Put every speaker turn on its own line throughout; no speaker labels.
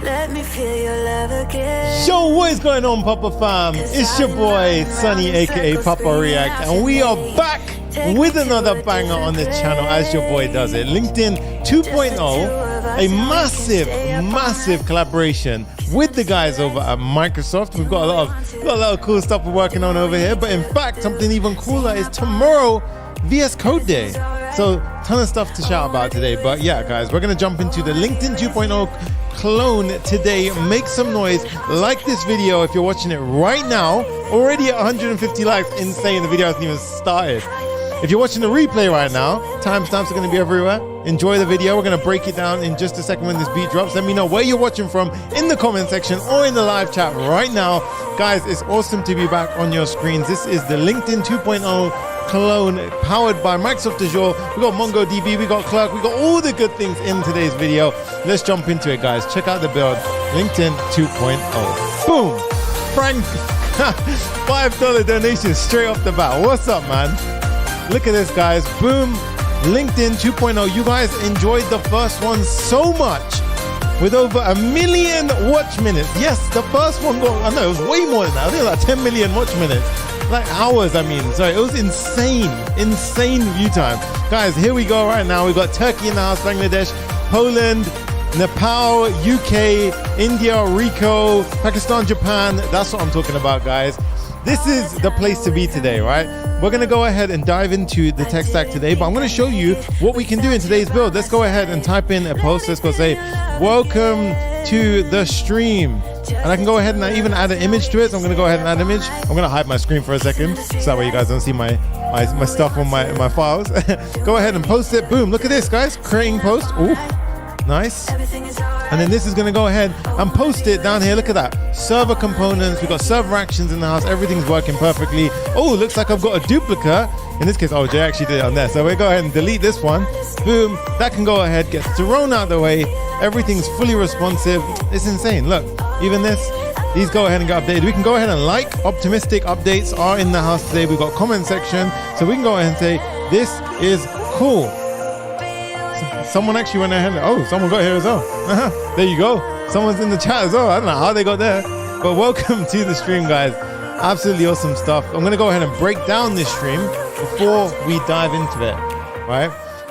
Let me feel your love again.
Yo, what is going on, Papa fam? It's your boy Sunny, aka Papa React, and we are back with another banger on the channel as your boy does it. LinkedIn 2.0, a massive collaboration with the guys over at Microsoft. We've got a lot of cool stuff we're working on over here, but in fact, something even cooler is tomorrow, VS Code Day. So, ton of stuff to shout about today. But yeah, guys, we're going to jump into the LinkedIn 2.0 clone today. Make some noise. Like this video if you're watching it right now. Already at 150 likes. Insane. The video hasn't even started. If you're watching the replay right now, timestamps are going to be everywhere. Enjoy the video. We're going to break it down in just a second when this beat drops. Let me know where you're watching from in the comment section or in the live chat right now. Guys, it's awesome to be back on your screens. This is the LinkedIn 2.0 clone powered by Microsoft Azure. We got MongoDB, we got Clerk, we got all the good things in today's video. Let's jump into it, guys. Check out the build, LinkedIn 2.0. Boom! Frank, $5 donation straight off the bat. What's up, man? Look at this, guys. Boom! LinkedIn 2.0. You guys enjoyed the first one so much with over 1 million watch minutes. Yes, the first one got, I know it was way more than that. I think it was like 10 million watch minutes. Like hours, I mean. Sorry, it was insane view time. Guys, here we go right now. We've got Turkey in the house, Bangladesh, Poland, Nepal, UK, India, Rico, Pakistan, Japan. That's what I'm talking about, guys. This is the place to be today, right? We're going to go ahead and dive into the tech stack today, but I'm going to show you what we can do in today's build. Let's go ahead and type in a post. Let's go say, welcome to the stream. And I can go ahead and even add an image to it. So I'm going to go ahead and add an image. I'm going to hide my screen for a second, so that way you guys don't see my stuff on my files. Go ahead and post it. Boom. Look at this, guys. Creating post. Ooh, nice. And then this is going to go ahead and post it down here. Look at that. Server components. We've got server actions in the house. Everything's working perfectly. Oh, looks like I've got a duplicate. In this case, oh, Jay actually did it on there. So we'll go ahead and delete this one. Boom. That can go ahead, get thrown out of the way. Everything's fully responsive. It's insane. Look, even this, these go ahead and get updated. We can go ahead and like. Optimistic updates are in the house today. We've got comment section. So we can go ahead and say, this is cool. Someone actually went ahead and, oh, someone got here as well. There you go. Someone's in the chat as well. I don't know how they got there. But welcome to the stream, guys. Absolutely awesome stuff. I'm going to go ahead and break down this stream before we dive into it, right?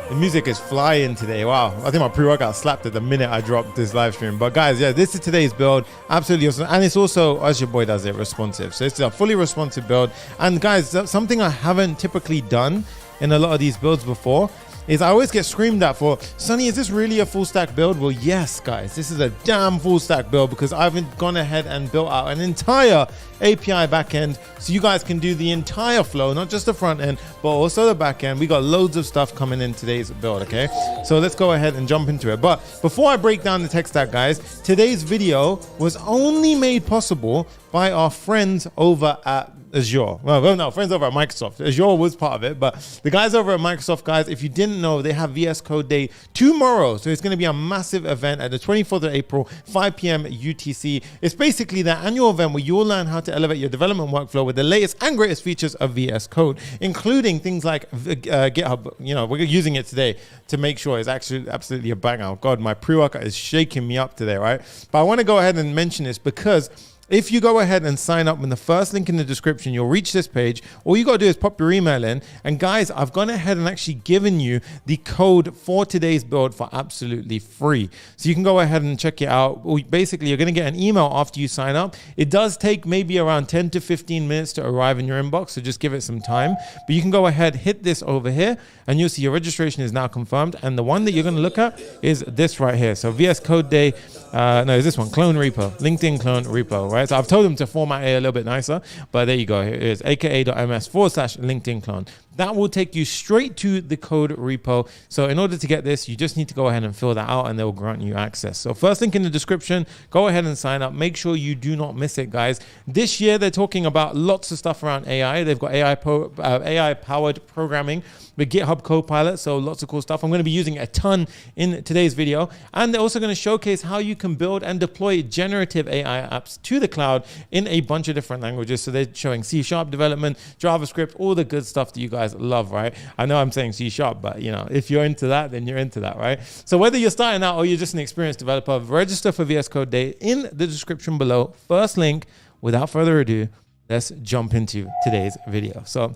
The music is flying today. Wow. I think my pre-workout slapped at the minute I dropped this live stream. But guys, yeah, this is today's build. Absolutely awesome. And it's also, as your boy does it, responsive. So it's a fully responsive build. And guys, something I haven't typically done in a lot of these builds before is I always get screamed at for, Sonny, is this really a full stack build? Well, yes, guys, this is a damn full stack build because I've gone ahead and built out an entire API backend so you guys can do the entire flow, not just the front end, but also the back end. We got loads of stuff coming in today's build, okay? So let's go ahead and jump into it. But before I break down the tech stack, guys, today's video was only made possible by our friends over at Azure. Well, no, friends over at Microsoft. Azure was part of it, but the guys over at Microsoft, guys, if you didn't know, they have VS Code Day tomorrow. So it's going to be a massive event at the 24th of April, 5 p.m. UTC. It's basically the annual event where you'll learn how to elevate your development workflow with the latest and greatest features of VS Code, including things like GitHub. You know, we're using it today to make sure it's actually absolutely a banger. Oh God, my pre-workout is shaking me up today, right? But I want to go ahead and mention this because if you go ahead and sign up in the first link in the description, you'll reach this page. All you got to do is pop your email in. And guys, I've gone ahead and actually given you the code for today's build for absolutely free. So you can go ahead and check it out. Basically, you're going to get an email after you sign up. It does take maybe around 10 to 15 minutes to arrive in your inbox. So just give it some time. But you can go ahead, hit this over here, and you'll see your registration is now confirmed. And the one that you're going to look at is this right here. So VS Code Day. No, it's this one, clone repo, LinkedIn clone repo, right? So I've told them to format it a little bit nicer, but there you go. Here it is, aka.ms/LinkedIn clone. That will take you straight to the code repo. So in order to get this, you just need to go ahead and fill that out and they'll grant you access. So first link in the description, go ahead and sign up. Make sure you do not miss it, guys. This year, they're talking about lots of stuff around AI. They've got AI-powered programming with GitHub Copilot, so lots of cool stuff. I'm going to be using a ton in today's video. And they're also going to showcase how you can build and deploy generative AI apps to the cloud in a bunch of different languages. So they're showing C# development, JavaScript, all the good stuff that you guys guys love, right? I know I'm saying C#, but you know, if you're into that, then you're into that, right? So whether you're starting out or you're just an experienced developer, register for VS Code Day in the description below. First link. Without further ado, let's jump into today's video. So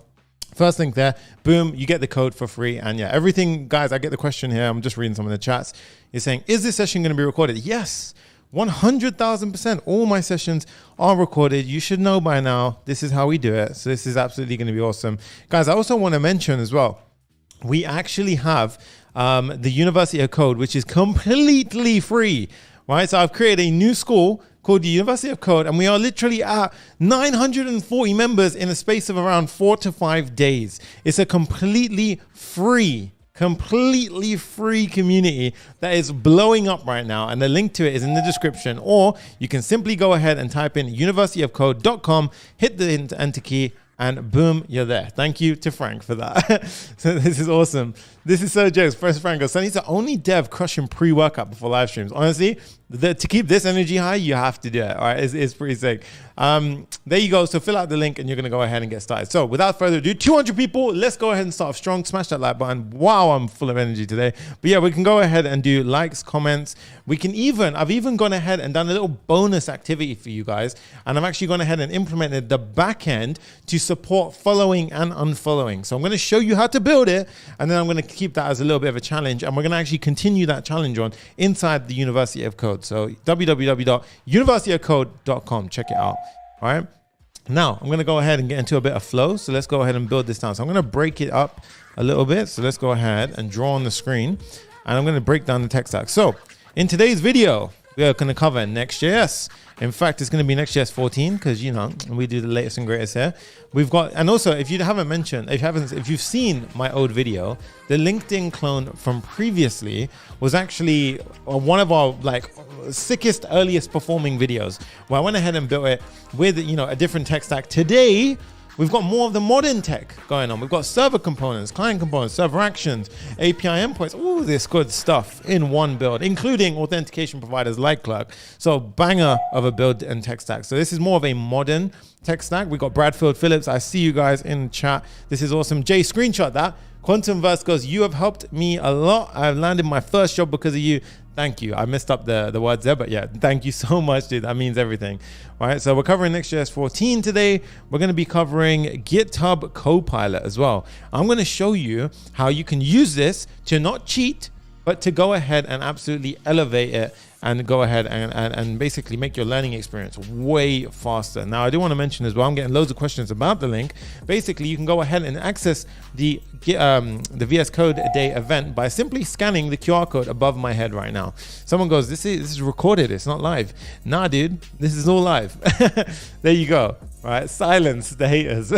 first link there, boom, you get the code for free. And yeah, everything, guys, I get the question here. I'm just reading some of the chats. You're saying, is this session going to be recorded? Yes, 100,000%. All my sessions are recorded. You should know by now, this is how we do it. So this is absolutely going to be awesome. Guys, I also want to mention as well, we actually have the University of Code, which is completely free, right? So I've created a new school called the University of Code, and we are literally at 940 members in a space of around 4 to 5 days. It's a completely free community that is blowing up right now, and the link to it is in the description, or you can simply go ahead and type in universityofcode.com, hit the enter key, and boom, you're there. Thank you to Frank for that. So this is awesome. This is so jokes. First Frank goes, Sonny's the only dev crushing pre-workout before live streams. Honestly, to keep this energy high, you have to do it. All right, it's pretty sick. There you go. So fill out the link and you're going to go ahead and get started. So without further ado, 200 people, let's go ahead and start off strong. Smash that like button. Wow, I'm full of energy today. But yeah, we can go ahead and do likes, comments. We can I've even gone ahead and done a little bonus activity for you guys. And I've actually gone ahead and implemented the backend to support following and unfollowing. So I'm going to show you how to build it. And then I'm going to keep that as a little bit of a challenge. And we're going to actually continue that challenge on inside the University of Code. So www.universityofcode.com. Check it out. All right. Now I'm going to go ahead and get into a bit of flow. So let's go ahead and build this down. So I'm going to break it up a little bit. So let's go ahead and draw on the screen, and I'm going to break down the tech stack. So in today's video, we are going to cover Next.js. In fact, it's going to be Next.js 14 because, you know, we do the latest and greatest here. We've got, and also if you haven't mentioned, if you've seen my old video, the LinkedIn clone from previously was actually one of our like sickest, earliest performing videos where I went ahead and built it with, you know, a different tech stack. Today, we've got more of the modern tech going on. We've got server components, client components, server actions, API endpoints, all this good stuff in one build, including authentication providers like Clerk. So banger of a build and tech stack. So this is more of a modern tech stack. We got Bradfield Phillips. I see you guys in chat. This is awesome. Jay, screenshot that. Quantum Verse goes, you have helped me a lot. I've landed my first job because of you. Thank you. I messed up the words there, but yeah, thank you so much, dude. That means everything. All right, so we're covering Next.js 14 today. We're going to be covering GitHub Copilot as well. I'm going to show you how you can use this to not cheat, but to go ahead and absolutely elevate it and go ahead and basically make your learning experience way faster. Now, I do want to mention as well, I'm getting loads of questions about the link. Basically, you can go ahead and access the VS Code Day event by simply scanning the QR code above my head right now. Someone goes, this is recorded, it's not live. Nah, dude, this is all live. There you go. Right, silence the haters.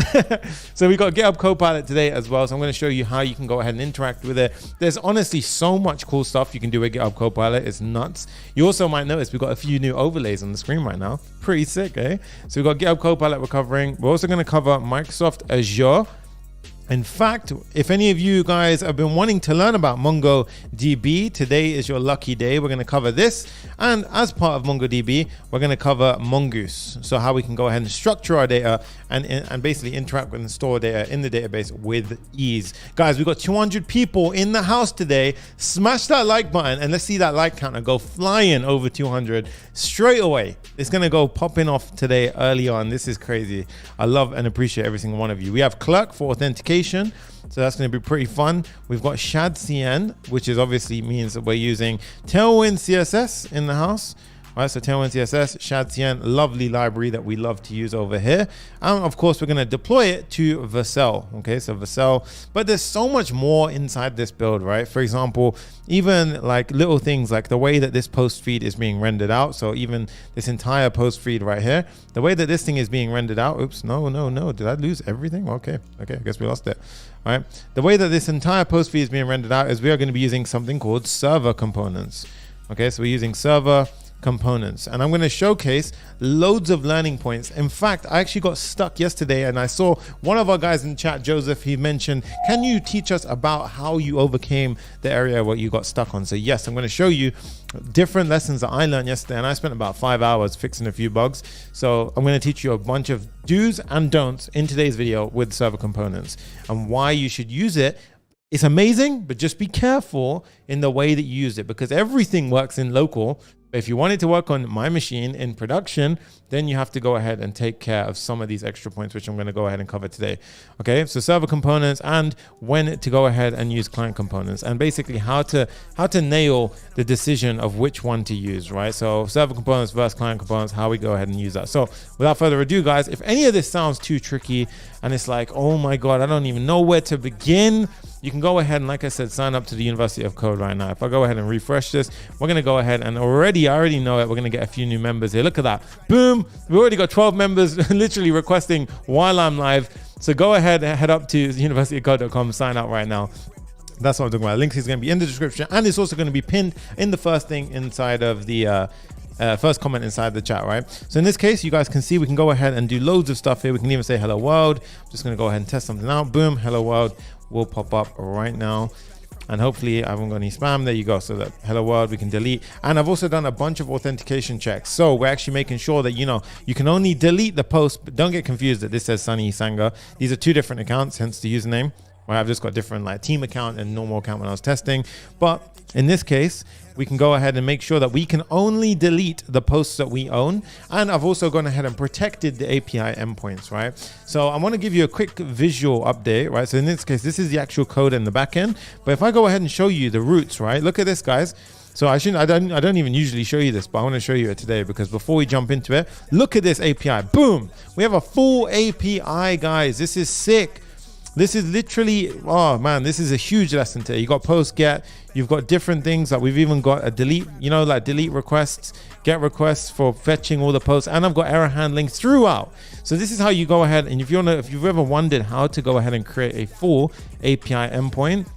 So we got GitHub Copilot today as well. So I'm going to show you how you can go ahead and interact with it. There's honestly so much cool stuff you can do with GitHub Copilot. It's nuts. You also might notice we've got a few new overlays on the screen right now. Pretty sick, eh? So we've got GitHub Copilot we're covering. We're also going to cover Microsoft Azure. In fact, if any of you guys have been wanting to learn about MongoDB, today is your lucky day. We're going to cover this. And as part of MongoDB, we're going to cover Mongoose. So how we can go ahead and structure our data and basically interact with and store data in the database with ease. Guys, we've got 200 people in the house today. Smash that like button and let's see that like counter go flying over 200 straight away. It's going to go popping off today early on. This is crazy. I love and appreciate every single one of you. We have Clerk for authentication. So that's going to be pretty fun. We've got Shadcn, which is obviously means that we're using Tailwind CSS in the house. All right, so Tailwind CSS, Shadcn, lovely library that we love to use over here. And of course, we're going to deploy it to Vercel. Okay, so Vercel, but there's so much more inside this build, right? For example, even like little things like the way that this post feed is being rendered out. So even this entire post feed right here, the way that this thing is being rendered out. Oops, no. Did I lose everything? Okay, I guess we lost it. All right, the way that this entire post feed is being rendered out is we are going to be using something called server components. Okay, so we're using server components. And I'm going to showcase loads of learning points. In fact, I actually got stuck yesterday and I saw one of our guys in the chat, Joseph, he mentioned, can you teach us about how you overcame the area where you got stuck on? So yes, I'm going to show you different lessons that I learned yesterday, and I spent about 5 hours fixing a few bugs. So I'm going to teach you a bunch of do's and don'ts in today's video with server components and why you should use it. It's amazing, but just be careful in the way that you use it, because everything works in local. But if you want it to work on my machine in production, then you have to go ahead and take care of some of these extra points, which I'm going to go ahead and cover today. Okay, so server components and when to go ahead and use client components, and basically how to nail the decision of which one to use, right? So server components versus client components, how we go ahead and use that. So without further ado, guys, if any of this sounds too tricky and it's like, oh my God, I don't even know where to begin, you can go ahead and, like I said, sign up to the University of Code right now. If I go ahead and refresh this, we're going to go ahead and I already know it. We're going to get a few new members here. Look at that. Boom. We already got 12 members literally requesting while I'm live. So go ahead and head up to universityofcode.com, sign up right now. That's what I'm talking about. Links is going to be in the description, and it's also going to be pinned in the first thing inside of the first comment inside the chat, right? So in this case, you guys can see we can go ahead and do loads of stuff here. We can even say hello world. I'm just going to go ahead and test something out. Boom, hello world will pop up right now, and hopefully I haven't got any spam. There you go. So that hello world we can delete. And I've also done a bunch of authentication checks, so we're actually making sure that, you know, you can only delete the post, but don't get confused that this says Sunny Sanga. These are two different accounts, hence the username. Right, I've just got different like team account and normal account when I was testing. But in this case, we can go ahead and make sure that we can only delete the posts that we own. And I've also gone ahead and protected the API endpoints, right? So I want to give you a quick visual update, right? So in this case, this is the actual code in the backend. But if I go ahead and show you the roots, right? Look at this, guys. So I don't even usually show you this, but I want to show you it today, because before we jump into it, look at this API. Boom. We have a full API, guys. This is sick. This is literally, oh man, this is a huge lesson today. You got post, get, you've got different things. Like we've even got a delete, you know, like delete requests, get requests for fetching all the posts, and I've got error handling throughout. So this is how you go ahead, and if you've ever wondered how to go ahead and create a full API endpoint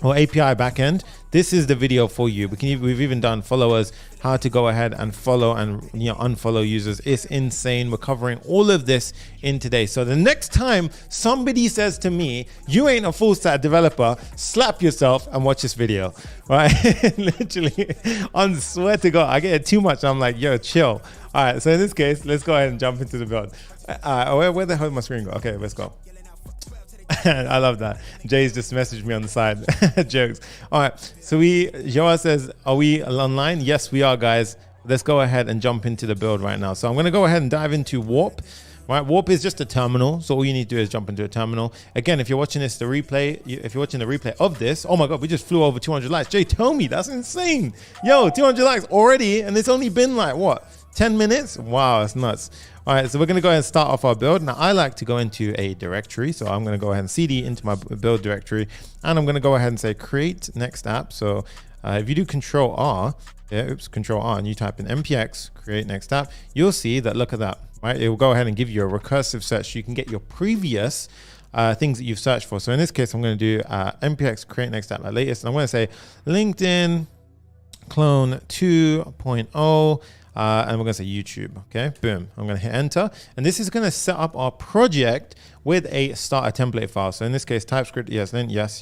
or API backend, this is the video for you. We've even done followers, how to go ahead and follow and, you know, unfollow users. It's insane. We're covering all of this in today. So the next time somebody says to me, you ain't a full stack developer, slap yourself and watch this video, right? Literally, I swear to God, I get it too much. I'm like, yo, chill. All right, so in this case, let's go ahead and jump into the build. Where the hell did my screen go? Okay, let's go. I love that. Jay's just messaged me on the side. Jokes. All right. So Joa says, are we online? Yes, we are, guys. Let's go ahead and jump into the build right now. So I'm going to go ahead and dive into Warp. Right, Warp is just a terminal. So all you need to do is jump into a terminal. Again, if you're watching this, if you're watching the replay of this, oh my God, we just flew over 200 likes. Jay, tell me, that's insane. Yo, 200 likes already. And it's only been like, what, 10 minutes? Wow, that's nuts. All right, so we're going to go ahead and start off our build. Now, I like to go into a directory. So I'm going to go ahead and cd into my build directory. And I'm going to go ahead and say create next app. So if you do Control R, Control R, and you type in npx create next app, you'll see that, look at that, right? It will go ahead and give you a recursive search so you can get your previous things that you've searched for. So in this case, I'm going to do npx create next app, latest. And I'm going to say LinkedIn clone 2.0. And we're going to say YouTube. Okay, boom. I'm going to hit enter. And this is going to set up our project with a starter template file. So in this case, TypeScript, yes,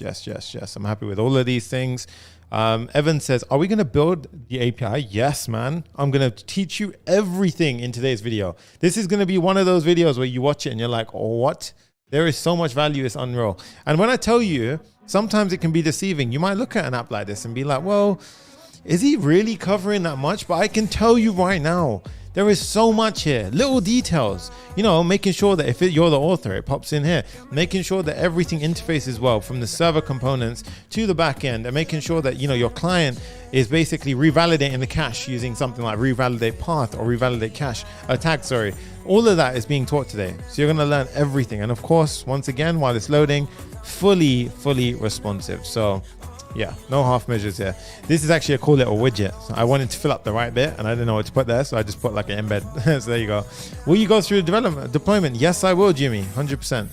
yes. I'm happy with all of these things. Evan says, are we going to build the API? Yes, man. I'm going to teach you everything in today's video. This is going to be one of those videos where you watch it and you're like, oh, what? There is so much value. It's unreal. And when I tell you, sometimes it can be deceiving. You might look at an app like this and be like, well, is he really covering that much? But I can tell you right now, there is so much here. Little details, you know, making sure that if you're the author, it pops in here. Making sure that everything interfaces well from the server components to the back end, and making sure that, you know, your client is basically revalidating the cache using something like revalidate path or revalidate cache tag. Sorry. All of that is being taught today. So you're going to learn everything. And of course, once again, while it's loading, fully responsive. So yeah, no half measures here. This is actually a cool little widget. So I wanted to fill up the right bit and I didn't know what to put there, so I just put like an embed. So there you go. Will you go through the deployment? Yes, I will, Jimmy, 100%.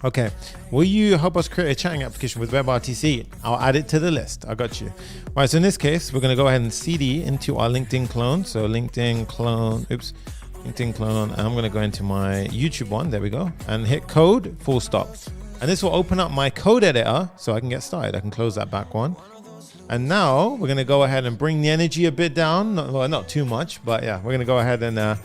Okay, will you help us create a chatting application with WebRTC? I'll add it to the list. I got you. All right, so in this case, we're going to go ahead and CD into our LinkedIn clone. So LinkedIn clone, LinkedIn clone, and I'm going to go into my YouTube one. There we go, and hit code full stop. And this will open up my code editor so I can get started. I can close that back one. And now we're going to go ahead and bring the energy a bit down. Not too much, but yeah, we're going to go ahead and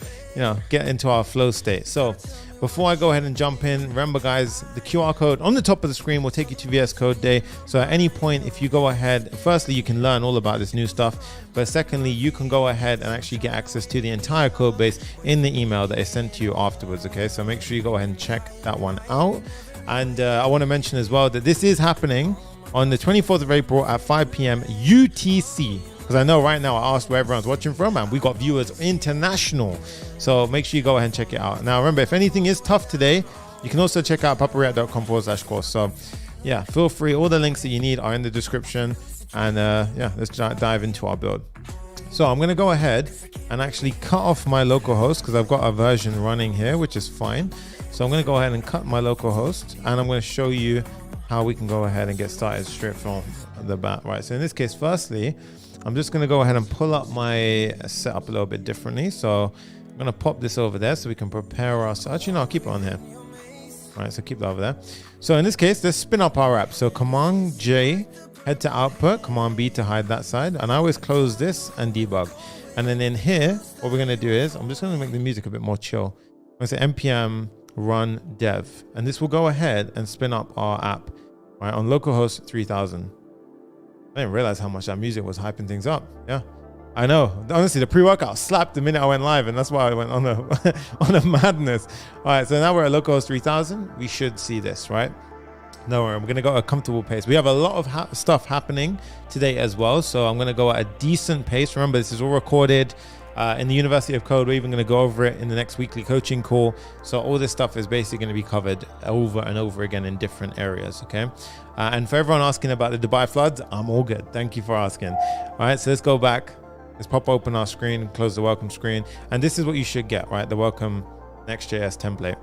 get into our flow state. So before I go ahead and jump in, remember guys, the QR code on the top of the screen will take you to VS Code Day. So at any point, if you go ahead, firstly, you can learn all about this new stuff. But secondly, you can go ahead and actually get access to the entire code base in the email that is sent to you afterwards. Okay, so make sure you go ahead and check that one out. And I want to mention as well that this is happening on the 24th of April at 5 p.m. UTC. Because I know right now I asked where everyone's watching from and we got viewers international. So make sure you go ahead and check it out. Now remember, if anything is tough today, you can also check out papareact.com/course. So yeah, feel free. All the links that you need are in the description. And let's dive into our build. So I'm going to go ahead and actually cut off my localhost because I've got a version running here, which is fine. So I'm going to go ahead and cut my localhost and I'm going to show you how we can go ahead and get started straight from the bat. Right. So in this case, firstly, I'm just going to go ahead and pull up my setup a little bit differently. So I'm going to pop this over there so we can prepare us. Actually, no, I'll keep it on here. All right, so keep that over there. So in this case, let's spin up our app. So Command J, head to output, Command B to hide that side. And I always close this and debug. And then in here, what we're going to do is, I'm just going to make the music a bit more chill. I'm going to say npm run dev. And this will go ahead and spin up our app, right, on localhost 3000. I didn't realize how much that music was hyping things up. Yeah, I know. Honestly, the pre-workout slapped the minute I went live, and that's why I went on a madness. All right, so now we're at localhost 3000. We should see this, right? No worry, we're going to go at a comfortable pace. We have a lot of stuff happening today as well, so I'm going to go at a decent pace. Remember, this is all recorded in the University of Code. We're even going to go over it in the next weekly coaching call. So all this stuff is basically going to be covered over and over again in different areas, okay? And for everyone asking about the Dubai floods, I'm all good. Thank you for asking. All right, so let's go back. Let's pop open our screen, close the welcome screen. And this is what you should get, right? The welcome Next.js template.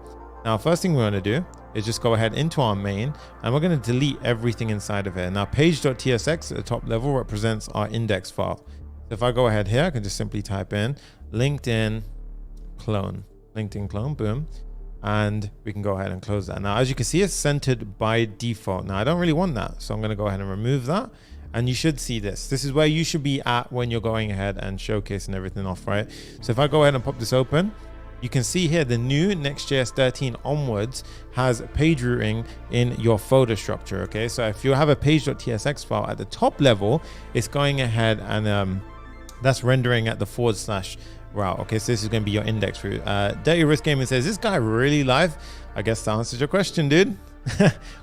Now, first thing we're going to do is just go ahead into our main and we're going to delete everything inside of here. Now, page.tsx at the top level represents our index file. So if I go ahead here, I can just simply type in LinkedIn clone, boom. And we can go ahead and close that. Now, as you can see, it's centered by default. Now, I don't really want that. So I'm going to go ahead and remove that. And you should see this. This is where you should be at when you're going ahead and showcasing everything off, right? So if I go ahead and pop this open, you can see here the new Next.js 13 onwards has page routing in your folder structure, okay? So if you have a page.tsx file at the top level, it's going ahead and that's rendering at the / route. Okay, so this is going to be your index route. Dirty Risk Gaming says, is this guy really live? I guess that answers your question, dude.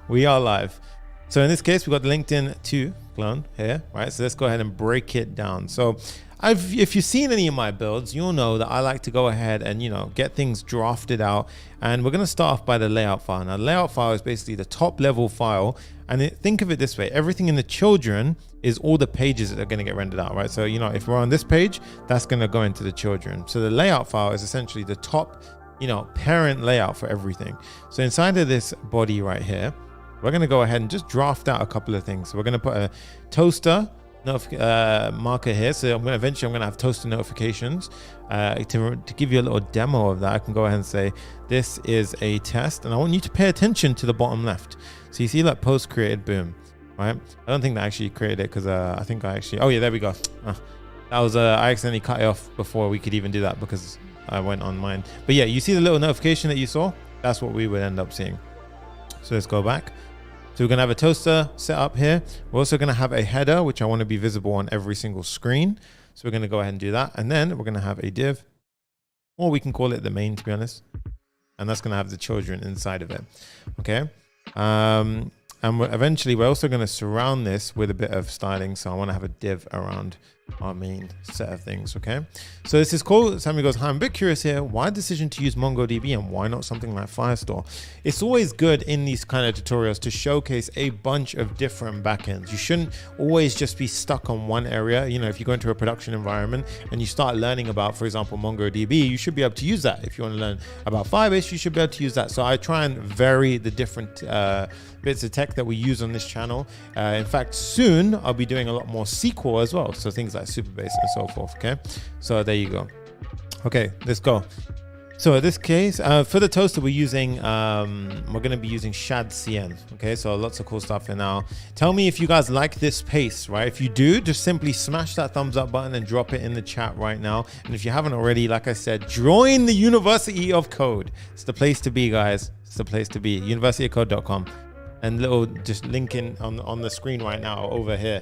We are live. So in this case, we've got the LinkedIn 2 clone here, right? So let's go ahead and break it down. So if you've seen any of my builds, you'll know that I like to go ahead and, get things drafted out. And we're going to start off by the layout file. Now, the layout file is basically the top level file. And think of it this way, everything in the children is all the pages that are going to get rendered out, right? So, if we're on this page, that's going to go into the children. So the layout file is essentially the top, parent layout for everything. So inside of this body right here, we're going to go ahead and just draft out a couple of things. So we're going to put a toaster marker here. So eventually I'm going to have toaster notifications. To give you a little demo of that, I can go ahead and say, this is a test. And I want you to pay attention to the bottom left. So you see like post created, boom, right? I don't think that actually created it because I think I actually, oh yeah, there we go. That was, I accidentally cut it off before we could even do that because I went on mine. But yeah, you see the little notification that you saw? That's what we would end up seeing. So let's go back. So we're going to have a toaster set up here. We're also going to have a header, which I want to be visible on every single screen. So we're going to go ahead and do that. And then we're going to have a div, or we can call it the main, to be honest. And that's going to have the children inside of it. Okay. And eventually we're also going to surround this with a bit of styling. So I want to have a div around our main set of things. Okay, so this is cool. Sammy goes, hi, I'm a bit curious here, why decision to use MongoDB and why not something like Firestore? It's always good in these kind of tutorials to showcase a bunch of different backends. You shouldn't always just be stuck on one area. You know, if you go into a production environment and you start learning about, for example, MongoDB, you should be able to use that. If you want to learn about Firebase, you should be able to use that. So I try and vary the different bits of tech that we use on this channel. In fact, soon I'll be doing a lot more SQL as well, so things like Superbase and so forth. Okay, so there you go. Okay, let's go. So in this case, for the toaster, we're using we're going to be using Shadcn. Okay, so lots of cool stuff here now. Tell me if you guys like this pace, right? If you do, just simply smash that thumbs up button and drop it in the chat right now. And if you haven't already, like I said, join the University of Code. It's the place to be, guys. It's the place to be. universityofcode.com. And little just link in on the screen right now over here.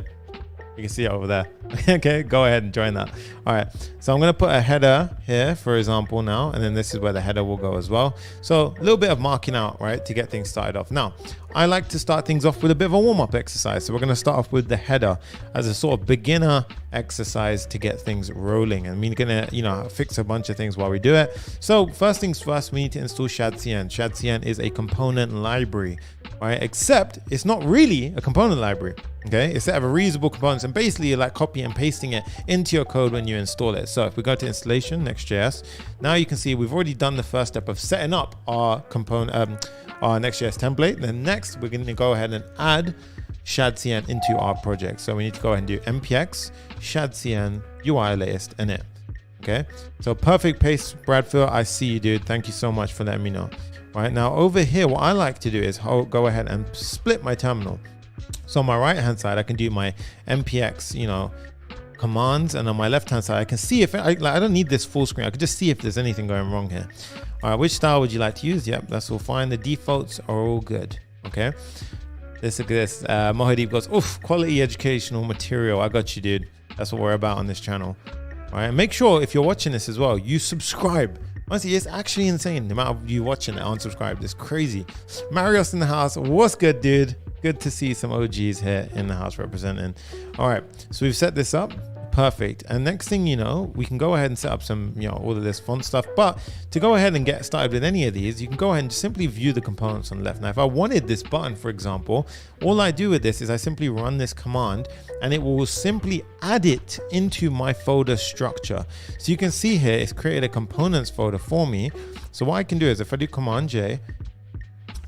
You can see it over there. Okay, go ahead and join that. All right, so I'm going to put a header here, for example, now, and then this is where the header will go as well. So a little bit of marking out, right, to get things started off. Now, I like to start things off with a bit of a warm-up exercise. So we're going to start off with the header as a sort of beginner exercise to get things rolling. And we're going to, you know, fix a bunch of things while we do it. So first things first, we need to install Shadcn. Shadcn is a component library, right? Except it's not really a component library. Okay, it's a set of reusable components, and basically you're like copy and pasting it into your code when you install it. So if we go to installation, Next.js, now you can see we've already done the first step of setting up our component, our Next.js template. Then next, we're going to go ahead and add Shadcn into our project. So we need to go ahead and do npx Shadcn UI latest init. Okay, so perfect paste, Bradfield. I see you, dude. Thank you so much for letting me know. Right now over here, what I like to do is go ahead and split my terminal. So on my right hand side, I can do my npx, you know, commands, and on my left hand side, I can see if I don't need this full screen. I can just see if there's anything going wrong here. All right, which style would you like to use? Yep, that's all fine. The defaults are all good. Okay. This Mohadeep goes, oof, quality educational material. I got you, dude. That's what we're about on this channel. All right, make sure if you're watching this as well, you subscribe. Honestly, it's actually insane the amount of you watching it unsubscribed. It's crazy. Marios in the house. What's good, dude? Good to see some OGs here in the house representing. All right, so we've set this up. Perfect. And next thing you know, we can go ahead and set up some, you know, all of this font stuff. But to go ahead and get started with any of these, you can go ahead and just simply view the components on the left. Now, if I wanted this button, for example, all I do with this is I simply run this command and it will simply add it into my folder structure. So you can see here, it's created a components folder for me. So what I can do is if I do Command J,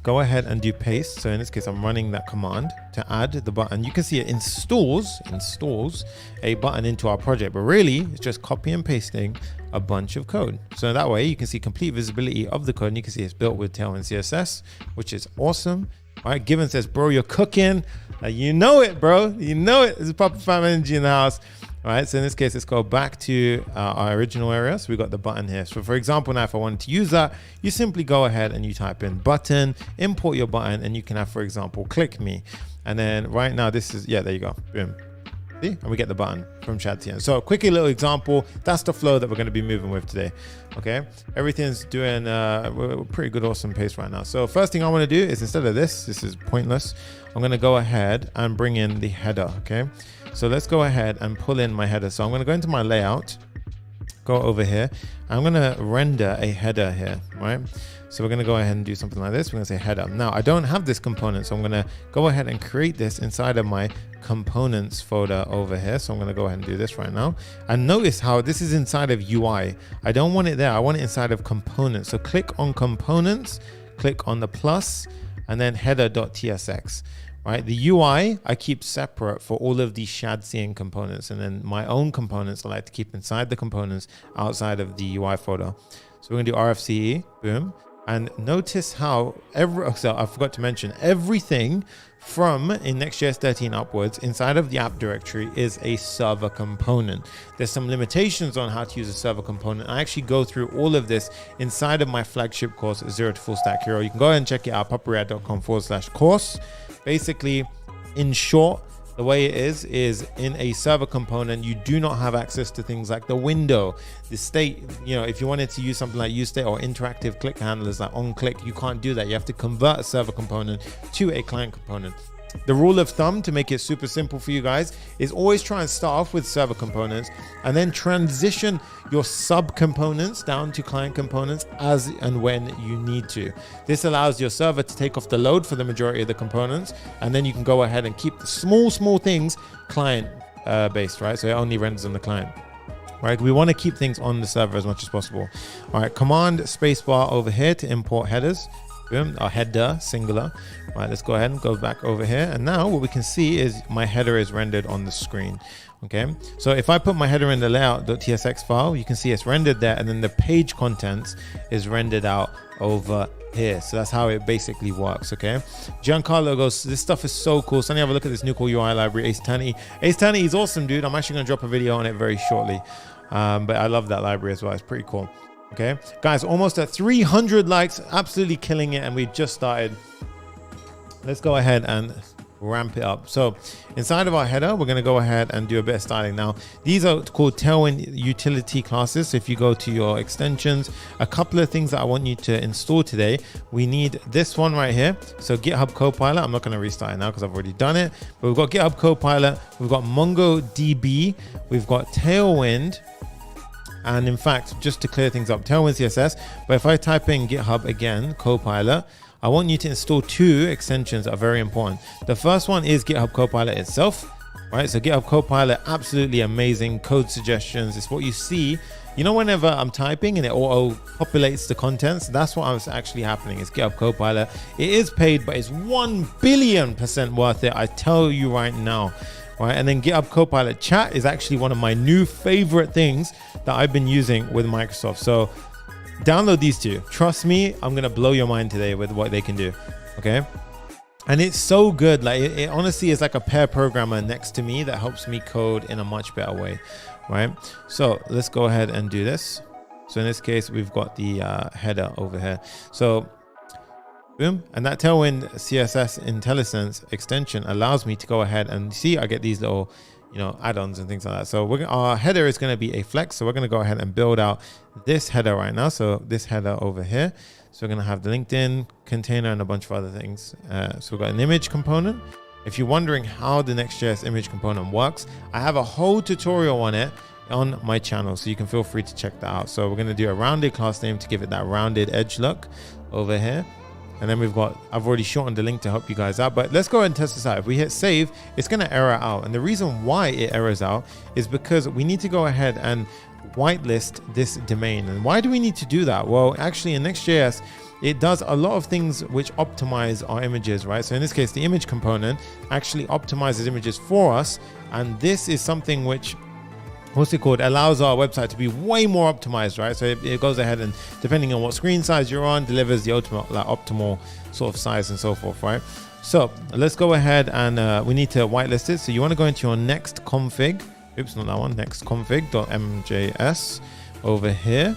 go ahead and do paste. So in this case, I'm running that command to add the button. You can see it installs a button into our project, but really it's just copy and pasting a bunch of code. So that way you can see complete visibility of the code, and you can see it's built with Tailwind CSS, which is awesome. All right, Given says, bro, you're cooking. You know it, bro. You know it. There's Papa Fam Energy in the house. All right, so in this case, let's go back to our original area. So we got the button here. So for example, now if I wanted to use that, you simply go ahead and you type in button, import your button, and you can have, for example, click me. And then right now this is, yeah, there you go, boom. See? And we get the button from Shadcn. So quickly little example, that's the flow that we're gonna be moving with today, okay? Everything's doing we're pretty good, awesome pace right now. So first thing I wanna do is instead of this is pointless, I'm gonna go ahead and bring in the header, okay? So let's go ahead and pull in my header. So I'm going to go into my layout, go over here. I'm going to render a header here, right? So we're going to go ahead and do something like this. We're going to say header. Now I don't have this component, so I'm going to go ahead and create this inside of my components folder over here. So I'm going to go ahead and do this right now. And notice how this is inside of UI. I don't want it there. I want it inside of components. So click on components, click on the plus, and then header.tsx. Right, the UI I keep separate for all of these Shadcn components, and then my own components I like to keep inside the components outside of the UI folder. So we're gonna do RFCE, boom, and notice how so I forgot to mention everything from in Next.js 13 upwards inside of the app directory is a server component. There's some limitations on how to use a server component. I actually go through all of this inside of my flagship course, Zero to Full Stack Hero. You can go ahead and check it out, papareact.com/course. Basically, in short, the way it is in a server component, you do not have access to things like the window, the state. You know, if you wanted to use something like useState or interactive click handlers like onClick, you can't do that. You have to convert a server component to a client component. The rule of thumb to make it super simple for you guys is always try and start off with server components and then transition your sub components down to client components as and when you need to. This allows your server to take off the load for the majority of the components, and then you can go ahead and keep the small things client based, right? So it only renders on the client. Right, we want to keep things on the server as much as possible. All right, command spacebar over here to import headers. Boom, our header singular. All right, let's go ahead and go back over here. And now what we can see is my header is rendered on the screen. Okay, so if I put my header in the layout.tsx file, you can see it's rendered there, and then the page contents is rendered out over here. So that's how it basically works. Okay, Giancarlo goes, this stuff is so cool. So have a look at this new cool UI library, Ace Attorney. Ace Attorney is awesome, dude. I'm actually gonna drop a video on it very shortly, but I love that library as well. It's pretty cool. Okay, guys, almost at 300 likes, absolutely killing it, and we've just started. Let's go ahead and ramp it up. So inside of our header, we're going to go ahead and do a bit of styling. Now, these are called Tailwind utility classes. So if you go to your extensions, a couple of things that I want you to install today, we need this one right here. So GitHub Copilot, I'm not going to restart it now because I've already done it, but we've got GitHub Copilot, we've got MongoDB, we've got Tailwind, and in fact, just to clear things up, Tailwind CSS. But if I type in GitHub again, Copilot, I want you to install two extensions that are very important. The first one is GitHub Copilot itself, right? So GitHub Copilot, absolutely amazing. Code suggestions, it's what you see. You know, whenever I'm typing and it auto populates the contents, that's what was actually happening. It's GitHub Copilot. It is paid, but it's 1 billion% worth it. I tell you right now. Right, and then GitHub Copilot Chat is actually one of my new favorite things that I've been using with Microsoft. So download these two. Trust me, I'm gonna blow your mind today with what they can do. Okay, and it's so good. Like it honestly is like a pair programmer next to me that helps me code in a much better way. Right, so let's go ahead and do this. So in this case, we've got the header over here. So boom, and that Tailwind CSS IntelliSense extension allows me to go ahead and see, I get these little, you know, add-ons and things like that. So our header is going to be a flex. So we're going to go ahead and build out this header right now. So this header over here. So we're going to have the LinkedIn container and a bunch of other things. So we've got an image component. If you're wondering how the Next.js image component works, I have a whole tutorial on it on my channel, so you can feel free to check that out. So we're going to do a rounded class name to give it that rounded edge look over here. And then I've already shortened the link to help you guys out, but let's go ahead and test this out. If we hit save, it's going to error out. And the reason why it errors out is because we need to go ahead and whitelist this domain. And why do we need to do that? Well, actually in Next.js, it does a lot of things which optimize our images, right? So in this case, the image component actually optimizes images for us. And this is something which, what's it called, allows our website to be way more optimized, right? So it goes ahead and, depending on what screen size you're on, delivers the ultimate, like, optimal sort of size and so forth, right? So let's go ahead and we need to whitelist it. So you want to go into your next config, oops, not that one, next config.mjs over here.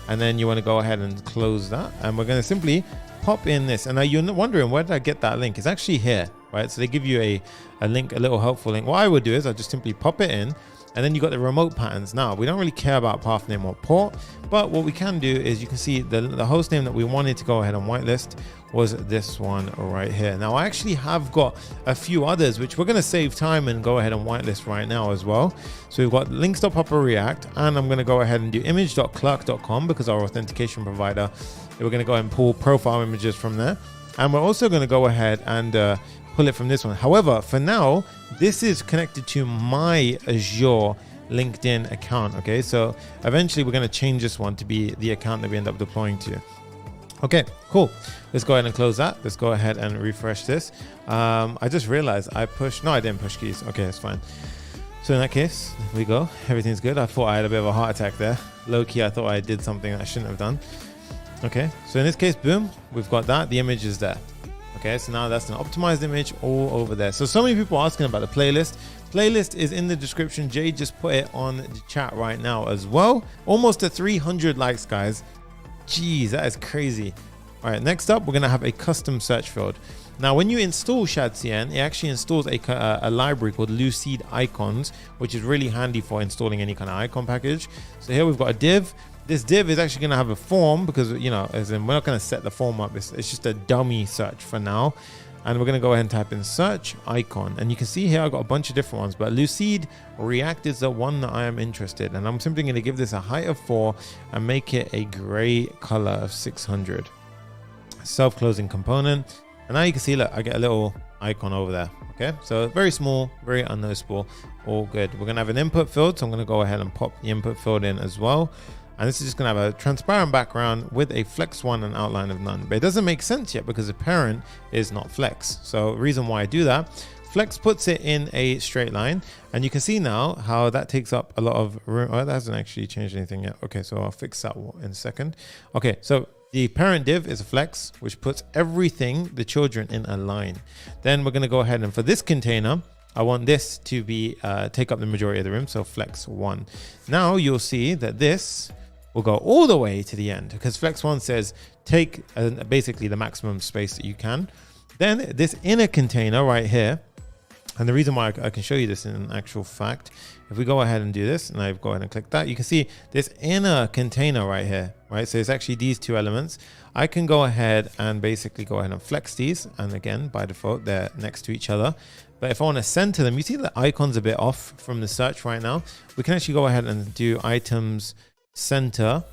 And then you want to go ahead and close that. And we're going to simply pop in this. And now you're wondering, where did I get that link? It's actually here, right? So they give you a link, a little helpful link. What I would do is I just simply pop it in. And then you got the remote patterns. Now, we don't really care about path name or port, but what we can do is you can see the host name that we wanted to go ahead and whitelist was this one right here. Now, I actually have got a few others, which we're going to save time and go ahead and whitelist right now as well. So we've got links.popper.react, and I'm going to go ahead and do image.clerk.com because our authentication provider, we're going to go ahead and pull profile images from there. And we're also going to go ahead and pull it from this one. However, for now, this is connected to my Azure LinkedIn account. Okay, so eventually we're going to change this one to be the account that we end up deploying to. Okay, cool. Let's go ahead and close that. Let's go ahead and refresh this. I just realized I didn't push keys. Okay, that's fine. So in that case, there we go. Everything's good. I thought I had a bit of a heart attack there. Low key, I thought I did something that I shouldn't have done. Okay, so in this case, boom, we've got that. The image is there. Okay, so now that's an optimized image all over there. So many people are asking about the playlist. Playlist is in the description. Jay just put it on the chat right now as well. Almost at 300 likes, guys. Jeez, that is crazy. All right, next up, we're going to have a custom search field. Now, when you install Shadcn, it actually installs a library called Lucid Icons, which is really handy for installing any kind of icon package. So here we've got a div. This div is actually going to have a form because, you know, as in we're not going to set the form up. It's just a dummy search for now. and we're going to go ahead and type in search icon. And you can see here I've got a bunch of different ones, but Lucid React is the one that I am interested in. And I'm simply going to give this a height of 4 and make it a gray color of 600. Self-closing component. And now you can see, look, I get a little icon over there. Okay, so very small, very unnoticeable, all good. We're going to have an input field, so I'm going to go ahead and pop the input field in as well. And this is just going to have a transparent background with a flex 1 and outline of none. But it doesn't make sense yet because the parent is not flex. So the reason why I do that, flex puts it in a straight line. And you can see now how that takes up a lot of room. Oh, that hasn't actually changed anything yet. Okay, so I'll fix that in a second. Okay, so the parent div is a flex, which puts everything, the children, in a line. Then we're going to go ahead and for this container, I want this to be take up the majority of the room. So flex 1. Now you'll see that this will go all the way to the end because flex 1 says take basically the maximum space that you can. Then this inner container right here, and the reason why I can show you this in actual fact, if we go ahead and do this and I go ahead and click that, you can see this inner container right here, right? So it's actually these two elements. I can go ahead and basically go ahead and flex these. And again, by default, they're next to each other. But if I want to center them, you see the icon's a bit off from the search right now. We can actually go ahead and do items center,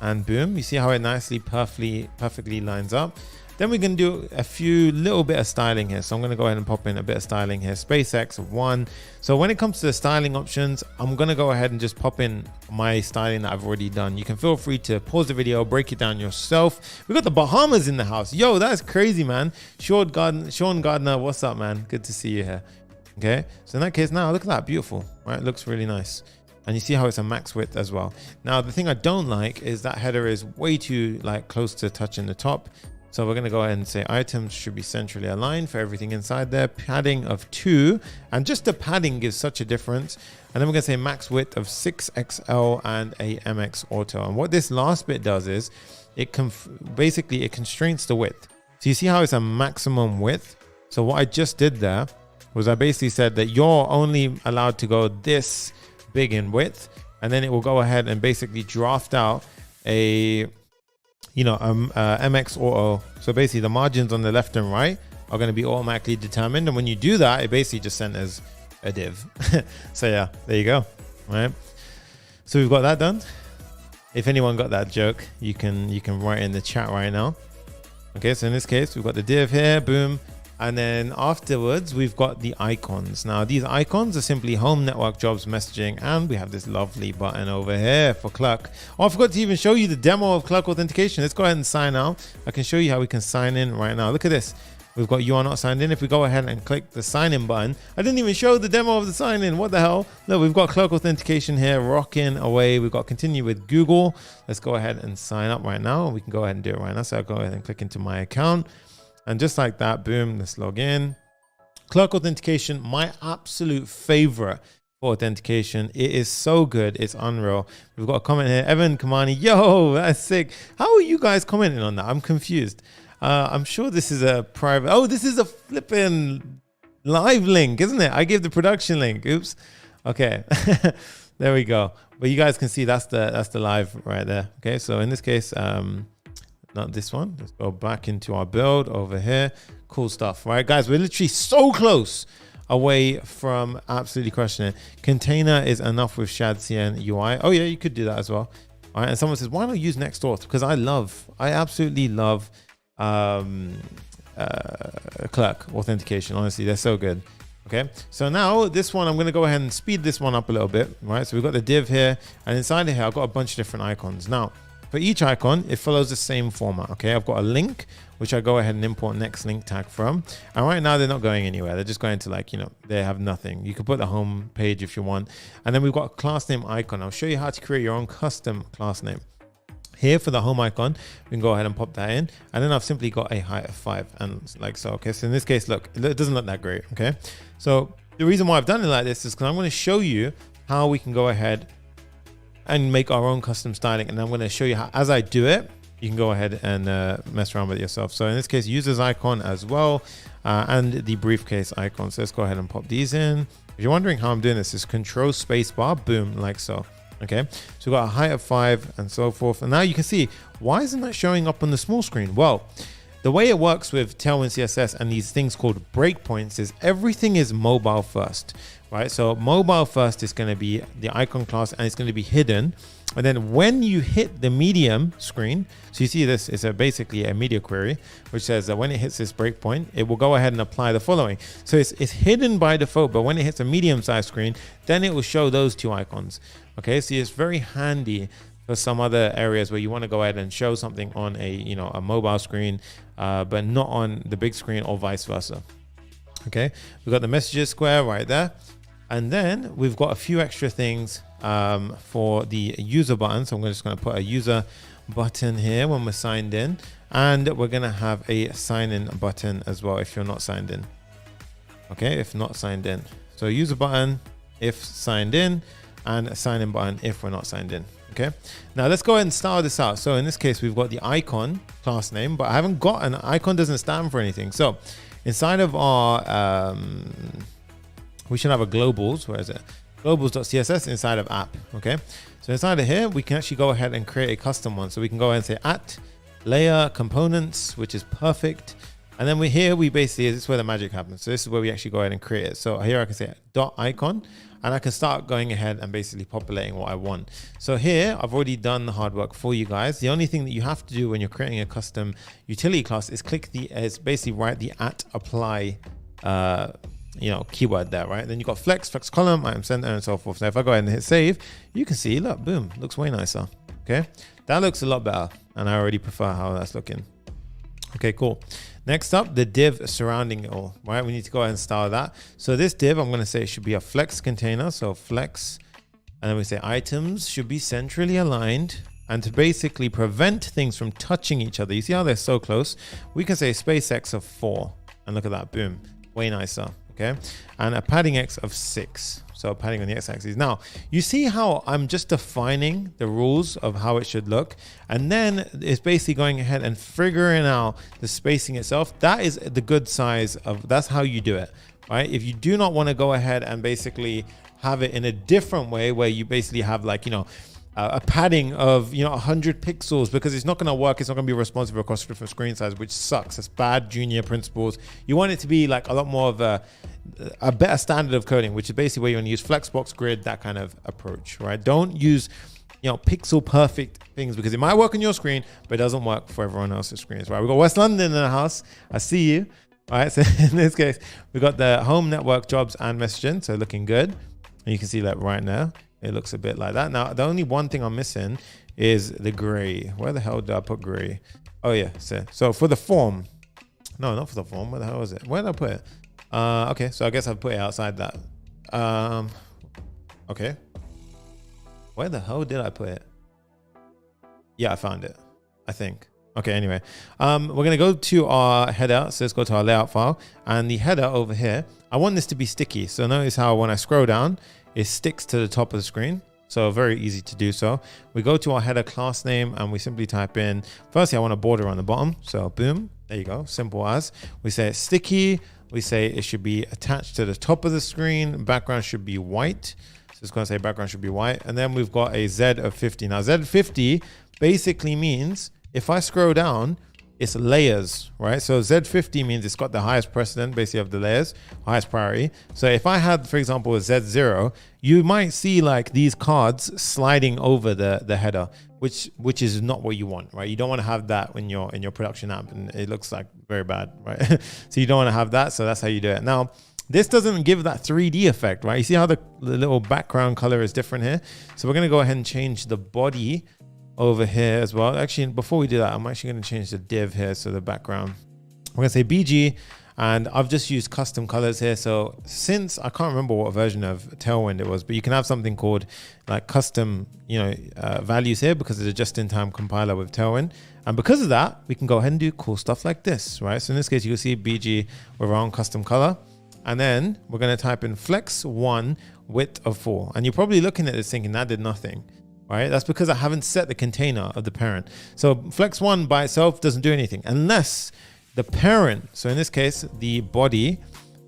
and boom, you see how it nicely perfectly lines up. Then we can do a few little bit of styling here. So I'm going to go ahead and pop in a bit of styling here. SpaceX 1. So when it comes to the styling options, I'm going to go ahead and just pop in my styling that I've already done. You can feel free to pause the video, break it down yourself. We got the Bahamas in the house. Yo, that's crazy, man. Sean Gardner, what's up, man? Good to see you here. Okay, so in that case, now look at that, beautiful, right? It looks really nice. And you see how it's a max width as well. Now, the thing I don't like is that header is way too close to touching the top. So we're going to go ahead and say items should be centrally aligned for everything inside there. Padding of 2. And just the padding gives such a difference. And then we're going to say max width of 6XL and a MX auto. And what this last bit does is it basically it constrains the width. So you see how it's a maximum width. So what I just did there was I basically said that you're only allowed to go this big in width, and then it will go ahead and basically draft out a MX auto. So basically the margins on the left and right are going to be automatically determined, and when you do that, it basically just centers a div. So yeah, there you go. All right, so we've got that done. If anyone got that joke, you can write in the chat right now. Okay, so in this case we've got the div here, boom. And then afterwards, we've got the icons. Now, these icons are simply home, network, jobs, messaging, and we have this lovely button over here for Clerk. Oh, I forgot to even show you the demo of Clerk Authentication. Let's go ahead and sign out. I can show you how we can sign in right now. Look at this. We've got you are not signed in. If we go ahead and click the sign in button, I didn't even show the demo of the sign in. What the hell? Look, we've got Clerk Authentication here, rocking away. We've got continue with Google. Let's go ahead and sign up right now. We can go ahead and do it right now. So I'll go ahead and click into my account. And just like that, boom, let's log in. Clerk Authentication, my absolute favorite for authentication. It is so good. It's unreal. We've got a comment here. Evan Kamani, yo, that's sick. How are you guys commenting on that? I'm confused. I'm sure this is a private. Oh, this is a flipping live link, isn't it? I gave the production link. Oops. Okay. There we go. But you guys can see that's the live right there. Okay. So in this case, not this one. Let's go back into our build over here. Cool stuff, right, guys? We're literally so close away from absolutely crushing it. Container is enough with Shadcn UI. Oh yeah, you could do that as well. All right, and someone says, why not use Next.js? Because I absolutely love Clerk Authentication. Honestly, they're so good. Okay, so now this one, I'm going to go ahead and speed this one up a little bit, right? So we've got the div here, and inside of here, I've got a bunch of different icons. Now, for each icon, it follows the same format. Okay, I've got a link, which I go ahead and import next link tag from. And right now, they're not going anywhere. They're just going to they have nothing. You can put the home page if you want. And then we've got a class name icon. I'll show you how to create your own custom class name. Here for the home icon, we can go ahead and pop that in. And then I've simply got a height of 5 and like so. Okay, so in this case, look, it doesn't look that great. Okay, so the reason why I've done it like this is because I'm going to show you how we can go ahead and make our own custom styling. And I'm going to show you how, as I do it, you can go ahead and mess around with it yourself. So in this case, users icon as well, and the briefcase icon. So let's go ahead and pop these in. If you're wondering how I'm doing this, is control space bar, boom, like so. Okay, so we've got a height of 5 and so forth. And now you can see, why isn't that showing up on the small screen? Well, the way it works with Tailwind CSS and these things called breakpoints is everything is mobile first, right? So mobile first is going to be the icon class, and it's going to be hidden. And then when you hit the medium screen, so you see this is basically a media query, which says that when it hits this breakpoint, it will go ahead and apply the following. So it's hidden by default, but when it hits a medium sized screen, then it will show those two icons. Okay, so it's very handy for some other areas where you want to go ahead and show something on a mobile screen, but not on the big screen, or vice versa. Okay, we've got the messages square right there. And then we've got a few extra things for the user button. So I'm just going to put a user button here when we're signed in. And we're going to have a sign in button as well if you're not signed in. Okay, if not signed in. So user button if signed in, and a sign in button if we're not signed in. Okay, now let's go ahead and start this out. So in this case, we've got the icon class name, but I haven't got an icon, doesn't stand for anything. So inside of our we should have a globals. Where is it? Globals.css inside of app. Okay, so inside of here, we can actually go ahead and create a custom one. So we can go ahead and say at layer components, which is perfect. And then we basically, this is where the magic happens. So this is where we actually go ahead and create it. So here I can say dot icon, and I can start going ahead and basically populating what I want. So here I've already done the hard work for you guys. The only thing that you have to do when you're creating a custom utility class is basically write the at apply keyword there, right? Then you've got flex column, item center, and so forth. So if I go ahead and hit save, you can see, look, boom, looks way nicer. Okay, that looks a lot better, and I already prefer how that's looking. Okay, cool. Next up, the div surrounding it all, right? We need to go ahead and style that. So this div, I'm going to say it should be a flex container. So flex, and then we say items should be centrally aligned. And to basically prevent things from touching each other, you see how they're so close? We can say space X of 4, and look at that, boom, way nicer. Okay, and a padding X of 6. So padding on the X-axis. Now, you see how I'm just defining the rules of how it should look, and then it's basically going ahead and figuring out the spacing itself. That is the good size of, that's how you do it, right? If you do not want to go ahead and basically have it in a different way where you basically have a padding of 100 pixels, because it's not going to work. It's not going to be responsive across different screen size, which sucks. It's bad junior principles. You want it to be like a lot more of a better standard of coding, which is basically where you want to use flexbox grid, that kind of approach, right? Don't use pixel perfect things, because it might work on your screen, but it doesn't work for everyone else's screens, right? We've got West London in the house. I see you. All right, so in this case, we've got the home network jobs and messaging, so looking good. And you can see that right now. It looks a bit like that. Now, the only one thing I'm missing is the gray. Where the hell did I put gray? Oh yeah, so for the form. No, not for the form. Where the hell is it? Where did I put it? Okay, so I guess I'll put it outside that. Okay. Where the hell did I put it? Yeah, I found it, I think. Okay, anyway. We're gonna go to our header. So let's go to our layout file. And the header over here, I want this to be sticky. So notice how when I scroll down, it sticks to the top of the screen. So very easy to do so. We go to our header class name and we simply type in, firstly, I want a border on the bottom. So boom, there you go, simple as. We say it's sticky. We say it should be attached to the top of the screen. Background should be white. So it's gonna say background should be white. And then we've got a Z of 50. Now Z50 basically means if I scroll down, it's layers, right? So Z50 means it's got the highest precedent basically of the layers, highest priority. So if I had, for example, a Z0, you might see like these cards sliding over the header, which is not what you want, right? You don't want to have that in your production app, and it looks like very bad, right? So you don't want to have that. So that's how you do it. Now, this doesn't give that 3D effect, right? You see how the little background color is different here? So we're going to go ahead and change the body over here as well. Actually, before we do that, I'm actually going to change the div here. So the background, we're going to say BG, and I've just used custom colors here. So since I can't remember what version of Tailwind it was, but you can have something called like custom, values here, because it's a just-in-time compiler with Tailwind. And because of that, we can go ahead and do cool stuff like this, right? So in this case, you can see BG with our own custom color. And then we're going to type in flex 1 width of 4. And you're probably looking at this thinking that did nothing. Right? That's because I haven't set the container of the parent. So flex 1 by itself doesn't do anything unless the parent, so in this case, the body,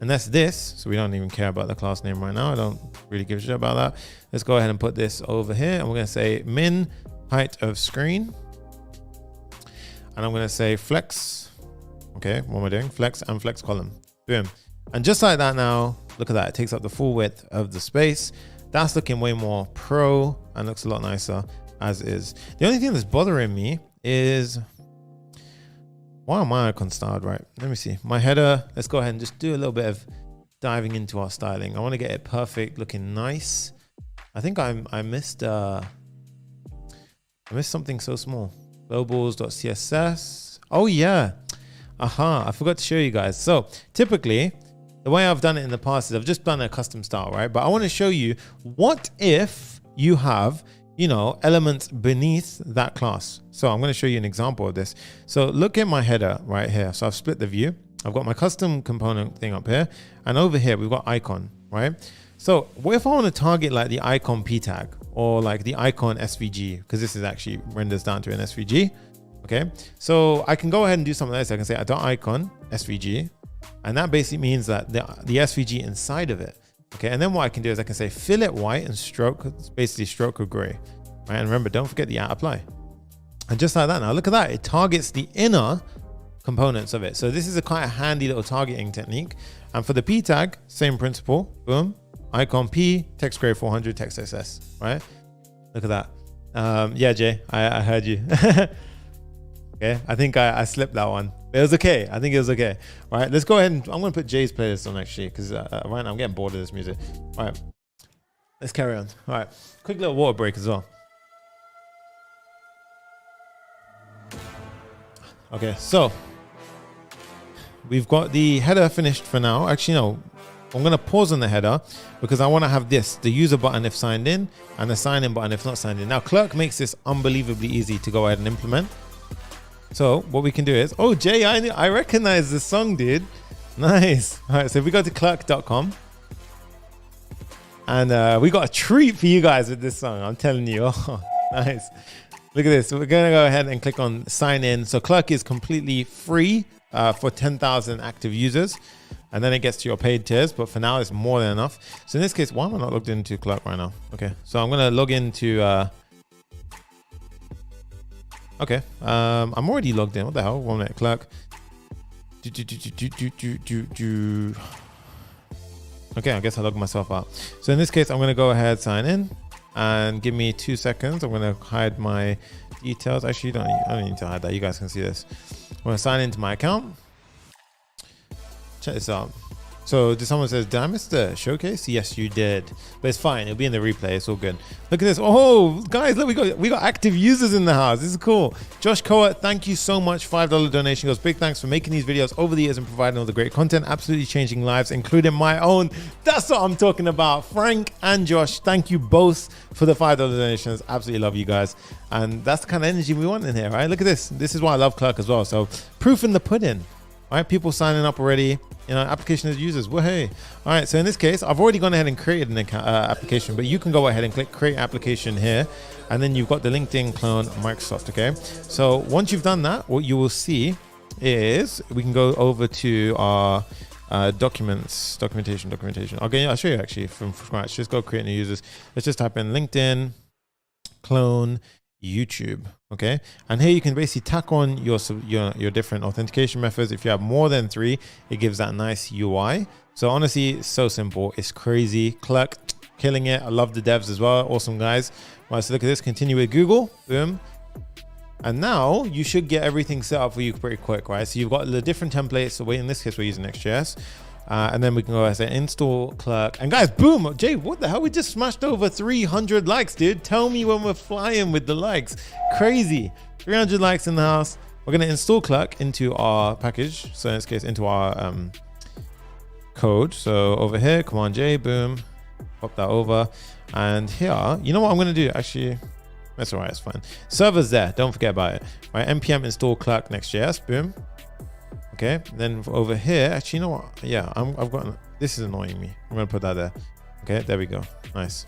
unless this, so we don't even care about the class name right now. I don't really give a shit about that. Let's go ahead and put this over here. And we're going to say min height of screen. And I'm going to say flex Okay, what am I doing? Flex and flex column. Boom. And just like that now, look at that. It takes up the full width of the space. That's looking way more pro and looks a lot nicer as is. The only thing that's bothering me is, why are my icons styled right? Let me see. My header, let's go ahead and just do a little bit of diving into our styling. I want to get it perfect, looking nice. I think I missed something so small. Globals.css. Oh yeah. Aha, I forgot to show you guys. So typically, the way I've done it in the past is I've just done a custom style, right? But I want to show you, what if you have, you know, elements beneath that class. So I'm going to show you an example of this. So look at my header right here. So I've split the view. I've got my custom component thing up here, and over here we've got icon, right? So what if I want to target like the icon p tag or like the icon SVG, because this is actually renders down to an SVG. Okay, so I can go ahead and do something like this. I can say icon SVG, and that basically means that the SVG inside of it. Okay, and then what I can do is I can say fill it white and stroke, it's basically stroke or gray, right? And remember, don't forget the apply. And just like that, now look at that, it targets the inner components of it. So this is a kind of handy little targeting technique. And for the p tag, same principle. Boom, icon p, text gray 400, text SS, right? Look at that. Yeah, Jay, I heard you. Okay, I think I slipped that one. It was okay. I think it was okay. All right, let's go ahead and I'm going to put Jay's playlist on actually, because right now I'm getting bored of this music. All right, let's carry on. All right, quick little water break as well. Okay, so we've got the header finished for now. Actually, no, I'm going to pause on the header because I want to have this, the user button if signed in and the sign in button if not signed in. Now, Clerk makes this unbelievably easy to go ahead and implement. So what we can do is, oh, Jay, I recognize this song, dude. Nice. All right, so if we go to clerk.com and we got a treat for you guys with this song. I'm telling you. Oh, nice. Look at this. We're going to go ahead and click on sign in. So Clerk is completely free for 10,000 active users. And then it gets to your paid tiers. But for now, it's more than enough. So in this case, why am I not logged into Clerk right now? Okay, so I'm going to log into... Okay, I'm already logged in. What the hell? 1 minute, Clerk. Okay, I guess I logged myself out. So in this case, I'm going to go ahead, sign in, and give me 2 seconds. I'm going to hide my details. Actually, I don't need to hide that. You guys can see this. I'm going to sign into my account. Check this out. So did someone says, did I miss the showcase? Yes, you did. But it's fine. It'll be in the replay. It's all good. Look at this. Oh, guys, look, we got active users in the house. This is cool. Josh Coa, thank you so much. $5 donation goes. Big thanks for making these videos over the years and providing all the great content. Absolutely changing lives, including my own. That's what I'm talking about. Frank and Josh, thank you both for the $5 donations. Absolutely love you guys. And that's the kind of energy we want in here, right? Look at this. This is why I love Clerk as well. So proof in the pudding. All right, people signing up already. You know, application as users. Well, hey. All right, so in this case, I've already gone ahead and created an application, but you can go ahead and click create application here, and then you've got the LinkedIn clone Microsoft. Okay, so once you've done that, what you will see is we can go over to our documentation. I'll show you actually from scratch. Just go create new users. Let's just type in LinkedIn clone YouTube. Okay, and here you can basically tack on your different authentication methods. If you have more than 3, it gives that nice UI. So honestly, it's so simple. It's crazy. Clerk killing it. I love the devs as well. Awesome guys. Right, so look at this. Continue with Google. Boom. And now you should get everything set up for you pretty quick, right? So you've got the different templates. So in this case, we're using Next.js. And then we can go ahead and say install Clerk. And guys, boom, Jay, what the hell? We just smashed over 300 likes, dude. Tell me when we're flying with the likes. Crazy. 300 likes in the house. We're going to install Clerk into our package. So in this case, into our code. So over here, Command J, boom, pop that over. And here, you know what I'm going to do? Actually, that's all right. It's fine. Server's there. Don't forget about it. Right, npm install Clerk Next.js, boom. Okay, then over here, actually, you know what? Yeah, I've got, this is annoying me. I'm gonna put that there. Okay, there we go. Nice.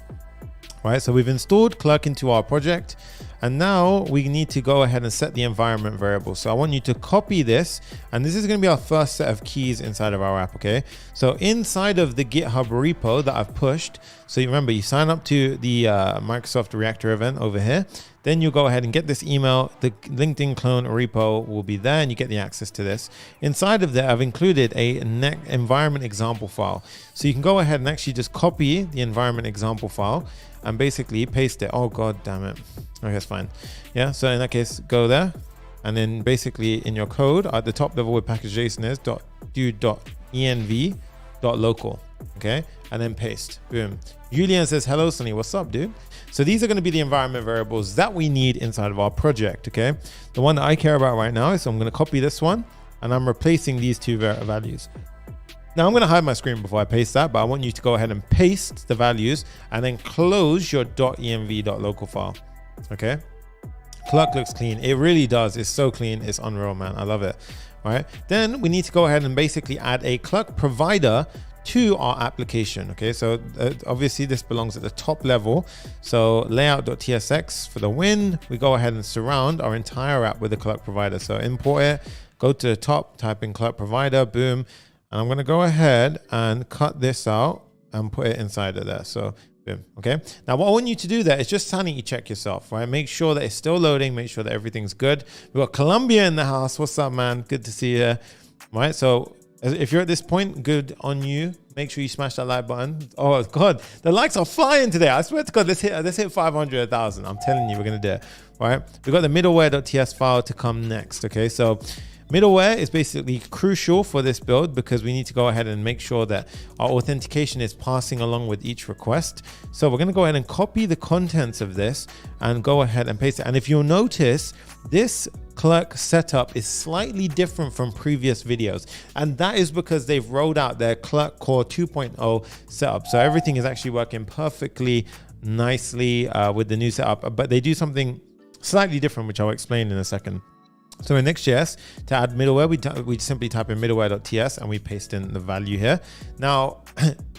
All right, so we've installed Clerk into our project. And now we need to go ahead and set the environment variable. So I want you to copy this, and this is going to be our first set of keys inside of our app. Okay, so inside of the GitHub repo that I've pushed, so you remember, you sign up to the Microsoft Reactor event over here, then you go ahead and get this email. The LinkedIn clone repo will be there, and you get the access to this. Inside of there, I've included a environment example file. So you can go ahead and actually just copy the environment example file and basically paste it. Oh, God damn it. Okay, that's fine. Yeah, so in that case, go there. And then basically in your code at the top level with package.json is .env.local. Okay, and then paste. Boom. Julian says, hello, Sonny. What's up, dude? So these are going to be the environment variables that we need inside of our project. Okay, the one that I care about right now is, so I'm going to copy this one and I'm replacing these two values. Now I'm going to hide my screen before I paste that, but I want you to go ahead and paste the values and then close your .env.local file. Okay, Clerk looks clean. It really does. It's so clean. It's unreal, man. I love it. All right, then we need to go ahead and basically add a Clerk provider to our application. Okay, so obviously this belongs at the top level. So layout.tsx for the win. We go ahead and surround our entire app with the Clerk provider. So import it, go to the top, type in Clerk provider, boom. And I'm going to go ahead and cut this out and put it inside of there. So boom. Okay, now what I want you to do there is just sanity check yourself, right? Make sure that it's still loading, make sure that everything's good. We've got Colombia in the house. What's up, man? Good to see you. Right, so if you're at this point, good on you. Make sure you smash that like button. Oh God, the likes are flying today. I swear to God, let's hit 500, 1,000. I'm telling you, we're gonna do it. Right? We've got the middleware.ts file to come next. Okay, so middleware is basically crucial for this build because we need to go ahead and make sure that our authentication is passing along with each request. So we're going to go ahead and copy the contents of this and go ahead and paste it. And if you'll notice, this Clerk setup is slightly different from previous videos. And that is because they've rolled out their Clerk Core 2.0 setup. So everything is actually working perfectly nicely with the new setup, but they do something slightly different, which I'll explain in a second. So in Next.js, to add middleware, we simply type in middleware.ts and we paste in the value here. Now,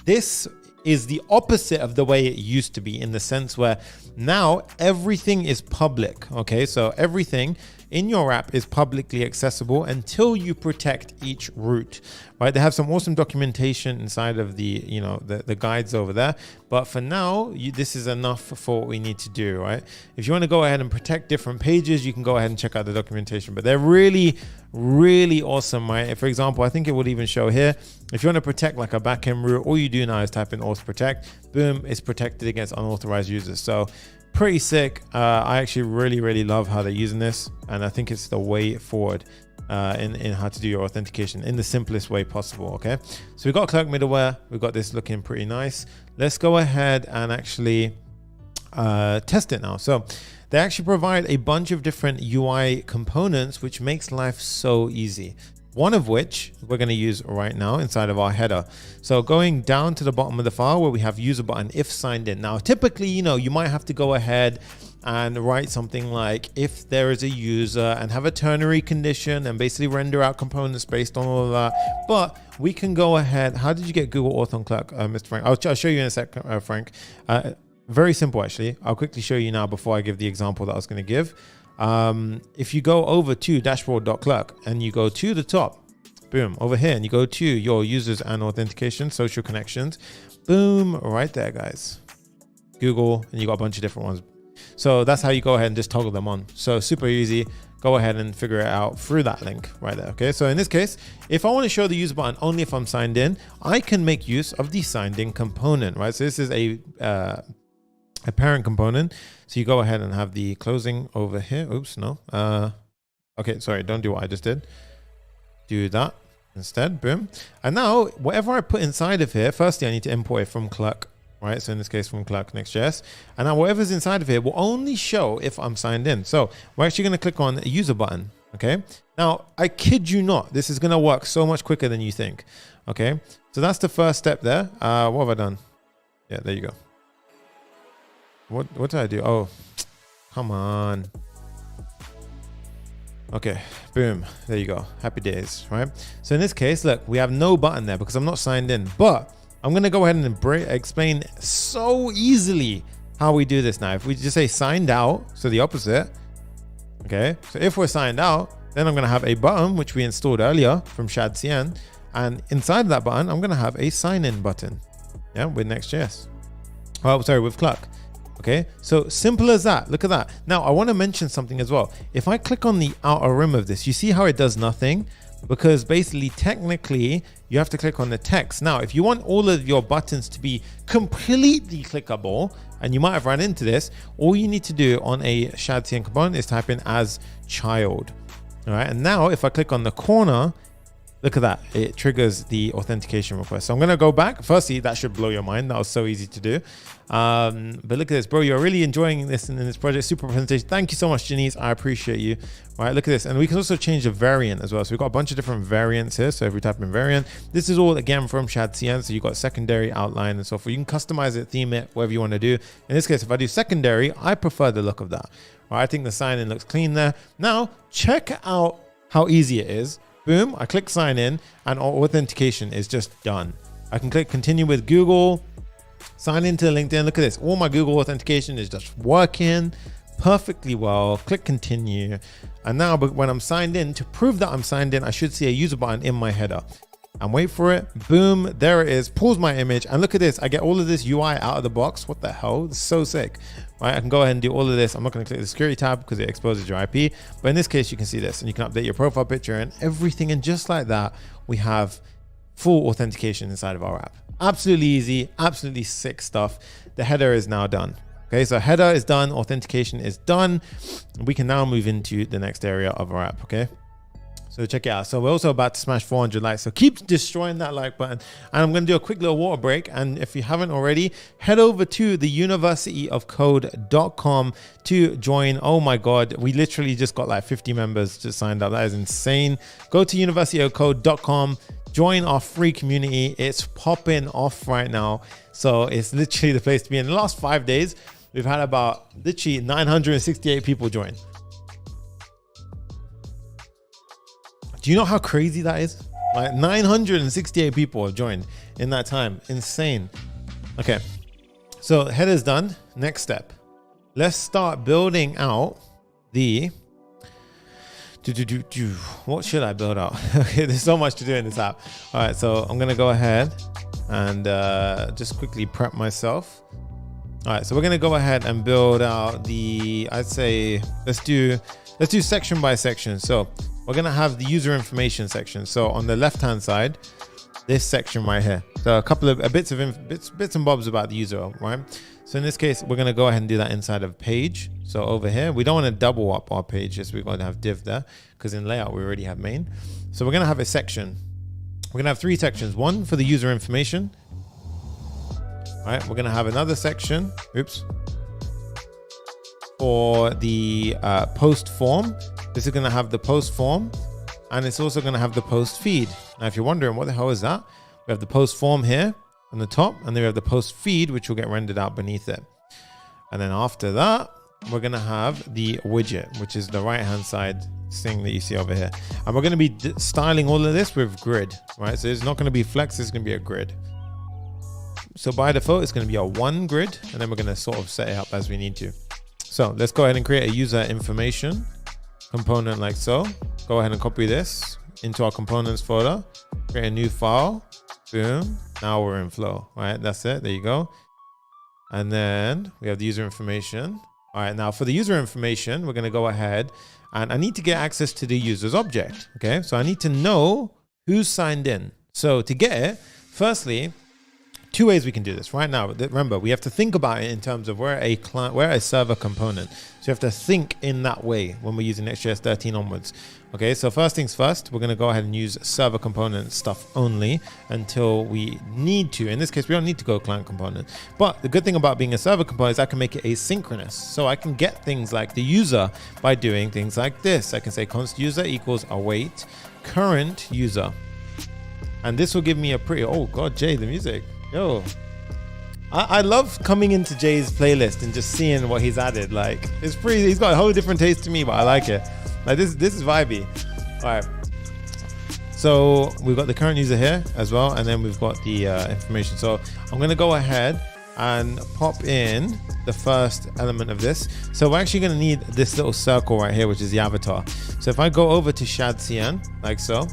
this is the opposite of the way it used to be, in the sense where now everything is public. Okay, so everything in your app is publicly accessible until you protect each root, right? They have some awesome documentation inside of the, the guides over there. But for now, this is enough for what we need to do, right? If you want to go ahead and protect different pages, you can go ahead and check out the documentation, but they're really, really awesome, right? For example, I think it would even show here, if you want to protect like a backend root, all you do now is type in auth protect, boom, it's protected against unauthorized users. So pretty sick. I actually really love how they're using this, and I think it's the way forward in how to do your authentication in the simplest way possible. Okay, so we've got Clerk middleware, we've got this looking pretty nice. Let's go ahead and actually test it now. So they actually provide a bunch of different UI components, which makes life so easy. One of which we're going to use right now inside of our header. So going down to the bottom of the file where we have user button if signed in. Now, typically, you might have to go ahead and write something like if there is a user and have a ternary condition and basically render out components based on all of that. But we can go ahead. How did you get Google Auth on Clerk, Mr. Frank? I'll show you in a sec, Frank. Very simple, actually. I'll quickly show you now before I give the example that I was going to give. If you go over to dashboard.clerk and you go to the top, boom, over here, and you go to your users and authentication, social connections, boom, right there, guys. Google, and you got a bunch of different ones. So that's how you go ahead and just toggle them on. So super easy. Go ahead and figure it out through that link right there. Okay, so in this case, if I want to show the user button only if I'm signed in, I can make use of the signed in component, right? So this is a parent component. So you go ahead and have the closing over here. Oops, no. Okay, sorry, don't do what I just did. Do that instead, boom. And now whatever I put inside of here, firstly, I need to import it from Clerk, right? So in this case, from Clerk Next.js. And now whatever's inside of here will only show if I'm signed in. So we're actually going to click on a user button, okay? Now, I kid you not, this is going to work so much quicker than you think, okay? So that's the first step there. What have I done? Yeah, there you go. What did I do? Oh, come on. Okay, boom, there you go. Happy days, right? So in this case, look, we have no button there because I'm not signed in, but I'm gonna go ahead and explain so easily how we do this now. If we just say signed out, so the opposite, okay? So if we're signed out, then I'm gonna have a button, which we installed earlier from Shadcn, and inside that button, I'm gonna have a sign in button, yeah, with Next.js. Oh, sorry, with Clerk. Okay, so simple as that. Look at that. Now, I want to mention something as well. If I click on the outer rim of this, you see how it does nothing? Because basically, technically, you have to click on the text. Now, if you want all of your buttons to be completely clickable, and you might have run into this, all you need to do on a Shadcn component is type in as child. All right, and now if I click on the corner, look at that, it triggers the authentication request. So I'm gonna go back. Firstly, that should blow your mind. That was so easy to do. But look at this, bro. You're really enjoying this in this project. Super presentation. Thank you so much, Janice. I appreciate you. All right, look at this. And we can also change the variant as well. So we've got a bunch of different variants here. So if we type in variant, this is all again from Shadcn. So you've got secondary, outline, and so forth. You can customize it, theme it, whatever you want to do. In this case, if I do secondary, I prefer the look of that. All right, I think the sign-in looks clean there. Now, check out how easy it is. Boom, I click sign in and authentication is just done. I can click continue with Google, sign into LinkedIn. Look at this, all my Google authentication is just working perfectly well. Click continue. And now when I'm signed in, to prove that I'm signed in, I should see a user button in my header. And wait for it, boom, there it is. Pause my image and look at this. I get all of this UI out of the box. What the hell? It's so sick. Right, I can go ahead and do all of this. I'm not going to click the security tab because it exposes your IP. But in this case, you can see this and you can update your profile picture and everything. And just like that, we have full authentication inside of our app. Absolutely easy, absolutely sick stuff. The header is now done. Okay, so header is done, authentication is done. We can now move into the next area of our app, okay? So check it out. So we're also about to smash 400 likes. So keep destroying that like button. And I'm going to do a quick little water break. And if you haven't already, head over to the universityofcode.com to join. Oh my God, we literally just got like 50 members just signed up. That is insane. Go to universityofcode.com, join our free community. It's popping off right now. So it's literally the place to be. In the last 5 days, we've had about literally 968 people join. Do you know how crazy that is? Like 968 people have joined in that time. Insane. Okay, so header's done. Next step. Let's start building out the... What should I build out? Okay, there's so much to do in this app. All right, so I'm gonna go ahead and just quickly prep myself. All right, so we're gonna go ahead and build out the, I'd say, let's do section by section. So we're gonna have the user information section. So on the left-hand side, this section right here. So a couple of bits and bobs about the user, right? So in this case, we're gonna go ahead and do that inside of page. So over here, we don't want to double up our pages. We're going to have div there because in layout we already have main. So we're gonna have a section. We're gonna have 3 sections. One for the user information. All right, we're gonna have another section. Oops. For the post form. This is going to have the post form and it's also going to have the post feed. Now, if you're wondering what the hell is that, we have the post form here on the top and then we have the post feed, which will get rendered out beneath it. And then after that, we're going to have the widget, which is the right-hand side thing that you see over here. And we're going to be styling all of this with grid, right? So it's not going to be flex, it's going to be a grid. So by default, it's going to be a 1 grid and then we're going to sort of set it up as we need to. So let's go ahead and create a user information component like so. Go ahead and copy this into our components folder, create a new file, boom. Now we're in flow, right? That's it, there you go. And then we have the user information. All right, now for the user information, we're gonna go ahead and I need to get access to the user's object, okay? So I need to know who's signed in. So to get it, firstly, 2 ways we can do this right now. Remember, we have to think about it in terms of we're a client, we're a server component. So you have to think in that way when we're using Next.js 13 onwards. Okay, so first things first, we're going to go ahead and use server component stuff only until we need to. In this case, we don't need to go client component. But the good thing about being a server component is I can make it asynchronous. So I can get things like the user by doing things like this. I can say const user equals await current user. And this will give me a pretty, oh God, Jay, the music. Yo, I love coming into Jay's playlist and just seeing what he's added. Like, it's pretty, he's got a whole different taste to me, but I like it. Like this is vibey. All right. So we've got the current user here as well. And then we've got the information. So I'm going to go ahead and pop in the first element of this. So we're actually going to need this little circle right here, which is the avatar. So if I go over to Shadcn like so,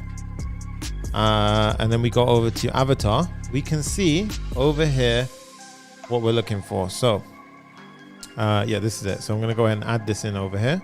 and then we go over to avatar, we can see over here what we're looking for. So yeah, this is it. So I'm going to go ahead and add this in over here.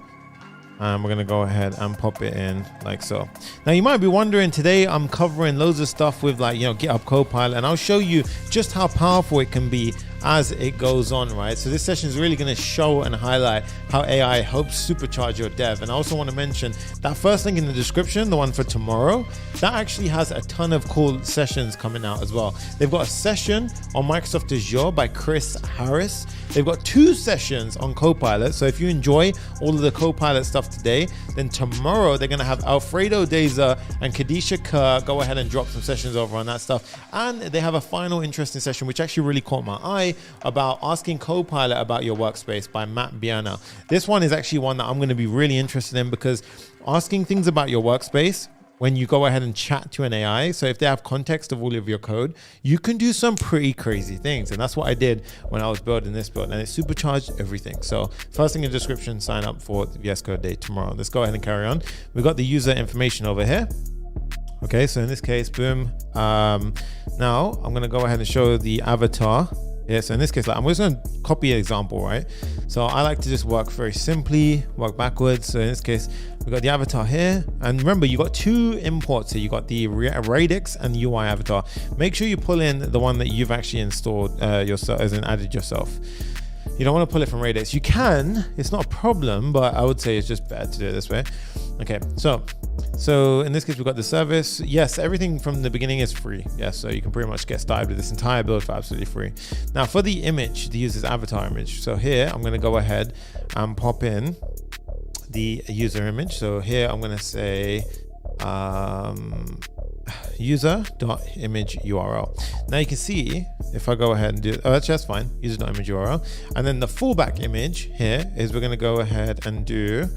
And we're going to go ahead and pop it in like so. Now you might be wondering, today I'm covering loads of stuff with like, GitHub Copilot, and I'll show you just how powerful it can be as it goes on, right? So this session is really going to show and highlight how AI helps supercharge your dev. And I also want to mention that first link in the description, the one for tomorrow, that actually has a ton of cool sessions coming out as well. They've got a session on Microsoft Azure by Chris Harris. They've got 2 sessions on Copilot. So if you enjoy all of the Copilot stuff today, then tomorrow they're going to have Alfredo Deza and Kadisha Kerr go ahead and drop some sessions over on that stuff. And they have a final interesting session, which actually really caught my eye, about asking Copilot about your workspace by Matt Biana. This one is actually one that I'm going to be really interested in, because asking things about your workspace when you go ahead and chat to an AI, so if they have context of all of your code, you can do some pretty crazy things. And that's what I did when I was building this build, and it supercharged everything. So first thing in the description, sign up for the VS Code Day tomorrow. Let's go ahead and carry on. We've got the user information over here. Okay, so in this case, boom. Now I'm going to go ahead and show the avatar. Yeah, so in this case, like, I'm just going to copy an example, right? So I like to just work very simply, work backwards. So in this case, we got the avatar here. And remember, you got 2 imports here. You got the Radix and UI avatar. Make sure you pull in the one that you've actually installed yourself, as in added yourself. You don't want to pull it from Radix. You can, it's not a problem, but I would say it's just better to do it this way. Okay, so in this case, we've got the service. Yes, everything from the beginning is free. Yes, so you can pretty much get started with this entire build for absolutely free. Now for the image, the user's avatar image. So here, I'm going to go ahead and pop in the user image. So here, I'm going to say user.image URL. Now you can see if I go ahead and do, oh, that's fine, user.image URL. And then the fallback image here is we're going to go ahead and do,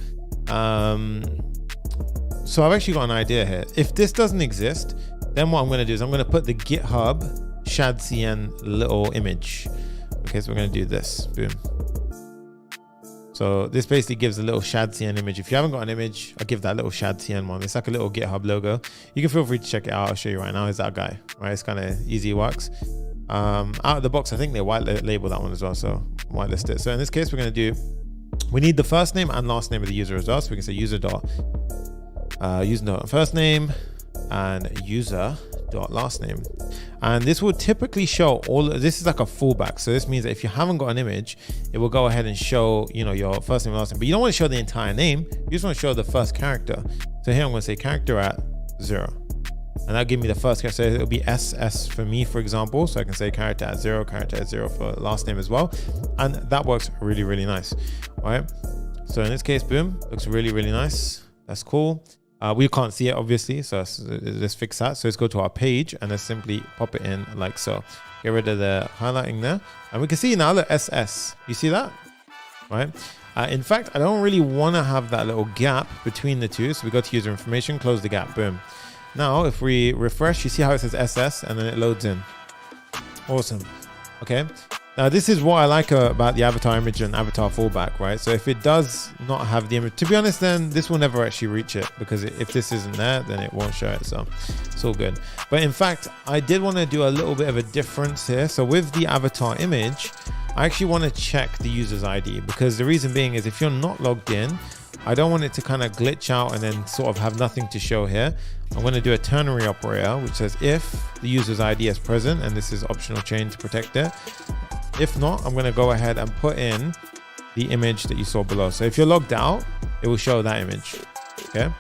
so I've actually got an idea here. If this doesn't exist, then what I'm going to do is I'm going to put the GitHub Shadcn little image. Okay, so we're going to do this, boom. So this basically gives a little Shadcn image. If you haven't got an image, I'll give that little Shadcn one. It's like a little GitHub logo. You can feel free to check it out. I'll show you right now. Is that guy, right? It's kind of easy, it works. Out of the box, I think they white label that one as well. So whitelist it. So in this case, we're going to do, we need the first name and last name of the user as well. So we can say user dot first name and user dot last name. And this will typically show all, this is like a fallback. So this means that if you haven't got an image, it will go ahead and show, your first name and last name, but you don't want to show the entire name. You just want to show the first character. So here I'm going to say character at 0. And that'll give me the first character. So it'll be SS for me, for example. So I can say character at 0 for last name as well. And that works really, really nice. All right. So in this case, boom, looks really, really nice. That's cool. We can't see it obviously, so let's fix that. So let's go to our page and let's simply pop it in like so. Get rid of the highlighting there, and we can see now, look, SS. You see that, right? In fact, I don't really want to have that little gap between the two, so we go to user information, close the gap, boom. Now, if we refresh, you see how it says SS, and then it loads in. Awesome. Okay. Now this is what I like about the avatar image and avatar fallback, right? So if it does not have the image, to be honest, then this will never actually reach it, because if this isn't there, then it won't show it. So it's all good. But in fact, I did want to do a little bit of a difference here. So with the avatar image, I actually want to check the user's ID, because the reason being is if you're not logged in, I don't want it to kind of glitch out and then sort of have nothing to show here. I'm going to do a ternary operator, which says if the user's ID is present, and this is optional chain to protect it. If not, I'm going to go ahead and put in the image that you saw below. So if you're logged out, it will show that image. Okay.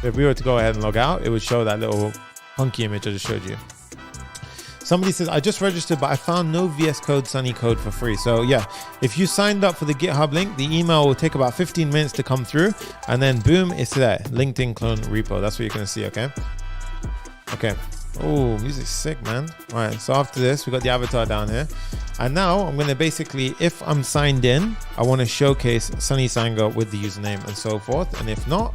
So if we were to go ahead and log out, it would show that little funky image I just showed you. Somebody says, I just registered, but I found no VS Code Sunny code for free. So yeah, if you signed up for the GitHub link, the email will take about 15 minutes to come through, and then boom, it's there. LinkedIn clone repo. That's what you're going to see. Okay. Okay. Oh, music's sick, man. All right, so after this, we got the avatar down here. And now I'm going to basically, if I'm signed in, I want to showcase Sunny Sanga with the username and so forth. And if not,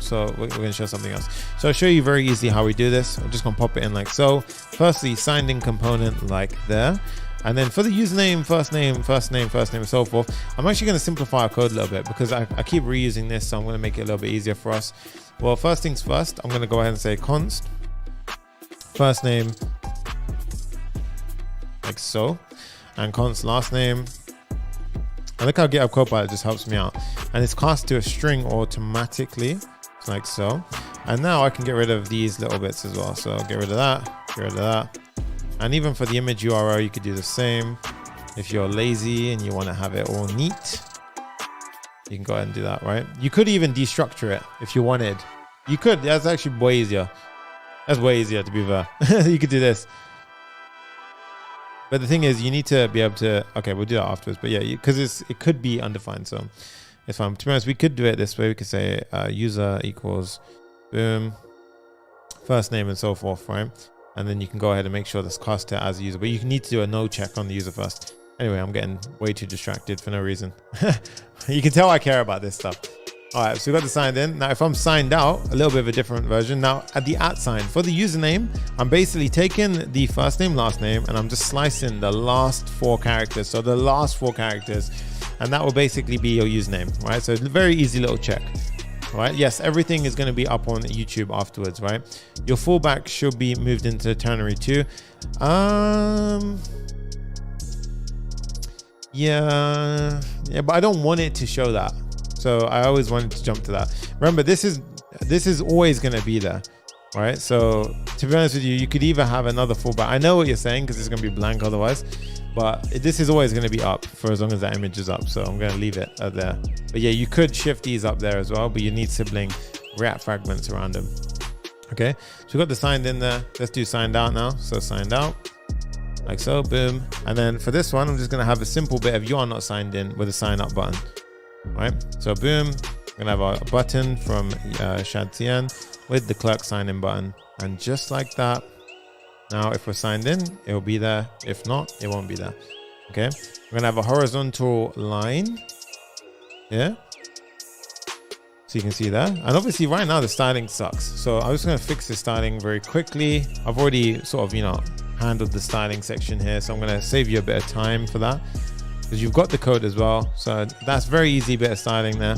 so we're going to show something else. So I'll show you very easily how we do this. I'm just going to pop it in like so. Firstly, signed in component like there. And then for the username, first name, and so forth, I'm actually going to simplify our code a little bit because I keep reusing this, so I'm going to make it a little bit easier for us. Well, first things first, I'm going to go ahead and say const first name, like so, and const last name. I look how GitHub Copilot just helps me out, and it's cast to a string automatically, like so. And now I can get rid of these little bits as well. So get rid of that. And even for the image URL, you could do the same. If you're lazy and you want to have it all neat, you can go ahead and do that, right? You could even destructure it if you wanted. You could. That's actually way easier. That's way easier, to be fair. You could do this. But the thing is, you need to be able to... Okay, we'll do that afterwards. But yeah, because it could be undefined, so it's fine. To be honest, we could do it this way. We could say user equals, boom, first name and so forth, right? And then you can go ahead and make sure that's cast to as a user. But you need to do a no check on the user first. Anyway, I'm getting way too distracted for no reason. You can tell I care about this stuff. All right, so we've got the signed in. Now, if I'm signed out, a little bit of a different version. Now, at the @ for the username, I'm basically taking the first name, last name, and I'm just slicing the last 4 characters. So the last 4 characters, and that will basically be your username, right? So it's a very easy little check. Right? Yes, everything is going to be up on YouTube afterwards, right? Your fallback should be moved into ternary too. Yeah, but I don't want it to show that. So I always wanted to jump to that. Remember, this is always going to be there, right? So to be honest with you, you could either have another fallback. I know what you're saying because it's going to be blank otherwise. But this is always going to be up for as long as that image is up. So I'm going to leave it there. But yeah, you could shift these up there as well, but you need sibling React fragments around them. Okay, so we've got the signed in there. Let's do signed out now. So signed out, like so, boom. And then for this one, I'm just going to have a simple bit of you are not signed in with a sign up button, right? So boom, we're going to have a button from Shadcn with the Clerk sign in button. And just like that, now, if we're signed in, it will be there. If not, it won't be there. Okay. We're going to have a horizontal line here. So you can see that. And obviously right now the styling sucks. So I'm just going to fix the styling very quickly. I've already sort of, handled the styling section here. So I'm going to save you a bit of time for that because you've got the code as well. So that's very easy bit of styling there.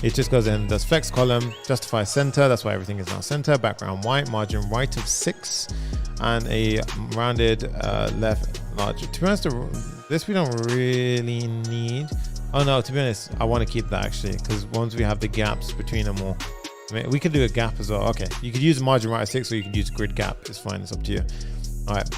It just goes in, does flex column, justify center. That's why everything is now center. Background white, margin right of 6, and a rounded left large. To be honest, this we don't really need. Oh no, to be honest, I want to keep that actually because once we have the gaps between them all, I mean, we could do a gap as well. Okay, you could use margin right of 6 or you could use grid gap. It's fine. It's up to you. All right.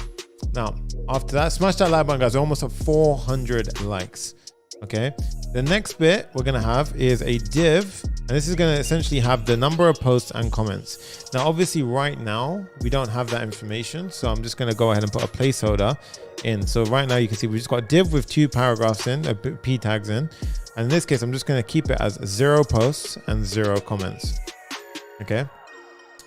Now, after that, smash that like button, guys. We're almost at 400 likes. Okay, the next bit we're going to have is a div, and this is going to essentially have the number of posts and comments. Now, obviously right now we don't have that information, so I'm just going to go ahead and put a placeholder in. So right now you can see we just got a div with 2 paragraphs in, p tags in, and in this case I'm just going to keep it as 0 posts and 0 comments. Okay,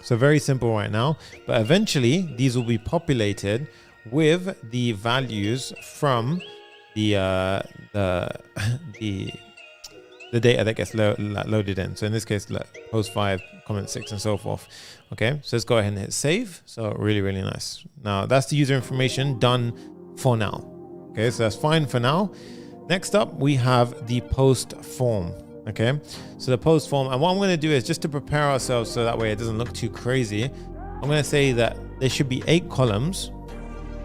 so very simple right now, but eventually these will be populated with the values from the data that gets loaded in. So in this case, post 5, comment 6, and so forth. Okay, so let's go ahead and hit save. So really, really nice. Now that's the user information done for now. Okay, so that's fine for now. Next up, we have the post form. Okay, so the post form, and what I'm going to do is just to prepare ourselves so that way it doesn't look too crazy. I'm going to say that there should be 8 columns.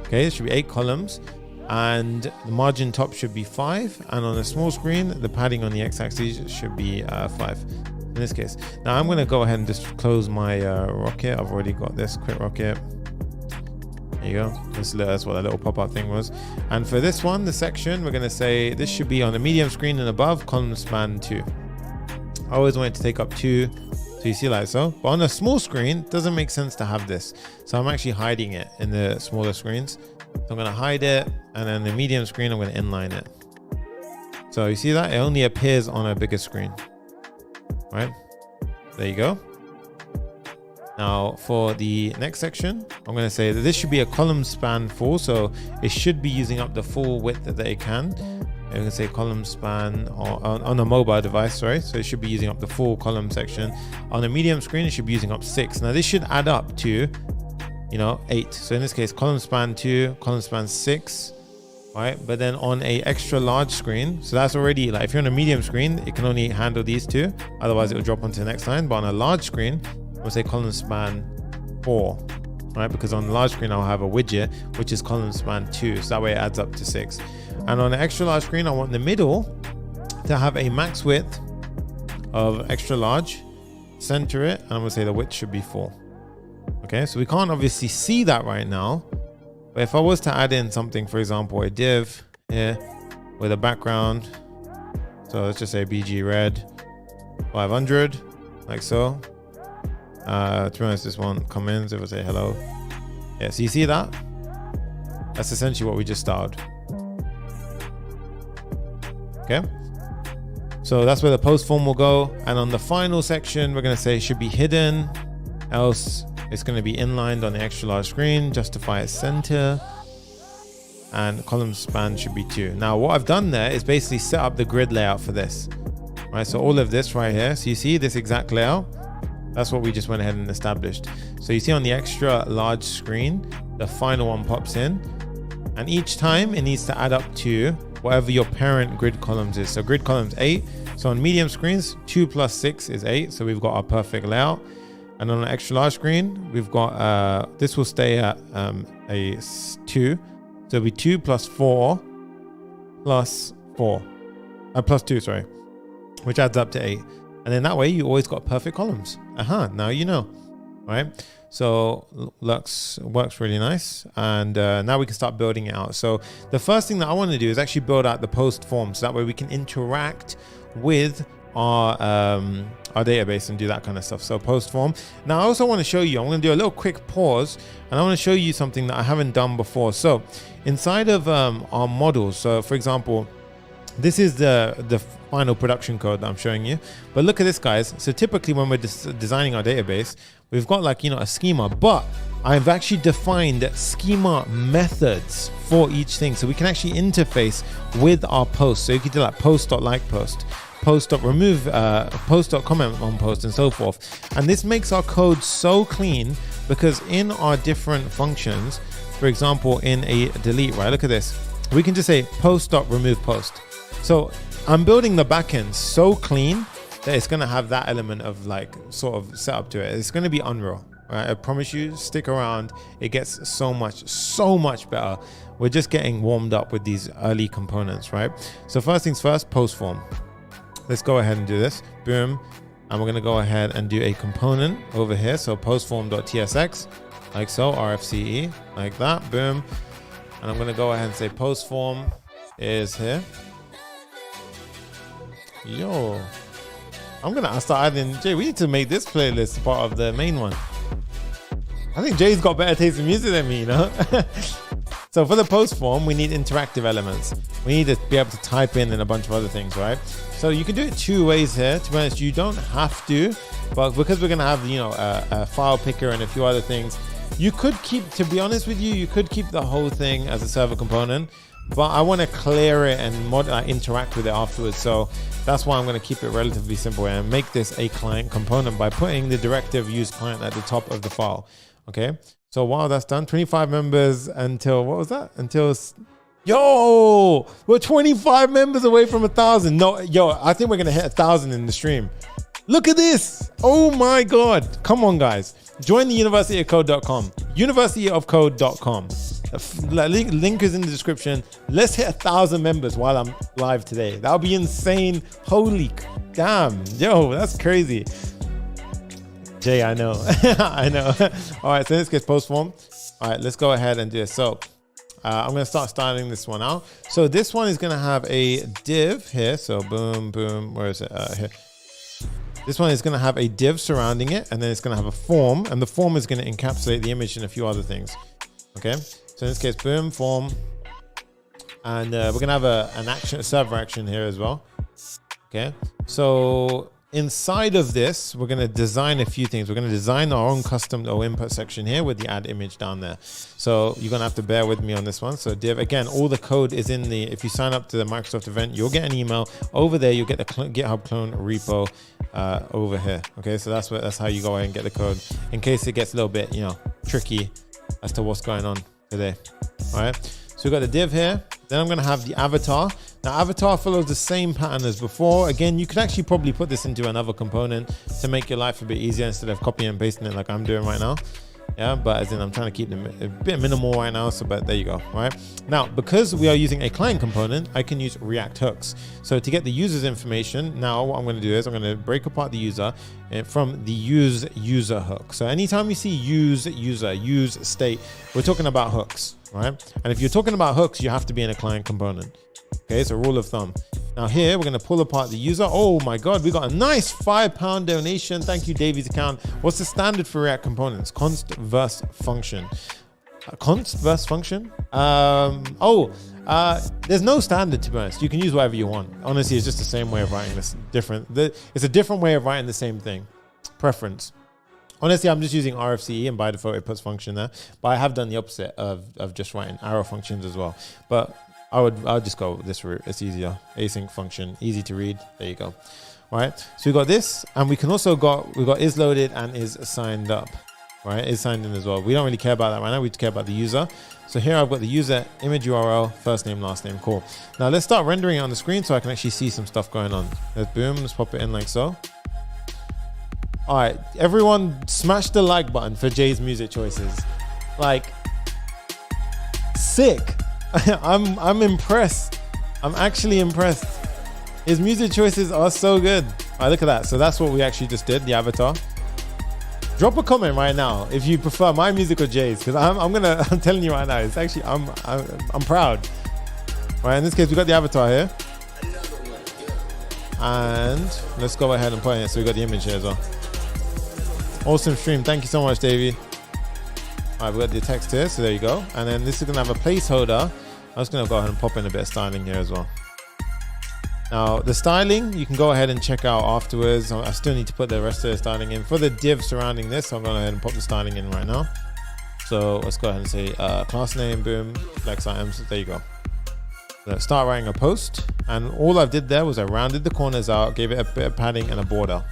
Okay, there should be 8 columns. And the margin top should be 5, and on a small screen the padding on the x-axis should be 5 in this case. Now I'm going to go ahead and just close my rocket. I've already got this, quit rocket. There you go. That's what that little pop-up thing was. And for this one, the section, we're going to say this should be on the medium screen and above, column span 2. I always want it to take up 2, so you see like so. But on a small screen, it doesn't make sense to have this, so I'm actually hiding it in the smaller screens. So I'm going to hide it, and then the medium screen, I'm going to inline it. So you see that? It only appears on a bigger screen, right? There you go. Now for the next section, I'm going to say that this should be a column span full. So it should be using up the full width that it can. I'm going to say column span on a mobile device, sorry. So it should be using up the full column section. On a medium screen, it should be using up 6. Now this should add up to you know, 8. So in this case, column span 2, column span 6, right? But then on a extra large screen, so that's already like, if you're on a medium screen, it can only handle these 2. Otherwise it will drop onto the next line. But on a large screen, we'll say column span 4, right? Because on the large screen, I'll have a widget, which is column span 2. So that way it adds up to 6. And on an extra large screen, I want the middle to have a max width of extra large, center it, and I'm gonna say the width should be 4. Okay, so we can't obviously see that right now, but if I was to add in something, for example, a div here with a background, so let's just say BG red 500, like so. To be honest, this one comments if I say hello. Yeah, so you see that? That's essentially what we just styled. Okay, so that's where the post form will go. And on the final section, we're going to say should be hidden, else it's going to be inlined on the extra large screen, justify its center, and column span should be 2. Now what I've done there is basically set up the grid layout for this, right? So all of this right here, so you see this exact layout, that's what we just went ahead and established. So you see on the extra large screen, the final one pops in, and each time it needs to add up to whatever your parent grid columns is. So grid columns 8. So on medium screens, 2 plus 6 is 8. So we've got our perfect layout. And on an extra large screen, we've got, this will stay at a 2. So it'll be 2 plus 4 plus 4, plus 2, sorry, which adds up to 8. And then that way you always got perfect columns. Now you know, right? So works really nice. And now we can start building it out. So the first thing that I want to do is actually build out the post form. So that way we can interact with our database and do that kind of stuff. So post form. Now I also want to show you, I'm going to do a little quick pause and I want to show you something that I haven't done before. So inside of our models, so for example, this is the final production code that I'm showing you. But look at this, guys. So typically when we're designing our database, we've got like, you know, a schema, but I've actually defined schema methods for each thing. So we can actually interface with our posts. So you could do like post.like post, post.remove, post.comment on post, and so forth. And this makes our code so clean because in our different functions, for example, in a delete, right? Look at this. We can just say post.remove post. So I'm building the backend so clean that it's going to have that element of like sort of set up to it. It's going to be Unreal, right? I promise you, stick around. It gets so much better. We're just getting warmed up with these early components, right? So first things first, post form. Let's go ahead and do this. Boom. And we're going to go ahead and do a component over here. So postform.tsx, like so, RFCE, like that. Boom. And I'm going to go ahead and say post form is here. Yo, I'm gonna start adding Jay. We need to make this playlist part of the main one. I think Jay's got better taste in music than me, you know. So for the post form, we need interactive elements. We need to be able to type in and a bunch of other things, right? So you can do it 2 ways here. To be honest, you don't have to, but because we're gonna have, you know, a file picker and a few other things, you could keep. To be honest with you, you could keep the whole thing as a server component. But I want to clear it and interact with it afterwards. So that's why I'm going to keep it relatively simple and make this a client component by putting the directive use client at the top of the file. Okay. So while that's done, 25 members until, what was that? Until, yo, we're 25 members away from 1,000. No, yo, I think we're going to hit 1,000 in the stream. Look at this. Oh my God. Come on, guys. Join the universityofcode.com, universityofcode.com. Link is in the description. Let's hit 1,000 members while I'm live today. That'll be insane. Holy damn. Yo, that's crazy. Jay, I know. I know. All right, so let's get post form. All right, let's go ahead and do this. So I'm going to start styling this one out. So this one is going to have a div here. So boom, boom. Where is it? Here. This one is going to have a div surrounding it, and then it's going to have a form, and the form is going to encapsulate the image and a few other things. Okay. So in this case, boom, form, and we're gonna have a server action here as well. Okay, so inside of this, we're gonna design a few things. We're gonna design our own custom input section here with the add image down there. So you're gonna have to bear with me on this one. So div, again, all the code is in the. If you sign up to the Microsoft event, you'll get an email over there. You'll get the GitHub clone repo over here. Okay, so that's how you go ahead and get the code in case it gets a little bit, you know, tricky. as to what's going on today. All right, so we've got the div here. Then I'm going to have the avatar. Now, avatar follows the same pattern as before. Again, you could actually probably put this into another component to make your life a bit easier instead of copying and pasting it like I'm doing right now. Yeah, but as in I'm trying to keep them a bit minimal right now. So, but there you go. All right. Now, because we are using a client component, I can use React hooks. So to get the user's information, now what I'm going to do is I'm going to break apart the user from the use user hook. So anytime you see use user, use state, we're talking about hooks, right? And if you're talking about hooks, you have to be in a client component. Okay, it's a rule of thumb. Now here, we're going to pull apart the user. Oh my God, we got a nice £5 donation. Thank you, Davy's account. What's the standard for React components? Const verse function. Const verse function? There's no standard, to be honest. You can use whatever you want. Honestly, it's just the same way of writing this. It's a different way of writing the same thing. Preference. Honestly, I'm just using RFCE, and by default, it puts function there. But I have done the opposite of just writing arrow functions as well. But I'll just go this route. It's easier. Async function, easy to read. There you go. All right. So we got this, and we can also we've got is loaded and is signed up. Right, is signed in as well. We don't really care about that right now. We care about the user. So here I've got the user image URL, first name, last name. Cool. Now let's start rendering it on the screen so I can actually see some stuff going on. Let's pop it in like so. All right, everyone, smash the like button for Jay's music choices. Like, sick. I'm impressed. I'm actually impressed. His music choices are so good. All right, look at that. So that's what we actually just did, the avatar. Drop a comment right now if you prefer my music or Jay's, because I'm telling you right now, it's actually I'm proud. All right, in this case we got the avatar here, and let's go ahead and put it. So we got the image here as well. Awesome stream, thank you so much, Davey. All right, we got the text here, so there you go. And then this is gonna have a placeholder. I'm just gonna go ahead and pop in a bit of styling here as well. Now the styling, you can go ahead and check out afterwards. I still need to put the rest of the styling in for the div surrounding this. So I'm going to go ahead and pop the styling in right now. So let's go ahead and say class name, boom, flex items. There you go. Let's start writing a post. And all I did there was I rounded the corners out, gave it a bit of padding and a border.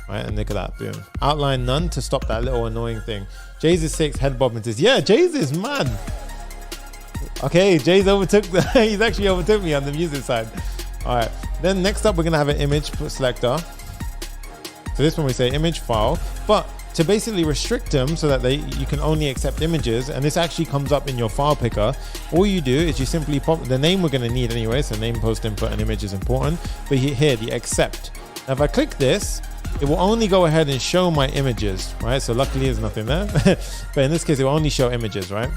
Right, and look at that, boom. Outline none to stop that little annoying thing. Jay's is 6, head bob and says, yeah, Jay's is mad. Okay, Jay's he's actually overtook me on the music side. All right, then next up, we're gonna have an image selector. So this one we say image file, but to basically restrict them so that you can only accept images, and this actually comes up in your file picker. All you do is you simply pop the name we're gonna need anyway, so name, post, input, and image is important. But here, the accept. Now if I click this, it will only go ahead and show my images, right? So luckily there's nothing there, but in this case, it will only show images, right?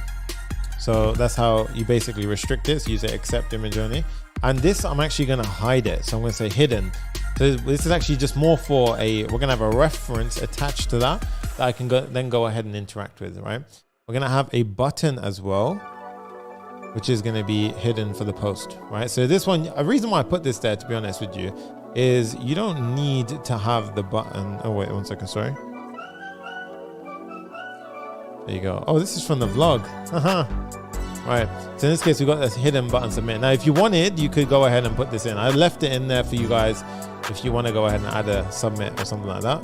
So that's how you basically restrict it. So you say accept image only. And this, I'm actually gonna hide it. So I'm gonna say hidden. So this is actually just more for we're gonna have a reference attached to that I can then go ahead and interact with, right? We're gonna have a button as well, which is gonna be hidden for the post, right? So this one, a reason why I put this there, to be honest with you, is you don't need to have the button. Oh wait, 1 second, sorry. There you go. Oh, this is from the vlog. Right, so in this case, we've got this hidden button submit. Now, if you wanted, you could go ahead and put this in. I left it in there for you guys if you want to go ahead and add a submit or something like that.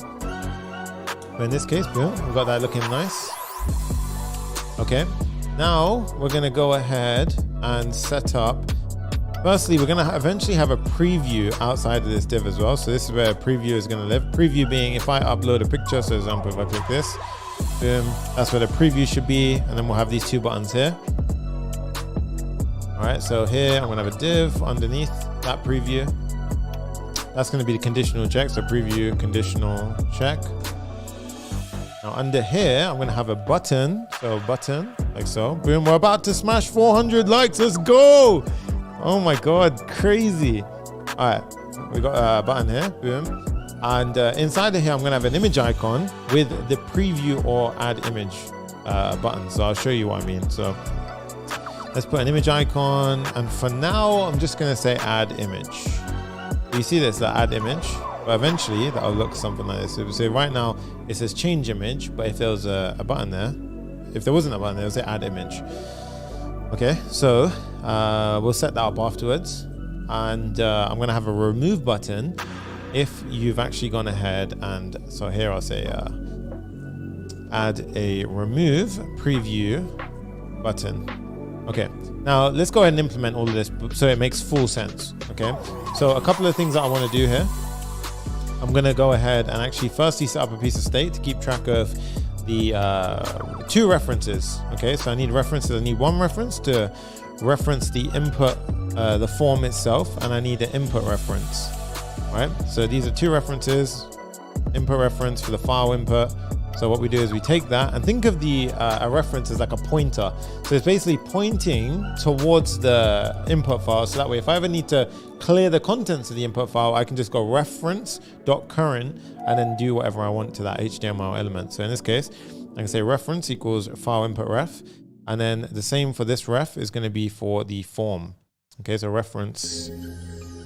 But in this case, boom, we've got that looking nice. Okay, now we're going to go ahead and set up. Firstly, we're going to eventually have a preview outside of this div as well. So this is where a preview is going to live. Preview being if I upload a picture, so for example, if I click this, boom, that's where the preview should be. And then we'll have these 2 buttons here. All right, so here I'm gonna have a div underneath that preview. That's gonna be the conditional check, so preview conditional check. Now under here, I'm gonna have a button, so button, like so. Boom, we're about to smash 400 likes, let's go! Oh my God, crazy. All right, we got a button here, boom. And inside of here, I'm gonna have an image icon with the preview or add image button. So I'll show you what I mean. So let's put an image icon, and for now, I'm just gonna say add image. You see this, that add image, but eventually that'll look something like this. So right now it says change image, but if there was a button there, if there wasn't a button there, it'll say add image. Okay, so we'll set that up afterwards, and I'm gonna have a remove button if you've actually gone ahead and, so here I'll say add a remove preview button. Okay, now let's go ahead and implement all of this so it makes full sense. Okay, so a couple of things that I want to do here. I'm going to go ahead and actually firstly set up a piece of state to keep track of the 2 references. Okay, so I need references. I need one reference to reference the input, the form itself, and I need an input reference. Right, so these are 2 references. Input reference for the file input. So what we do is we take that and think of the a reference as like a pointer. So it's basically pointing towards the input file. So that way, if I ever need to clear the contents of the input file, I can just go reference.current and then do whatever I want to that HTML element. So in this case, I can say reference equals file input ref. And then the same for this ref is going to be for the form. Okay, so reference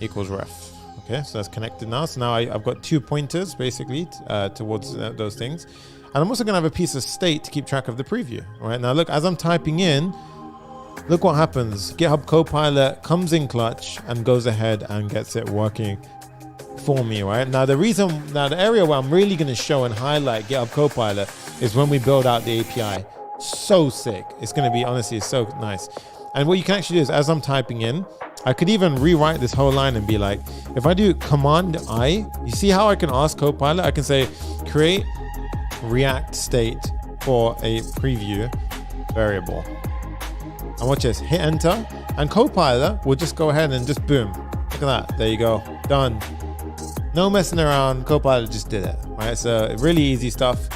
equals ref. Okay, so that's connected now. So now I've got 2 pointers basically towards those things. And I'm also going to have a piece of state to keep track of the preview. All right, now look, as I'm typing in, look what happens. GitHub Copilot comes in clutch and goes ahead and gets it working for me, right? Now the area where I'm really going to show and highlight GitHub Copilot is when we build out the API. So sick. It's going to be, honestly, it's so nice. And what you can actually do is, as I'm typing in, I could even rewrite this whole line and be like, if I do Command I, you see how I can ask Copilot? I can say, create React state for a preview variable. And watch this, hit enter, and Copilot will just go ahead and just boom. Look at that, there you go, done. No messing around, Copilot just did it, right? So really easy stuff.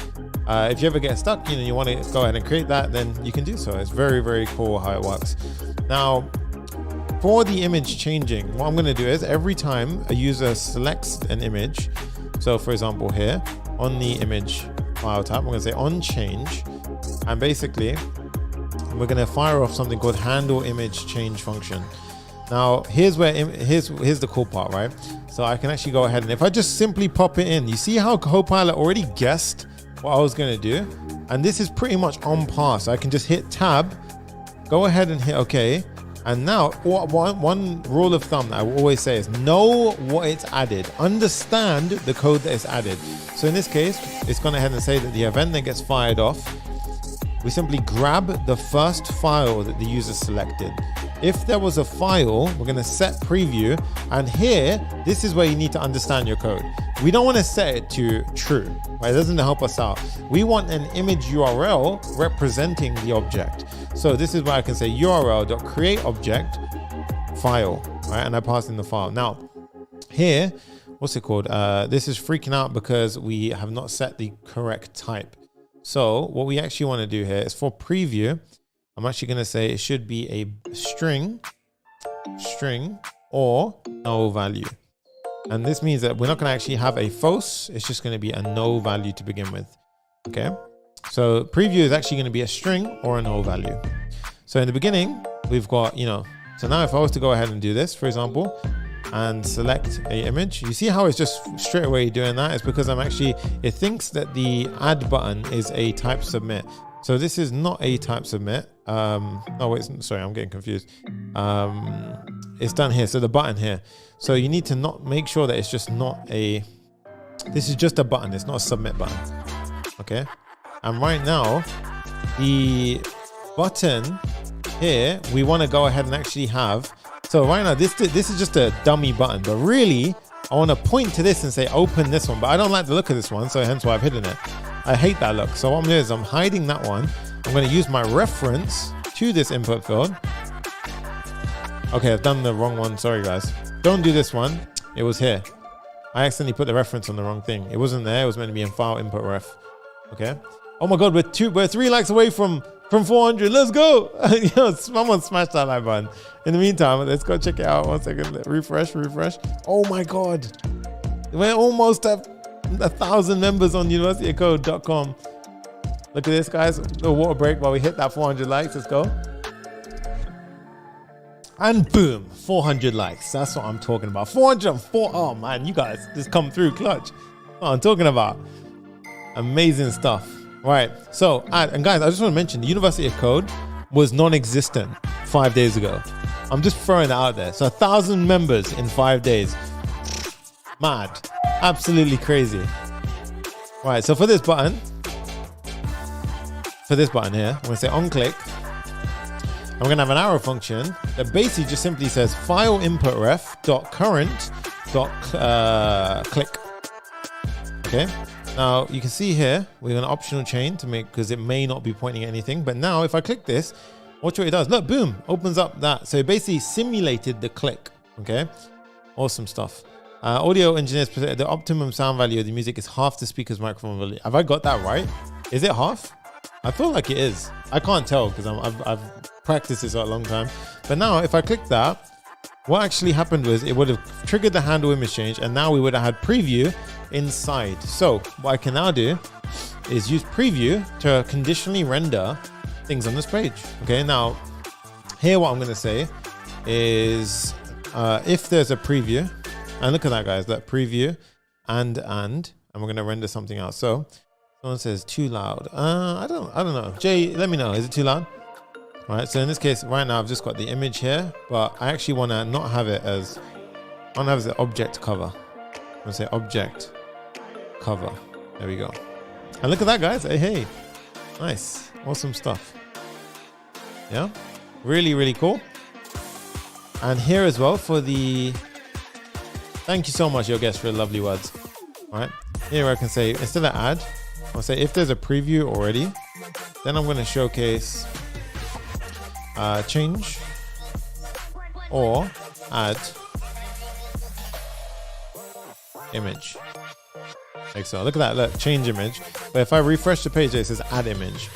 If you ever get stuck, you want to go ahead and create that, then you can do so. It's very, very cool how it works. Now, for the image changing, what I'm going to do is every time a user selects an image, so for example here, on the image file tab, I'm going to say on change, and basically we're going to fire off something called handle image change function. Now here's the cool part, right? So I can actually go ahead and if I just simply pop it in, you see how Copilot already guessed what I was going to do, and this is pretty much on par. So I can just hit tab, go ahead and hit OK. And now one rule of thumb that I will always say is know what it's added, understand the code that is added. So in this case, it's gone ahead and say that the event that gets fired off, we simply grab the first file that the user selected. If there was a file, we're going to set preview, and here, this is where you need to understand your code. We don't want to set it to true, right? It doesn't help us out. We want an image URL representing the object. So this is where I can say url.createObject file, right? And I pass in the file. Now, here, what's it called? This is freaking out because we have not set the correct type. So what we actually want to do here is for preview, I'm actually going to say it should be a string or no value. And this means that we're not going to actually have a false. It's just going to be a no value to begin with. Okay. So preview is actually going to be a string or a no value. So in the beginning, we've got, so now if I was to go ahead and do this, for example, and select a image, you see how it's just straight away doing that? It's because it thinks that the add button is a type submit. So this is not a type submit. Oh wait, sorry, I'm getting confused. It's done here. So the button here. So you need to not make sure that it's just not this is just a button. It's not a submit button. Okay. And right now, the button here, we want to go ahead and actually have. So right now, this is just a dummy button, but really, I want to point to this and say open this one. But I don't like the look of this one, so hence why I've hidden it. I hate that look. So what I'm doing is I'm hiding that one. I'm going to use my reference to this input field. Okay, I've done the wrong one. Sorry, guys. Don't do this one. It was here. I accidentally put the reference on the wrong thing. It wasn't there. It was meant to be in file input ref. Okay. Oh my God, we're 3 likes away from 400. Let's go. Someone smash that like button. In the meantime, let's go check it out. 1 second. Refresh. Oh my God. We're almost at 1,000 members on universityofcode.com. Look at this, guys. A little water break while we hit that 400 likes. Let's go. And boom, 400 likes. That's what I'm talking about. 404. Oh man, you guys just come through clutch. That's what I'm talking about. Amazing stuff. Right. So, and guys, I just want to mention the University of Code was non-existent 5 days ago. I'm just throwing that out there. So 1,000 members in 5 days. Mad. Absolutely crazy. Right. So for this button, for this button here, I'm going to say on click. I'm going to have an arrow function that basically just simply says file input ref dot current dot click. Okay. Now you can see here we have an optional chain to make, because it may not be pointing at anything. But now if I click this, watch what it does. Look, boom, opens up that. So it basically simulated the click. Okay. Awesome stuff. Audio engineers, the optimum sound value of the music is half the speaker's microphone volume. Have I got that right? Is it half? I feel like it is. I can't tell because I've practiced this for a long time. But now if I click that, what actually happened was it would have triggered the handle image change, and now we would have had preview inside. So what I can now do is use preview to conditionally render things on this page. Okay, now here what I'm going to say is if there's a preview, and look at that, guys, that preview and we're going to render something else. So someone says too loud. I don't know. Jay, let me know. Is it too loud? All right. So in this case, right now I've just got the image here, but I actually want to not have it as, I want to have it as object cover. I'm going to say object cover. There we go. And look at that, guys. Hey, nice, awesome stuff. Yeah, really, really cool. And here as well for the, thank you so much, your guest, for the lovely words. All right, here I can say, instead of add, I'll say if there's a preview already, then I'm going to showcase change or add image. Like so. Look at that. Look, change image. But if I refresh the page, it says add image.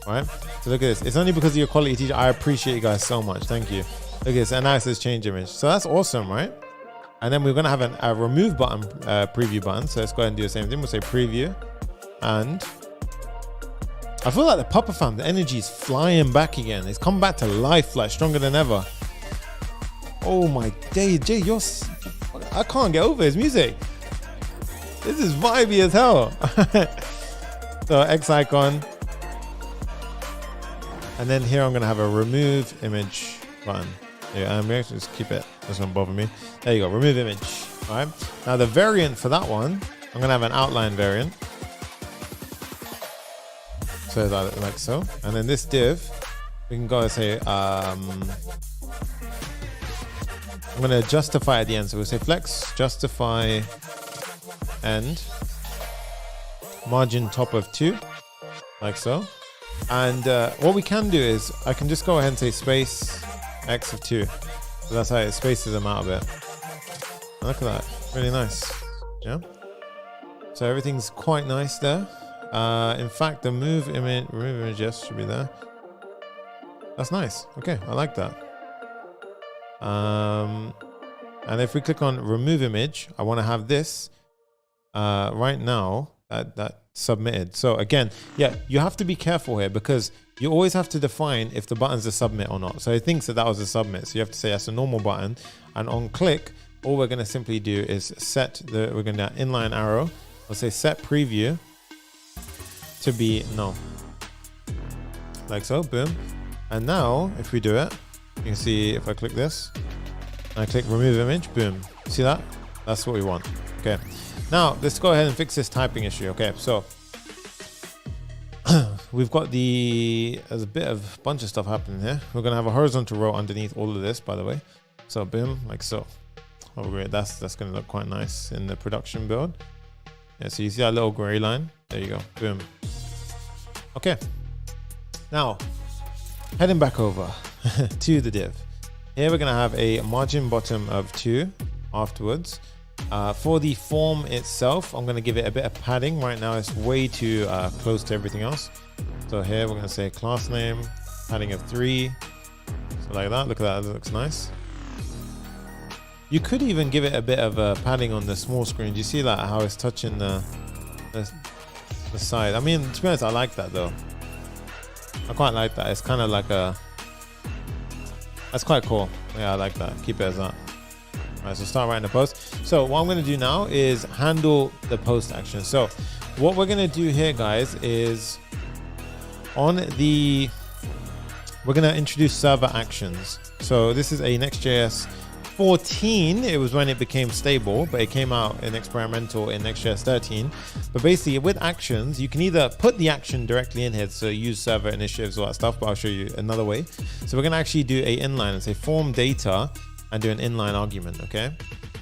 All right. So look at this. It's only because of your quality, teacher. I appreciate you guys so much. Thank you. Look at this. And now it says change image. So that's awesome, right? And then we're going to have a remove button, preview button. So let's go ahead and do the same thing. We'll say preview. And I feel like the Papa Fam, the energy is flying back again. It's come back to life, like stronger than ever. Oh my day, Jay, I can't get over his music. This is vibey as hell. So X icon. And then here I'm going to have a remove image button. Yeah, I'm going to just keep it. This won't bother me. There you go, remove image. All right. Now the variant for that one, I'm going to have an outline variant. So like so. And then this div, we can go and say, I'm going to justify at the end. So we'll say flex, justify end, margin top of 2, like so. And what we can do is I can just go ahead and say space x of 2. So that's how it spaces them out a bit. And look at that, really nice. Yeah. So everything's quite nice there. In fact, the remove image, yes, should be there. That's nice. Okay, I like that. And if we click on remove image, I want to have this right now that submitted. So again, yeah, you have to be careful here because you always have to define if the button's a submit or not. So it thinks that was a submit. So you have to say that's a normal button. And on click, all we're going to simply do is set we're going to inline arrow. We'll say set preview to be no. Like so, boom. And now if we do it, you can see if I click this, I click remove image, boom. See that? That's what we want. Okay. Now let's go ahead and fix this typing issue. Okay, so we've got there's a bunch of stuff happening here. We're gonna have a horizontal row underneath all of this, by the way. So boom, like so. Oh great, that's gonna look quite nice in the production build. Yeah, so you see that little gray line? There you go, boom. Okay, now heading back over to the div. Here we're gonna have a margin bottom of 2 afterwards. For the form itself, I'm going to give it a bit of padding. Right now it's way too close to everything else. So here we're going to say class name, padding of 3. So like that, look at that, it looks nice. You could even give it a bit of padding on the small screen. Do you see that, how it's touching the side? I mean, to be honest, I like that though. I quite like that. It's kind of like that's quite cool. Yeah, I like that. Keep it as that. All right, so start writing the post. So what I'm going to do now is handle the post action. So what we're going to do here, guys, is we're going to introduce server actions. So this is a Next.js 14, it was when it became stable, but it came out in experimental in Next.js 13. But basically with actions, you can either put the action directly in here, so use server initiatives, all that stuff, but I'll show you another way. So we're gonna actually do a inline and say form data and do an inline argument, okay?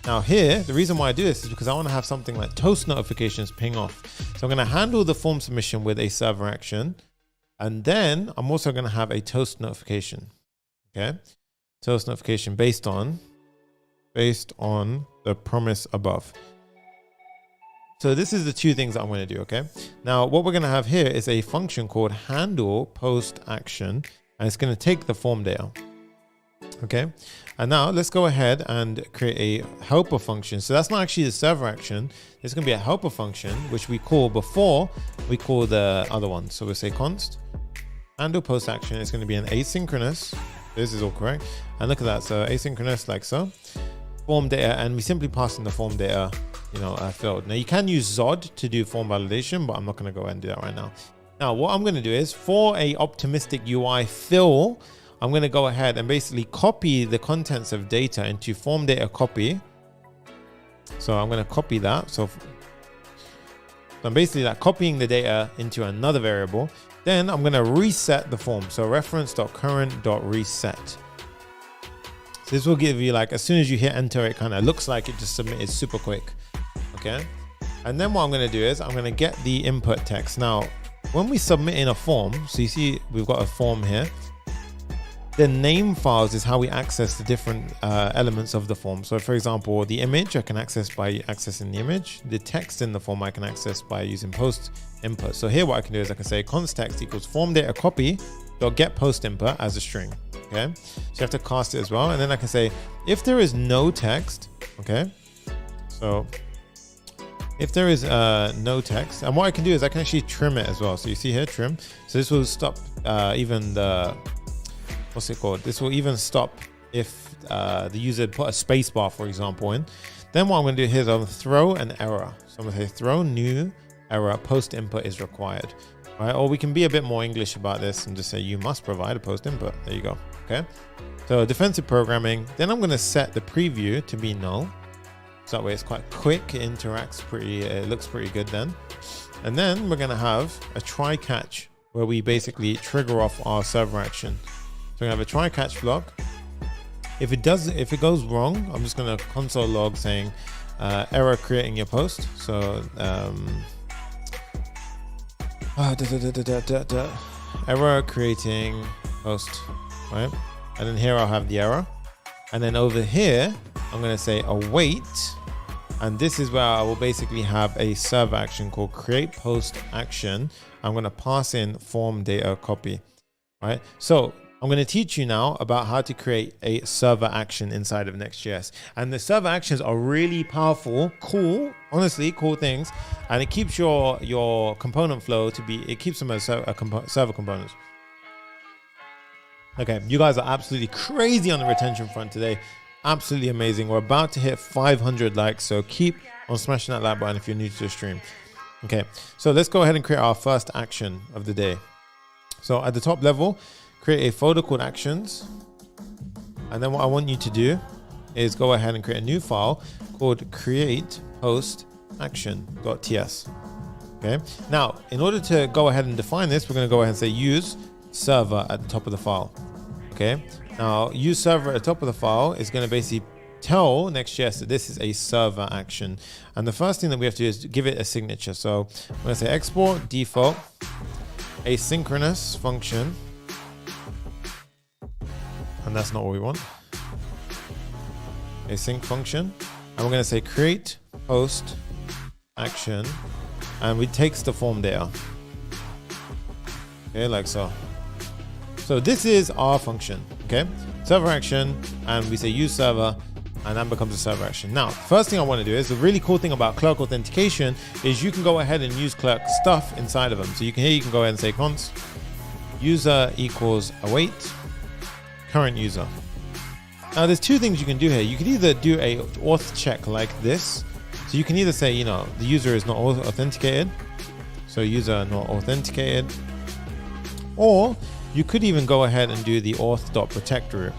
Now here, the reason why I do this is because I want to have something like toast notifications ping off. So I'm going to handle the form submission with a server action. And then I'm also going to have a toast notification. Okay. Toast notification based on the promise above. So this is the two things that I'm going to do. Okay. Now what we're going to have here is a function called handle post action, and it's going to take the form data. Okay, and now let's go ahead and create a helper function. So that's not actually the server action. It's going to be a helper function, which we call before we call the other one. So we'll say const handle post action. It's going to be an asynchronous. This is all correct. And look at that. So asynchronous like so. Form data, and we simply pass in the form data, field. Now you can use Zod to do form validation, but I'm not going to go ahead and do that right now. Now what I'm going to do is for a optimistic UI fill, I'm going to go ahead and basically copy the contents of data into form data copy. So I'm going to copy that. So I'm basically like copying the data into another variable. Then I'm going to reset the form. So reference.current.reset. So this will give you, like, as soon as you hit enter, it kind of looks like it just submitted super quick. Okay. And then what I'm going to do is I'm going to get the input text. Now, when we submit in a form, so you see we've got a form here. The name files is how we access the different elements of the form. So for example, the image I can access by accessing the image. The text in the form I can access by using post input. So here what I can do is I can say const text equals form data copy dot get post input as a string. Okay, so you have to cast it as well. And then I can say if there is no text, okay, so if there is no text, and what I can do is I can actually trim it as well. So you see here, trim. So this will stop even the, what's it called? This will even stop if the user put a space bar, for example, in. Then what I'm going to do here is I'm going to throw an error. So I'm going to say throw new error, post input is required. All right, or we can be a bit more English about this and just say you must provide a post input. There you go. Okay. So defensive programming. Then I'm going to set the preview to be null. So that way it's quite quick. It interacts pretty, it looks pretty good then. And then we're going to have a try catch where we basically trigger off our server action. So we have a try catch block. If it goes wrong, I'm just going to console log saying error creating your post. So error creating post, right? And then here I'll have the error. And then over here, I'm going to say await. And this is where I will basically have a server action called create post action. I'm going to pass in form data copy, right? So I'm going to teach you now about how to create a server action inside of Next.js. And the server actions are really powerful, cool, honestly, cool things. And it keeps your component flow to be, it keeps them as server components. Okay, you guys are absolutely crazy on the retention front today. Absolutely amazing. We're about to hit 500 likes, so keep on smashing that like button if you're new to the stream. Okay, so let's go ahead and create our first action of the day. So at the top level, create a folder called actions. And then what I want you to do is go ahead and create a new file called create post action.ts. Okay, now in order to go ahead and define this, we're going to go ahead and say use server at the top of the file. Okay, now use server at the top of the file is going to basically tell Next.js that this is a server action. And the first thing that we have to do is give it a signature. So I'm going to say export default asynchronous function. And that's not what we want. Async function. And we're going to say create post action. And it takes the form data. Okay, like so. So this is our function, okay? Server action, and we say use server, and that becomes a server action. Now, first thing I want to do is the really cool thing about Clerk Authentication is you can go ahead and use Clerk stuff inside of them. So you can go ahead and say const user equals await current user. Now there's two things you can do here. You can either do a auth check like this. So you can either say, the user is not authenticated. So user not authenticated. Or you could even go ahead and do the auth.protect route,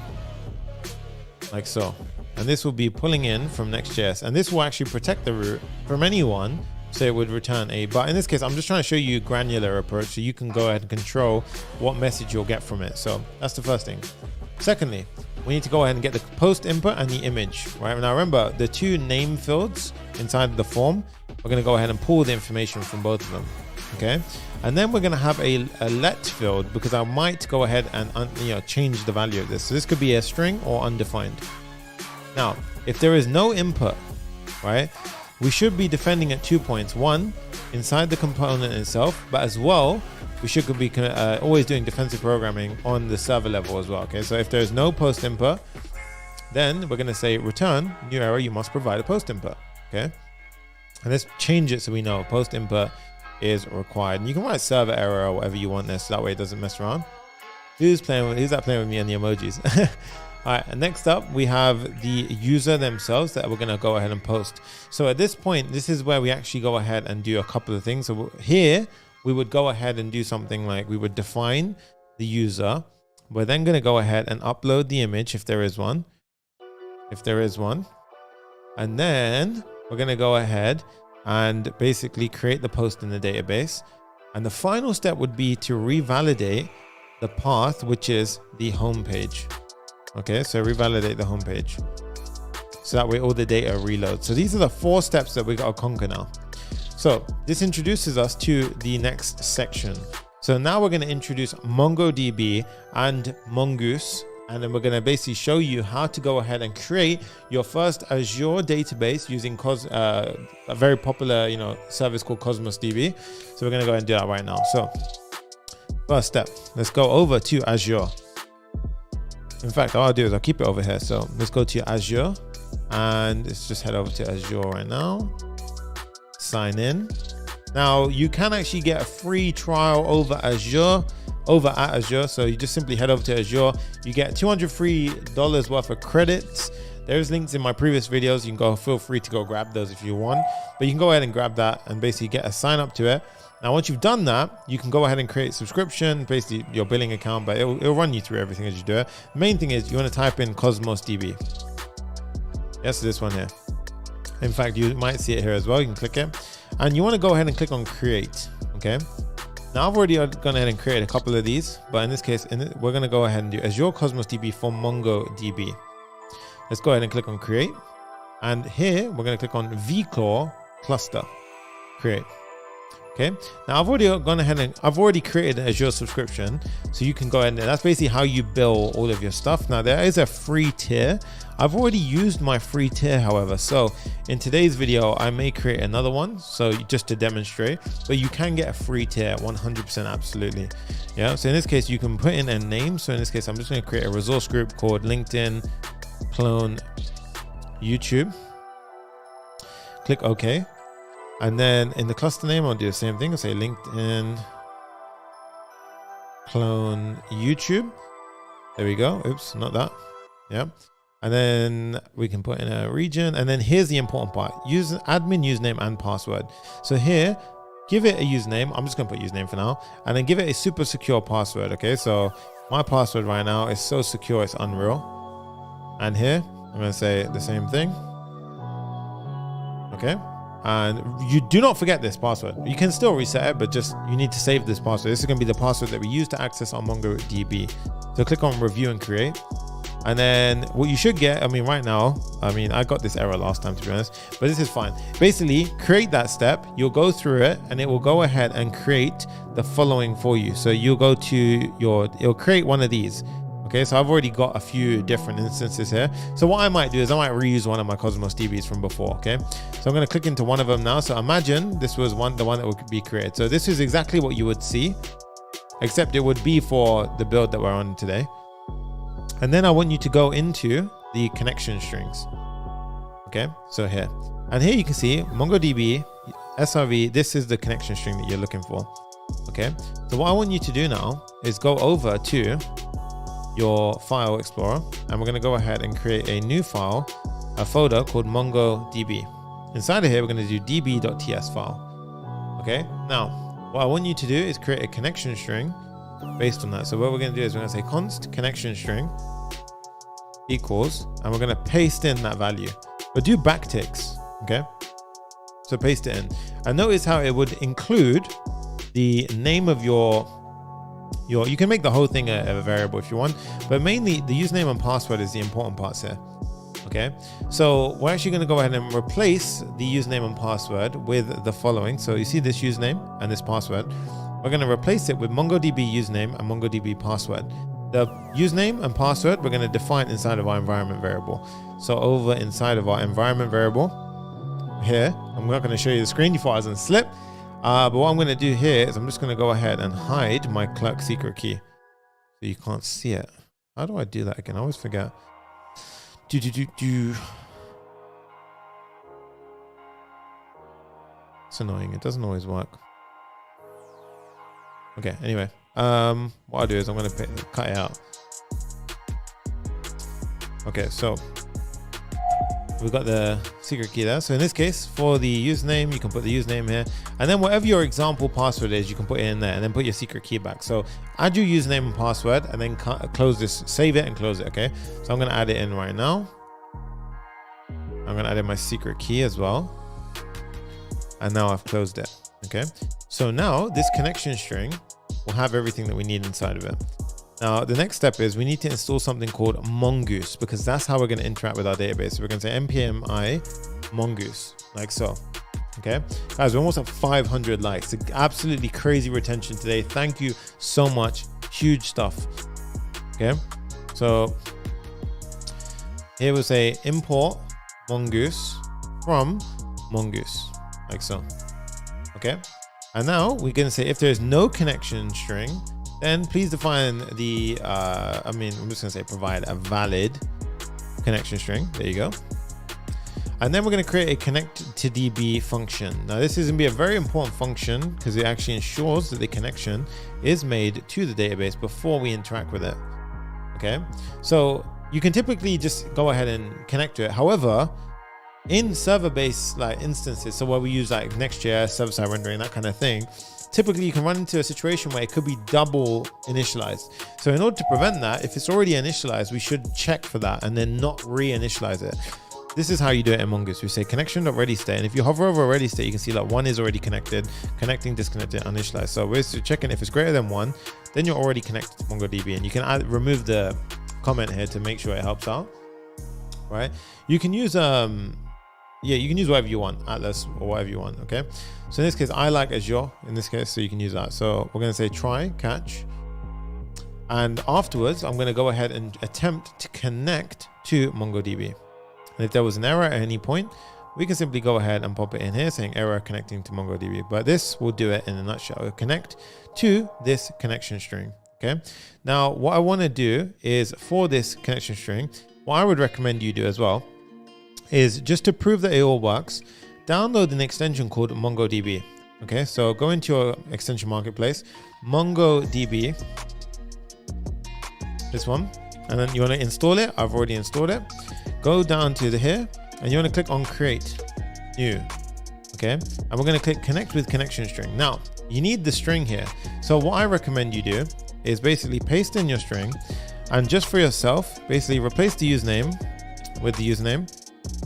like so. and this will be pulling in from Next.js, and this will actually protect the root from anyone, so it would return a, but in this case I'm just trying to show you a granular approach so you can go ahead and control what message you'll get from it. So that's the first thing. Secondly, we need to go ahead and get the post input and the image, right? Now remember, the two name fields inside the form, we're going to go ahead and pull the information from both of them, okay? And then we're going to have a let field, because I might go ahead and change the value of this. So this could be a string or undefined. Now, if there is no input, right, we should be defending at 2 points. One, inside the component itself, but as well, we should be always doing defensive programming on the server level as well, okay? So if there's no post input, then we're going to say return new error, you must provide a post input, okay? And let's change it so we know post input is required. And you can write server error or whatever you want this, so that way it doesn't mess around. Who's playing with me on the emojis? All right, and next up we have the user themselves that we're going to go ahead and post. So at this point, this is where we actually go ahead and do a couple of things. So here we would go ahead and do something like we would define the user. We're then going to go ahead and upload the image if there is one. And then we're going to go ahead and basically create the post in the database. And the final step would be to revalidate the path, which is the home page. Okay, so revalidate the home page. So that way all the data reloads. So these are the 4 steps that we got to conquer now. So this introduces us to the next section. So now we're going to introduce MongoDB and Mongoose. And then we're going to basically show you how to go ahead and create your first Azure database using a very popular, service called Cosmos DB. So we're going to go ahead and do that right now. So first step, let's go over to Azure. In fact, all I'll do is I'll keep it over here. So let's go to Azure and let's just head over to Azure right now. Sign in. Now you can actually get a free trial over at Azure. So you just simply head over to Azure. You get $200 free worth of credits. There's links in my previous videos. You can go, feel free to go grab those if you want, but you can go ahead and grab that and basically get a sign up to it. Now, once you've done that, you can go ahead and create subscription, basically your billing account, but it'll run you through everything as you do it. The main thing is you want to type in Cosmos DB. Yes, this one here. In fact, you might see it here as well. You can click it and you want to go ahead and click on create. Okay. Now I've already gone ahead and created a couple of these, but in this case, we're going to go ahead and do Azure Cosmos DB for MongoDB. Let's go ahead and click on create. And here we're going to click on vCore cluster, create. Okay, now I've already gone ahead and I've already created an Azure subscription, so you can go ahead and that's basically how you bill all of your stuff. Now there is a free tier. I've already used my free tier, however, so in today's video I may create another one, so just to demonstrate, but you can get a free tier 100% absolutely. Yeah, so in this case you can put in a name. So in this case I'm just going to create a resource group called LinkedIn clone YouTube. Click OK. And then in the cluster name, I'll do the same thing. I'll say LinkedIn clone YouTube. There we go. Oops, not that. Yeah. And then we can put in a region. And then here's the important part. Use admin username and password. So here, give it a username. I'm just going to put username for now. And then give it a super secure password. Okay. So my password right now is so secure, it's unreal. And here, I'm going to say the same thing. Okay. And you do not forget this password. You can still reset it, but just you need to save this password. This is going to be the password that we use to access our MongoDB. So click on review and create. And then what you should get, right now, I got this error last time to be honest, but this is fine. Basically, create that step. You'll go through it and it will go ahead and create the following for you. So you'll go to it'll create one of these. Okay, so I've already got a few different instances here. So what I might do is I might reuse one of my Cosmos DBs from before. Okay, so I'm going to click into one of them now. So imagine this was the one that would be created. So this is exactly what you would see, except it would be for the build that we're on today. And then I want you to go into the connection strings. Okay, so here, and here you can see MongoDB SRV. This is the connection string that you're looking for. Okay, so what I want you to do now is go over to your file explorer, and we're going to go ahead and create a new file, a folder called MongoDB. Inside of here, we're going to do db.ts file. Okay, now what I want you to do is create a connection string based on that. So what we're going to do is we're going to say const connection string, equals, and we're going to paste in that value. But do backticks, okay? So paste it in. And notice how it would include the name of your you can make the whole thing a variable if you want, but mainly the username and password is the important parts here. Okay, so we're actually going to go ahead and replace the username and password with the following. So you see this username and this password. We're going to replace it with MongoDB username and MongoDB password. The username and password we're going to define inside of our environment variable. So over inside of our environment variable here, I'm not going to show you the screen. You thought I was going to slip. But what I'm going to do here is I'm just going to go ahead and hide my Clerk secret key so you can't see it. How do I do that again? I always forget. It's annoying. It doesn't always work. Okay, anyway. What I'll do is I'm going to cut it out. Okay, so we've got the secret key there. So in this case, for the username, you can put the username here. And then whatever your example password is, you can put it in there and then put your secret key back. So add your username and password and then close this, save it and close it, okay? So I'm going to add it in right now. I'm going to add in my secret key as well. And now I've closed it, okay? So now this connection string will have everything that we need inside of it. Now, the next step is we need to install something called Mongoose, because that's how we're going to interact with our database. So we're going to say npm Mongoose, like so. Okay, guys, we're almost at 500 likes. Absolutely crazy retention today. Thank you so much. Huge stuff. Okay, so here we'll say import Mongoose from Mongoose, like so. Okay, and now we're going to say if there's no connection string, then please define the, I'm just gonna say provide a valid connection string. There you go. And then we're gonna create a connect to DB function. Now this is gonna be a very important function because it actually ensures that the connection is made to the database before we interact with it. Okay, so you can typically just go ahead and connect to it. However, in server-based like instances, so where we use like Next.js, server-side rendering, that kind of thing, typically you can run into a situation where it could be double initialized. So in order to prevent that, if it's already initialized, we should check for that and then not re-initialize it. This is how you do it in Mongoose. We say connection.ready state, and if you hover over ready state, you can see that one is already connected, connecting, disconnected, uninitialized. So we're checking if it's greater than one, then you're already connected to MongoDB, and you can remove the comment here to make sure it helps out, right? You can use you can use whatever you want, Atlas or whatever you want, okay? So in this case, I like Azure in this case, so you can use that. So we're gonna say try catch. And afterwards, I'm gonna go ahead and attempt to connect to MongoDB. And if there was an error at any point, we can simply go ahead and pop it in here saying error connecting to MongoDB. But this will do it in a nutshell. It'll connect to this connection string, okay? Now, what I wanna do is for this connection string, what I would recommend you do as well is just to prove that it all works, download an extension called MongoDB. Okay, so go into your extension marketplace, MongoDB, this one, and then you want to install it. I've already installed it. Go down to here, and you want to click on Create New. Okay, and we're going to click Connect with Connection String. Now, you need the string here. So what I recommend you do is basically paste in your string, and just for yourself, basically replace the username with the username,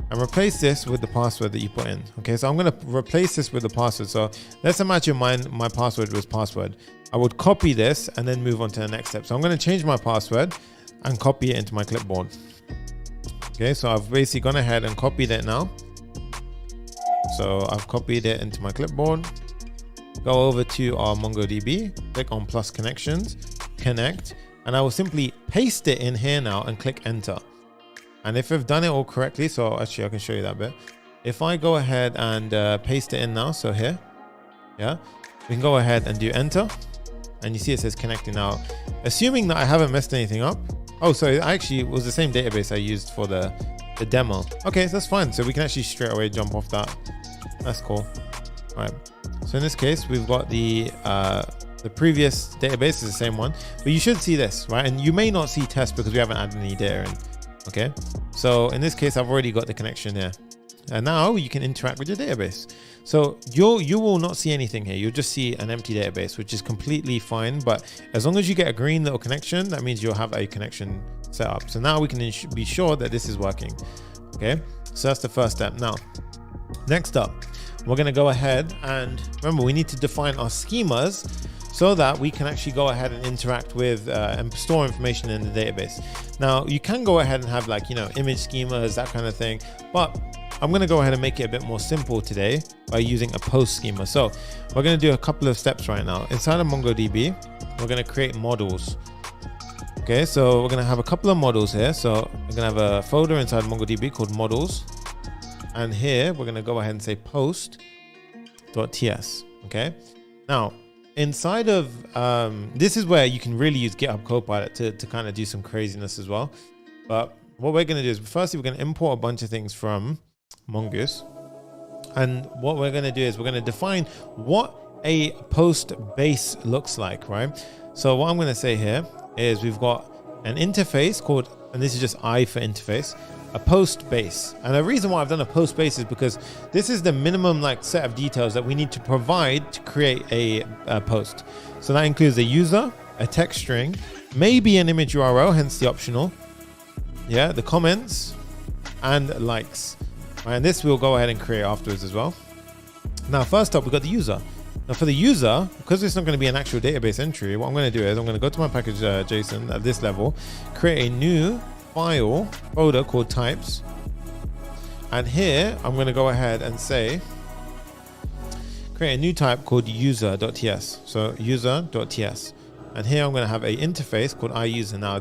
and replace this with the password that you put in. Okay, so I'm going to replace this with the password. So let's imagine my password was password. I would copy this and then move on to the next step. So I'm going to change my password and copy it into my clipboard. Okay, so I've basically gone ahead and copied it now. So I've copied it into my clipboard. Go over to our MongoDB, click on plus connections, connect, and I will simply paste it in here now and click enter. And if I've done it all correctly, so actually I can show you that bit. If I go ahead and paste it in now, so here, yeah, we can go ahead and do enter. And you see it says connecting now. Assuming that I haven't messed anything up. Oh, so it actually was the same database I used for the demo. Okay, so that's fine. So we can actually straight away jump off that. That's cool. All right. So in this case, we've got the previous database is the same one, but you should see this, right? And you may not see test because we haven't added any data in. Okay, so in this case, I've already got the connection here. And now you can interact with your database. So you will not see anything here. You'll just see an empty database, which is completely fine. But as long as you get a green little connection, that means you'll have a connection set up. So now we can be sure that this is working. Okay, so that's the first step. Now, next up, we're going to go ahead and remember, we need to define our schemas so that we can actually go ahead and interact with and store information in the database. Now, you can go ahead and have like, image schemas, that kind of thing, but I'm going to go ahead and make it a bit more simple today by using a post schema. So we're going to do a couple of steps right now. Inside of MongoDB, we're going to create models. Okay, so we're going to have a couple of models here. So we're going to have a folder inside MongoDB called models. And here we're going to go ahead and say post.ts. Okay, now inside of this is where you can really use GitHub Copilot to kind of do some craziness as well. But what we're going to do is firstly, we're going to import a bunch of things from Mongoose. And what we're going to do is we're going to define what a post base looks like, right? So what I'm going to say here is we've got an interface called, and this is just I for interface, a post base. And the reason why I've done a post base is because this is the minimum like set of details that we need to provide to create a post. So that includes a user, a text string, maybe an image URL, hence the optional. Yeah, the comments and likes. And this we'll go ahead and create afterwards as well. Now, first up, we've got the user. Now for the user, because it's not going to be an actual database entry, what I'm going to do is I'm going to go to my package JSON at this level, create a new file folder called types. And here I'm going to go ahead and say, create a new type called user.ts. So user.ts. And here I'm going to have a interface called iUser. Now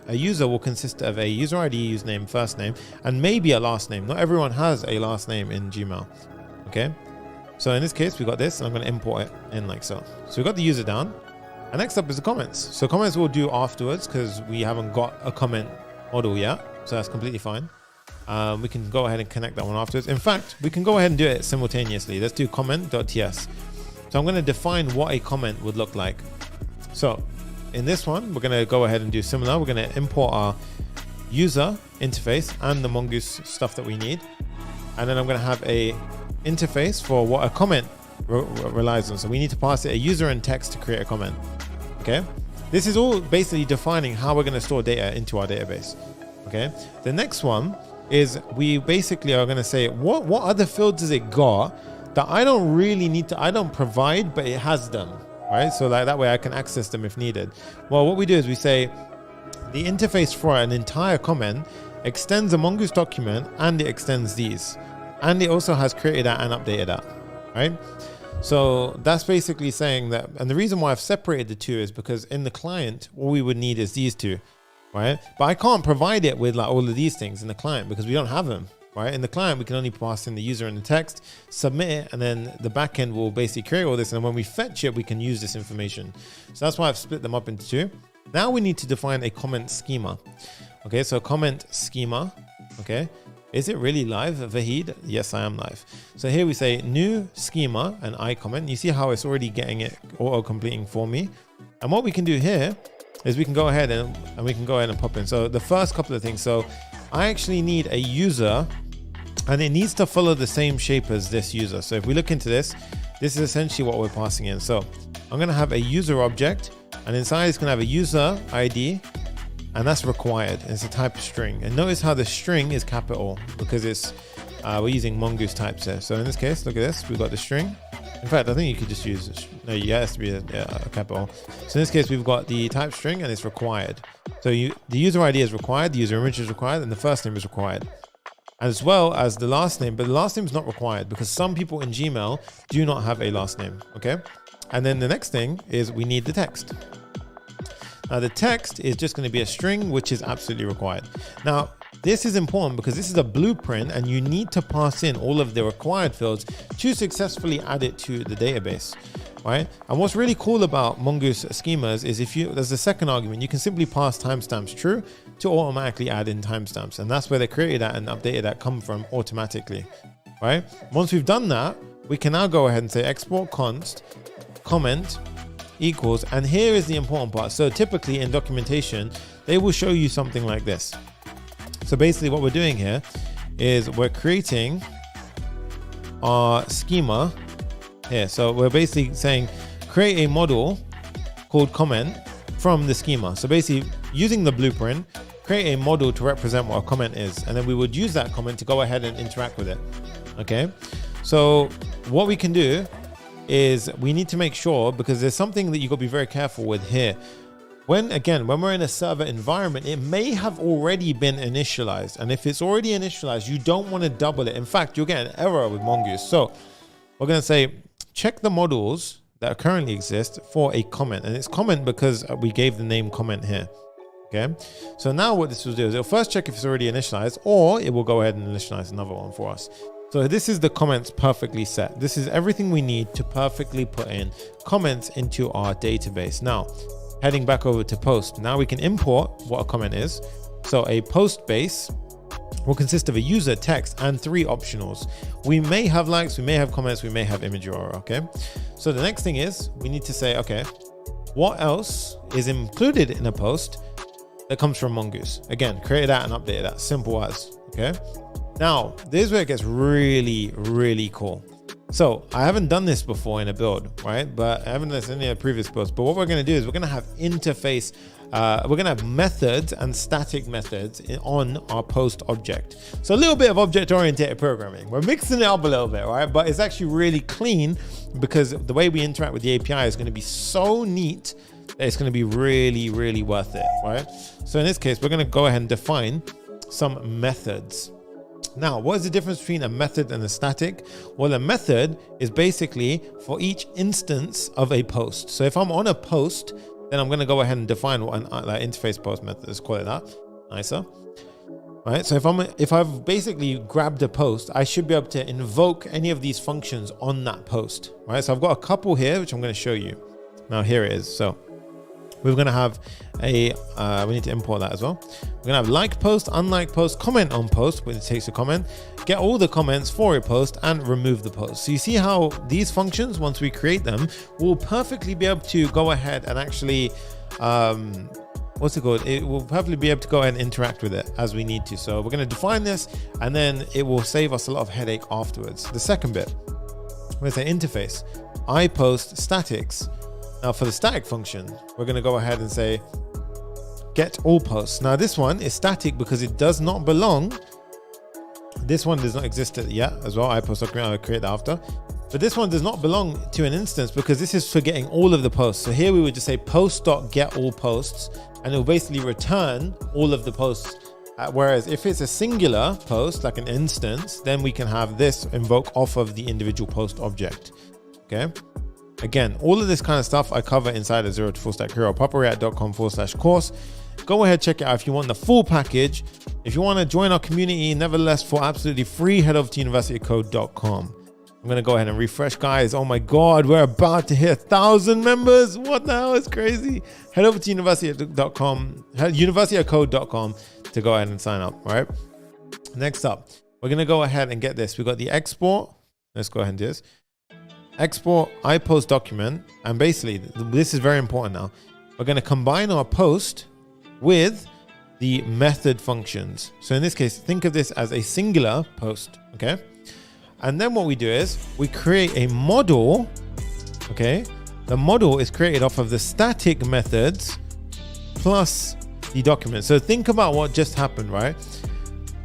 a user will consist of a user ID, username, first name, and maybe a last name. Not everyone has a last name in Gmail. Okay. So in this case, we got this, and I'm going to import it in like so. So we got the user down. And next up is the comments. So comments we'll do afterwards because we haven't got a comment model yet. So that's completely fine. We can go ahead and connect that one afterwards. In fact, we can go ahead and do it simultaneously. Let's do comment.ts. So I'm going to define what a comment would look like. So in this one, we're going to go ahead and do similar. We're going to import our user interface and the Mongoose stuff that we need. And then I'm going to have a interface for what a comment relies on. So we need to pass it a user and text to create a comment. Okay. This is all basically defining how we're going to store data into our database. Okay. The next one is we basically are going to say, what other fields does it got that I don't really need to, I don't provide, but it has them. Right, so like that way I can access them if needed. Well, what we do is we say the interface for an entire comment extends a Mongoose document and it extends these. And it also has created that and updated that, right? So that's basically saying that, and the reason why I've separated the two is because in the client, all we would need is these two, right? But I can't provide it with like all of these things in the client because we don't have them. Right? In the client, we can only pass in the user and the text, submit it, and then the backend will basically create all this. And when we fetch it, we can use this information. So that's why I've split them up into two. Now we need to define a comment schema. Okay, so comment schema. Okay, is it really live, Vahid? Yes, I am live. So here we say new schema and I comment. You see how it's already getting it auto completing for me. And what we can do here is we can go ahead and we can go ahead and pop in. So the first couple of things. So I actually need a user. And it needs to follow the same shape as this user. So if we look into this, this is essentially what we're passing in. So I'm going to have a user object, and inside it's going to have a user ID, and that's required. It's a type of string. And notice how the string is capital because it's we're using Mongoose types here. So in this case, look at this. We've got the string. In fact, I think you could just use no, yeah, it has to be a capital. So in this case, we've got the type string, and it's required. So the user ID is required, the user image is required, and the first name is required, as well as the last name, but the last name is not required because some people in Gmail do not have a last name, okay? And then the next thing is we need the text. Now the text is just going to be a string, which is absolutely required. Now, this is important because this is a blueprint and you need to pass in all of the required fields to successfully add it to the database, right? And what's really cool about Mongoose schemas is there's a second argument, you can simply pass timestamps true to automatically add in timestamps. And that's where they created that and updated that come from automatically, right? Once we've done that, we can now go ahead and say export const comment equals, and here is the important part. So typically in documentation, they will show you something like this. So basically what we're doing here is we're creating our schema here. So we're basically saying create a model called comment from the schema. So basically using the blueprint, create a model to represent what a comment is. And then we would use that comment to go ahead and interact with it. Okay. So what we can do is we need to make sure, because there's something that you got to be very careful with here. When we're in a server environment, it may have already been initialized. And if it's already initialized, you don't want to double it. In fact, you'll get an error with Mongoose. So we're going to say, check the models that currently exist for a comment. And it's comment because we gave the name comment here. Okay. So now what this will do is it'll first check if it's already initialized, or it will go ahead and initialize another one for us. So this is the comments perfectly set. This is everything we need to perfectly put in comments into our database. Now, heading back over to post. Now we can import what a comment is. So a post base will consist of a user, text, and 3 optionals. We may have likes, we may have comments, we may have image URL, okay? So the next thing is we need to say, okay, what else is included in a post that comes from Mongoose? Again, create that and update that, simple as, okay? Now, this is where it gets really, really cool. So I haven't done this before in a build, right? But I haven't done this in any of the previous builds. But what we're going to do is we're going to have interface, we're going to have methods and static methods on our post object. So a little bit of object-oriented programming. We're mixing it up a little bit, right? But it's actually really clean because the way we interact with the API is going to be so neat that it's going to be really, really worth it, right? So in this case, we're going to go ahead and define some methods. Now, what is the difference between a method and a static? Well, a method is basically for each instance of a post. So if I'm on a post, then I'm going to go ahead and define what an interface post method, let's call it that, nicer. Right, so if I've basically grabbed a post, I should be able to invoke any of these functions on that post, right? So I've got a couple here, which I'm going to show you. Now here it is. So we're going to have we need to import that as well. We're going to have like post, unlike post, comment on post, when it takes a comment, get all the comments for a post, and remove the post. So you see how these functions, once we create them, will perfectly be able to go ahead and actually, what's it called? It will perfectly be able to go ahead and interact with it as we need to. So we're going to define this, and then it will save us a lot of headache afterwards. The second bit, we're going to say interface, iPost statics. Now for the static function, we're going to go ahead and say get all posts. Now this one is static because it does not belong. This one does not exist yet as well. iPost document, I'll create that after. But this one does not belong to an instance because this is for getting all of the posts. So here we would just say post.get all posts, and it will basically return all of the posts. Whereas if it's a singular post, like an instance, then we can have this invoke off of the individual post object. Okay. Again, all of this kind of stuff I cover inside of Zero to Full Stack Hero, papareact.com/course. Go ahead, check it out if you want the full package. If you want to join our community, nevertheless, for absolutely free, head over to universitycode.com. I'm going to go ahead and refresh, guys. Oh my God, we're about to hit 1,000 members. What the hell? It's crazy. Head over to universitycode.com to go ahead and sign up, right? Next up, we're going to go ahead and get this. We got the export. Let's go ahead and do this. Export iPost document, and basically this is very important now. We're going to combine our post with the method functions. So in this case, think of this as a singular post, okay? And then what we do is we create a model, okay? The model is created off of the static methods plus the document. So think about what just happened, right?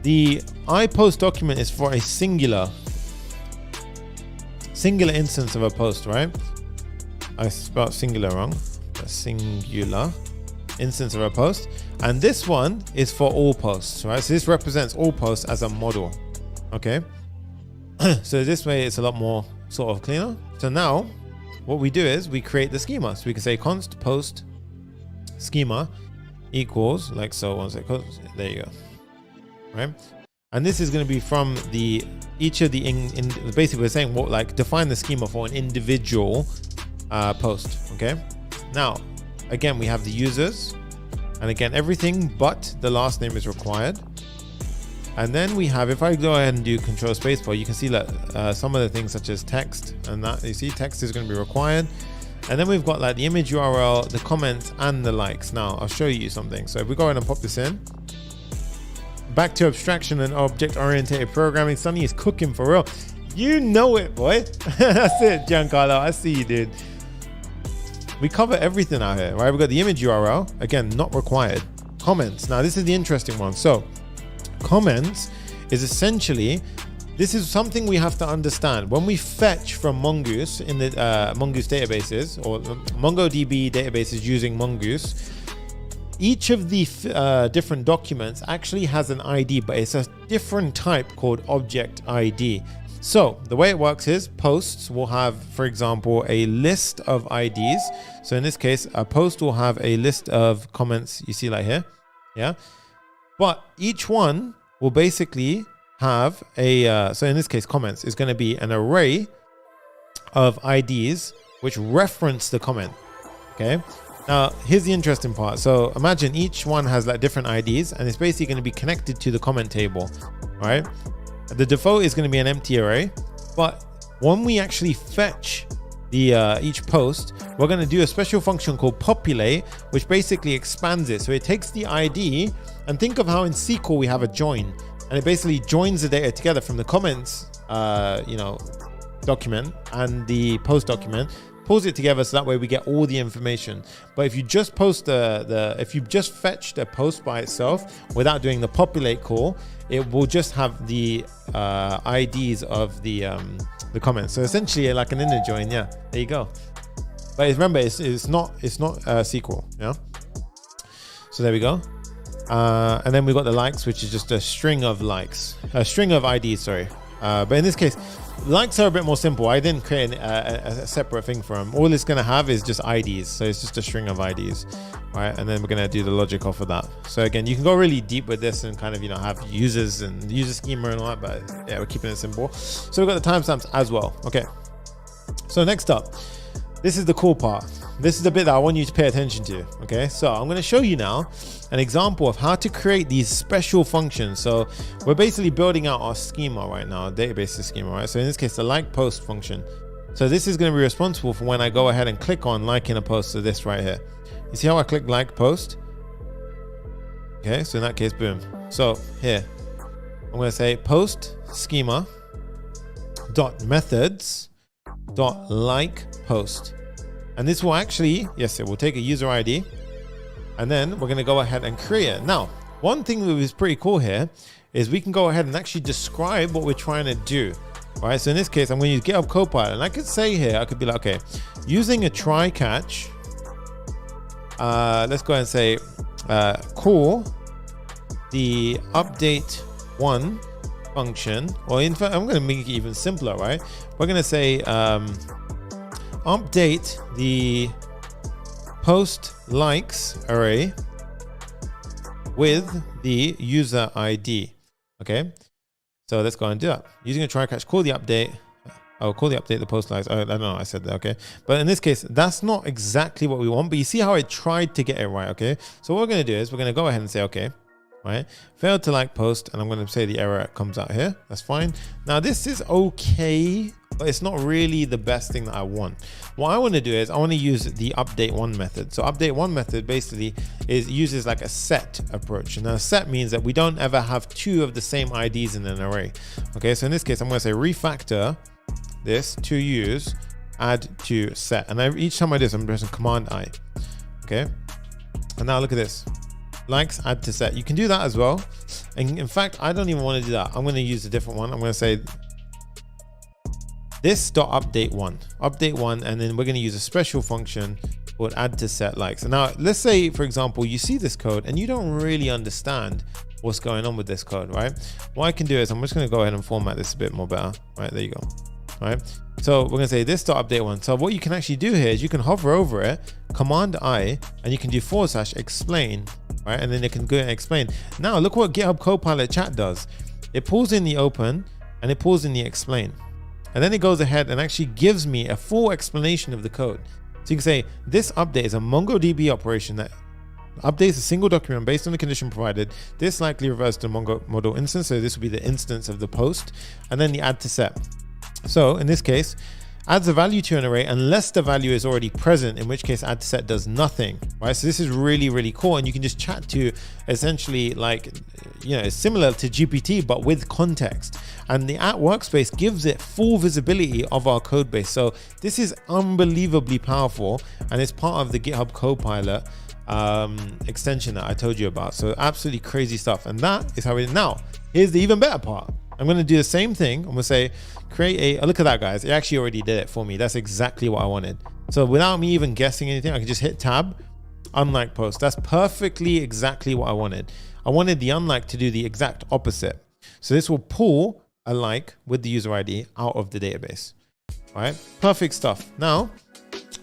The iPost document is for a singular instance of a post, right? I spelled singular wrong. A singular instance of a post. And this one is for all posts, right? So this represents all posts as a model, okay? So this way it's a lot more sort of cleaner. So now what we do is we create the schema. So we can say const post schema equals like so. One second. There you go, right? And this is going to be from each of the basically we're saying what, like, define the schema for an individual post. Okay. Now, again, we have the users, and again, everything but the last name is required. And then we have, if I go ahead and do Control Spacebar, you can see that some of the things such as text, and that you see text is going to be required. And then we've got like the image URL, the comments, and the likes. Now I'll show you something. So if we go ahead and pop this in. Back to abstraction and object-oriented programming. Sunny is cooking for real. You know it, boy. That's it, Giancarlo. I see you, dude. We cover everything out here, right? We've got the image URL. Again, not required. comments. Now this is the interesting one. So comments is essentially, this is something we have to understand. When we fetch from Mongoose in the Mongoose databases or MongoDB databases using Mongoose, each of the different documents actually has an ID, but it's a different type called object ID. So the way it works is posts will have, for example, a list of IDs. So in this case, a post will have a list of comments you see like here. Yeah. But each one will basically have a, so in this case, comments is going to be an array of IDs which reference the comment. Okay. Now, here's the interesting part. So imagine each one has like different IDs and it's basically going to be connected to the comment table. All right. The default is going to be an empty array, but when we actually fetch the each post, we're going to do a special function called populate, which basically expands it. So it takes the ID, and think of how in SQL we have a join, and it basically joins the data together from the comments, document and the post document, pulls it together so that way we get all the information. But if you just post if you just fetched a post by itself without doing the populate call, it will just have the IDs of the comments. So essentially like an inner join. Yeah, there you go. But remember, it's not SQL. Yeah. So there we go. And then we've got the likes, which is just a string of likes, a string of IDs. Sorry. But in this case, likes are a bit more simple. I didn't create a separate thing for them. All it's going to have is just IDs. So it's just a string of IDs. Right. And then we're going to do the logic off of that. So again, you can go really deep with this and kind of, have users and user schema and all that. But yeah, we're keeping it simple. So we've got the timestamps as well. Okay. So next up, this is the cool part. This is the bit that I want you to pay attention to. Okay. So I'm going to show you now an example of how to create these special functions. So we're basically building out our schema right now, our database schema, right? So in this case, the like post function. So this is going to be responsible for when I go ahead and click on liking a post. So this right here. You see how I click like post? Okay, so in that case, boom. So here, I'm going to say post schema dot methods dot like post. And this will actually, yes, it will take a user ID. And then we're going to go ahead and create it. Now, one thing that is pretty cool here is we can go ahead and actually describe what we're trying to do. All right, so in this case, I'm going to use GitHub Copilot. And I could say here, I could be like, okay, using a try catch, let's go ahead and say, call the update one function, or in fact, I'm going to make it even simpler, right? We're going to say, update the post likes array with the user ID. Okay, so let's go and do that. Using a try catch, call the update. Oh, call the update the post likes. I don't know, I said that. Okay, but in this case, that's not exactly what we want. But you see how I tried to get it right. Okay, so what we're going to do is we're going to go ahead and say, okay, right, failed to like post, and I'm going to say the error comes out here. That's fine. Now this is okay, but it's not really the best thing that I want. What I want to do is I want to use the update one method. So update one method basically uses like a set approach. And now set means that we don't ever have two of the same IDs in an array. Okay, so in this case, I'm going to say refactor this to use add to set. And each time I do this, I'm pressing Command I. Okay, and now look at this. Likes add to set. You can do that as well. And in fact, I don't even want to do that. I'm going to use a different one. I'm going to say this dot update one, and then we're going to use a special function called add to set likes. And now let's say, for example, you see this code and you don't really understand what's going on with this code, right? What I can do is I'm just going to go ahead and format this a bit more better. Right, there you go. All right, so we're going to say this dot update one. So what you can actually do here is you can hover over it, Command I, and you can do / explain, right? And then it can go and explain. Now look what GitHub Copilot chat does. It pulls in the open and it pulls in the explain. And then it goes ahead and actually gives me a full explanation of the code. So you can say this update is a MongoDB operation that updates a single document based on the condition provided. This likely reverts to Mongo model instance. So this will be the instance of the post, and then the add to set. So in this case, adds a value to an array unless the value is already present, in which case add to set does nothing, right? So this is really, really cool. And you can just chat to essentially like, it's similar to GPT, but with context. And the at workspace gives it full visibility of our code base. So this is unbelievably powerful. And it's part of the GitHub Copilot extension that I told you about. So absolutely crazy stuff. And that is how we, now, here's the even better part. I'm going to do the same thing. I'm going to say, create a, look at that, guys. It actually already did it for me. That's exactly what I wanted. So without me even guessing anything, I can just hit tab, unlike post. That's perfectly exactly what I wanted. I wanted the unlike to do the exact opposite. So this will pull a like with the user ID out of the database. All right, perfect stuff. Now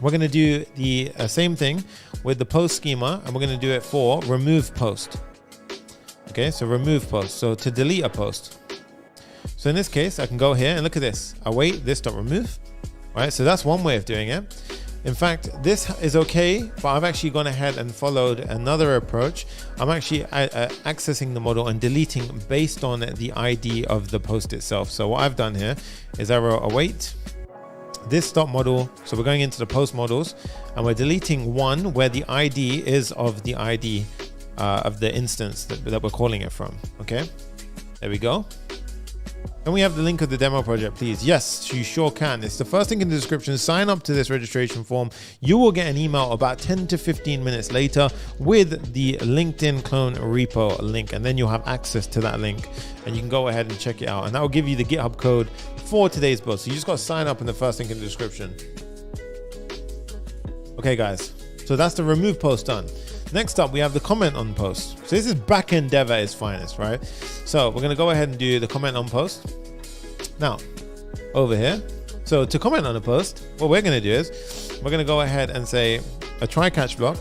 we're going to do the same thing with the post schema, and we're going to do it for remove post. Okay, so remove post. So to delete a post. So in this case, I can go here and look at this. Await this.remove. All right, so that's one way of doing it. In fact, this is okay, but I've actually gone ahead and followed another approach. I'm actually accessing the model and deleting based on the ID of the post itself. So what I've done here is I wrote await this dot model. So we're going into the post models and we're deleting one where the ID is of the ID of the instance that we're calling it from. Okay, there we go. Can we have the link of the demo project, please? Yes, you sure can. It's the first link in the description. Sign up to this registration form. You will get an email about 10 to 15 minutes later with the LinkedIn clone repo link, and then you'll have access to that link and you can go ahead and check it out. And that will give you the GitHub code for today's build. So you just got to sign up in the first link in the description. Okay, guys. So that's the remove post done. Next up, we have the comment on post. So this is backend dev at its finest, right? So we're going to go ahead and do the comment on post. Now, over here. So to comment on a post, what we're going to do is we're going to go ahead and say a try catch block.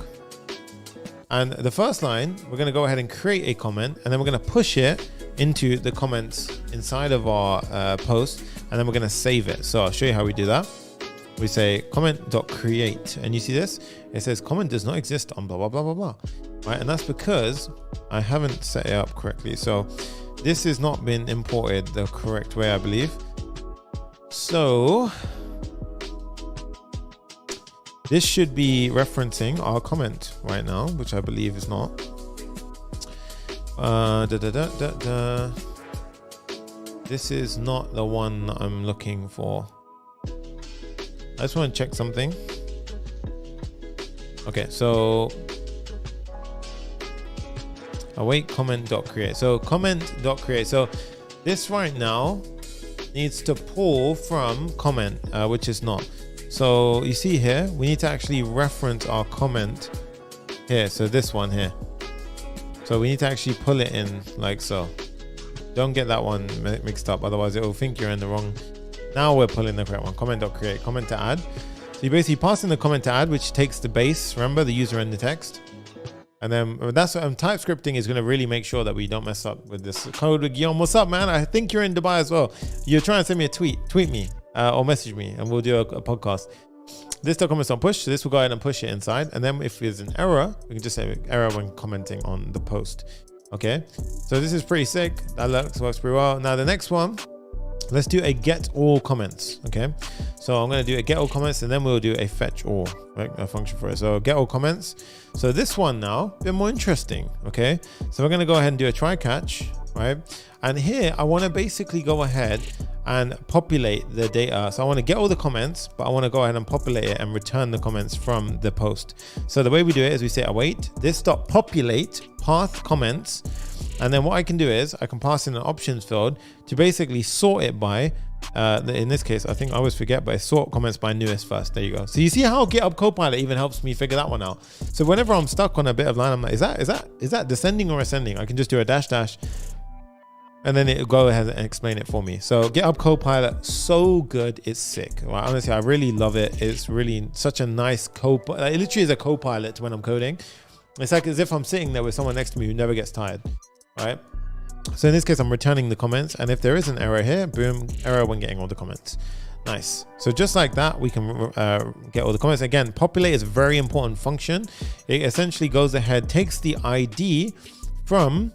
And the first line, we're going to go ahead and create a comment, and then we're going to push it into the comments inside of our post, and then we're going to save it. So I'll show you how we do that. We say comment.create, and you see this? It says comment does not exist on blah, blah, blah, blah, blah. Right, and that's because I haven't set it up correctly. So this has not been imported the correct way, I believe. So this should be referencing our comment right now, which I believe is not. This is not the one I'm looking for. I just want to check something. Okay, so await comment.create. So comment.create. So this right now needs to pull from comment, which is not. So you see here, we need to actually reference our comment here. So this one here. So we need to actually pull it in like so. Don't get that one mixed up, otherwise it will think you're in the wrong. Now we're pulling the correct one. Comment.create, comment to add. So you basically pass in the comment to add, which takes the base, remember, the user and the text. And then that's TypeScripting is going to really make sure that we don't mess up with this code. Guillaume, what's up, man? I think you're in Dubai as well. You're trying to send me a tweet me or message me, and we'll do a podcast. This comments on push, so this will go ahead and push it inside. And then if there's an error, we can just say error when commenting on the post. Okay, so this is pretty sick. That works pretty well. Now the next one, let's do a get all comments. Okay, so I'm going to do a get all comments, and then we'll do a fetch all, right, a function for it. So get all comments. So this one now, a bit more interesting. Okay, so we're going to go ahead and do a try catch, right? And here I want to basically go ahead and populate the data. So I want to get all the comments, but I want to go ahead and populate it and return the comments from the post. So the way we do it is we say await this.populate path comments. And then what I can do is I can pass in an options field to basically sort it by, in this case, I think I always forget, but I sort comments by newest first. There you go. So you see how GitHub Copilot even helps me figure that one out. So whenever I'm stuck on a bit of line, I'm like, is that descending or ascending? I can just do a dash, and then it'll go ahead and explain it for me. So GitHub Copilot, so good, it's sick. Right? Honestly, I really love it. It's really such a nice Copilot. It literally is a Copilot when I'm coding. It's like as if I'm sitting there with someone next to me who never gets tired. Right, so in this case I'm returning the comments, and if there is an error here, boom, error when getting all the comments. Nice. So just like that, we can get all the comments. Again, populate is a very important function. It essentially goes ahead, takes the ID from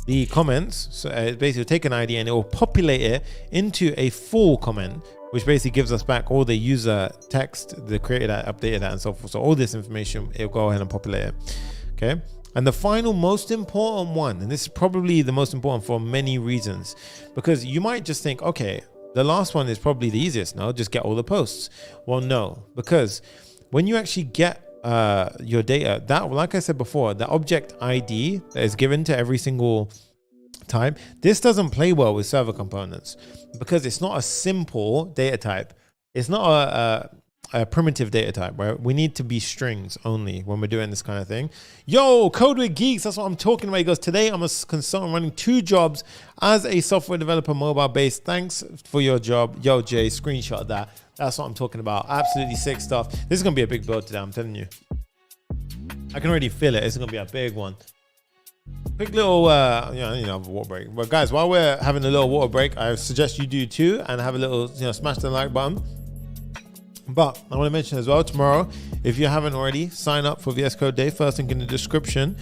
the comments, so it basically take an ID and it will populate it into a full comment, which basically gives us back all the user text, the created that, updated that, and so forth. So all this information, it'll go ahead and populate it. Okay. And the final most important one, and this is probably the most important for many reasons, because you might just think, okay, the last one is probably the easiest. No, just get all the posts. Well, no, because when you actually get your data, that, like I said before, the object ID that is given to every single type, this doesn't play well with server components because it's not a simple data type. It's not a primitive data type, right? We need to be strings only when we're doing this kind of thing. Yo, Code with Geeks, that's what I'm talking about. He goes, today I'm a consultant running 2 jobs as a software developer, mobile based. Thanks for your job. Yo, Jay, screenshot that. That's what I'm talking about. Absolutely sick stuff. This is going to be a big build today, I'm telling you. I can already feel it. It's going to be a big one. Quick little, water break. But guys, while we're having a little water break, I suggest you do too and have a little, smash the like button. But I want to mention as well, tomorrow, if you haven't already, sign up for VS Code Day. First link in the description.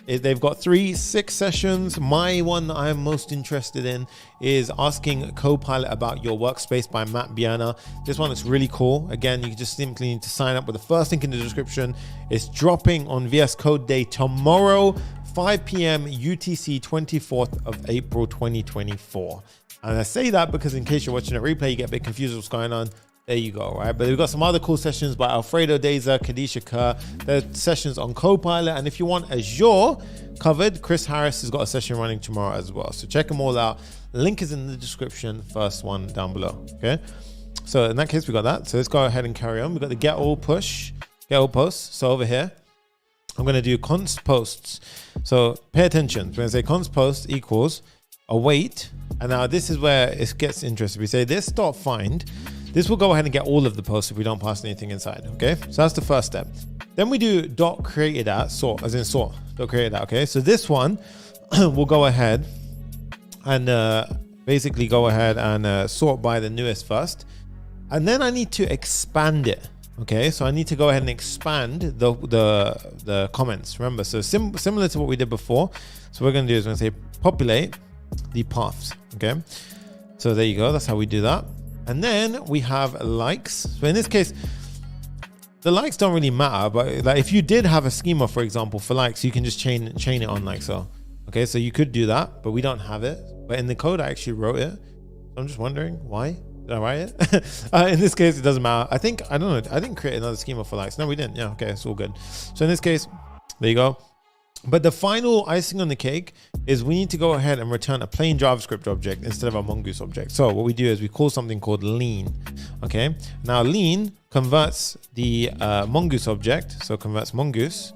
They've got 3 sick sessions. My one that I'm most interested in is asking Copilot about your workspace by Matt Biana. This one is really cool. Again, you just simply need to sign up with the first link in the description. It's dropping on VS Code Day tomorrow, 5 p.m. UTC, 24th of April, 2024. And I say that because in case you're watching a replay, you get a bit confused with what's going on. There you go, right? But we've got some other cool sessions by Alfredo Deza, Kadisha Kerr. There's sessions on Copilot. And if you want Azure covered, Chris Harris has got a session running tomorrow as well. So check them all out. Link is in the description, first one down below, okay? So in that case, we got that. So let's go ahead and carry on. We've got the get all posts. So over here, I'm going to do const posts. So pay attention. We're going to say const post equals await. And now this is where it gets interesting. We say this dot find. This will go ahead and get all of the posts if we don't pass anything inside, okay? So that's the first step. Then we do dot created at sort, as in sort, dot created at, okay? So this one will go ahead and basically go ahead and sort by the newest first. And then I need to expand it, okay? So I need to go ahead and expand the comments, remember? So similar to what we did before. So what we're gonna do is we're gonna say populate the paths, okay? So there you go, that's how we do that. And then we have likes. So in this case, the likes don't really matter, but like if you did have a schema, for example, for likes, you can just chain it on like so. Okay, so you could do that, but we don't have it. But in the code, I actually wrote it. So I'm just wondering why did I write it? In this case, it doesn't matter. I don't know. I didn't create another schema for likes. No, we didn't. Yeah, okay, it's all good. So in this case, there you go. But the final icing on the cake is we need to go ahead and return a plain JavaScript object instead of a Mongoose object. So what we do is we call something called lean. Okay. Now lean converts the Mongoose object. So converts Mongoose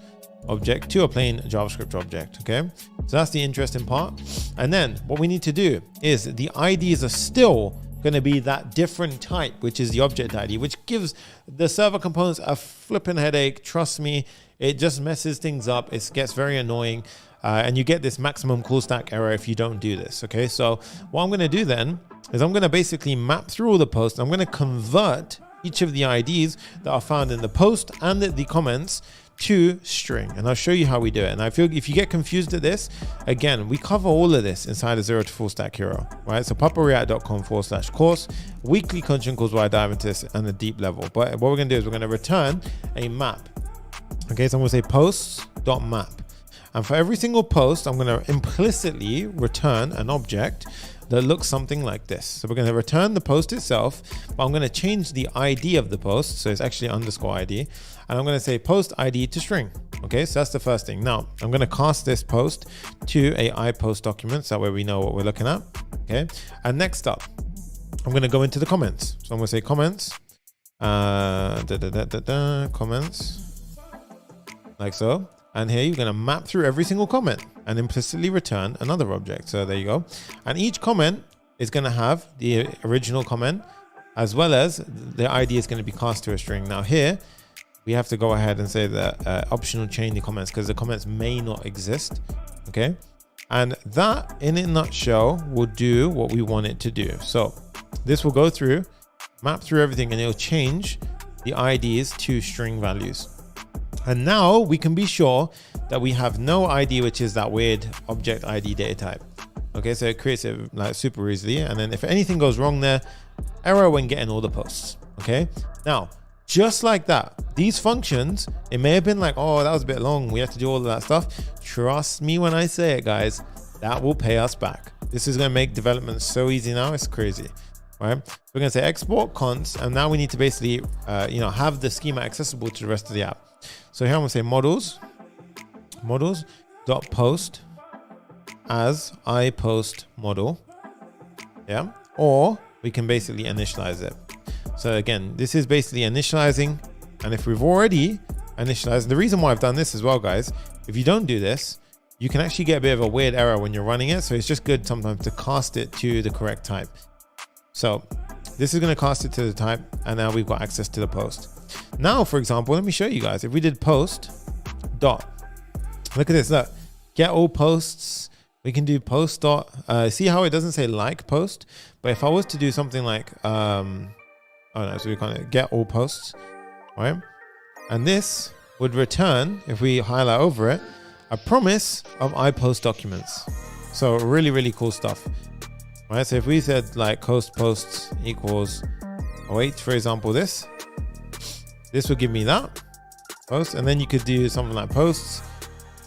object to a plain JavaScript object. Okay. So that's the interesting part. And then what we need to do is the IDs are still going to be that different type, which is the object ID, which gives the server components a flipping headache. Trust me, it just messes things up. It gets very annoying. And you get this maximum call stack error if you don't do this. Okay, so what I'm going to do then is I'm going to basically map through all the posts. I'm going to convert each of the IDs that are found in the post and the comments to string, and I'll show you how we do it. And I feel if you get confused at this, again, we cover all of this inside a Zero to Full Stack Hero, right? So papareact.com/course, weekly coaching calls where I dive into this on a deep level. But what we're going to do is we're going to return a map. Okay, so I'm going to say posts.map. And for every single post, I'm going to implicitly return an object that looks something like this. So we're going to return the post itself, but I'm going to change the ID of the post. So it's actually _ID. And I'm going to say post ID to string. Okay, so that's the first thing. Now I'm going to cast this post to a iPost document. So that way we know what we're looking at. Okay. And next up, I'm going to go into the comments. So I'm going to say comments, comments like so. And here you're going to map through every single comment and implicitly return another object. So there you go. And each comment is going to have the original comment as well as the ID is going to be cast to a string. Now here we have to go ahead and say that optional chain the comments because the comments may not exist. Okay. And that in a nutshell will do what we want it to do. So this will go through, map through everything, and it'll change the IDs to string values. And now we can be sure that we have no ID, which is that weird object ID data type. Okay, so it creates it like super easily. And then if anything goes wrong there, error when getting all the posts. Okay, now just like that, these functions, it may have been like, oh, that was a bit long, we have to do all of that stuff. Trust me when I say it, guys, that will pay us back. This is going to make development so easy now, it's crazy. right? We're going to say export const, and now we need to basically, have the schema accessible to the rest of the app. So here I'm going to say models.post as iPost model. Yeah. Or we can basically initialize it. So again, this is basically initializing. And if we've already initialized, the reason why I've done this as well, guys, if you don't do this, you can actually get a bit of a weird error when you're running it. So it's just good sometimes to cast it to the correct type. So this is going to cast it to the type, and now we've got access to the post. Now, for example, let me show you guys. If we did post dot, look at this, look, get all posts. We can do post dot, see how it doesn't say like post, but if I was to do something like, so we can't get all posts, right? And this would return, if we highlight over it, a promise of iPost documents. So really, really cool stuff, right? So if we said like posts equals await, for example, this would give me that post. And then you could do something like posts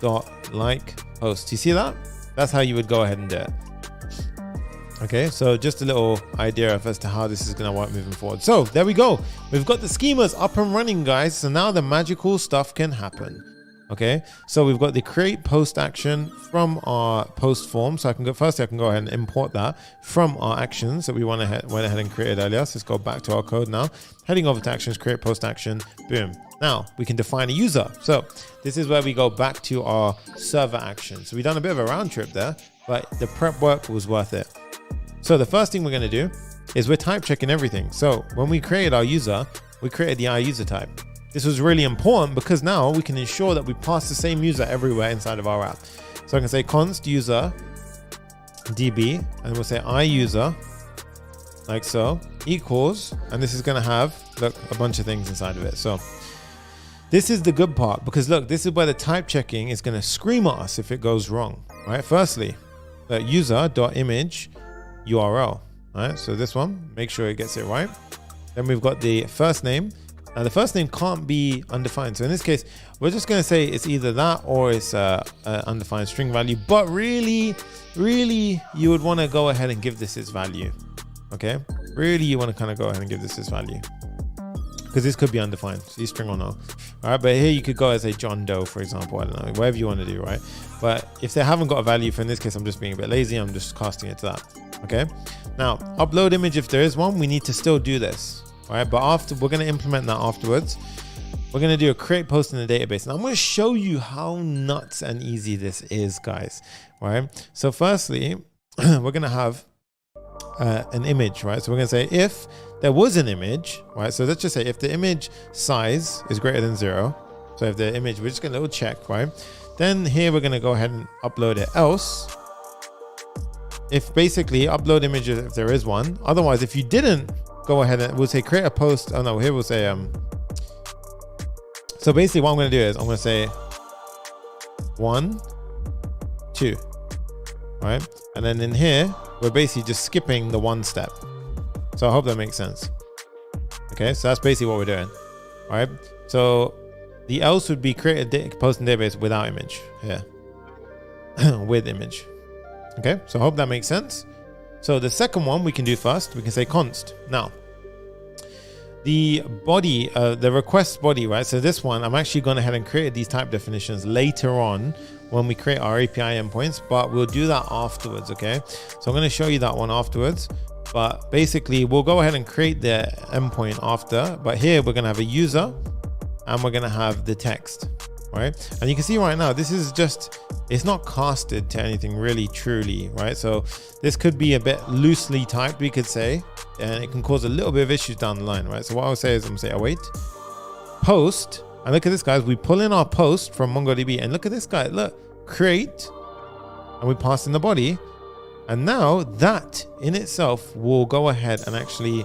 dot like post. You see that? That's how you would go ahead and do it. Okay, so just a little idea of as to how this is going to work moving forward. So there we go. We've got the schemas up and running, guys. So now the magical stuff can happen. Okay, so we've got the create post action from our post form. So I can go ahead and import that from our actions that we went ahead and created earlier. So let's go back to our code now. Heading over to actions, create post action, boom. Now we can define a user. So this is where we go back to our server action. So we've done a bit of a round trip there, but the prep work was worth it. So the first thing we're going to do is we're type checking everything. So when we created our user, we created the iUser type. This was really important because now we can ensure that we pass the same user everywhere inside of our app. So I can say const user DB, and we'll say iUser, like so, equals, and this is going to have, look, a bunch of things inside of it. So this is the good part, because look, this is where the type checking is going to scream at us if it goes wrong, right? Firstly, the user.image URL, right? So this one, make sure it gets it right. Then we've got the first name. Now the first name can't be undefined. So in this case, we're just going to say it's either that or it's a undefined string value. But really, you would want to go ahead and give this its value. Okay. Really, you want to kind of go ahead and give this its value, because this could be undefined. See, string or no. All right. But here you could go as a John Doe, for example. I don't know, whatever you want to do, right? But if they haven't got a value, for in this case, I'm just being a bit lazy. I'm just casting it to that. Okay. Now upload image. If there is one, we need to still do this. All right, but after we're going to implement that afterwards. We're going to do a create post in the database, and I'm going to show you how nuts and easy this is, guys. All right. So firstly, we're going to have an image, right? So we're going to say if there was an image, right? So let's just say if the image size is greater than 0. So if the image, we're just going to little check, right? Then here we're going to go ahead and upload it. Else, if basically upload images if there is one. Otherwise, if you didn't, go ahead and we'll say create a post. Oh no, here we'll say so basically what I'm going to do is I'm going to say 1, 2, right? And then in here we're basically just skipping the one step. So I hope that makes sense. Okay, so that's basically what we're doing. All right, so the else would be create a post in database without image here. With image. Okay, so I hope that makes sense. So the second one we can do first. We can say const. Now, the body, the request body, right? So this one, I'm actually going ahead and create these type definitions later on when we create our API endpoints, but we'll do that afterwards, okay? So I'm going to show you that one afterwards, but basically we'll go ahead and create the endpoint after, but here we're going to have a user and we're going to have the text, right? And you can see right now, this is just, it's not casted to anything really truly, right? So this could be a bit loosely typed, we could say, and it can cause a little bit of issues down the line, right? So what I'll say is I'm going to say await post, and look at this, guys. We pull in our post from MongoDB, and look at this guy. Look, create, and we pass in the body, and now that in itself will go ahead and actually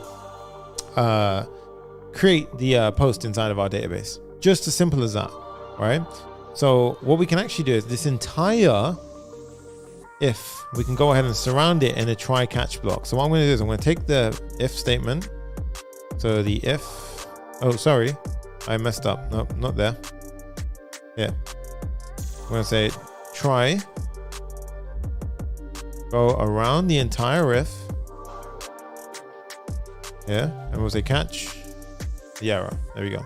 create the post inside of our database. Just as simple as that, right? So what we can actually do is this entire if, we can go ahead and surround it in a try catch block. So what I'm going to do is I'm going to take the if statement. So the if, oh, sorry, I messed up. No, not there. Yeah. I'm going to say try, go around the entire if, here, and we'll say catch the error. There we go.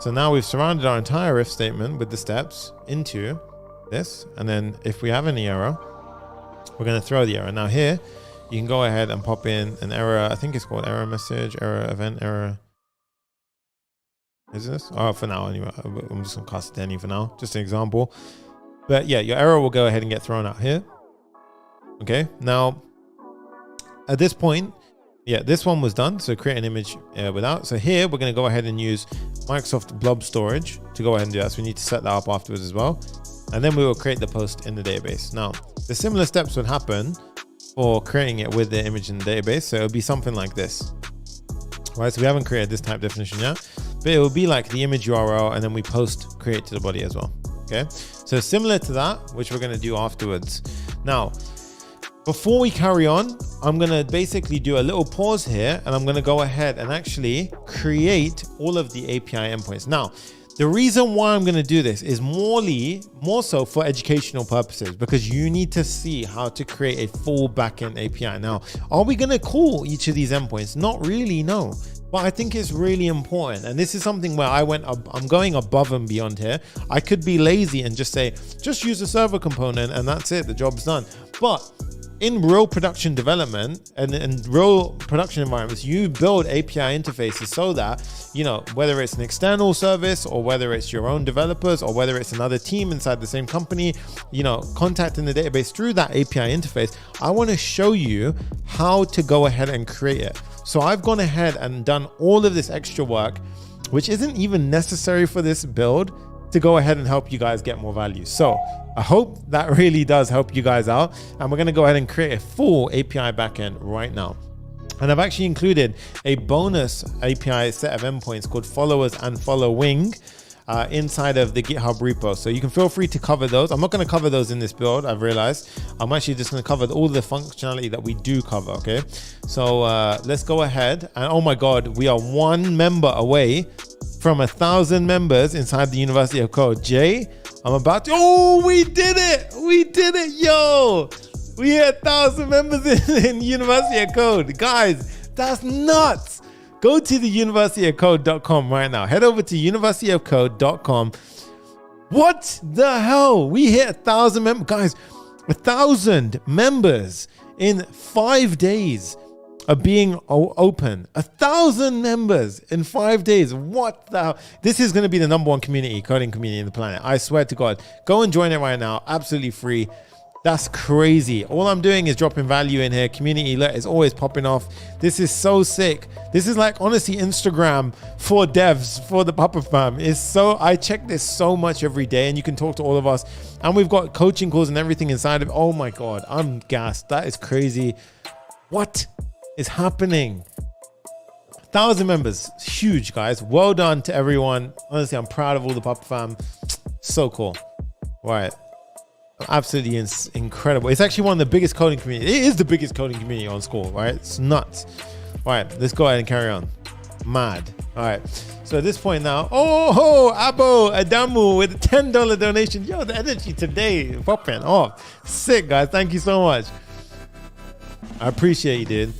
So now we've surrounded our entire if statement with the steps into this. And then if we have any error, we're going to throw the error. Now here, you can go ahead and pop in an error. I think it's called error message, error event, error. Is this? Oh, for now anyway. I'm just going to cast it to any for now. Just an example. But yeah, your error will go ahead and get thrown out here. Okay. Now, at this point, yeah, this one was done. So create an image without. So here we're going to go ahead and use Microsoft Blob storage to go ahead and do that. So we need to set that up afterwards as well. And then we will create the post in the database. Now, the similar steps would happen for creating it with the image in the database. So it would be something like this, right? So we haven't created this type definition yet, but it will be like the image URL and then we post create to the body as well. Okay. So similar to that, which we're going to do afterwards. Now, before we carry on, I'm going to basically do a little pause here and I'm going to go ahead and actually create all of the API endpoints. Now, the reason why I'm going to do this is more so for educational purposes, because you need to see how to create a full backend API. Now, are we going to call each of these endpoints? Not really, no. But I think it's really important. And this is something where I'm going above and beyond here. I could be lazy and just say, just use a server component and that's it, the job's done. But in real production development and real production environments, you build API interfaces so that, you know, whether it's an external service or whether it's your own developers or whether it's another team inside the same company, you know, contacting the database through that API interface, I want to show you how to go ahead and create it. So I've gone ahead and done all of this extra work, which isn't even necessary for this build, to go ahead and help you guys get more value. So I hope that really does help you guys out. And we're going to go ahead and create a full API backend right now. And I've actually included a bonus API set of endpoints called followers and following inside of the GitHub repo. So you can feel free to cover those. I'm not going to cover those in this build, I've realized. I'm actually just going to cover all the functionality that we do cover, okay? So let's go ahead. And oh my God, we are one member away from 1,000 members inside the University of Code. Jay, I'm about to, oh, we did it. We did it, yo. We hit 1,000 members in University of Code. Guys, that's nuts. Go to the universityofcode.com right now. Head over to universityofcode.com. What the hell? We hit 1,000 members. Guys, 1,000 members in 5 days of being open. 1,000 members in 5 days. What the hell? This is going to be the #1 community, coding community in the planet. I swear to God. Go and join it right now. Absolutely free. That's crazy. All I'm doing is dropping value in here. Community alert is always popping off. This is so sick. This is like, honestly, Instagram for devs, for the Papa Fam. It's so, I check this so much every day and you can talk to all of us. And we've got coaching calls and everything inside of it. Oh my God, I'm gassed. That is crazy. What is happening? 1,000 members. Huge, guys. Well done to everyone. Honestly, I'm proud of all the Papa Fam. So cool. Right. Absolutely incredible. It's actually one of the biggest coding community. It is the biggest coding community on school, right? It's nuts. All right, let's go ahead and carry on. Mad. All right. So at this point now, oh, Abo Adamu with a $10 donation. Yo, the energy today popping off. Sick, guys. Thank you so much. I appreciate you, dude.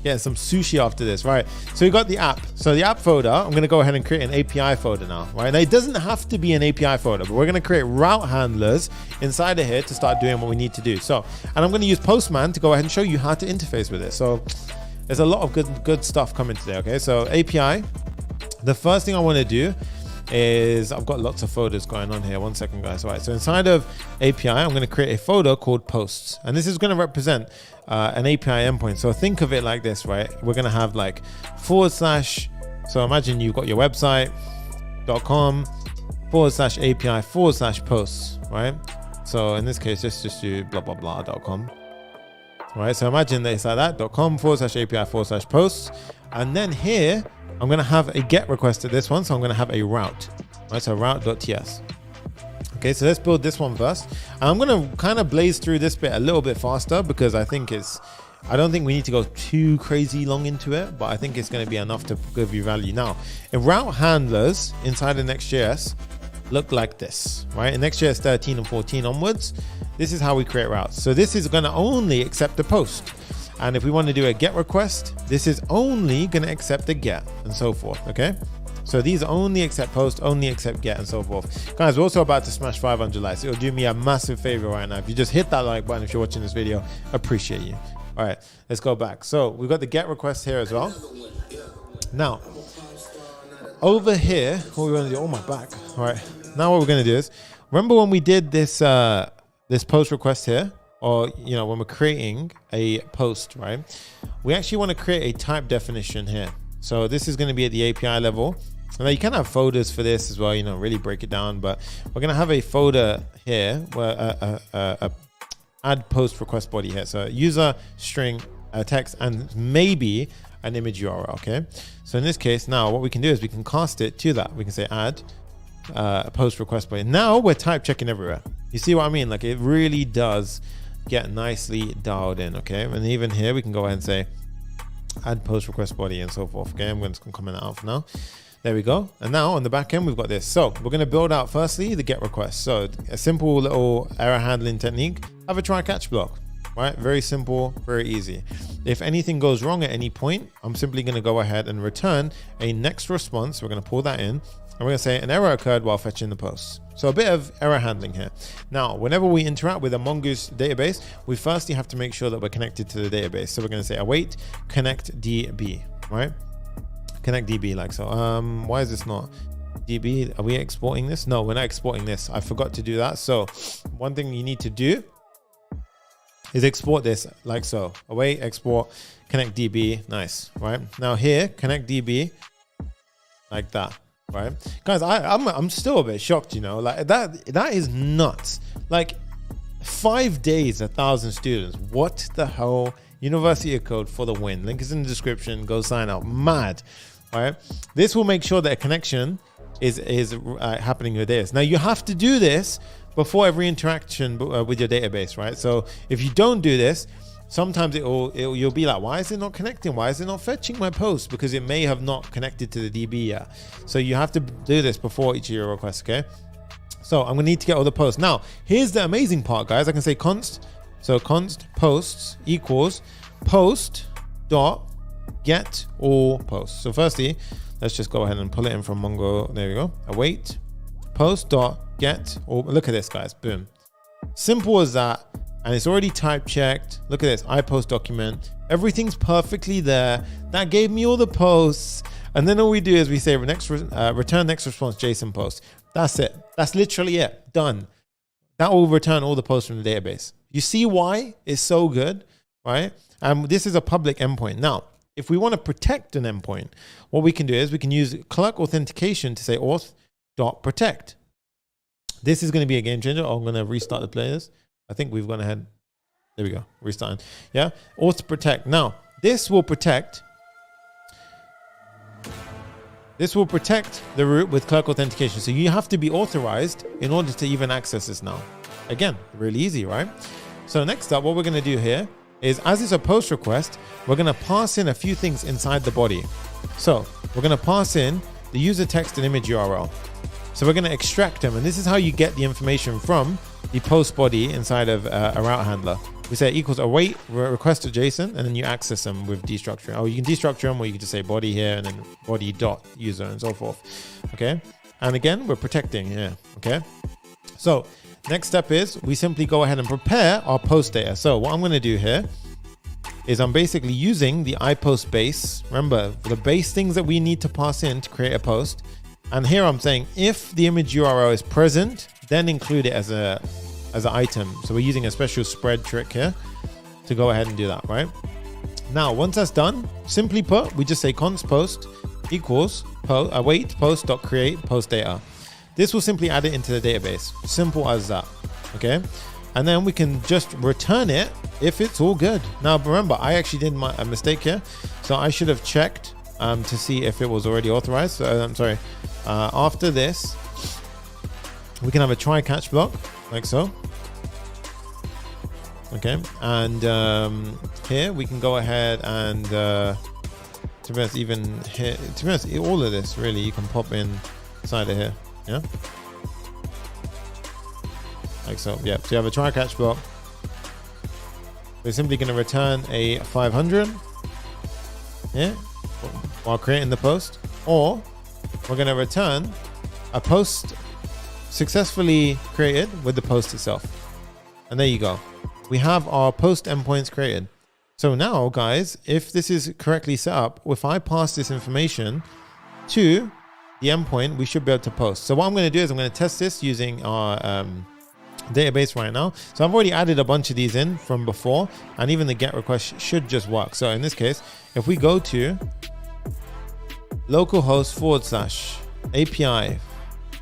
Getting some sushi after this, right? So we got the app. So the app folder, I'm going to go ahead and create an API folder now, right? Now it doesn't have to be an API folder, but we're going to create route handlers inside of here to start doing what we need to do. So, and I'm going to use Postman to go ahead and show you how to interface with it. So there's a lot of good stuff coming today, okay? So API, the first thing I want to do is, I've got lots of folders going on here. 1 second, guys. All right. So inside of API, I'm going to create a folder called posts. And this is going to represent an API endpoint. So think of it like this, right? We're going to have like /. So imagine you've got your website.com /API /posts, right? So in this case, let's just do blah, blah, blah.com. Right. So imagine that it's like that .com /API /posts. And then here, I'm going to have a GET request to this one. So I'm going to have a route, right? So route.ts. Okay, so let's build this one first. And I'm going to kind of blaze through this bit a little bit faster because I don't think we need to go too crazy long into it, but I think it's going to be enough to give you value. Now, in route handlers inside of Next.js look like this, right? In Next.js 13 and 14 onwards, this is how we create routes. So this is going to only accept the post. And if we want to do a get request, this is only going to accept the get and so forth. Okay. So these only accept post, only accept get, and so forth. Guys, we're also about to smash 500 likes. It'll do me a massive favor right now. If you just hit that like button if you're watching this video, appreciate you. All right, let's go back. So we've got the get request here as well. Now, over here, what we're going to do, oh my back. All right, now what we're going to do is, remember when we did this, this post request here? Or, you know, when we're creating a post, right? We actually want to create a type definition here. So this is going to be at the API level. Now you can have folders for this as well, you know, really break it down, but we're going to have a folder here where add post request body here. So user string text and maybe an image URL. Okay. So in this case, now what we can do is we can cast it to that. We can say add post request body. Now we're type checking everywhere. You see what I mean? Like it really does get nicely dialed in. Okay. And even here we can go ahead and say add post request body and so forth. Okay. I'm just going to comment that out for now. There we go. And now on the back end, we've got this. So we're going to build out firstly the get request. So a simple little error handling technique. Have a try catch block, right? Very simple, very easy. If anything goes wrong at any point, I'm simply going to go ahead and return a next response. We're going to pull that in and we're going to say an error occurred while fetching the post. So a bit of error handling here. Now, whenever we interact with a Mongoose database, we firstly have to make sure that we're connected to the database. So we're going to say await connect DB, right? Connect DB like so. Why is this not DB? Are we exporting this? No, we're not exporting this. I forgot to do that. So one thing you need to do is export this like so. Await, export, connect DB. Nice, right? Now here, connect DB like that, right? Guys, I'm still a bit shocked, you know, like that is nuts. Like 5 days, 1,000 students. What the hell? University of Code for the win. Link is in the description. Go sign up. Mad. All right. This will make sure that a connection is happening with this. Now you have to do this before every interaction with your database, right? So if you don't do this, sometimes you'll be like, why is it not connecting? Why is it not fetching my post? Because it may have not connected to the DB yet. So you have to do this before each of your requests. Okay. So I'm gonna need to get all the posts. Now here's the amazing part, guys. I can say const. So const posts equals post dot get all posts. So firstly, let's just go ahead and pull it in from Mongo. There we go. Await post dot get all. Look at this, guys. Boom. Simple as that. And it's already type checked. Look at this. iPost document. Everything's perfectly there. That gave me all the posts. And then all we do is we say return next response JSON post. That's it. That's literally it. Done. That will return all the posts from the database. You see why it's so good, right? This is a public endpoint. Now, if we want to protect an endpoint, what we can do is we can use Clerk Authentication to say auth.protect. This is going to be a game changer. I'm going to restart the players. I think we've gone ahead. There we go. Restarting. Yeah. Auth.protect. Now, this will protect the root with Clerk Authentication. So you have to be authorized in order to even access this now. Again, really easy, right? So next up, what we're going to do here is, as it's a post request, we're going to pass in a few things inside the body. So we're going to pass in the user text and image URL. So we're going to extract them. And this is how you get the information from the post body inside of a route handler. We say equals await request to JSON, and then you access them with destructuring. Oh, you can destructure them, or you can just say body here and then body dot user and so forth. Okay. And again, we're protecting here. Okay. So next step is we simply go ahead and prepare our post data. So what I'm going to do here is I'm basically using the iPost base. Remember the base things that we need to pass in to create a post. And here I'm saying if the image URL is present, then include it as an item. So we're using a special spread trick here to go ahead and do that, right? Now, once that's done, simply put, we just say const post equals await post.create post data. This will simply add it into the database. Simple as that. Okay. And then we can just return it if it's all good. Now, remember, I actually did a mistake here. So I should have checked to see if it was already authorized. So, I'm sorry. After this, we can have a try catch block like so. Okay. And here we can go ahead and to be honest, even here, to be honest, all of this really, you can pop in inside of here. Yeah. Like so. Yeah. So you have a try catch block. We're simply going to return a 500, yeah, while creating the post, or we're going to return a post successfully created with the post itself. And there you go. We have our post endpoints created. So now, guys, if this is correctly set up, if I pass this information to the endpoint, we should be able to post. So what I'm going to do is I'm going to test this using our database right now. So I've already added a bunch of these in from before, and even the get request should just work. So in this case, if we go to localhost / API,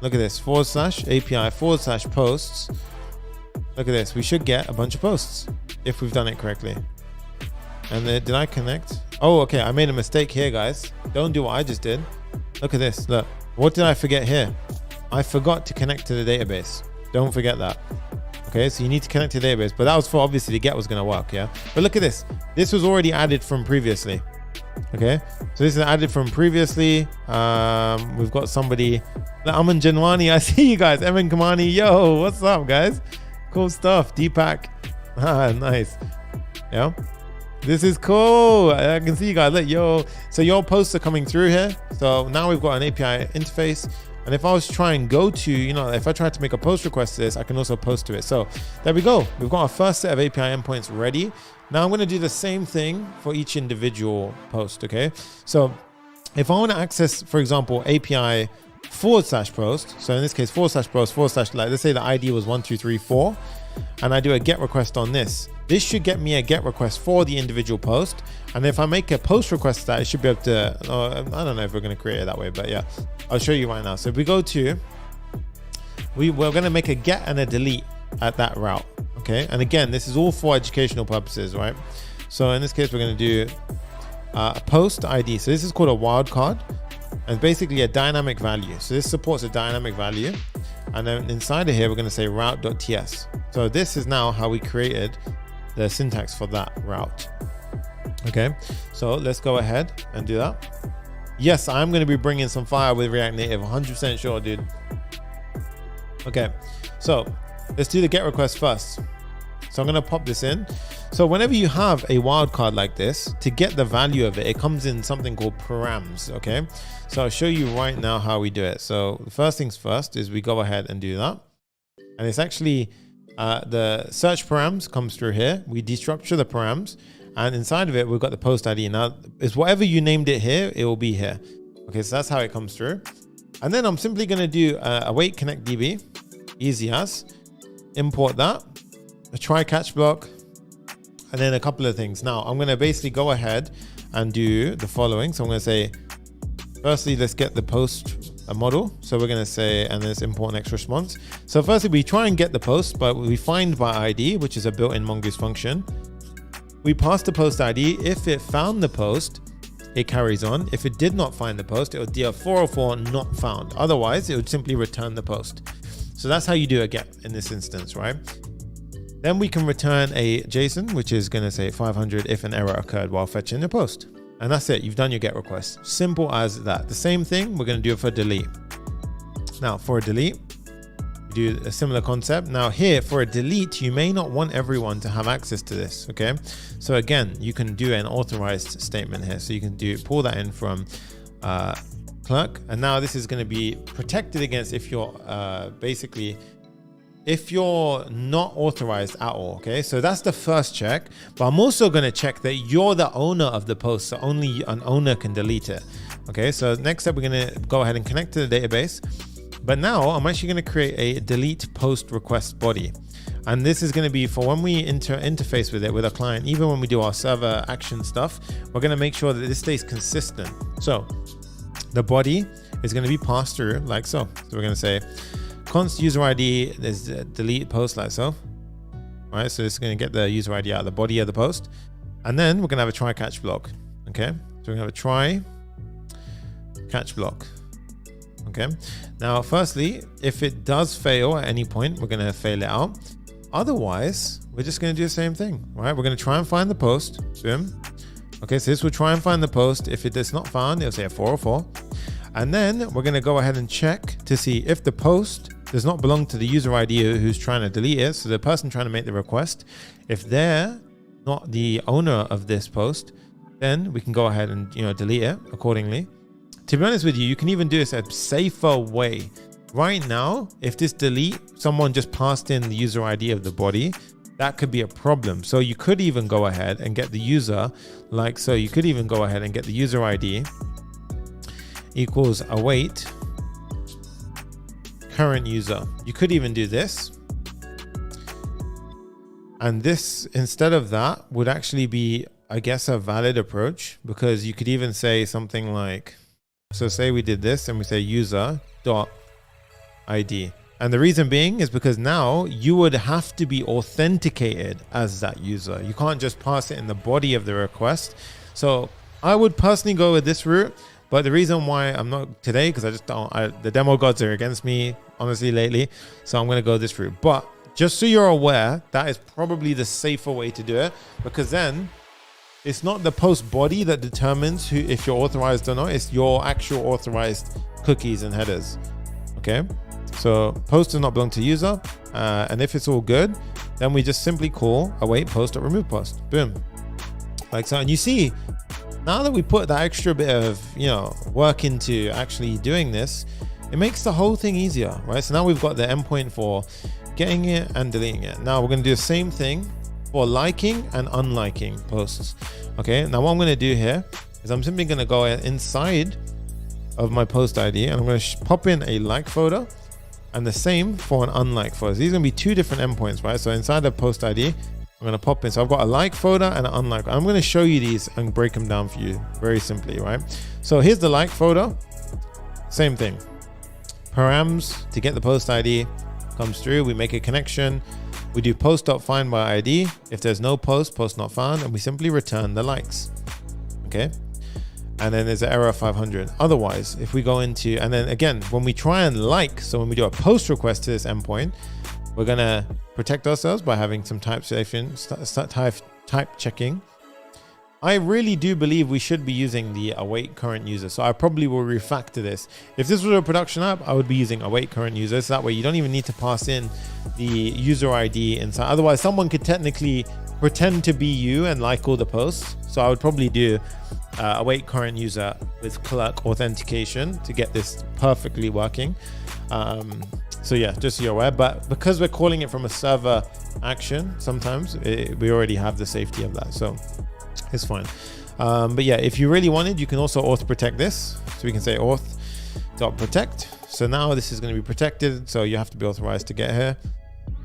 look at this, / API / posts. Look at this. We should get a bunch of posts if we've done it correctly. And did I connect? Oh, okay. I made a mistake here, guys. Don't do what I just did. Look at this. Look. What did I forget here? I forgot to connect to the database. Don't forget that. Okay, so you need to connect to the database. But that was for obviously the get was going to work, yeah? But look at this. This was already added from previously. Okay, so this is added from previously. We've got somebody. Aman Janwani. I see you guys. Evan Kamani. Yo, what's up, guys? Cool stuff. Deepak. Nice. Yeah. This is cool. I can see you guys. Look, yo. So your posts are coming through here. So now we've got an API interface. And if I was to try and go to, if I tried to make a post request to this, I can also post to it. So there we go. We've got our first set of API endpoints ready. Now I'm going to do the same thing for each individual post. Okay. So if I want to access, for example, API /post. So in this case, /post / like, let's say the ID was 1234, and I do a get request on this. This should get me a get request for the individual post. And if I make a post request to that, it should be able to, I don't know if we're going to create it that way, but yeah, I'll show you right now. So if we go to, we're going to make a get and a delete at that route. Okay. And again, this is all for educational purposes, right? So in this case, we're going to do a post ID. So this is called a wildcard. And basically a dynamic value. So this supports a dynamic value. And then inside of here, we're going to say route.ts. So this is now how we created the syntax for that route. Okay, so let's go ahead and do that. Yes, I'm going to be bringing some fire with React Native, 100% sure, dude. Okay, so let's do the get request first. So I'm going to pop this in. So whenever you have a wildcard like this, to get the value of it, it comes in something called params, okay? So I'll show you right now how we do it. So the first things first is we go ahead and do that. And it's actually the search params comes through here. We destructure the params, and inside of it, we've got the post ID. Now, it's whatever you named it here, it will be here. Okay, so that's how it comes through. And then I'm simply going to do await connect DB, easy as, import that, a try catch block, and then a couple of things. Now I'm going to basically go ahead and do the following. So I'm going to say, firstly, let's get the post model. So we're going to say, and let's import next response. So firstly, we try and get the post, but we find by ID, which is a built-in Mongoose function. We pass the post ID. If it found the post, it carries on. If it did not find the post, it would do a 404 not found. Otherwise, it would simply return the post. So that's how you do a get in this instance, right? Then we can return a JSON, which is going to say 500 if an error occurred while fetching a post. And that's it. You've done your get request. Simple as that. The same thing, we're going to do it for delete. Now for a delete, we do a similar concept. Now here for a delete, you may not want everyone to have access to this. Okay. So again, you can do an authorized statement here. So you can pull that in from Clerk. And now this is going to be protected against if you're if you're not authorized at all. Okay, so that's the first check, but I'm also going to check that you're the owner of the post, so only an owner can delete it. Okay, so next step, we're going to go ahead and connect to the database, but now I'm actually going to create a delete post request body, and this is going to be for when we interface with it with a client. Even when we do our server action stuff, we're going to make sure that this stays consistent. So the body is going to be passed through like so. So we're going to say const user ID, there's delete post like so. All right, so it's going to get the user ID out of the body of the post. And then we're going to have a try catch block. Okay, so we're going to have a try catch block. Okay, now firstly, if it does fail at any point, we're going to fail it out. Otherwise, we're just going to do the same thing, right? We're going to try and find the post. Boom. Okay, so this will try and find the post. If it is not found, it'll say a 404. And then we're going to go ahead and check to see if the post does not belong to the user ID who's trying to delete it. So the person trying to make the request, if their not the owner of this post, then we can go ahead and delete it accordingly. To be honest with you, you can even do this a safer way. Right now, if this delete, someone just passed in the user ID of the body, that could be a problem. So you could even go ahead and get the user like so. You could even go ahead and get the user ID equals await current user. You could even do this. And this, instead of that, would actually be, I guess, a valid approach, because you could even say something like, so say we did this and we say user dot ID. And the reason being is because now you would have to be authenticated as that user. You can't just pass it in the body of the request. So I would personally go with this route. But the reason why I'm not today, because I just don't, the demo gods are against me, honestly, lately. So I'm going to go this route. But just so you're aware, that is probably the safer way to do it, because then it's not the post body that determines who, if you're authorized or not. It's your actual authorized cookies and headers. Okay. So post does not belong to user. And if it's all good, then we just simply call await post.remove post. Boom. Like so. And you see, now that we put that extra bit of, work into actually doing this, it makes the whole thing easier, right? So now we've got the endpoint for getting it and deleting it. Now we're going to do the same thing for liking and unliking posts. Okay. Now what I'm going to do here is I'm simply going to go inside of my post ID and I'm going to pop in a like folder and the same for an unlike folder. So these are going to be two different endpoints, right? So inside the post ID, I'm going to pop in. So I've got a like folder and an unlike. I'm going to show you these and break them down for you very simply, right? So here's the like folder. Same thing. Params to get the post ID comes through. We make a connection. We do post.find by ID. If there's no post, post not found, and we simply return the likes. Okay. And then there's an error of 500. Otherwise, if we go into, and then again, when we try and like, so when we do a post request to this endpoint, we're going to protect ourselves by having some type checking. I really do believe we should be using the await current user. So I probably will refactor this. If this was a production app, I would be using await current user. So that way you don't even need to pass in the user ID inside. Otherwise, someone could technically pretend to be you and like all the posts. So I would probably do await current user with Clerk Authentication to get this perfectly working. So yeah, just so you're aware, but because we're calling it from a server action, sometimes we already have the safety of that. So it's fine. But yeah, if you really wanted, you can also auth protect this. So we can say auth.protect. So now this is going to be protected. So you have to be authorized to get here.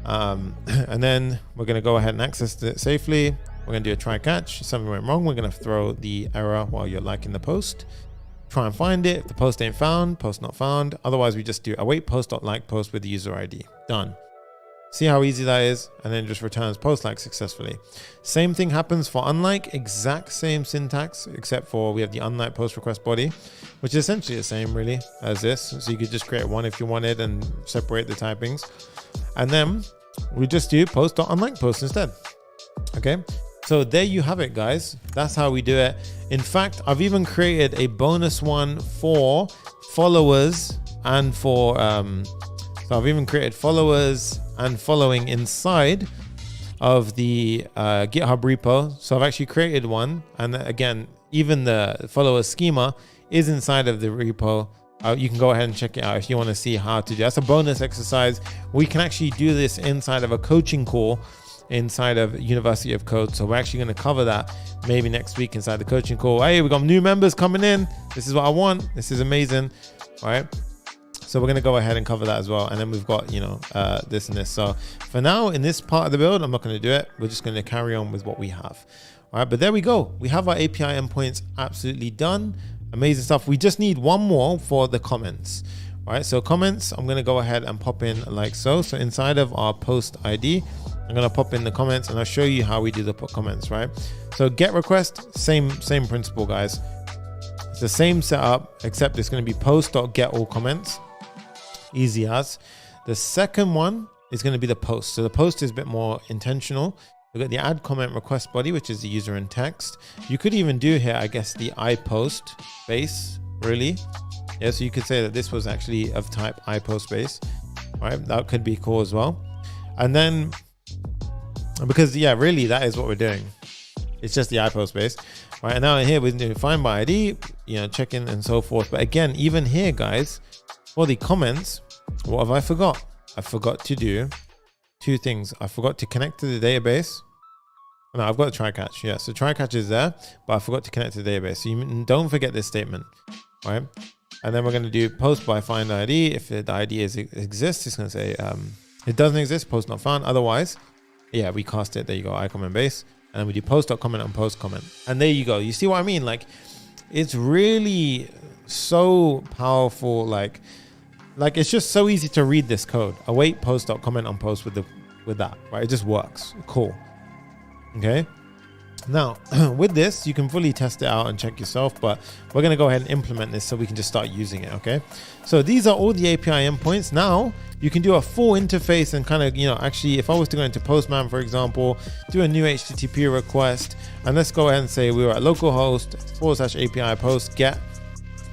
And then we're going to go ahead and access it safely. We're going to do a try catch. If something went wrong, we're going to throw the error while you're liking the post. Try and find it. If the post ain't found, post not found. Otherwise, we just do await post.like post with the user ID. Done. See how easy that is? And then just returns post like successfully. Same thing happens for unlike, exact same syntax, except for we have the unlike post request body, which is essentially the same really as this. So you could just create one if you wanted and separate the typings. And then we just do post.unlike post instead. Okay. So there you have it, guys. That's how we do it. In fact, I've even created a bonus one for followers and for, so I've even created followers and following inside of the GitHub repo. So I've actually created one. And again, even the follower schema is inside of the repo. You can go ahead and check it out if you want to see how to do. That's a bonus exercise. We can actually do this inside of a coaching call inside of University of Code. So we're actually going to cover that maybe next week inside the coaching call. Hey, we got new members coming in. This is what I want. This is amazing. All right. So we're going to go ahead and cover that as well. And then we've got, this and this. So for now, in this part of the build, I'm not going to do it. We're just going to carry on with what we have. All right. But there we go. We have our API endpoints absolutely done. Amazing stuff. We just need one more for the comments. All right. So comments, I'm going to go ahead and pop in like so. So inside of our post ID, I'm going to pop in the comments and I'll show you how we do the comments, right? So get request, same principle, guys. It's the same setup, except it's going to be post.get all comments. Easy as. The second one is going to be the post. So the post is a bit more intentional. We've got the add comment request body, which is the user and text. You could even do here, I guess, the iPost base, really. Yeah, so you could say that this was actually of type iPost base, right? That could be cool as well. And then, because yeah, really that is what we're doing. It's just the iPost base, right? And now here we do find by ID, check in and so forth. But again, even here, guys, for the comments, what have I forgot? I forgot to do two things. I forgot to connect to the database. No, I've got a try catch. Yeah, so try catch is there, but I forgot to connect to the database. So you don't forget this statement, right? And then we're going to do post by find ID. If the ID exists, it's going to say it doesn't exist, post not found. Otherwise, yeah, we cast it. There you go, icomment base. And then we do post.comment and post comment. And there you go. You see what I mean? Like, it's really so powerful. Like it's just so easy to read this code. Await post.comment on post with that, right? It just works. Cool. Okay. Now, with this, you can fully test it out and check yourself, but we're going to go ahead and implement this so we can just start using it. Okay. So these are all the API endpoints. Now you can do a full interface and kind of, actually, if I was to go into Postman, for example, do a new HTTP request, and let's go ahead and say we were at localhost /API post get.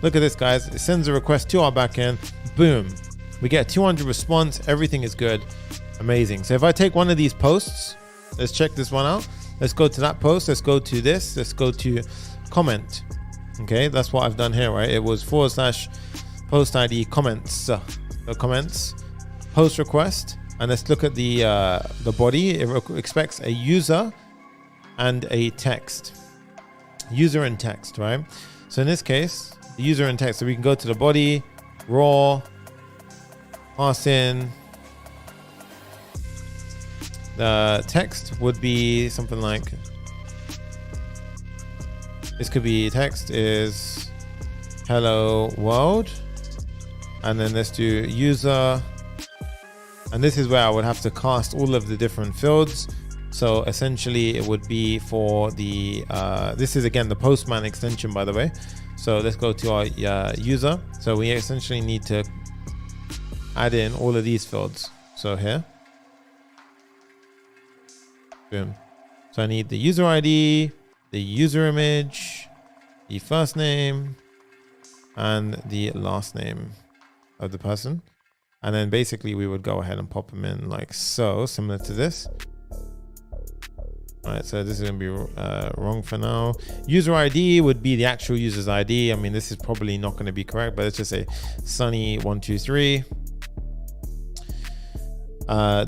Look at this, guys. It sends a request to our backend. Boom. We get 200 response. Everything is good. Amazing. So if I take one of these posts, let's check this one out. Let's go to that post. Let's go to this. Let's go to comment. Okay, that's what I've done here, right? It was /post ID comments. So comments, post request, and let's look at the body. It expects a user and a text. User and text, right? So in this case, the user and text. So we can go to the body, raw, pass in. The text would be something like, this could be text is hello world, and then let's do user, and this is where I would have to cast all of the different fields. So essentially it would be for the this is again the Postman extension, by the way. So let's go to our user. So we essentially need to add in all of these fields. So here, boom. So I need the user ID, the user image, the first name, and the last name of the person. And then basically we would go ahead and pop them in like so, similar to this. All right, so this is going to be wrong for now. User ID would be the actual user's ID. I mean, this is probably not going to be correct, but let's just say Sunny123.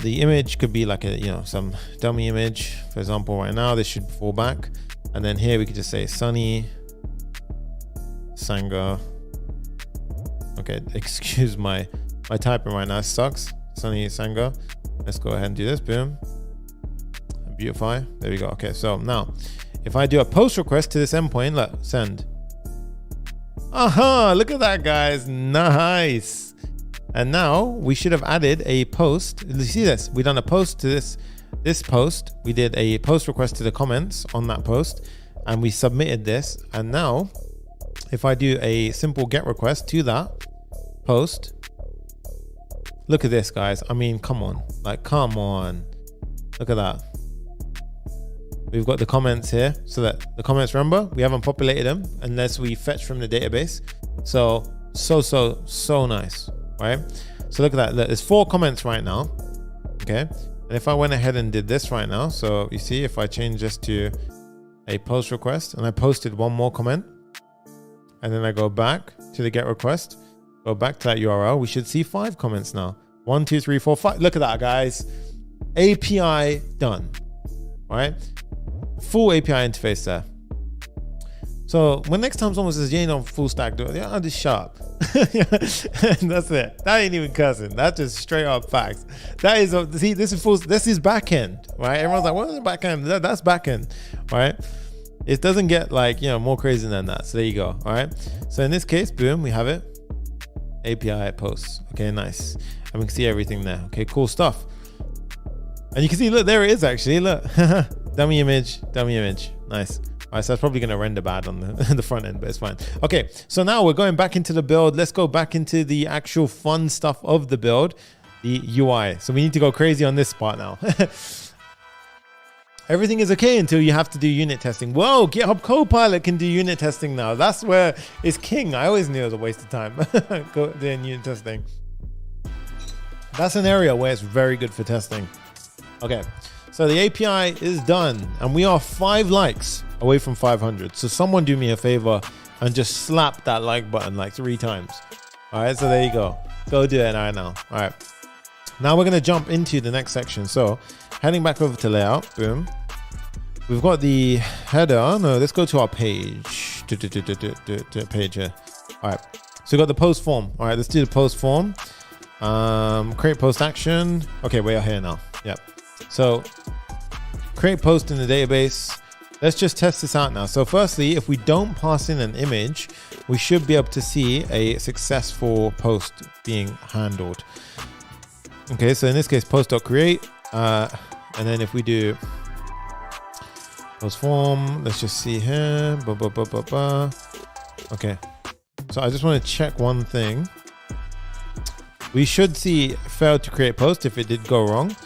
The image could be like a, some dummy image. For example, right now, this should fall back. And then here we could just say Sunny Sanga. Okay, excuse my typing right now sucks. Sunny Sanga. Let's go ahead and do this. Boom. Beautify. There we go. Okay, so now if I do a post request to this endpoint, look, send. Aha, look at that, guys. Nice. And now we should have added a post. You see this? We done a post to this post. We did a post request to the comments on that post, and we submitted this. And now if I do a simple get request to that post, look at this, guys. I mean, come on, like, come on. Look at that. We've got the comments here, so that the comments, remember, we haven't populated them unless we fetch from the database. So nice, right? So look at that. Look, there's 4 comments right now. Okay. And if I went ahead and did this right now, so you see, if I change this to a post request and I posted one more comment, and then I go back to the get request, go back to that URL, we should see 5 comments now. 1, 2, 3, 4, 5. Look at that, guys. API done, right? Full API interface there. So when next time someone says, you ain't on full stack, do it. Yeah, I'm just sharp. That's it. That ain't even cussing. That's just straight up facts. That is, see, this is back end, right? Everyone's like, what is back end? That's back end, right? It doesn't get like, more crazy than that. So there you go. All right. So in this case, boom, we have it. API posts. Okay, nice. And we can see everything there. Okay, cool stuff. And you can see, look, there it is actually. Look, dummy image. Nice. All right, so that's probably going to render bad on the front end, but it's fine. Okay, so now we're going back into the build. Let's go back into the actual fun stuff of the build, the UI. So we need to go crazy on this part now. Everything is okay until you have to do unit testing. Whoa, GitHub Copilot can do unit testing now. That's where it's king. I always knew it was a waste of time doing unit testing. That's an area where it's very good for testing. Okay, So the API is done, and we are 5 likes away from 500. So someone do me a favor and just slap that like button like 3 times. All right, so there you go. Go do it right now. All right. Now we're gonna jump into the next section. So heading back over to layout, boom. We've got the header. No, let's go to our page. Page here. All right. So we've got the post form. All right, let's do the post form. Create post action. Okay, we are here now. Yep. So create post in the database. Let's just test this out now. So firstly, if we don't pass in an image, we should be able to see a successful post being handled. Okay, so in this case, post.create. And then if we do post form, let's just see here. Okay. So I just want to check one thing. We should see failed to create post if it did go wrong,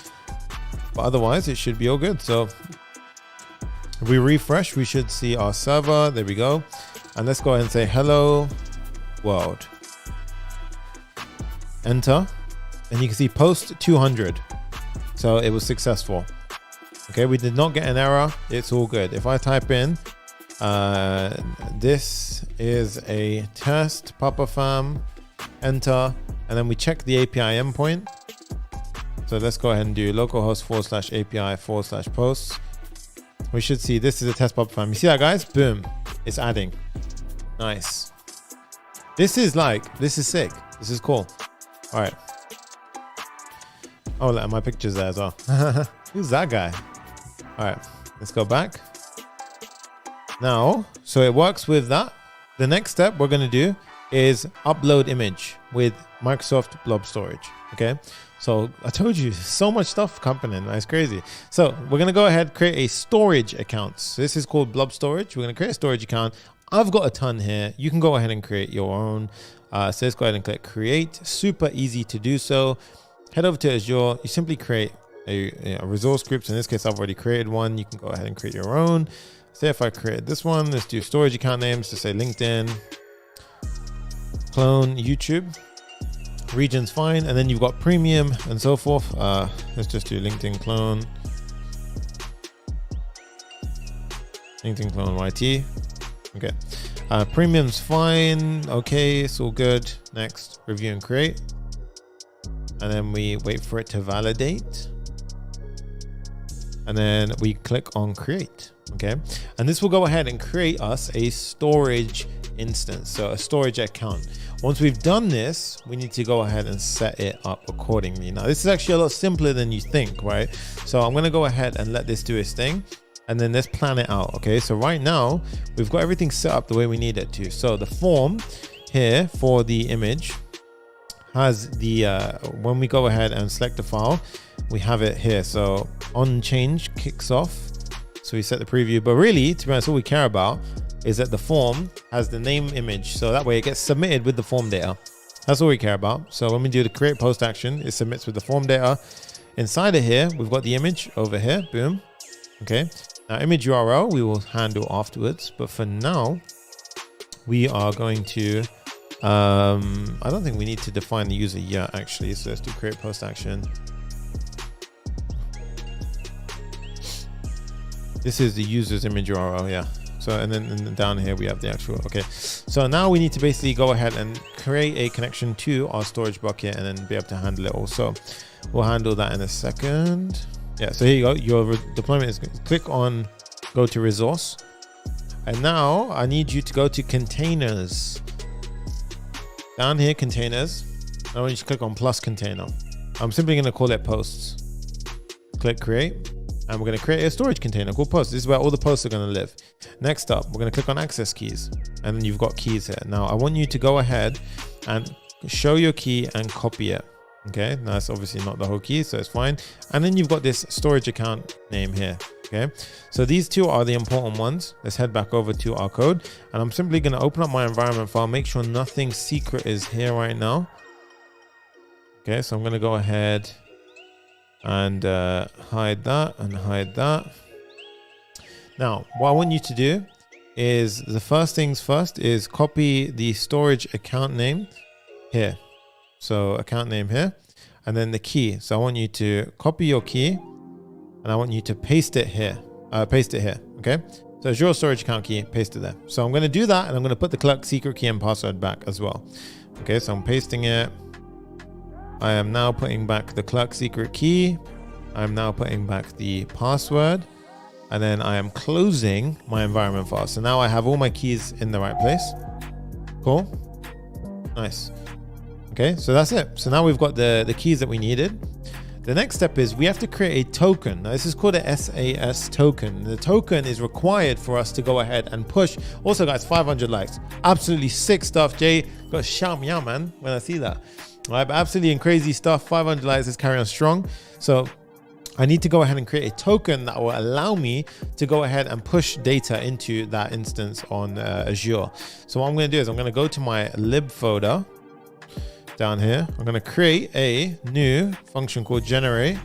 but otherwise it should be all good. So if we refresh, we should see our server. There we go. And let's go ahead and say hello world. Enter, and you can see post 200. So it was successful. Okay, we did not get an error. It's all good. If I type in this is a test Papa Fam, enter, and then we check the API endpoint. So let's go ahead and do localhost /API/posts. We should see this is a test Papa Fam. You see that, guys? Boom, it's adding. Nice. This is sick. This is cool. All right. Oh, my picture's there as well. Who's that guy? All right, let's go back. Now, so it works with that. The next step we're going to do is upload image with Microsoft Blob storage. Okay, so I told you so much stuff happening. That's crazy. So we're going to go ahead, create a storage account. So this is called Blob storage. We're going to create a storage account. I've got a ton here. You can go ahead and create your own. So let's go ahead and click create. Super easy to do so. Head over to Azure. You simply create a resource group. So in this case, I've already created one. You can go ahead and create your own. Say if I create this one, let's do storage account names to say LinkedIn, clone YouTube, region's fine. And then you've got premium and so forth. Let's just do LinkedIn clone YT. Okay. Premium's fine. Okay, it's all good. Next, review and create. And then we wait for it to validate. And then we click on create. Okay. And this will go ahead and create us a storage instance. So a storage account. Once we've done this, we need to go ahead and set it up accordingly. Now, this is actually a lot simpler than you think, right? So I'm going to go ahead and let this do its thing. And then let's plan it out. Okay. So right now we've got everything set up the way we need it to. So the form here for the image has the, when we go ahead and select the file, we have it here. So on change kicks off. So we set the preview, but really, to be honest, all we care about is that the form has the name image. So that way it gets submitted with the form data. That's all we care about. So when we do the create post action, it submits with the form data. Inside of here, we've got the image over here. Boom. Okay. Now image URL, we will handle afterwards. But for now, we are going to, I don't think we need to define the user yet, actually. So let's do create post action. This is the user's image URL, yeah. So, and then down here we have the actual, okay. So now we need to basically go ahead and create a connection to our storage bucket and then be able to handle it also. We'll handle that in a second. Yeah, so here you go. Your deployment is, click on, go to resource. And now I need you to go to containers. Down here, containers. I want you to click on plus container. I'm simply going to call it posts. Click create. And we're going to create a storage container called posts. This is where all the posts are going to live. Next up, we're going to click on access keys. And then you've got keys here. Now, I want you to go ahead and show your key and copy it. Okay, now it's obviously not the whole key, so it's fine. And then you've got this storage account name here. Okay, so these two are the important ones. Let's head back over to our code. And I'm simply going to open up my environment file, make sure nothing secret is here right now. Okay, so I'm going to go ahead and hide that and hide that. Now, what I want you to do is the first things first is copy the storage account name here. So account name here, and then the key. So I want you to copy your key and I want you to paste it here. Okay. So Azure storage account key, paste it there. So I'm going to do that, and I'm going to put the Clerk secret key and password back as well. Okay, so I'm pasting it. I am now putting back the Clerk secret key. I'm now putting back the password, and then I am closing my environment file. So now I have all my keys in the right place. Cool. Nice. Okay, so that's it. So now we've got the keys that we needed. The next step is we have to create a token. Now this is called a SAS token. The token is required for us to go ahead and push. Also guys, 500 likes. Absolutely sick stuff. Jay got shout me out, man, when I see that. All right, but absolutely crazy stuff. 500 likes, let's carry on strong. So I need to go ahead and create a token that will allow me to go ahead and push data into that instance on Azure. So what I'm going to do is I'm going to go to my lib folder down here. I'm going to create a new function called generate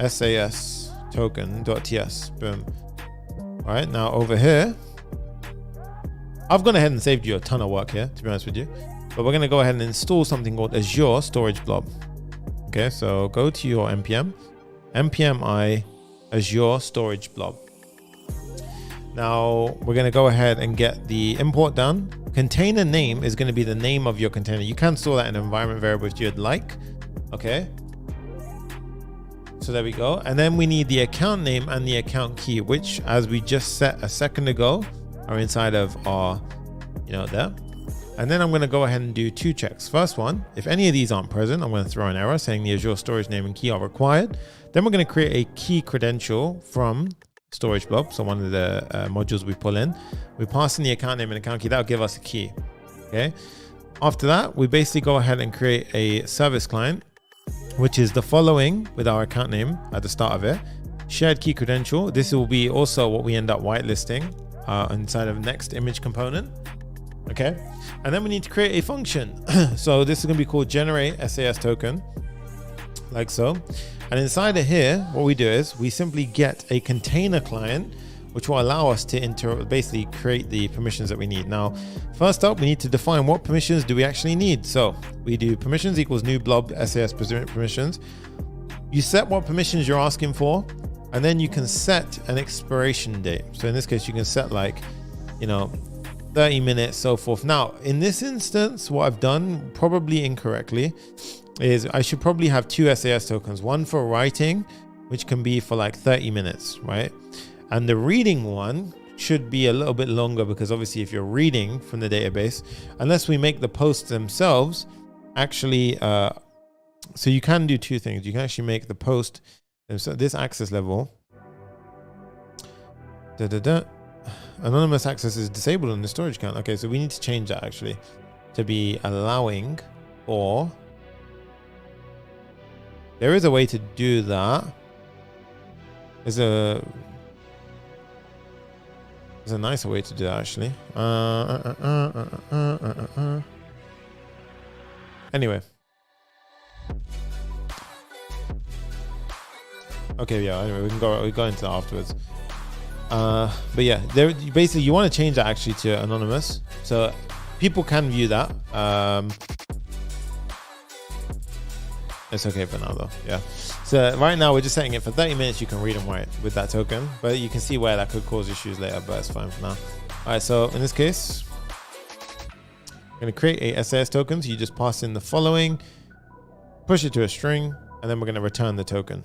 SAS token.ts. Boom. All right, now over here, I've gone ahead and saved you a ton of work here, to be honest with you. But we're going to go ahead and install something called Azure Storage Blob. Okay, so go to your npm i Azure Storage Blob. Now we're going to go ahead and get the import done. Container name is going to be the name of your container. You can store that in an environment variable if you'd like. Okay. So there we go. And then we need the account name and the account key, which as we just set a second ago are inside of our, there. And then I'm going to go ahead and do two checks. First one, if any of these aren't present, I'm going to throw an error saying the Azure storage name and key are required. Then we're going to create a key credential from storage blob. So one of the modules we pull in, we pass in the account name and account key. That'll give us a key. Okay. After that, we basically go ahead and create a service client, which is the following with our account name at the start of it. Shared key credential. This will be also what we end up whitelisting inside of next image component. Okay. And then we need to create a function. So this is going to be called generate SAS token, like so. And inside of here, what we do is we simply get a container client, which will allow us to basically create the permissions that we need. Now, first up, we need to define what permissions do we actually need. So we do permissions equals new blob SAS permissions. You set what permissions you're asking for, and then you can set an expiration date. So in this case, you can set 30 minutes, so forth. Now, in this instance, what I've done probably incorrectly is I should probably have two SAS tokens, one for writing, which can be for 30 minutes, right? And the reading one should be a little bit longer because obviously if you're reading from the database, unless we make the posts themselves, actually, so you can do two things. You can actually make the post, this access level, anonymous access is disabled on the storage account. Okay, so we need to change that actually to be allowing, or there is a way to do that. There's a nicer way to do that actually. Anyway. Okay, yeah, anyway, we go into that afterwards. But yeah, basically you want to change that actually to anonymous, so people can view that. It's okay for now though. Yeah. So right now we're just setting it for 30 minutes. You can read and write with that token, but you can see where that could cause issues later, but it's fine for now. All right. So in this case, I'm going to create a SAS token. So you just pass in the following, push it to a string, and then we're going to return the token.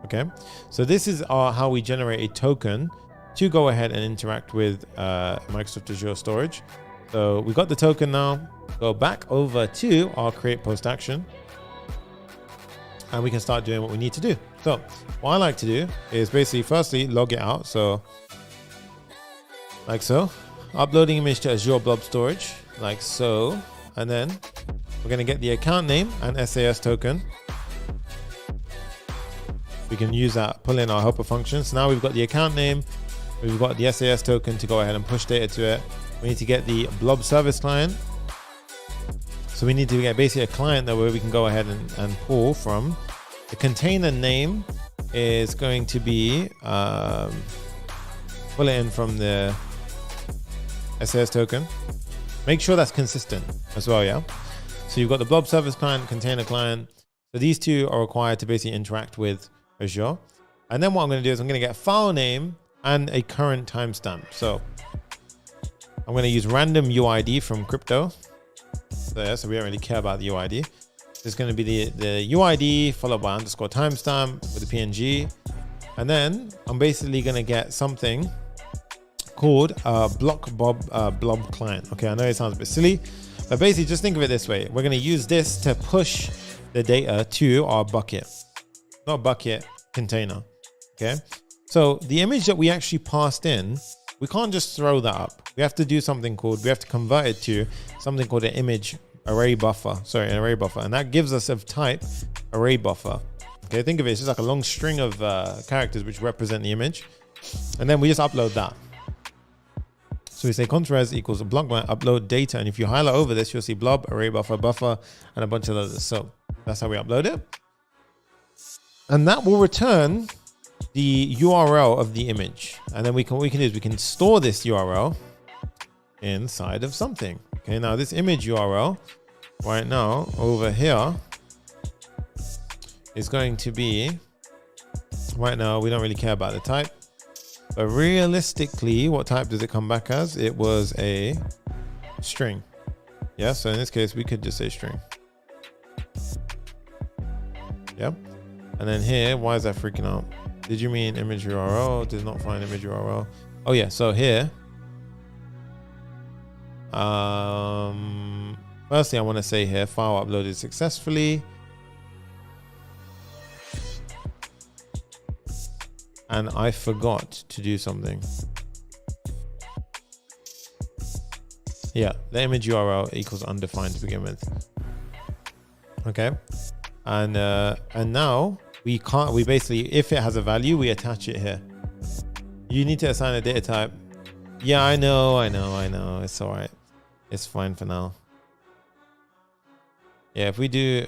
Okay. So this is how we generate a token to go ahead and interact with Microsoft Azure Storage. So we got the token now. Go back over to our create post action, and we can start doing what we need to do. So what I like to do is basically firstly log it out. So like so, uploading image to Azure Blob storage, like so. And then we're going to get the account name and SAS token. We can use that, pull in our helper function. So now we've got the account name, we've got the SAS token to go ahead and push data to it. We need to get the Blob service client. So we need to get basically a client that where we can go ahead and pull from. The container name is going to be, pull it in from the SAS token. Make sure that's consistent as well, yeah? So you've got the Blob service client, container client. So these two are required to basically interact with Azure. And then what I'm going to do is I'm going to get a file name and a current timestamp. So I'm going to use random UID from crypto. So we don't really care about the UID. It's going to be the UID followed by underscore timestamp with a PNG. And then I'm basically going to get something called blob client. Okay, I know it sounds a bit silly, but basically just think of it this way. We're going to use this to push the data to our bucket, not bucket, container. Okay, so the image that we actually passed in, we can't just throw that up. We have to do something called, we have to convert it to something called an image array buffer. Sorry, an array buffer. And that gives us of type array buffer. Okay, think of it, it's just like a long string of characters which represent the image. And then we just upload that. So we say contres equals a blob upload data. And if you highlight over this, you'll see blob, array buffer, buffer, and a bunch of others. So that's how we upload it. And that will return the URL of the image. And then what we can do is we can store this URL inside of something. Okay, now this image URL right now over here is going to be, right now we don't really care about the type, but realistically what type does it come back as? It was a string. Yeah, so in this case we could just say string. Yep. And then here, why is that freaking out? Did you mean image URL? Did not find image URL. Oh yeah, so here firstly I want to say here file uploaded successfully. And I forgot to do something. Yeah, the image URL equals undefined to begin with. Okay, and now we basically, if it has a value, we attach it here. You need to assign a data type. Yeah, I know. It's all right. It's fine for now. Yeah, if we do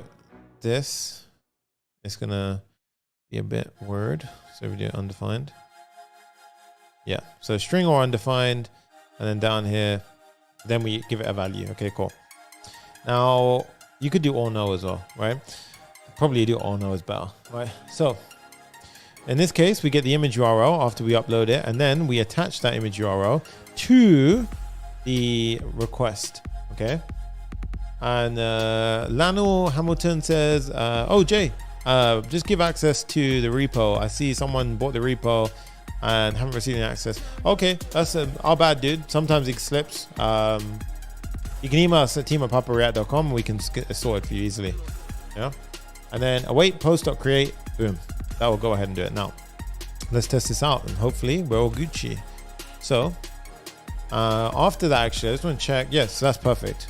this, it's gonna be a bit weird. So we do undefined. Yeah, so string or undefined, and then down here, then we give it a value. Okay, cool. Now you could do all no as well, right? Probably do all no is better, right? So in this case, we get the image URL after we upload it, and then we attach that image URL to the request. Okay. And Lionel Hamilton says, oh Jay, just give access to the repo. I see someone bought the repo and haven't received any access. Okay, that's our bad, dude. Sometimes it slips. You can email us at team@papareact.com and we can get it sorted for you easily. Yeah. And then await post.create. Boom. That will go ahead and do it. Now, let's test this out and hopefully we're all Gucci. So after that, actually, I just want to check. Yes, that's perfect.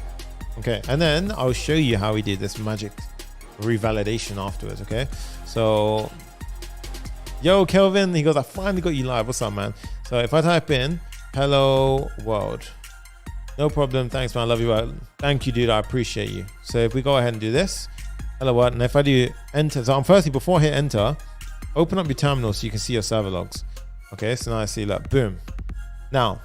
Okay. And then I'll show you how we did this magic revalidation afterwards. Okay. So, yo, Kelvin, he goes, I finally got you live. What's up, man? So if I type in hello world, no problem. Thanks, man. I love you. Thank you, dude. I appreciate you. So if we go ahead and do this, hello world, and if I do enter, so I'm firstly, before I hit enter, open up your terminal so you can see your server logs. Okay, so now I see, look, boom. Now,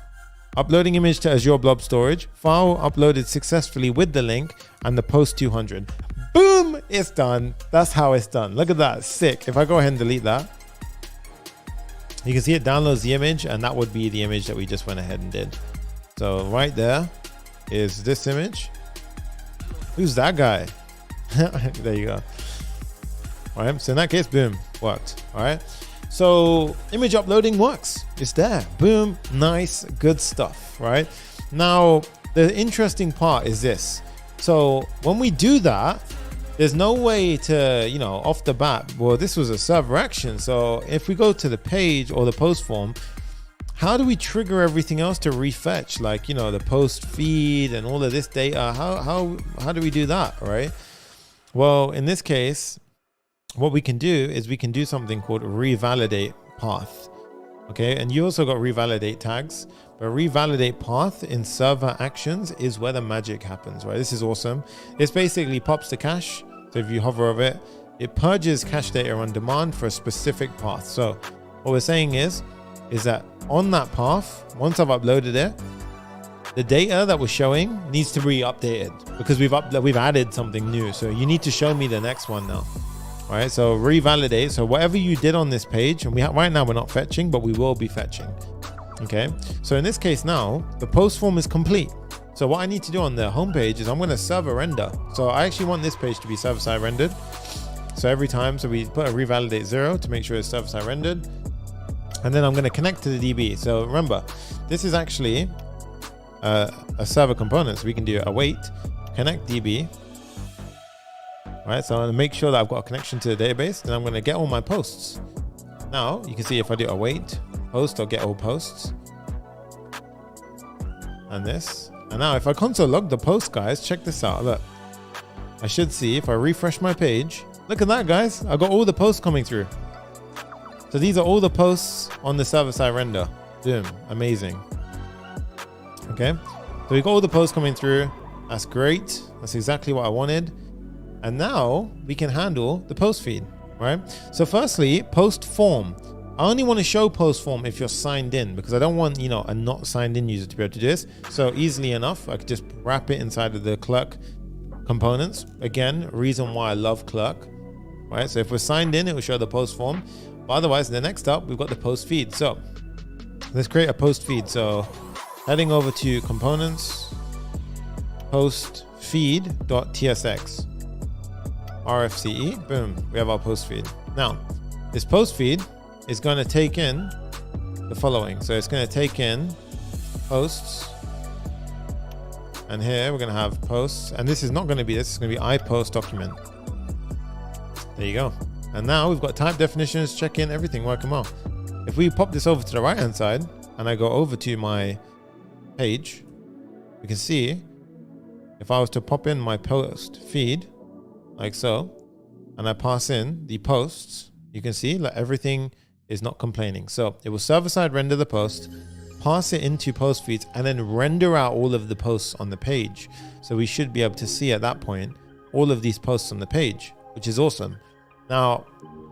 uploading image to Azure Blob storage, file uploaded successfully with the link and the post 200. Boom, it's done. That's how it's done. Look at that, sick. If I go ahead and delete that, you can see it downloads the image, and that would be the image that we just went ahead and did. So right there is this image. Who's that guy? There you go. All right, so in that case, boom, worked. All right, so image uploading works. It's there. Boom, nice, good stuff. Right now, the interesting part is this. So when we do that, there's no way to, you know, off the bat, well, this was a server action. So if we go to the page or the post form, how do we trigger everything else to refetch? Like, you know, the post feed and all of this data. How do we do that, right? Well, in this case, what we can do is we can do something called revalidate path. Okay, and you also got revalidate tags, but revalidate path in server actions is where the magic happens, right? This is awesome. This basically pops the cache. So if you hover over it, it purges cache data on demand for a specific path. So what we're saying is that on that path, once I've uploaded it, the data that we're showing needs to be updated because we've added something new. So you need to show me the next one now. All right, so revalidate. So whatever you did on this page, and right now we're not fetching, but we will be fetching. Okay, so in this case now, the post form is complete. So what I need to do on the home page is I'm going to server render. So I actually want this page to be server-side rendered. So every time, so we put a revalidate 0 to make sure it's server-side rendered. And then I'm going to connect to the DB. So remember, this is actually a server component. So we can do await, connect DB. Right, so I'm going to make sure that I've got a connection to the database. Then I'm going to get all my posts. Now you can see if I do await post or get all posts and this. And now if I console log the post, guys, check this out. Look, I should see if I refresh my page. Look at that, guys. I got all the posts coming through. So these are all the posts on the server-side render. Boom, amazing. Okay, so we got all the posts coming through. That's great. That's exactly what I wanted. And now we can handle the post feed, right? So firstly, post form. I only want to show post form if you're signed in, because I don't want, you know, a not signed in user to be able to do this. So easily enough, I could just wrap it inside of the Clerk components. Again, reason why I love Clerk, right? So if we're signed in, it will show the post form. But otherwise, the next up, we've got the post feed. So let's create a post feed. So heading over to components, post feed.tsx. RFCE, boom, we have our post feed. Now, this post feed is going to take in the following. So it's going to take in posts, and here we're going to have posts, and this is not going to be this, it's going to be iPost document. There you go. And now we've got type definitions, check in, everything working well. If we pop this over to the right hand side and I go over to my page, we can see if I was to pop in my post feed like so, and I pass in the posts, you can see like everything is not complaining. So it will server-side render the post, pass it into post feeds, and then render out all of the posts on the page. So we should be able to see at that point all of these posts on the page, which is awesome. Now,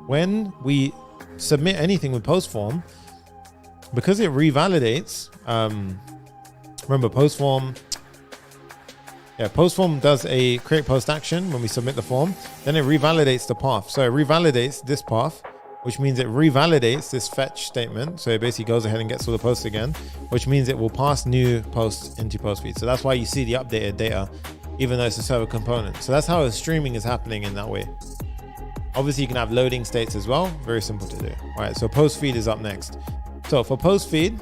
when we submit anything with post form, because it revalidates, remember post form does a create post action when we submit the form, then it revalidates the path. So it revalidates this path, which means it revalidates this fetch statement. So it basically goes ahead and gets all the posts again, which means it will pass new posts into post feed. So that's why you see the updated data, even though it's a server component. So that's how the streaming is happening in that way. Obviously you can have loading states as well. Very simple to do. All right, so post feed is up next. So for post feed,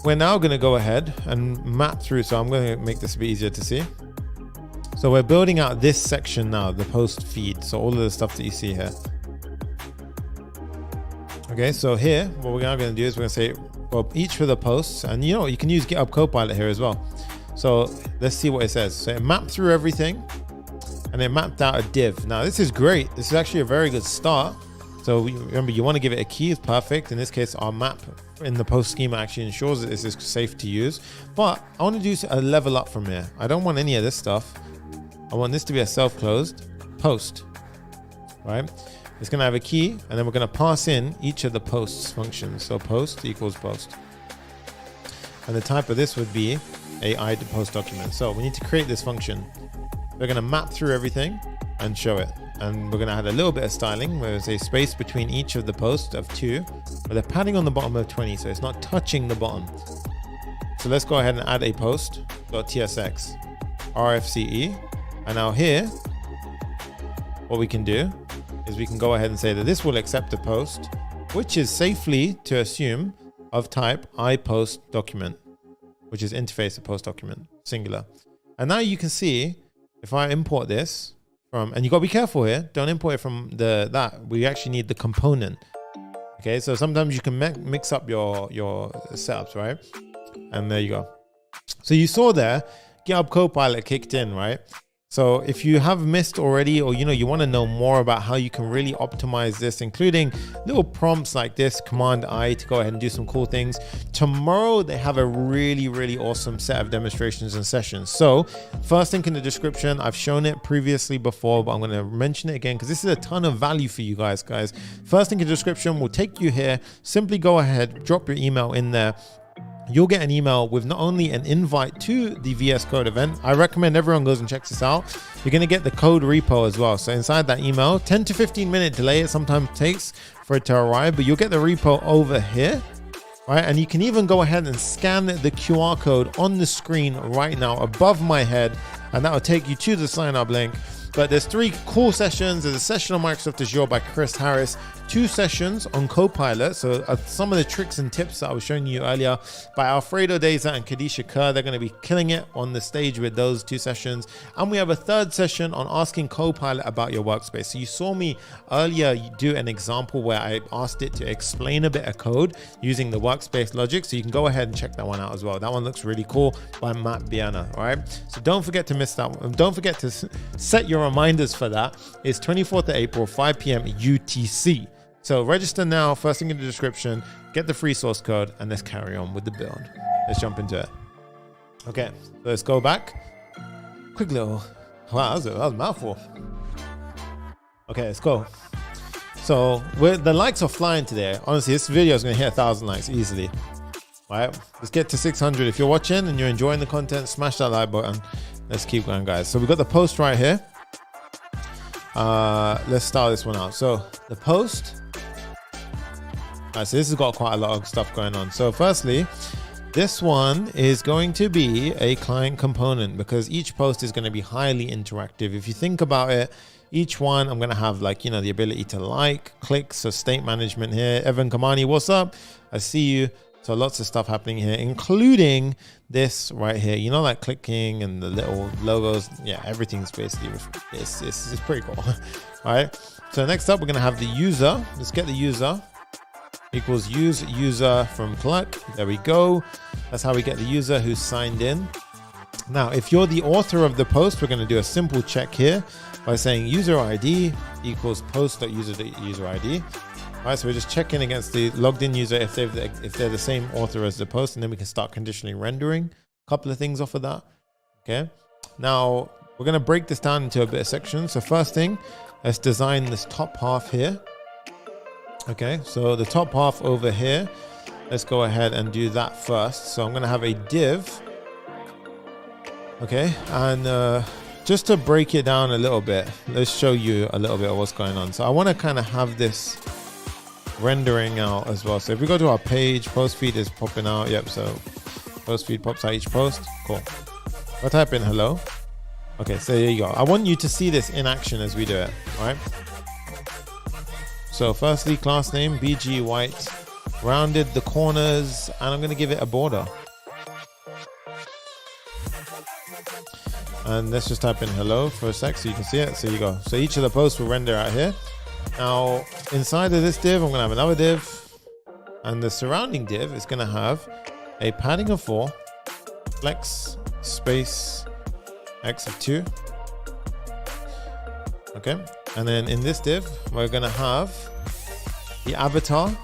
we're now going to go ahead and map through. So I'm going to make this a bit easier to see. So we're building out this section now, the post feed. So all of the stuff that you see here. Okay, so here, what we're now going to do is we're going to say for each of the posts, and you know, you can use GitHub Copilot here as well. So let's see what it says. So it mapped through everything and it mapped out a div. Now this is great. This is actually a very good start. So remember, you want to give it a key is perfect. In this case, our map in the post schema actually ensures that this is safe to use. But I want to do a level up from here. I don't want any of this stuff. I want this to be a self-closed post, right? It's going to have a key, and then we're going to pass in each of the posts functions. So post equals post. And the type of this would be a ID post document. So we need to create this function. We're going to map through everything and show it. And we're going to add a little bit of styling where there's a space between each of the posts of 2 with a padding on the bottom of 20. So it's not touching the bottom. So let's go ahead and add a post.tsx RFCE. And now here, what we can do is we can go ahead and say that this will accept a post, which is safely to assume of type iPost document, which is interface of post document, singular. And now you can see if I import this from, and you got to be careful here, don't import it from that. We actually need the component. Okay, so sometimes you can mix up your setups, right? And there you go. So you saw there, GitHub Copilot kicked in, right? So if you have missed already, or you want to know more about how you can really optimize this, including little prompts like this, Command I to go ahead and do some cool things. Tomorrow they have a really, really awesome set of demonstrations and sessions. So first link in the description, I've shown it previously before, but I'm going to mention it again because this is a ton of value for you guys. First link in the description will take you here. Simply go ahead, drop your email in there. you'll get an email with not only an invite to the VS Code event. I recommend everyone goes and checks this out. You're going to get the code repo as well. So inside that email, 10 to 15 minute delay it sometimes takes for it to arrive, but you'll get the repo over here, right? And you can even go ahead and scan the QR code on the screen right now above my head, and that will take you to the sign up link. But there's 3 cool sessions. There's a session on Microsoft Azure by Chris Harris, 2 sessions on Copilot. So some of the tricks and tips that I was showing you earlier by Alfredo Deza and Kadisha Kerr. They're going to be killing it on the stage with those 2 sessions. And we have a 3rd session on asking Copilot about your workspace. So you saw me earlier do an example where I asked it to explain a bit of code using the workspace logic. So you can go ahead and check that one out as well. That one looks really cool by Matt Biana. All right. So don't forget to miss that one. Don't forget to set your reminders for that. It's 24th of April, 5 p.m. UTC. So register now, first thing in the description, get the free source code, and let's carry on with the build. Let's jump into it. Okay, so let's go back. Quick little, wow, that was a mouthful. Okay, let's go. So the likes are flying today. Honestly, this video is gonna hit 1,000 likes easily. All right, let's get to 600. If you're watching and you're enjoying the content, smash that like button. Let's keep going, guys. So we've got the post right here. Let's start this one out. So the post. All right, so this has got quite a lot of stuff going on. So firstly, this one is going to be a client component because each post is going to be highly interactive. If you think about it, each one I'm going to have like, you know, the ability to like, click, so state management here. Evan Kamani, what's up? I see you. So lots of stuff happening here, including this right here, you know, like clicking and the little logos. Yeah, everything's basically, it's pretty cool. All right. So next up, we're going to have the user. Let's get the user equals use user from Clerk. There we go. That's how we get the user who's signed in. Now, if you're the author of the post, we're going to do a simple check here by saying user ID equals post.user ID. All right, so we're just checking against the logged in user if they're the same author as the post, and then we can start conditionally rendering a couple of things off of that. Okay. Now we're going to break this down into a bit of sections. So first thing, let's design this top half here. Okay, so the top half over here, let's go ahead and do that first. So I'm going to have a div. Okay, and just to break it down a little bit, let's show you a little bit of what's going on. So I want to kind of have this rendering out as well. So if we go to our page, post feed is popping out. Yep, so post feed pops out each post. Cool. I'll type in hello. Okay, so there you go. I want you to see this in action as we do it, all right? So firstly, class name, BG white, rounded the corners, and I'm going to give it a border. And let's just type in hello for a sec so you can see it. So you go. So each of the posts will render out here. Now, inside of this div, I'm going to have another div. And the surrounding div is going to have a padding of 4, flex, space, x of 2. Okay. And then in this div, we're going to have the avatar.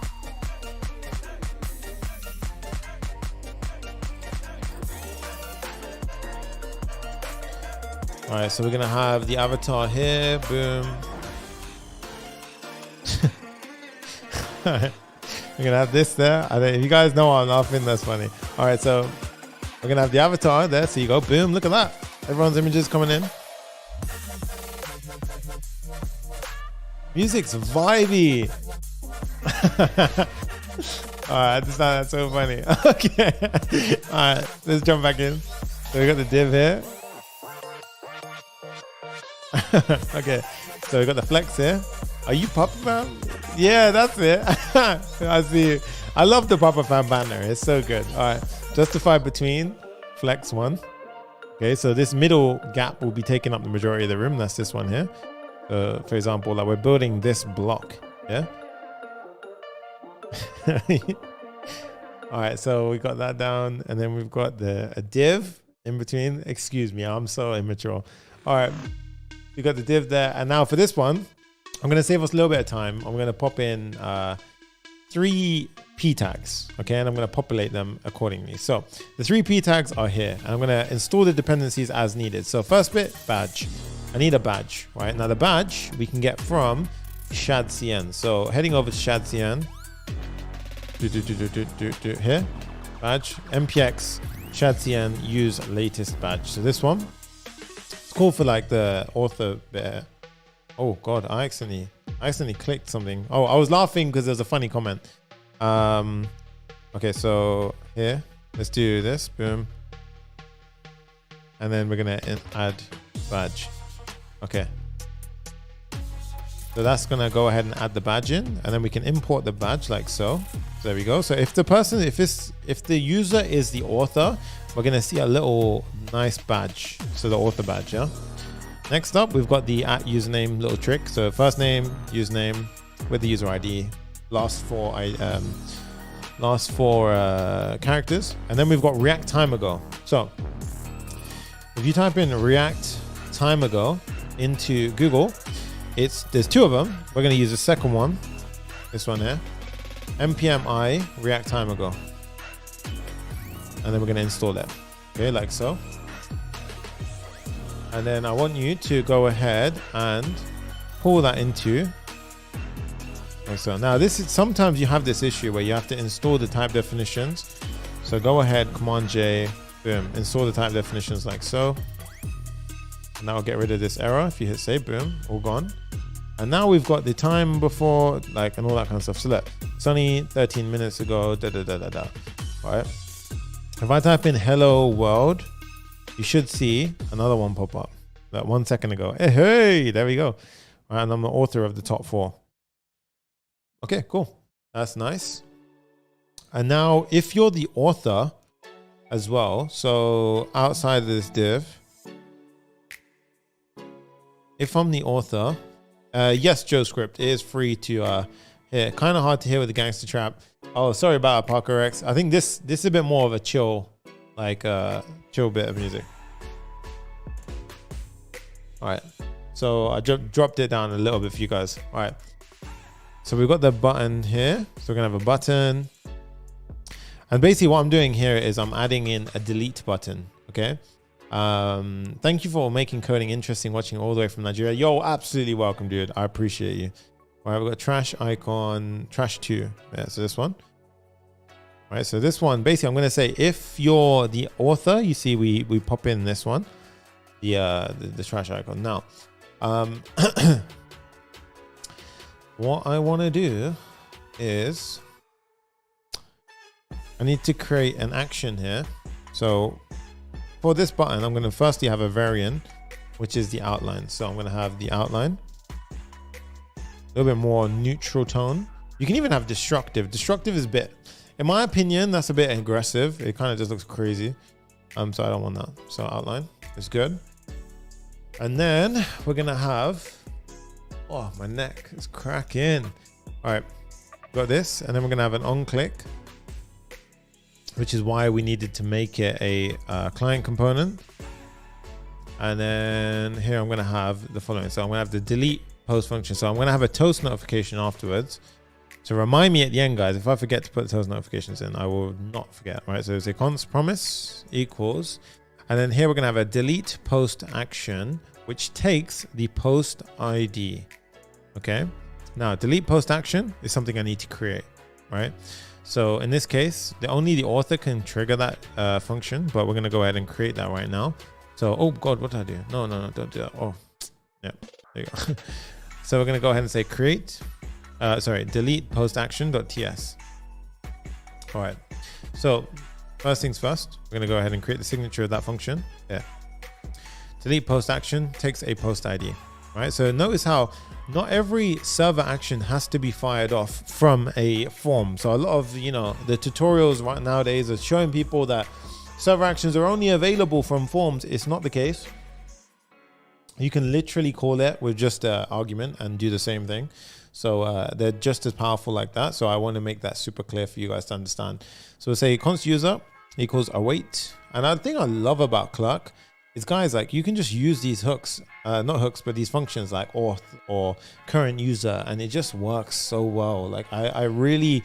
All right, so we're going to have the avatar here. Boom. All right. We're going to have this there. If you guys know I'm laughing, that's funny. All right, so we're going to have the avatar there. So you go, boom, look at that. Everyone's images coming in. Music's vibey. All right, that's so funny. Okay. All right, let's jump back in. So we got the div here. Okay, so we got the flex here. Are you Papa Fan? Yeah, that's it. I see you. I love the Papa Fan banner. It's so good. All right, justify between flex 1. Okay, so this middle gap will be taking up the majority of the room. That's this one here. For example, like we're building this block. Yeah. All right, so we got that down, and then we've got a div in between. Excuse me, I'm so immature. All right, we got the div there, and now for this one, I'm gonna save us a little bit of time. I'm gonna pop in 3 p tags, okay, and I'm gonna populate them accordingly. So the 3 p tags are here, and I'm gonna install the dependencies as needed. So first bit, badge. I need a badge, right? Now the badge we can get from Shadcn. So heading over to Shadcn, here, badge, npx Shadcn use latest badge. So this one, it's cool for like the author bit. Oh God, I accidentally clicked something. Oh, I was laughing because there's a funny comment. Okay, so here, let's do this, boom. And then we're gonna add badge. Okay. So that's gonna go ahead and add the badge in, and then we can import the badge like so. So there we go. So if the person, if the user is the author, we're gonna see a little nice badge. So the author badge, yeah. Next up, we've got the @username little trick. So first name, username with the user ID, last four characters, and then we've got React time ago. So if you type in React time ago into Google, there's two of them. We're going to use the second one, this one here, npm I React time ago, and then we're going to install that. Okay, like so. And then I want you to go ahead and pull that into. Like so. Now this is, sometimes you have this issue where you have to install the type definitions. So go ahead, Command J, boom, install the type definitions like so. And that will get rid of this error. If you hit save, boom, all gone. And now we've got the time before, like, and all that kind of stuff. So look, it's only 13 minutes ago, All right. If I type in hello world, you should see another one pop up. Like 1 second ago. Hey, there we go. All right, and I'm the author of the top 4. Okay, cool. That's nice. And now if you're the author as well, so outside of this div, if I'm the author, yes, JavaScript is free to hear. Kind of hard to hear with the gangster trap. Oh, sorry about Parker X. I think this is a bit more of a chill, like chill bit of music. All right, so I dropped it down a little bit for you guys. All right, so we've got the button here. So we're gonna have a button, and basically what I'm doing here is I'm adding in a delete button. Okay. Thank you for making coding interesting, watching all the way from Nigeria. Yo, absolutely welcome, dude. I appreciate you. All right, we've got trash icon, trash 2. Yeah, so this one. All right, so this one, basically I'm going to say if you're the author, you see we pop in this one, the trash icon. Now, what I want to do is I need to create an action here. So for this button, I'm going to firstly have a variant, which is the outline. So I'm going to have the outline, a little bit more neutral tone. You can even have destructive. Destructive is a bit, in my opinion, that's a bit aggressive. It kind of just looks crazy. So I don't want that. So outline is good. And then we're going to have, oh, my neck is cracking. All right, got this. And then we're going to have an on click, which is why we needed to make it a client component. And then here I'm going to have the following. So I'm going to have the delete post function. So I'm going to have a toast notification afterwards to remind me at the end, guys. If I forget to put the toast notifications in, I will not forget. Right. So it's a const promise equals, and then here we're going to have a delete post action, which takes the post ID. Okay. Now delete post action is something I need to create. Right. So in this case, only the author can trigger that function, but we're going to go ahead and create that right now. So, oh God, what did I do? No, don't do that. Oh, yeah, there you go. So we're going to go ahead and say create, delete post action.ts. All right. So first things first, we're going to go ahead and create the signature of that function. Yeah. Delete post action takes a post ID. Right. So notice how not every server action has to be fired off from a form. So a lot of, the tutorials right nowadays are showing people that server actions are only available from forms. It's not the case. You can literally call it with just an argument and do the same thing. So they're just as powerful like that. So I want to make that super clear for you guys to understand. So we'll say const user equals await. And the thing I love about Clerk is, guys, like, you can just use these hooks, not hooks, but these functions like auth or current user, and it just works so well. Like I really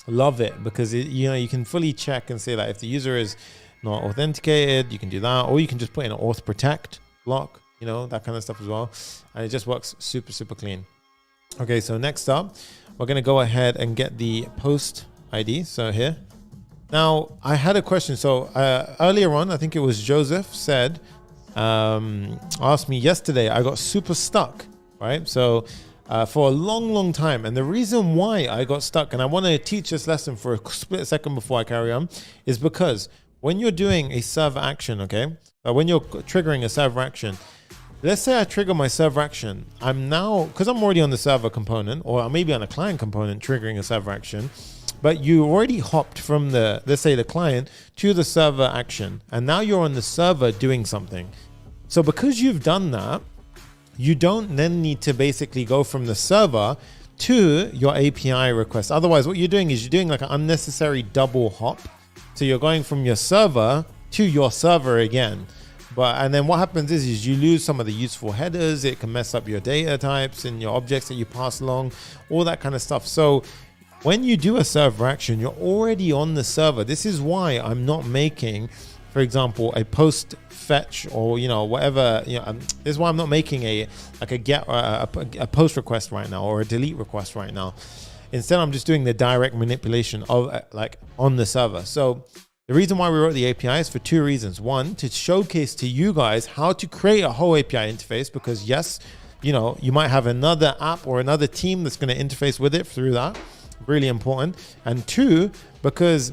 love it because you can fully check and say, like, if the user is not authenticated, you can do that, or you can just put in an auth protect block, that kind of stuff as well. And it just works super, super clean. Okay, so next up, we're going to go ahead and get the post ID. So here, Now, I had a question. So earlier on, I think it was Joseph said, asked me yesterday, I got super stuck, right? So for a long time. And the reason why I got stuck, and I want to teach this lesson for a split second before I carry on, is because when you're doing a server action, okay, when you're triggering a server action, let's say I trigger my server action. I'm now, because I'm already on the server component, or maybe on a client component triggering a server action, but you already hopped from the, let's say the client to the server action, and now you're on the server doing something. So because you've done that, you don't then need to basically go from the server to your API request. Otherwise, what you're doing is you're doing like an unnecessary double hop. So you're going from your server to your server again. And then what happens is you lose some of the useful headers. It can mess up your data types and your objects that you pass along, all that kind of stuff. So when you do a server action, you're already on the server. This is why I'm not making, for example, a post fetch or, whatever, this is why I'm not making a post request right now or a delete request right now. Instead, I'm just doing the direct manipulation of on the server. So the reason why we wrote the API is for two reasons. One, to showcase to you guys how to create a whole API interface, because yes, you might have another app or another team that's going to interface with it through that. Really important. And two, because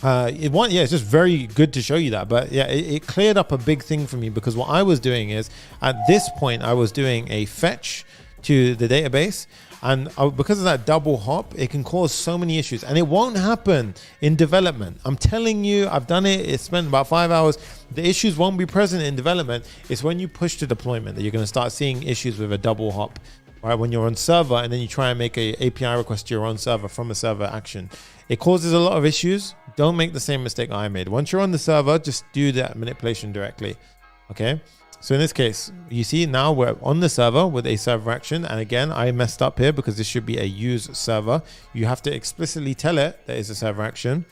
it's just very good to show you that. But yeah, it cleared up a big thing for me, because what I was doing is at this point I was doing a fetch to the database, and because of that double hop, it can cause so many issues, and it won't happen in development. I'm telling you, I've done it. It's spent about 5 hours. The issues won't be present in development. It's when you push to deployment that you're going to start seeing issues with a double hop. Right, when you're on server and then you try and make a API request to your own server from a server action, it causes a lot of issues. Don't make the same mistake I made. Once you're on the server, just do that manipulation directly. Okay. So in this case, you see now we're on the server with a server action. And again, I messed up here because this should be a use server. You have to explicitly tell it that it's a server action.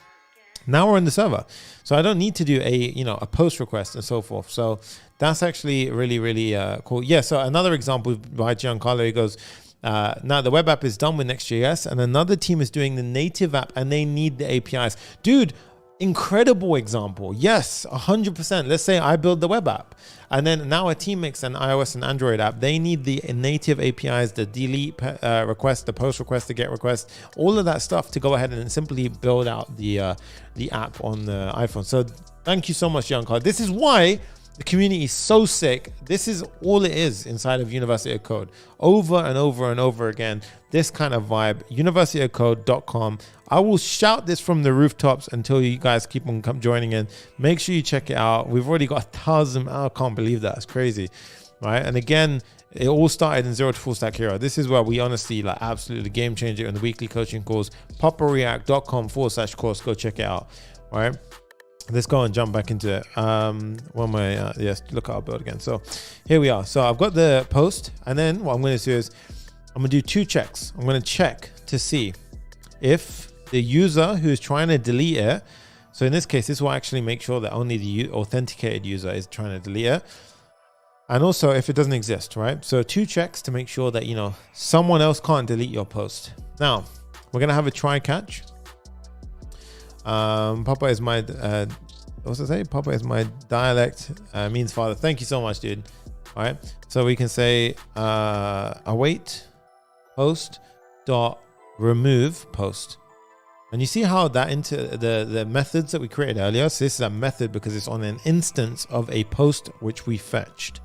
Now we're on the server. So I don't need to do a post request and so forth. So that's actually really, really cool. Yeah, so another example by Giancarlo, he goes, now the web app is done with Next.js and another team is doing the native app and they need the APIs. Dude, incredible example. Yes, 100%. Let's say I build the web app and then now a team makes an iOS and Android app. They need the native APIs, the delete request, the post request, the get request, all of that stuff to go ahead and simply build out the app on the iPhone. So thank you so much, Giancarlo. This is why the community is so sick. This is all it is inside of University of Code. Over and over and over again, this kind of vibe. universityofcode.com. I will shout this from the rooftops until you guys keep on joining in. Make sure you check it out. We've already got 1,000. I can't believe that. It's crazy, right? And again, it all started in Zero to Full Stack Hero. This is where we honestly absolutely game changer in the weekly coaching calls. papareact.com/course. Go check it out, all right? Let's go and jump back into it. Yes, look at our build again. So here we are. So I've got the post, and then what I'm going to do is I'm going to do two checks. I'm going to check to see if the user who's trying to delete it. So in this case, this will actually make sure that only the authenticated user is trying to delete it. And also if it doesn't exist, right? So two checks to make sure that, someone else can't delete your post. Now we're going to have a try catch. Papa is my what's it say? Papa is my dialect means father. Thank you so much, dude. All right, so we can say await post dot remove post, and you see how that into the methods that we created earlier. So this is a method because it's on an instance of a post which we fetched,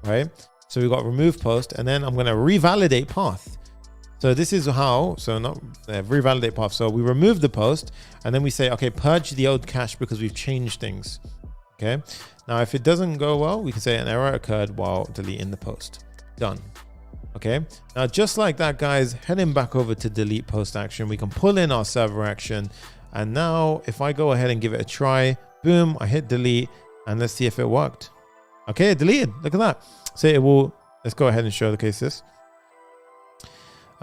right? So we got remove post, and then I'm going to revalidate path. So this is how, so not revalidate path. So we remove the post and then we say, okay, purge the old cache because we've changed things. Okay. Now, if it doesn't go well, we can say an error occurred while deleting the post. Done. Okay. Now, just like that, guys, heading back over to delete post action, we can pull in our server action. And now if I go ahead and give it a try, boom, I hit delete and let's see if it worked. Okay. It deleted. Look at that. So it will, let's go ahead and show the cases.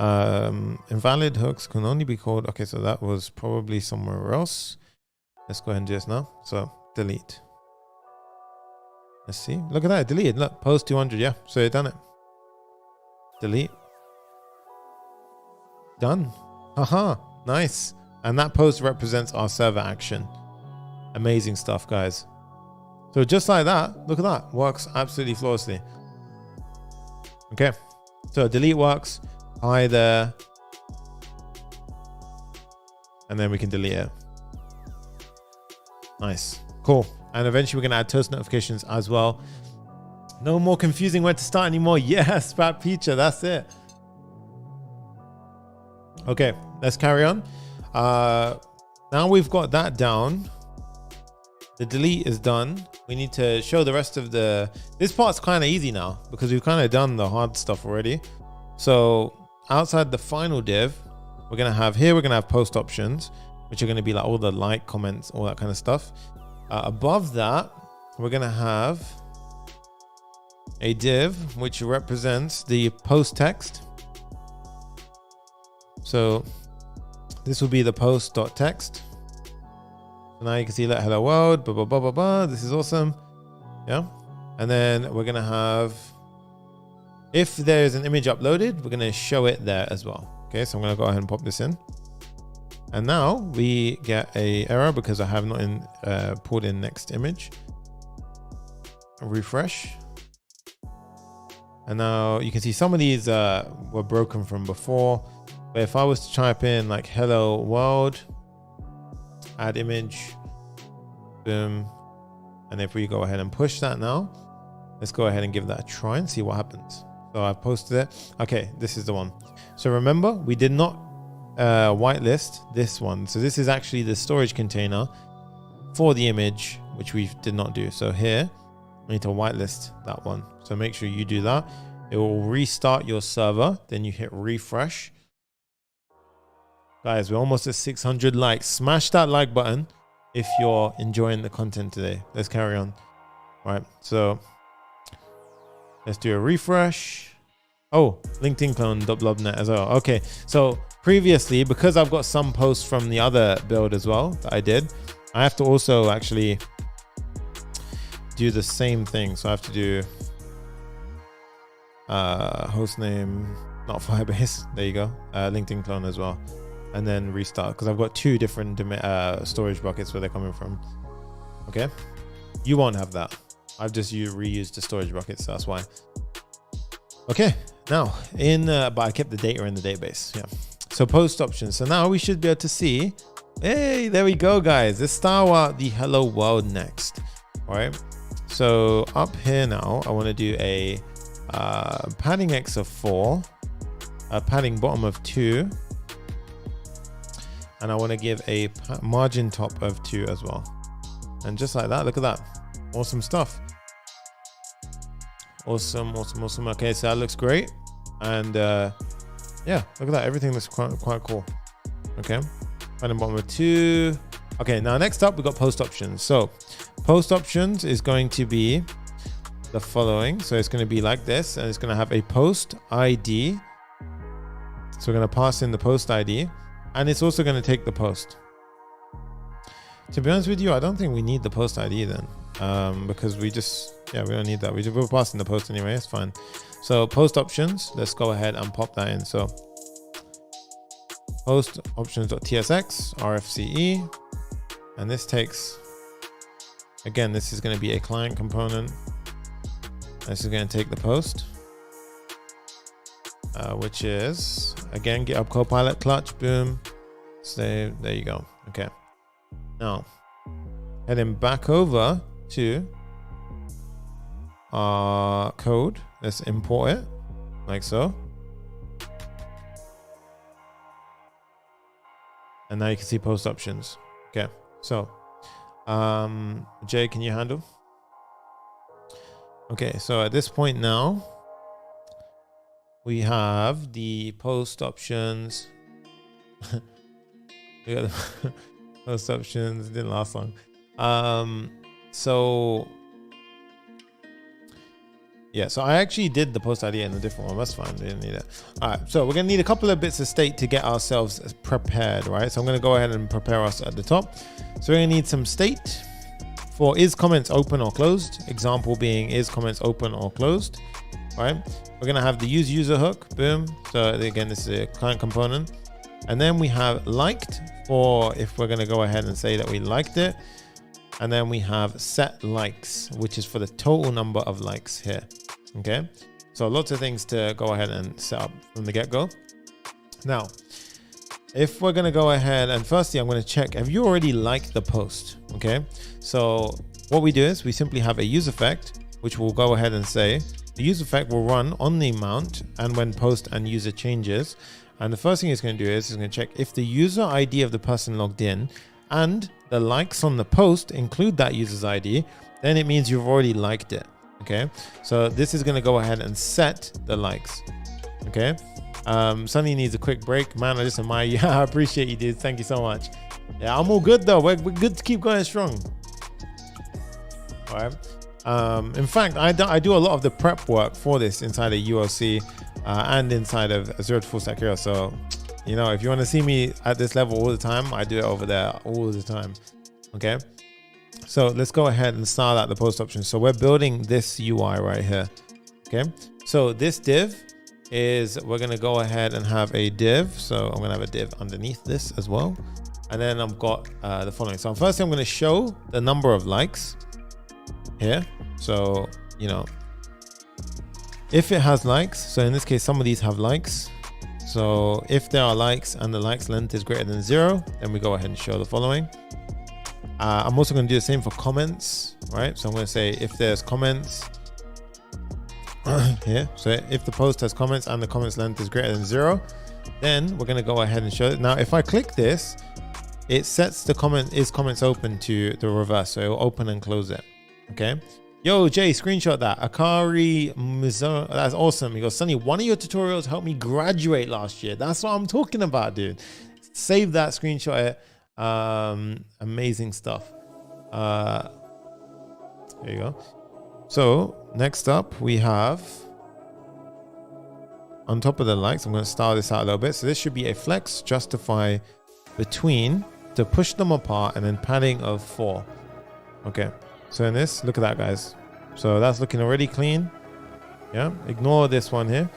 Invalid hooks can only be called. Okay, so that was probably somewhere else. Let's go ahead and do this now. So delete. Let's see. Look at that. Deleted. Look, post 200. Yeah. So it done it. Delete. Done. Haha. Nice. And that post represents our server action. Amazing stuff, guys. So just like that, look at that, works absolutely flawlessly. Okay, so delete works, hi there, and then we can delete it. Nice, cool. And eventually we're gonna add toast notifications as well. No more confusing where to start anymore. Yes, that feature, that's it. Okay, let's carry on. Now we've got that down. The delete is done. We need to show the rest of this part's kind of easy now because we've kind of done the hard stuff already. So outside the final div, we're going to have post options, which are going to be like all the like, comments, all that kind of stuff. Above that, we're going to have a div which represents the post text. So this will be the post.text. So now you can see let hello world, blah, blah, blah, blah, blah. This is awesome. Yeah. And then we're going to have, if there's an image uploaded, we're going to show it there as well. Okay. So I'm going to go ahead and pop this in. And now we get a error because I have not pulled in next image. Refresh. And now you can see some of these were broken from before. But if I was to type in like hello world, add image, boom. And if we go ahead and push that now, let's go ahead and give that a try and see what happens. So I posted it. Okay, this is the one. So remember, we did not whitelist this one. So this is actually the storage container for the image, which we did not do. So here, we need to whitelist that one. So make sure you do that. It will restart your server. Then you hit refresh. Guys, we're almost at 600 likes. Smash that like button if you're enjoying the content today. Let's carry on. All right, so let's do a refresh. Oh, LinkedIn clone.blobnet as well. Okay, so previously, because I've got some posts from the other build as well that I did, I have to also actually do the same thing. So I have to do hostname, not Firebase. There you go. LinkedIn clone as well. And then restart because I've got two different storage buckets where they're coming from. Okay, you won't have that. I've just reused the storage buckets, so that's why. Okay, now but I kept the data in the database. Yeah, so post options. So now we should be able to see, hey, there we go, guys. Let's start out the hello world next. All right, so up here now I want to do a padding X of 4, a padding bottom of 2, and I want to give a margin top of 2 as well. And just like that, look at that. Awesome stuff. Awesome, awesome, awesome. Okay, so that looks great. And yeah, look at that. Everything looks quite cool. Okay, padding bottom of 2. Okay, now next up, we've got post options. So post options is going to be the following. So it's going to be like this, and it's going to have a post ID. So we're going to pass in the post ID. And it's also going to take the post. To be honest with you, I don't think we need the post ID then, because we don't need that. We're passing the post anyway. It's fine. So post options, let's go ahead and pop that in. So post options.tsx rfce, and this takes, again, this is going to be a client component. This is going to take the post, which is, again, GitHub Copilot clutch, boom, save, there you go. Okay, now heading back over to our code, let's import it like so, and now you can see post options. Okay, so Jay, can you handle? Okay, so at this point now we have the post options. We got the post options. It didn't last long. So yeah, so I actually did the post ID in a different one. That's fine. We didn't need it. All right, so we're gonna need a couple of bits of state to get ourselves prepared, right? So I'm gonna go ahead and prepare us at the top. So we're gonna need some state for is comments open or closed. Example being is comments open or closed. All right, we're gonna have the use user hook, boom. So again, this is a client component. And then we have liked for if we're going to go ahead and say that we liked it. And then we have set likes, which is for the total number of likes here. Okay. So lots of things to go ahead and set up from the get-go. Now, if we're going to go ahead and firstly, I'm going to check, have you already liked the post? Okay. So what we do is we simply have a use effect, which will go ahead and say the use effect will run on the amount and when post and user changes. And the first thing it's going to do is it's going to check if the user ID of the person logged in and the likes on the post include that user's ID, then it means you've already liked it. Okay. So this is going to go ahead and set the likes. Okay. Sunny needs a quick break. Man, I just admire you. I appreciate you, dude. Thank you so much. Yeah, I'm all good though. We're good to keep going strong. All right. In fact, I do a lot of the prep work for this inside of UOC and inside of Azure Full Stack Hero. So, you know, if you want to see me at this level all the time, I do it over there all the time. Okay. So let's go ahead and start out the post option. So we're building this UI right here. Okay. So this div is we're going to go ahead and have a div. So I'm going to have a div underneath this as well. And then I've got the following. So first I'm going to show the number of likes here. So, you know, if it has likes, so in this case, some of these have likes. So if there are likes and the likes length is greater than 0, then we go ahead and show the following. I'm also going to do the same for comments, right? So I'm going to say if there's comments here. So if the post has comments and the comments length is greater than 0, then we're going to go ahead and show it. Now, if I click this, it sets the comments open to the reverse. So it will open and close it. Okay. Yo, Jay, screenshot that. Akari Mizo, that's awesome. He goes, Sunny, one of your tutorials helped me graduate last year. That's what I'm talking about, dude. Save that, screenshot it. Amazing stuff. There you go. So next up, we have on top of the likes. I'm going to style this out a little bit. So this should be a flex justify between to push them apart and then padding of 4. Okay. So in this, look at that, guys. So that's looking already clean. Yeah, ignore this one here.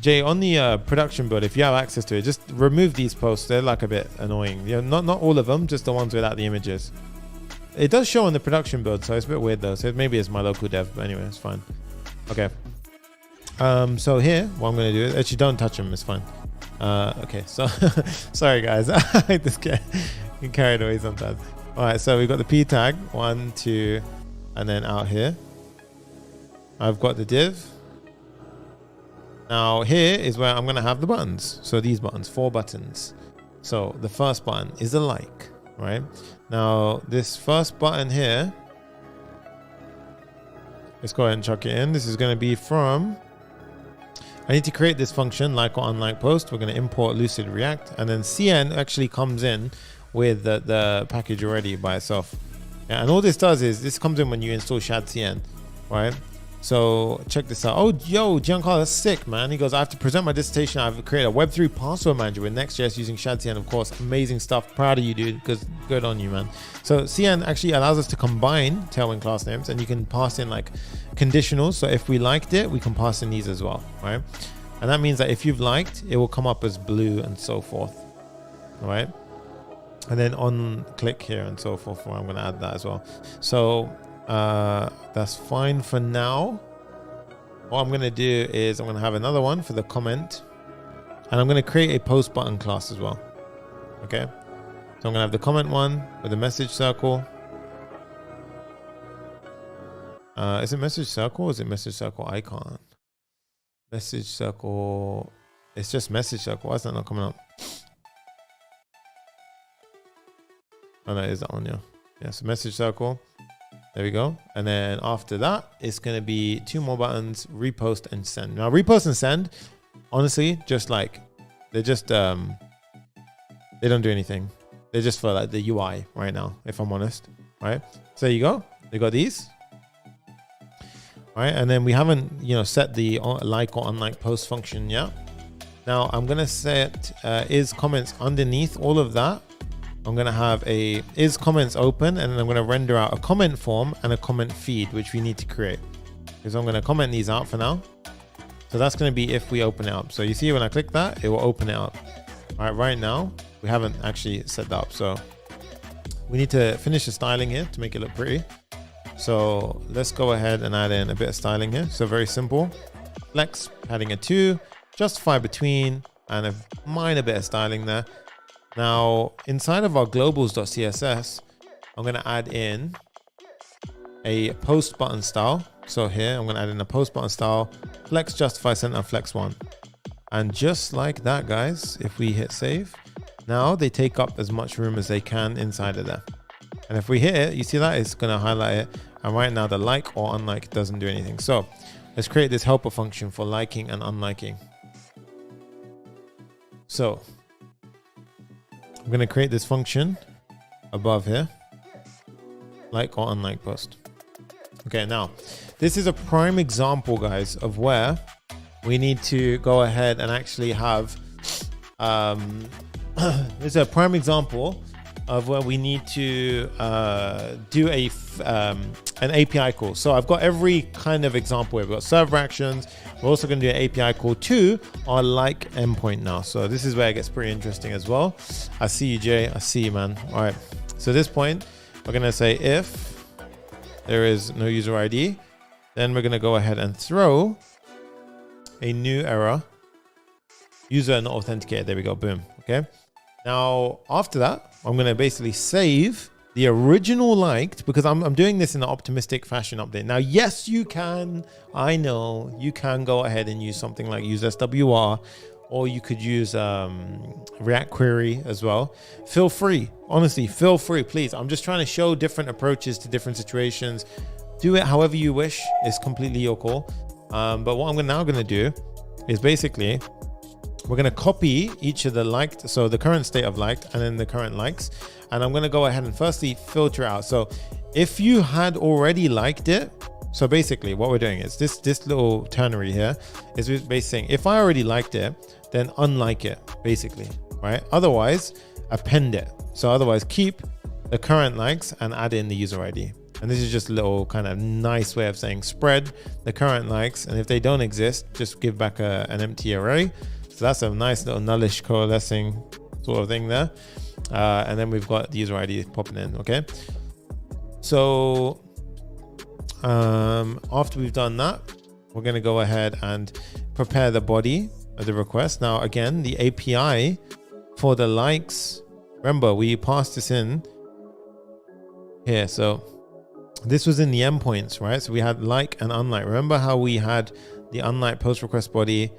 Jay, on the production build, if you have access to it, just remove these posts. They're like a bit annoying. Yeah, not all of them, just the ones without the images. It does show on the production build, so it's a bit weird though. So maybe it's my local dev, but anyway, it's fine. Okay. So here, what I'm going to do is actually don't touch them. It's fine. Okay. So sorry, guys. I just get carried away sometimes. All right, so we've got the p tag 1, 2, and then out here I've got the div. Now here is where I'm going to have the buttons. So these buttons, 4 buttons. So the first button is a like, right? Now this first button here, let's go ahead and chuck it in. This is going to be from, I need to create this function like or unlike post. We're going to import Lucid React, and then CN actually comes in with the package already by itself. Yeah, and all this does is this comes in when you install Shadcn, right? So check this out. Oh, yo, Giancarlo, that's sick, man. He goes, I have to present my dissertation. I've created a Web3 password manager with Next.js using Shadcn, of course. Amazing stuff. Proud of you, dude, because good on you, man. So CN actually allows us to combine Tailwind class names, and you can pass in like conditionals. So if we liked it, we can pass in these as well, right? And that means that if you've liked, it will come up as blue and so forth, all right? And then on click here and so forth. I'm going to add that as well. So that's fine for now. What I'm going to do is I'm going to have another one for the comment, and I'm going to create a post button class as well. Okay. So I'm going to have the comment one with a message circle. Is it message circle or is it message circle icon? Message circle. It's just message circle. Why is that not coming up? Oh, no, it is that one, yeah. Yeah, so message circle. There we go. And then after that, it's going to be 2 more buttons, repost and send. Now, repost and send, honestly, just like, they're just, they don't do anything. They're just for like the UI right now, if I'm honest, right? So there you go. They got these. Right, and then we haven't, set the like or unlike post function yet. Now, I'm going to set is comments underneath all of that. I'm going to have a is comments open, and then I'm going to render out a comment form and a comment feed, which we need to create. Because I'm going to comment these out for now. So that's going to be if we open it up. So you see when I click that, it will open it up. All right, right now we haven't actually set that up. So we need to finish the styling here to make it look pretty. So let's go ahead and add in a bit of styling here. So very simple. Flex, padding a 2, justify between, and a minor bit of styling there. Now, inside of our globals.css, I'm going to add in a post button style. So here, I'm going to add in a post button style, flex, justify, center, flex 1. And just like that, guys, if we hit save, now they take up as much room as they can inside of there. And if we hit it, you see that it's going to highlight it. And right now the like or unlike doesn't do anything. So let's create this helper function for liking and unliking. So I'm going to create this function above here, like or unlike post. Okay, now this is a prime example, guys, of where we need to go ahead and actually have, this is a prime example of where we need to do an API call. So I've got every kind of example here. We've got server actions. We're also going to do an API call to our like endpoint now. So this is where it gets pretty interesting as well. I see you, Jay. I see you, man. All right. So at this point, we're going to say if there is no user ID, then we're going to go ahead and throw a new error, user not authenticated. There we go. Boom. Okay. Now, after that, I'm going to basically save the original liked, because I'm doing this in an optimistic fashion update. Now, yes, you can. I know you can go ahead and use something like use SWR, or you could use React Query as well. Feel free. Honestly, feel free, please. I'm just trying to show different approaches to different situations. Do it however you wish. It's completely your call. But what I'm now going to do is basically, we're going to copy each of the liked, so the current state of liked and then the current likes. And I'm going to go ahead and firstly filter out. So if you had already liked it, so basically what we're doing is this little ternary here is basically saying, if I already liked it, then unlike it, basically, right? Otherwise, append it. So otherwise keep the current likes and add in the user ID. And this is just a little kind of nice way of saying spread the current likes. And if they don't exist, just give back an empty array. So that's a nice little nullish coalescing sort of thing there. And then we've got the user ID popping in, okay? So after we've done that, we're gonna go ahead and prepare the body of the request. Now, again, the API for the likes, remember, we passed this in here. So this was in the endpoints, right? So we had like and unlike. Remember how we had the unlike post request body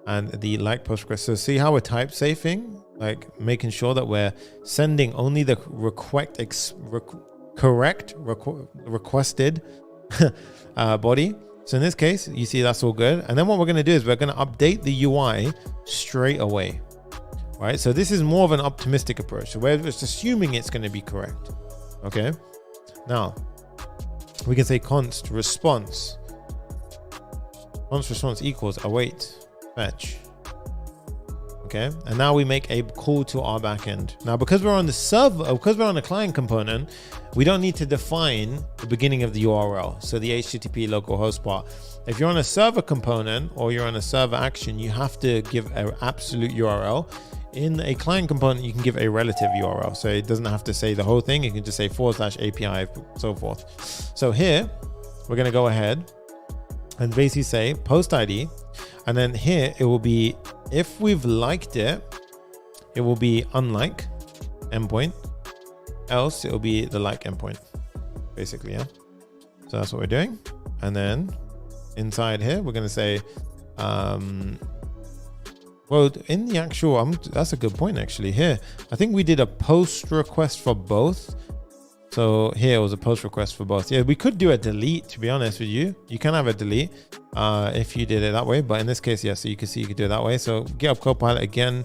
and the like post request. So see how we're type safing, like making sure that we're sending only the correct requested body. So in this case, you see that's all good. And then what we're going to do is we're going to update the UI straight away, right? So this is more of an optimistic approach. So we're just assuming it's going to be correct. Okay. Now we can say const response equals await fetch. Okay, and now we make a call to our backend. Now, because we're on the server, because we're on a client component, we don't need to define the beginning of the URL. So the HTTP localhost part. If you're on a server component or you're on a server action, you have to give an absolute URL. In a client component, you can give a relative URL. So it doesn't have to say the whole thing. You can just say /API, so forth. So here, we're going to go ahead and basically say post ID. And then here it will be, if we've liked it, it will be unlike endpoint, else it will be the like endpoint, basically, yeah. So that's what we're doing. And then inside here, we're going to say, well, in the actual, that's a good point actually here. I think we did a post request for both. So here was a post request for both. Yeah, we could do a delete, to be honest with you. You can have a delete if you did it that way. But in this case, yeah, so you can see you could do it that way. So GitHub Copilot, again,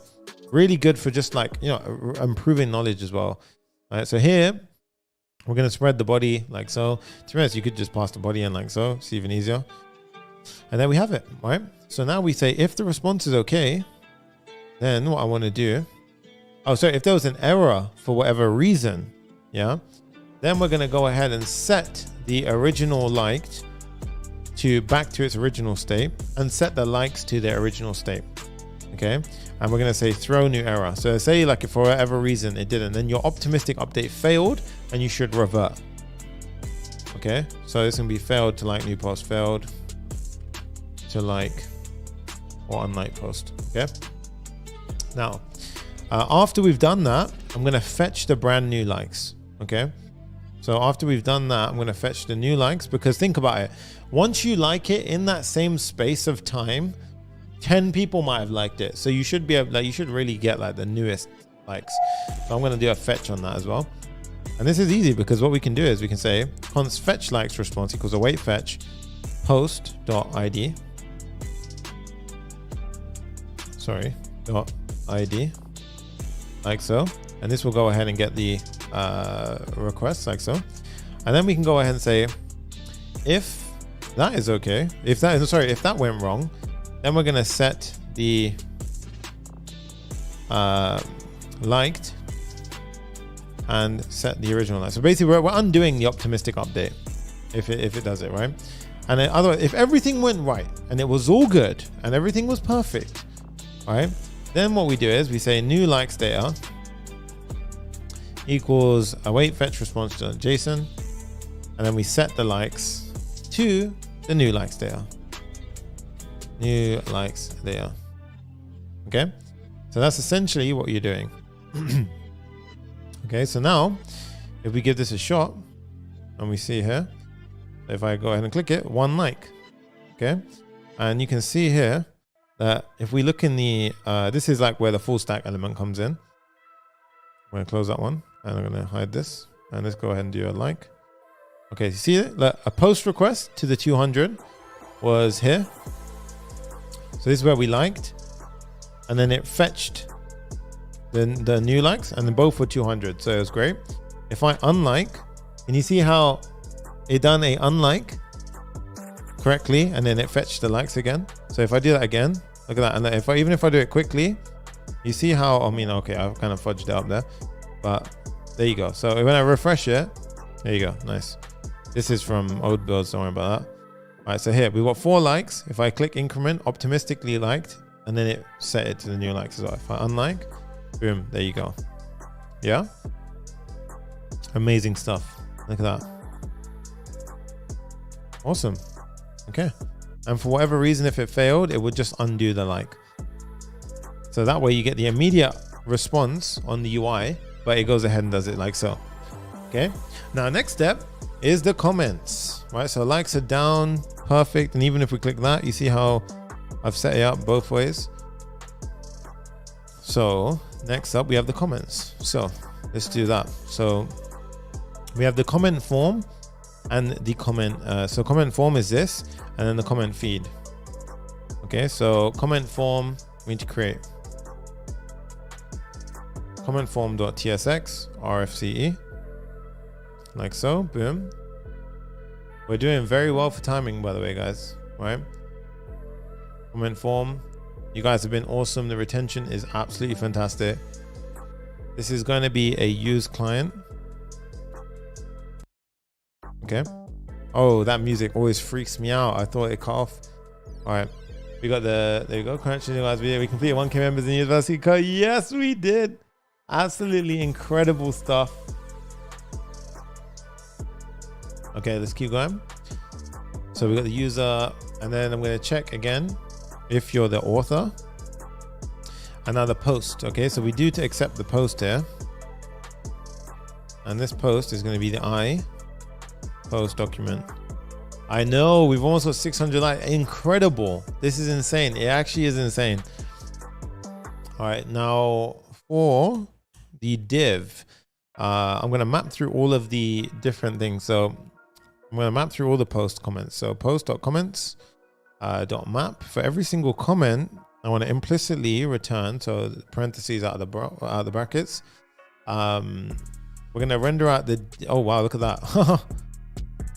really good for just like, you know, improving knowledge as well. All right, so here, we're going to spread the body like so. To be honest, you could just pass the body in like so. It's even easier. And then we have it, right? So now we say, if the response is okay, then what I want to do, if there was an error for whatever reason, yeah, then we're going to go ahead and set the original liked back to its original state and set the likes to their original state. Okay. and we're going to say throw new error. So say like if for whatever reason it didn't, then your optimistic update failed and you should revert. Okay, so it's going to be failed to like new post, failed to like or unlike post. Okay, now after we've done that, I'm going to fetch the brand new likes. Okay, so after we've done that, I'm going to fetch the new likes, because think about it. Once you like it in that same space of time, 10 people might have liked it. So you should be able, like, you should really get like the newest likes. So I'm going to do a fetch on that as well. And this is easy because what we can do is we can say const fetch likes response equals await fetch post.id. Sorry, .id, like so. And this will go ahead and get the request like so. And then we can go ahead and say, if that is okay, if that went wrong, then we're going to set the liked and set the original like. So basically we're undoing the optimistic update if it does it right. And then otherwise, if everything went right and it was all good and everything was perfect, right, then what we do is we say new likes data equals await fetch response to JSON, and then we set the likes to the new likes data. New likes data. Okay, so that's essentially what you're doing. Okay, so now if we give this a shot and we see here, if I go ahead and click it, 1 like. Okay, and you can see here that if we look in the this is like where the full stack element comes in. I'm going to close that one and I'm going to hide this, and let's go ahead and do a like. Okay, you see it? A post request to the 200 was here. So this is where we liked, and then it fetched the new likes, and then both were 200. So it was great. If I unlike, can you see how it done a unlike correctly, and then it fetched the likes again? So if I do that again, look at that. And if I do it quickly, you see how, I mean, okay, I've kind of fudged it up there, but there you go. So when I refresh it, there you go. Nice. This is from old builds, don't worry about that. All right, so here we've got 4 likes. If I click increment, optimistically liked, and then it set it to the new likes as well. If I unlike, boom, there you go. Yeah, amazing stuff. Look at that. Awesome. Okay, and for whatever reason, if it failed, it would just undo the like. So that way you get the immediate response on the UI, but it goes ahead and does it like so. Okay, now next step is the comments, right? So likes are down, perfect. And even if we click that, you see how I've set it up both ways. So next up, we have the comments. So let's do that. So we have the comment form and the comment. So comment form is this, and then the comment feed. Okay, so comment form, we need to create comment form.tsx rfce, like so, boom. We're doing very well for timing, by the way, guys, right? Comment form, you guys have been awesome. The retention is absolutely fantastic. This is going to be a use client. Okay. Oh, that music always freaks me out. I thought it cut off. All right, we got there you go. Congratulations, guys. We completed 1K members in the university code. Yes, we did. Absolutely incredible stuff. Okay, let's keep going. So we got the user, and then I'm going to check again if you're the author. And now the post. Okay, so we do to accept the post here, and this post is going to be the I post document. I know we've almost got 600 likes. Incredible. This is insane. It actually is insane. All right, now for the div, I'm going to map through all of the different things. So I'm going to map through all the post comments. So post.comments dot map. For every single comment, I want to implicitly return, so parentheses out of the brackets. We're going to render out the, oh wow, look at that.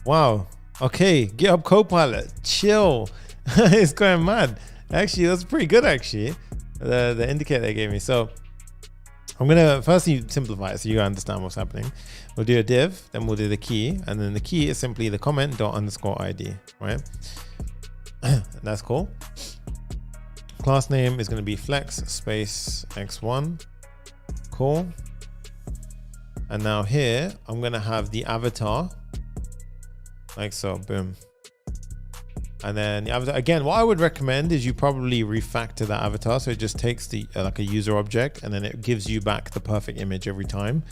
Wow. Okay, GitHub Copilot, chill. It's going mad. Actually, that's pretty good actually, the indicator they gave me. So I'm gonna firstly simplify it so you understand what's happening. We'll do a div, then we'll do the key, and then the key is simply the comment._id, right? That's cool. class name is going to be flex space x1. Cool. And now here, I'm going to have the avatar like so, boom. And then the avatar, again, what I would recommend is you probably refactor that avatar. So it just takes the like a user object and then it gives you back the perfect image every time.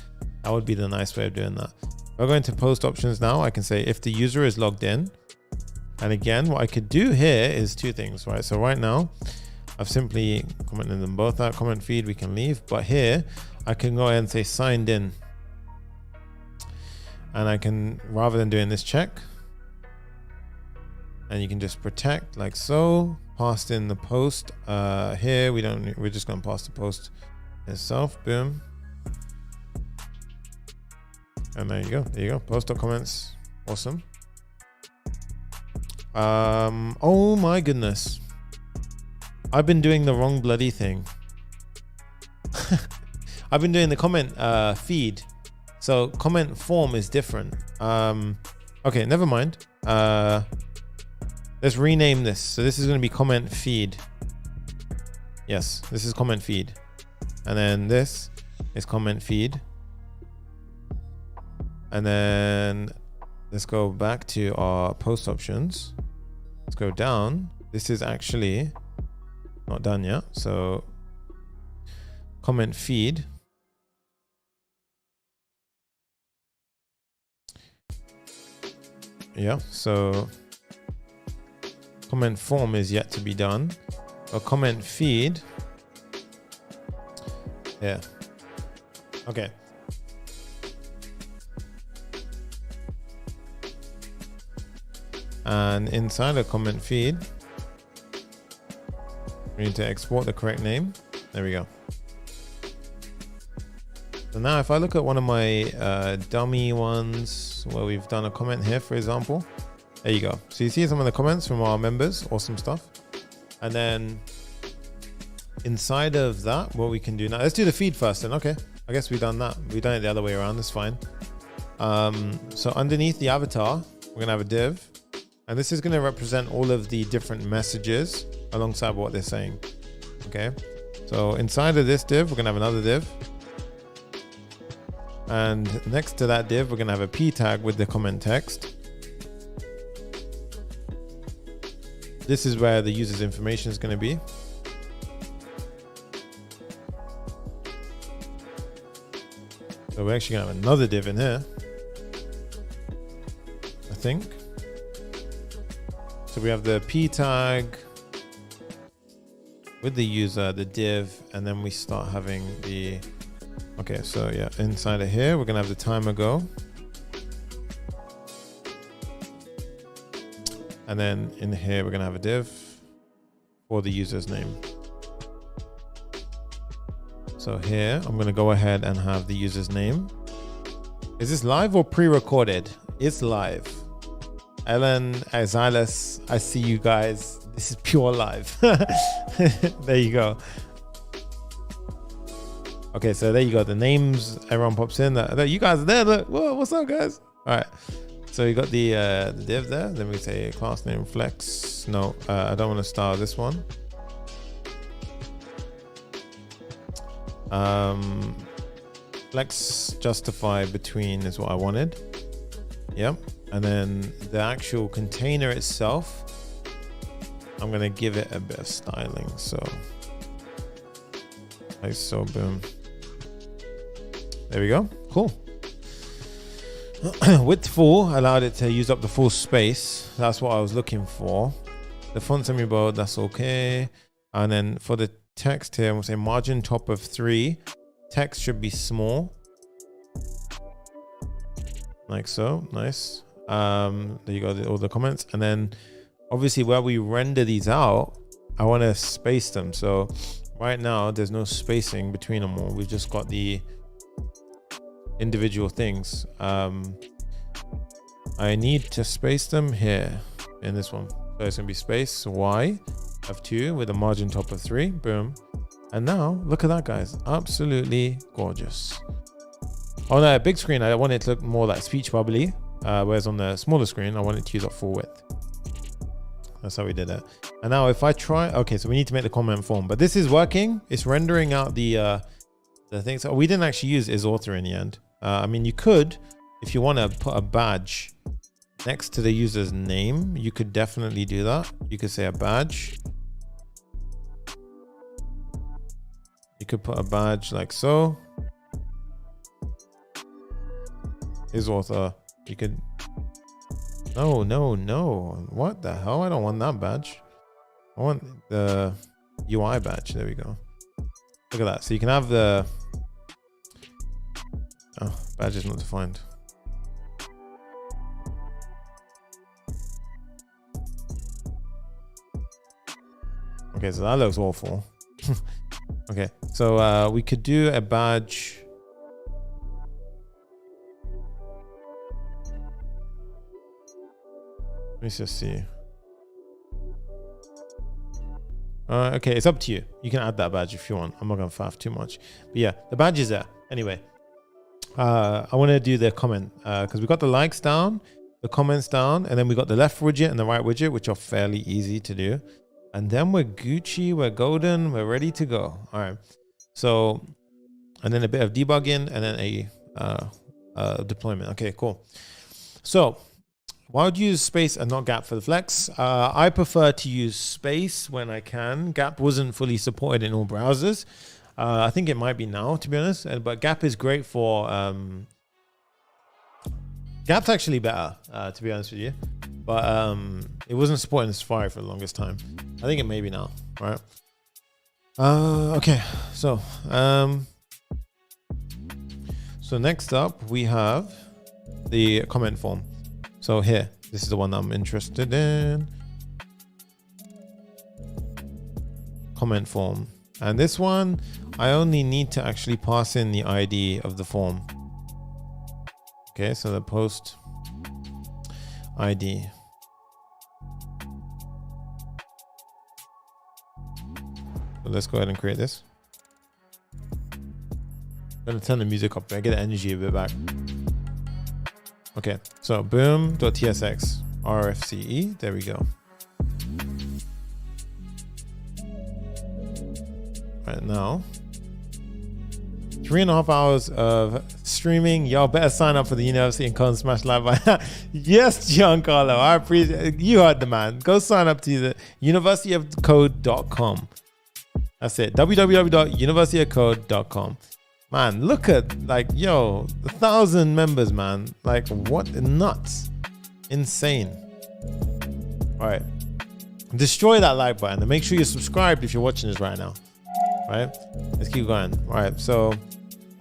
That would be the nice way of doing that. If I go into post options now, I can say if the user is logged in. And again, what I could do here is two things, right? So right now, I've simply commented them both out. Comment feed, we can leave. But here, I can go ahead and say signed in. And I can, rather than doing this check, and you can just protect like so, passed in the post. Here, we're just gonna pass the post itself, boom. And there you go, post.comments, awesome. Oh my goodness. I've been doing the wrong bloody thing. I've been doing the comment feed. So comment form is different. Okay, never mind. Let's rename this. So this is going to be comment feed. Yes, this is comment feed. And then this is comment feed. And then let's go back to our post options. Let's go down. This is actually not done yet. So comment feed. Yeah, so comment form is yet to be done. A comment feed. Yeah. Okay. And inside a comment feed, we need to export the correct name. There we go. So now if I look at one of my dummy ones where we've done a comment here, for example, there you go. So you see some of the comments from our members, awesome stuff. And then inside of that, what we can do now, let's do the feed first then. Okay, I guess we've done that. We've done it the other way around, that's fine. So underneath the avatar, we're gonna have a div. And this is going to represent all of the different messages alongside what they're saying. Okay. So inside of this div, we're going to have another div. And next to that div, we're going to have a p tag with the comment text. This is where the user's information is going to be. So we're actually going to have another div in here, I think. So we have the p tag with the user, the div, and then we start having the, okay, so yeah, inside of here, we're gonna have the timer go. And then in here, we're gonna have a div for the user's name. So here, I'm gonna go ahead and have the user's name. Is this live or pre-recorded? It's live. Ellen, Xylus, I see you guys. This is pure live. There you go. Okay, so there you go. The names, everyone pops in. You guys are there. Look, whoa, what's up, guys? All right. So you got the div there. Then we say class name flex. No, I don't want to style this one. Flex justify between is what I wanted. Yep. And then the actual container itself, I'm going to give it a bit of styling. So, like so, boom. There we go. Cool. Width full allowed it to use up the full space. That's what I was looking for. The font semi-bold, that's okay. And then for the text here, we'll say margin top of 3. Text should be small. Like so. Nice. There you go, all the comments. And then obviously where we render these out, I want to space them. So right now there's no spacing between them all. We've just got the individual things. I need to space them here in this one. So it's gonna be space Y of 2 with a margin top of 3. Boom. And now look at that, guys. Absolutely gorgeous. On a big screen, I want it to look more like speech bubbly. Whereas on the smaller screen, I want it to use up full width. That's how we did it. And now if I try, okay, so we need to make the comment form, but this is working. It's rendering out the thing. So we didn't actually use isAuthor in the end. I mean, you could, if you want to put a badge next to the user's name, you could definitely do that. You could say a badge. You could put a badge like so. isAuthor. You could, no. What the hell? I don't want that badge. I want the UI badge. There we go. Look at that. So you can have the, oh, badge is not defined. Okay, so that looks awful. Okay, so we could do a badge. Let me just see. Okay, it's up to you. You can add that badge if you want. I'm not gonna faff too much, but yeah, the badge is there. Anyway, I want to do the comment because we got the likes down, the comments down, and then we got the left widget and the right widget, which are fairly easy to do. And then we're Gucci, we're golden, we're ready to go. All right. So, and then a bit of debugging and then a deployment. Okay, cool. So why would you use space and not gap for the flex? I prefer to use space when I can. Gap wasn't fully supported in all browsers. I think it might be now, to be honest. But gap is great for, gap's actually better, to be honest with you. But it wasn't supported in Safari for the longest time. I think it may be now, right? Okay, so next up we have the comment form. So here, this is the one I'm interested in. Comment form. And this one, I only need to actually pass in the ID of the form. Okay, so the post ID. So let's go ahead and create this. I'm gonna turn the music up. I get the energy a bit back. Okay, so boom.tsx RFCE. There we go. Right now, 3.5 hours of streaming. Y'all better sign up for the University and Code Smash Live. Yes, Giancarlo, I appreciate it. You heard the man. Go sign up to the universityofcode.com. That's it. www.universityofcode.com. Man, look at, like, yo, 1,000 members, man. Like, what? Nuts. Insane. All right. Destroy that like button and make sure you're subscribed if you're watching this right now. Right? Let's keep going. All right. So,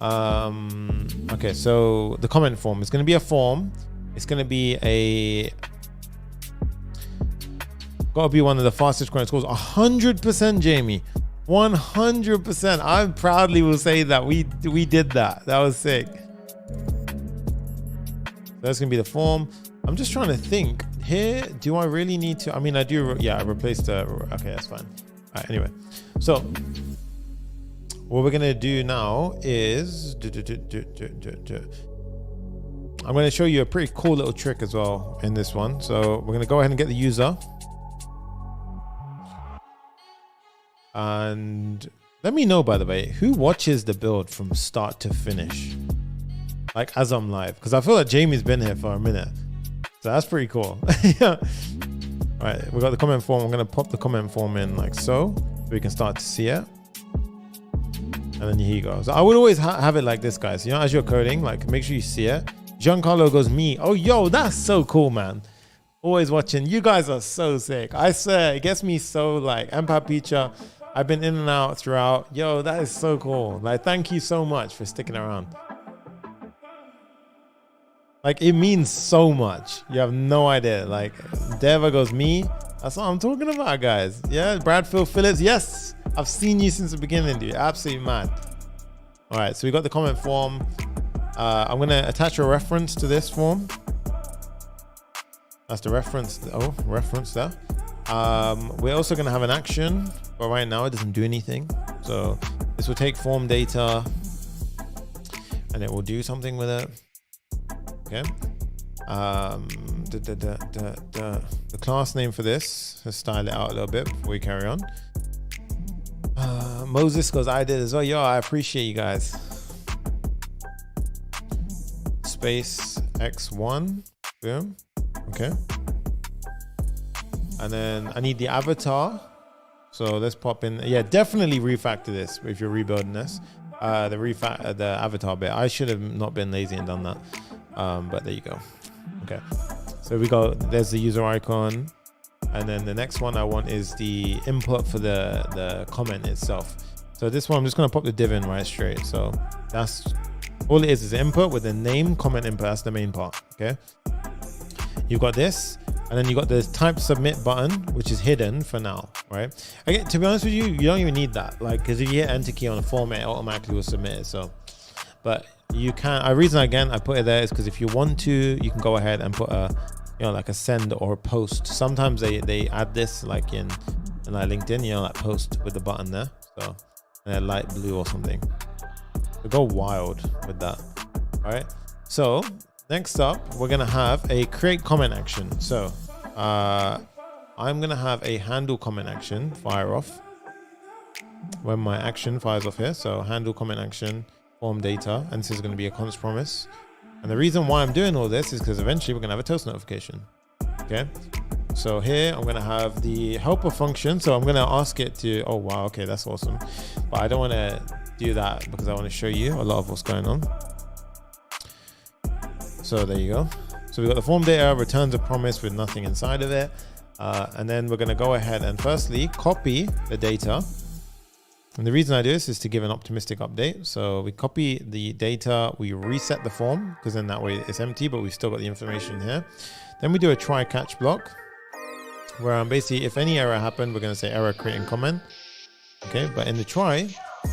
okay. So the comment form is going to be a form. It's going to be gotta be one of the fastest growing schools. 100%, Jamie. 100%. I proudly will say that we did that. That was sick. That's gonna be the form. I'm just trying to think here. Do I really need to? I mean, I do. Yeah, I replaced the. Okay, that's fine. All right. Anyway, so what we're gonna do now is I'm gonna show you a pretty cool little trick as well in this one. So we're gonna go ahead and get the user. And let me know, by the way, who watches the build from start to finish, like as I'm live, because I feel like Jamie's been here for a minute, so that's pretty cool. Yeah. All right, we got the comment form. I'm gonna pop the comment form in like so we can start to see it, and then here you go. So I would always have it like this, guys. You know, as you're coding, like make sure you see it. Giancarlo goes me. Oh, yo, that's so cool, man. Always watching. You guys are so sick. I swear, it gets me so like. Empath Picha. I've been in and out throughout. Yo, that is so cool. Like, thank you so much for sticking around. Like, it means so much. You have no idea. Like, Deva goes me. That's what I'm talking about, guys. Yeah, Bradfield Phillips. Yes, I've seen you since the beginning, dude. Absolutely mad. All right, so we got the comment form. I'm going to attach a reference to this form. That's the reference. Oh, reference there. We're also going to have an action, but right now it doesn't do anything. So this will take form data and it will do something with it. Okay. the class name for this. Let's style it out a little bit before we carry on. Moses goes, I did as well. Yo, I appreciate you guys. Space x1. Boom. Okay. And then I need the avatar. So let's pop in. Yeah, definitely refactor this if you're rebuilding this. The avatar bit. I should have not been lazy and done that. But there you go. Okay. So we go, there's the user icon. And then the next one I want is the input for the comment itself. So this one, I'm just going to pop the div in right straight. So that's all it is input with the name, comment input. That's the main part. Okay. You've got this. And then you got the type submit button, which is hidden for now, right? Again, to be honest with you, you don't even need that. Like, because if you hit enter key on a format, it automatically will submit it. So, but you can, the reason again I put it there is because if you want to, you can go ahead and put a, like a send or a post. Sometimes they add this like in like LinkedIn, like post with the button there. So, and then light blue or something. So go wild with that. All right. So next up, we're gonna have a create comment action. So I'm gonna have a handle comment action fire off when my action fires off here. So handle comment action, form data, and this is gonna be a const promise. And the reason why I'm doing all this is because eventually we're gonna have a toast notification. Okay. So here I'm gonna have the helper function. So I'm gonna ask it to, oh wow, okay, that's awesome. But I don't wanna do that because I wanna show you a lot of what's going on. So there you go. So we've got the form data, returns a promise with nothing inside of it. And then we're going to go ahead and firstly copy the data. And the reason I do this is to give an optimistic update. So we copy the data, we reset the form because then that way it's empty, but we've still got the information here. Then we do a try catch block where I'm basically, if any error happened, we're going to say error creating comment. Okay, but in the try,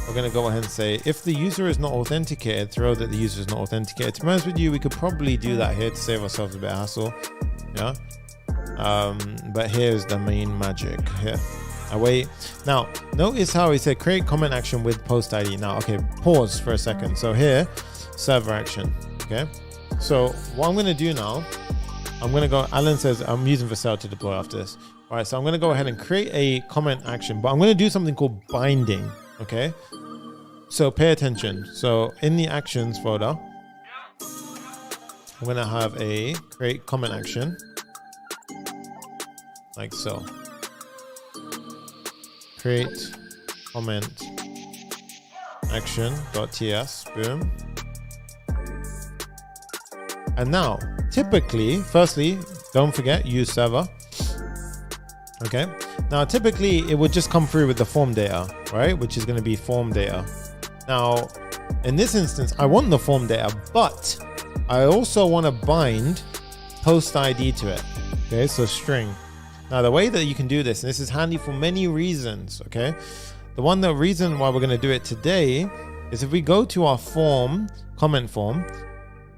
we're going to go ahead and say, if the user is not authenticated, throw that the user is not authenticated. To be honest with you, we could probably do that here to save ourselves a bit of hassle. Yeah. But here's the main magic here. Away. Now, notice how he said create comment action with post ID. Now, okay, pause for a second. So here, server action. Okay. So what I'm going to do now, I'm going to go, Alan says I'm using Vercel to deploy after this. All right. So I'm going to go ahead and create a comment action, but I'm going to do something called binding. Okay, so pay attention. So in the actions folder, I'm gonna have a create comment action like so. Create comment action.ts, boom. And now, typically, firstly, don't forget use server. Okay. Now, typically it would just come through with the form data, right? Which is going to be form data. Now, in this instance, I want the form data, but I also want to bind post ID to it. Okay, so string. Now, the way that you can do this, and this is handy for many reasons. Okay, the reason why we're going to do it today is if we go to our form, comment form,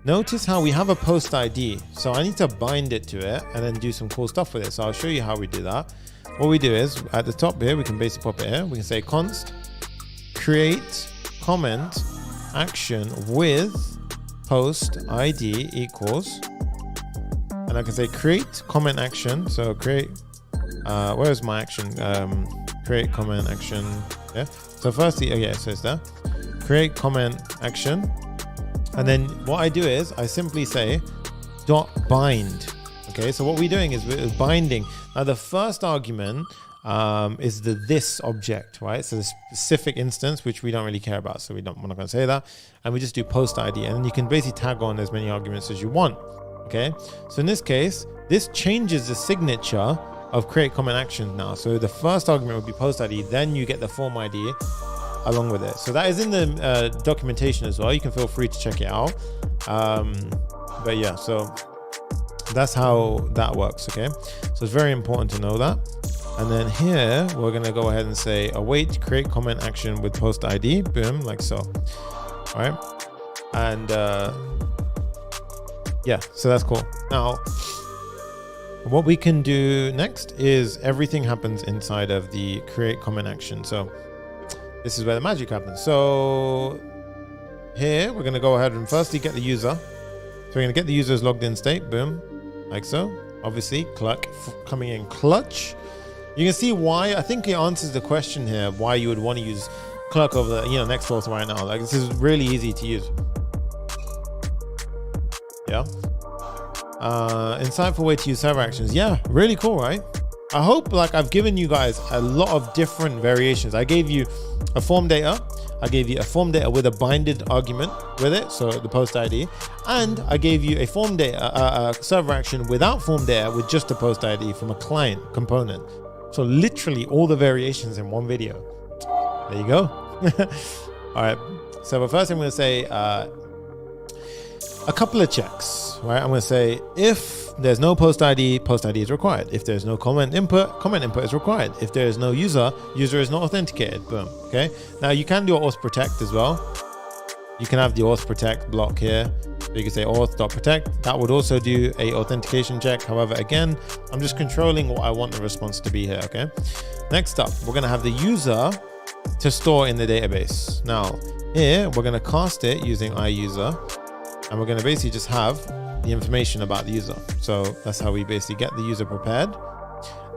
notice how we have a post ID. So I need to bind it to it and then do some cool stuff with it. So I'll show you how we do that. What we do is at the top here, we can basically pop it here. We can say const create comment action with post ID equals, and I can say create comment action. So create, where's my action? Create comment action. Yeah. So firstly, okay, so it's there. Create comment action. And then what I do is I simply say dot bind. Okay, so what we're doing is we're binding. Now the first argument is the this object, right? So the specific instance, which we don't really care about. So we're not going to say that. And we just do post ID. And then you can basically tag on as many arguments as you want. Okay, so in this case, this changes the signature of create comment action now. So the first argument would be post ID. Then you get the form ID along with it. So that is in the documentation as well. You can feel free to check it out. But yeah, so that's how that works. Okay, so it's very important to know that. And then here we're going to go ahead and say await create comment action with post ID, boom, like so. All right, and yeah, so that's cool. Now what we can do next is everything happens inside of the create comment action. So this is where the magic happens. So here we're going to go ahead and firstly get the user. So we're going to get the user's logged in state, boom. like so. Obviously, Clerk coming in clutch. You can see why. I think it answers the question here, why you would want to use Clerk over the, Nextjs right now. Like, this is really easy to use. Yeah. Insightful way to use server actions. Yeah, really cool, right? I hope I've given you guys a lot of different variations. I gave you a form data. I gave you a form data with a binded argument with it, so the post ID, and I gave you a form data, a server action without form data with just a post ID from a client component. So literally all the variations in one video. There you go. All right. So the first thing I'm going to say, a couple of checks, right? I'm going to say if there's no post ID is required. If there's no comment input is required. If there is no user is not authenticated. Boom. Okay. Now you can do auth protect as well. You can have the auth protect block here. So you can say auth.protect. That would also do a authentication check. However, again, I'm just controlling what I want the response to be here. Okay. Next up, we're going to have the user to store in the database. Now here, we're going to cast it using iUser, and we're going to basically just have the information about the user. So that's how we basically get the user prepared.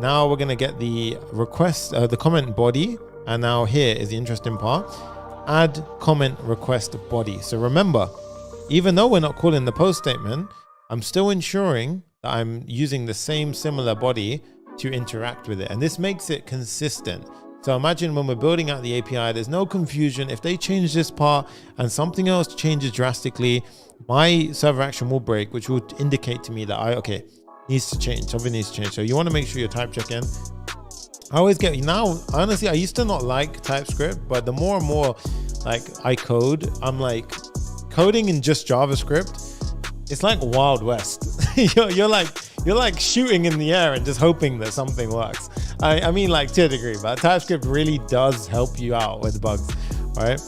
Now we're going to get the request, the comment body. And now here is the interesting part. Add comment request body. So remember, even though we're not calling the post statement, I'm still ensuring that I'm using the same similar body to interact with it. And this makes it consistent. So imagine when we're building out the API, there's no confusion. If they change this part and something else changes drastically, my server action will break, which will indicate to me that needs to change. Something needs to change. So you want to make sure you're type checking. I always get, now, honestly, I used to not like TypeScript, but the more and more I code, I'm like coding in just JavaScript. It's like Wild West. you're like shooting in the air and just hoping that something works. I mean, to a degree, but TypeScript really does help you out with bugs, right?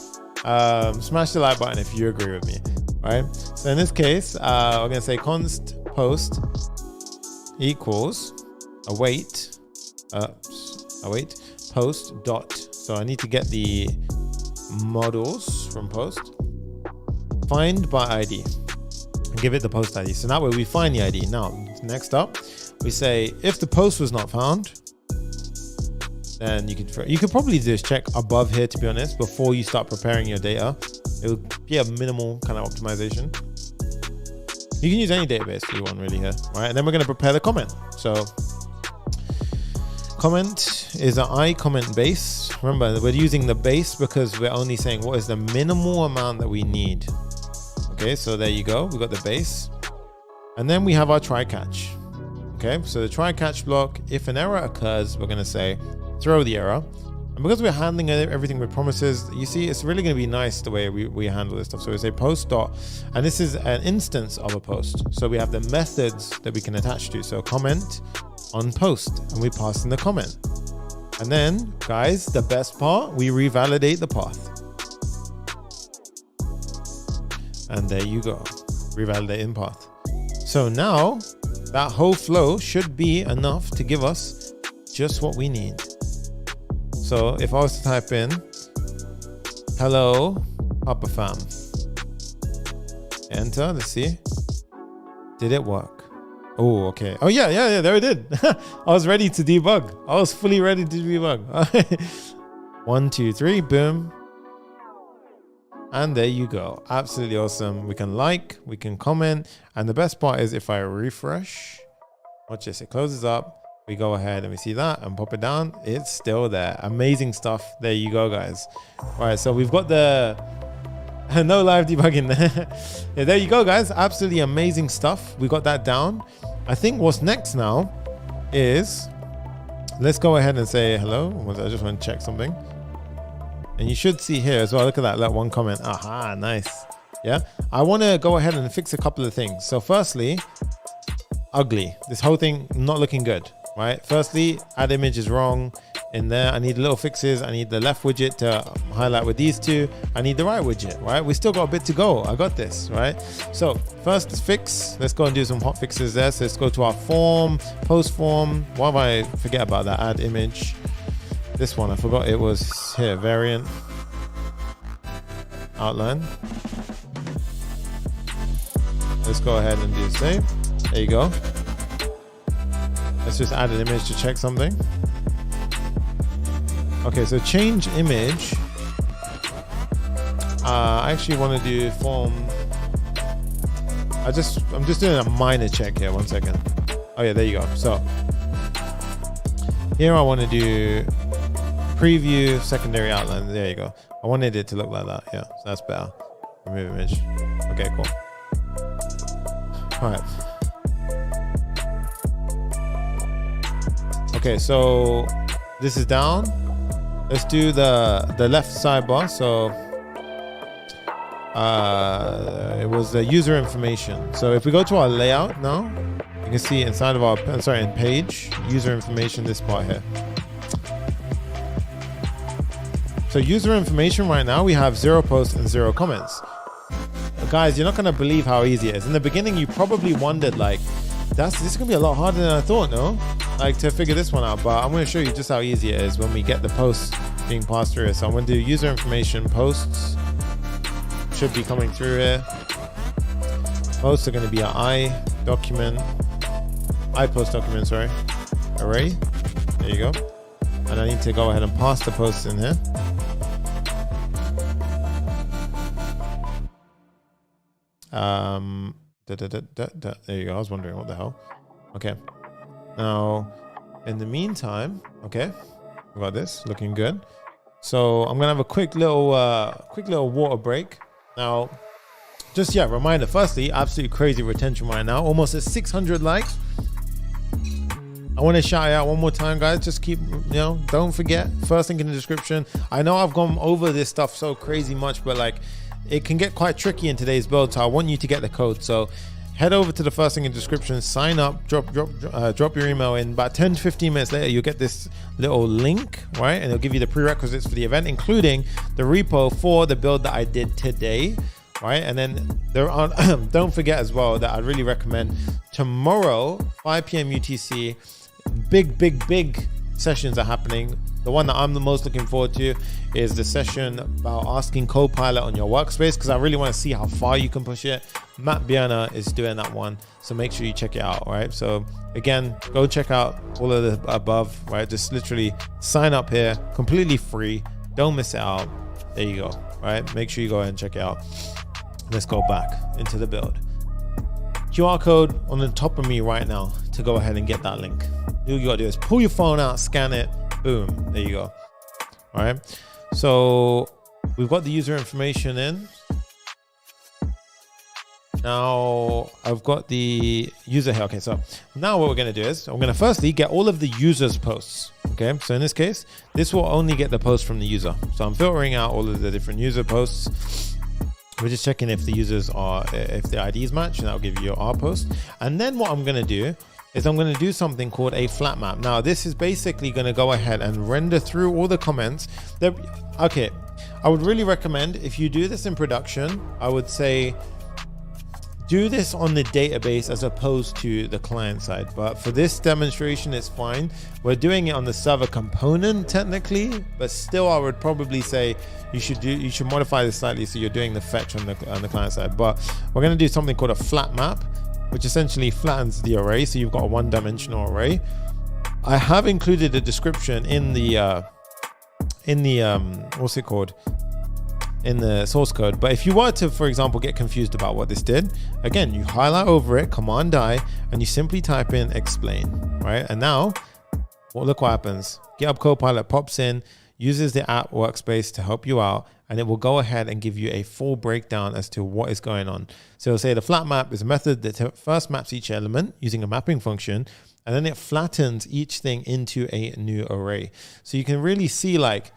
Smash the like button if you agree with me, right? So in this case, we're gonna say const post equals await post dot. So I need to get the models from post, find by ID, and give it the post ID. So that way we find the ID. Now, next up, we say if the post was not found, then you could probably just check above here, to be honest, before you start preparing your data. It would be a minimal kind of optimization. You can use any database you want really here, right? And then we're going to prepare the comment. So comment is an I comment base. Remember, we're using the base because we're only saying what is the minimal amount that we need. Okay, so there you go. We got the base. And then we have our try catch. Okay, so the try catch block, if an error occurs, we're going to say throw the error. And because we're handling everything with promises, you see, it's really going to be nice the way we handle this stuff. So we say post dot, and this is an instance of a post. So we have the methods that we can attach to. So comment on post, and we pass in the comment. And then, guys, the best part, we revalidate the path. And there you go, revalidating path. So now that whole flow should be enough to give us just what we need. So if I was to type in hello Papa Fam, enter, let's see, did it work? Oh, okay. Oh yeah, there it did. I was ready to debug. I was fully ready to debug. 1, 2, 3, boom. And there you go. Absolutely awesome. We can we can comment. And the best part is if I refresh, watch this, it closes up. We go ahead and we see that and pop it down. It's still there. Amazing stuff. There you go, guys. All right, so we've got the no live debugging there. Yeah, there you go, guys. Absolutely amazing stuff. We got that down. I think what's next now is, let's go ahead and say hello. I just want to check something. And you should see here as well. Look at that one comment. Aha, nice. Yeah, I want to go ahead and fix a couple of things. So firstly, ugly. This whole thing not looking good, right? Firstly, add image is wrong in there. I need little fixes. I need the left widget to highlight with these two. I need the right widget, right? We still got a bit to go. I got this, right? So first fix, let's go and do some hot fixes there. So let's go to our form, post form. Why have I forget about that? Add image. This one, I forgot it was here, variant, outline. Let's go ahead and do save. There you go. Let's just add an image to check something. Okay, so change image. I actually want to do form. I'm just doing a minor check here. 1 second. Oh yeah, there you go. So here I want to do preview secondary outline. There you go. I wanted it to look like that. Yeah, so that's better. Remove image. Okay, cool. All right. Okay, so this is down. Let's do the left sidebar. So it was the user information. So if we go to our layout now, you can see inside of our, in page, user information, this part here. So user information right now, we have 0 posts and 0 comments. Guys, you're not gonna believe how easy it is. In the beginning, you probably wondered like, this is gonna be a lot harder than I thought, no? Like to figure this one out, but I'm gonna show you just how easy it is when we get the posts being passed through it. So I'm gonna do user information posts. Should be coming through here. Posts are gonna be an I post document, sorry. Array, there you go. And I need to go ahead and pass the posts in here. There you go. I was wondering what the hell. Okay. Now, in the meantime, okay, we got this looking good. So I'm gonna have a quick little water break. Now, just reminder. Firstly, absolutely crazy retention right now. Almost at 600 likes. I want to shout out one more time, guys. Just keep, don't forget. First link in the description. I know I've gone over this stuff so crazy much, but like, it can get quite tricky in today's build, so I want you to get the code. So head over to the first link in the description, sign up, drop your email in. About 10 to 15 minutes later, you'll get this little link, right? And it'll give you the prerequisites for the event, including the repo for the build that I did today, right? And then there are, don't forget as well that I'd really recommend tomorrow, 5 p.m. UTC, big sessions are happening. The one that I'm the most looking forward to is the session about asking Copilot on your workspace, because I really want to see how far you can push it. Matt Bierner is doing that one, so make sure you check it out. All right, so again, go check out all of the above, right? Just literally sign up here, completely free. Don't miss it out. There you go. Right, make sure you go ahead and check it out. Let's go back into the build. QR code on the top of me right now to go ahead and get that link. All you gotta do is pull your phone out, scan it, boom, there you go. All right, so we've got the user information in. Now I've got the user here. Okay, so now what we're gonna do is I'm gonna firstly get all of the users' posts. Okay, so in this case, this will only get the post from the user. So I'm filtering out all of the different user posts. We're just checking if the users are, if the IDs match, and that'll give you our post. And then what I'm gonna do is I'm going to do something called a flat map. Now, this is basically going to go ahead and render through all the comments. Okay, I would really recommend, if you do this in production, I would say do this on the database as opposed to the client side. But for this demonstration, it's fine. We're doing it on the server component technically, but still I would probably say you should modify this slightly so you're doing the fetch on the client side. But we're going to do something called a flat map, which essentially flattens the array, so you've got a one-dimensional array. I have included a description in the what's it called, in the source code. But if you were to, for example, get confused about what this did, again, you highlight over it, Command I, and you simply type in explain, right? And now, well, look what happens. GitHub Copilot pops in, uses the app workspace to help you out, and it will go ahead and give you a full breakdown as to what is going on. So it'll say the flat map is a method that first maps each element using a mapping function, and then it flattens each thing into a new array. So you can really see like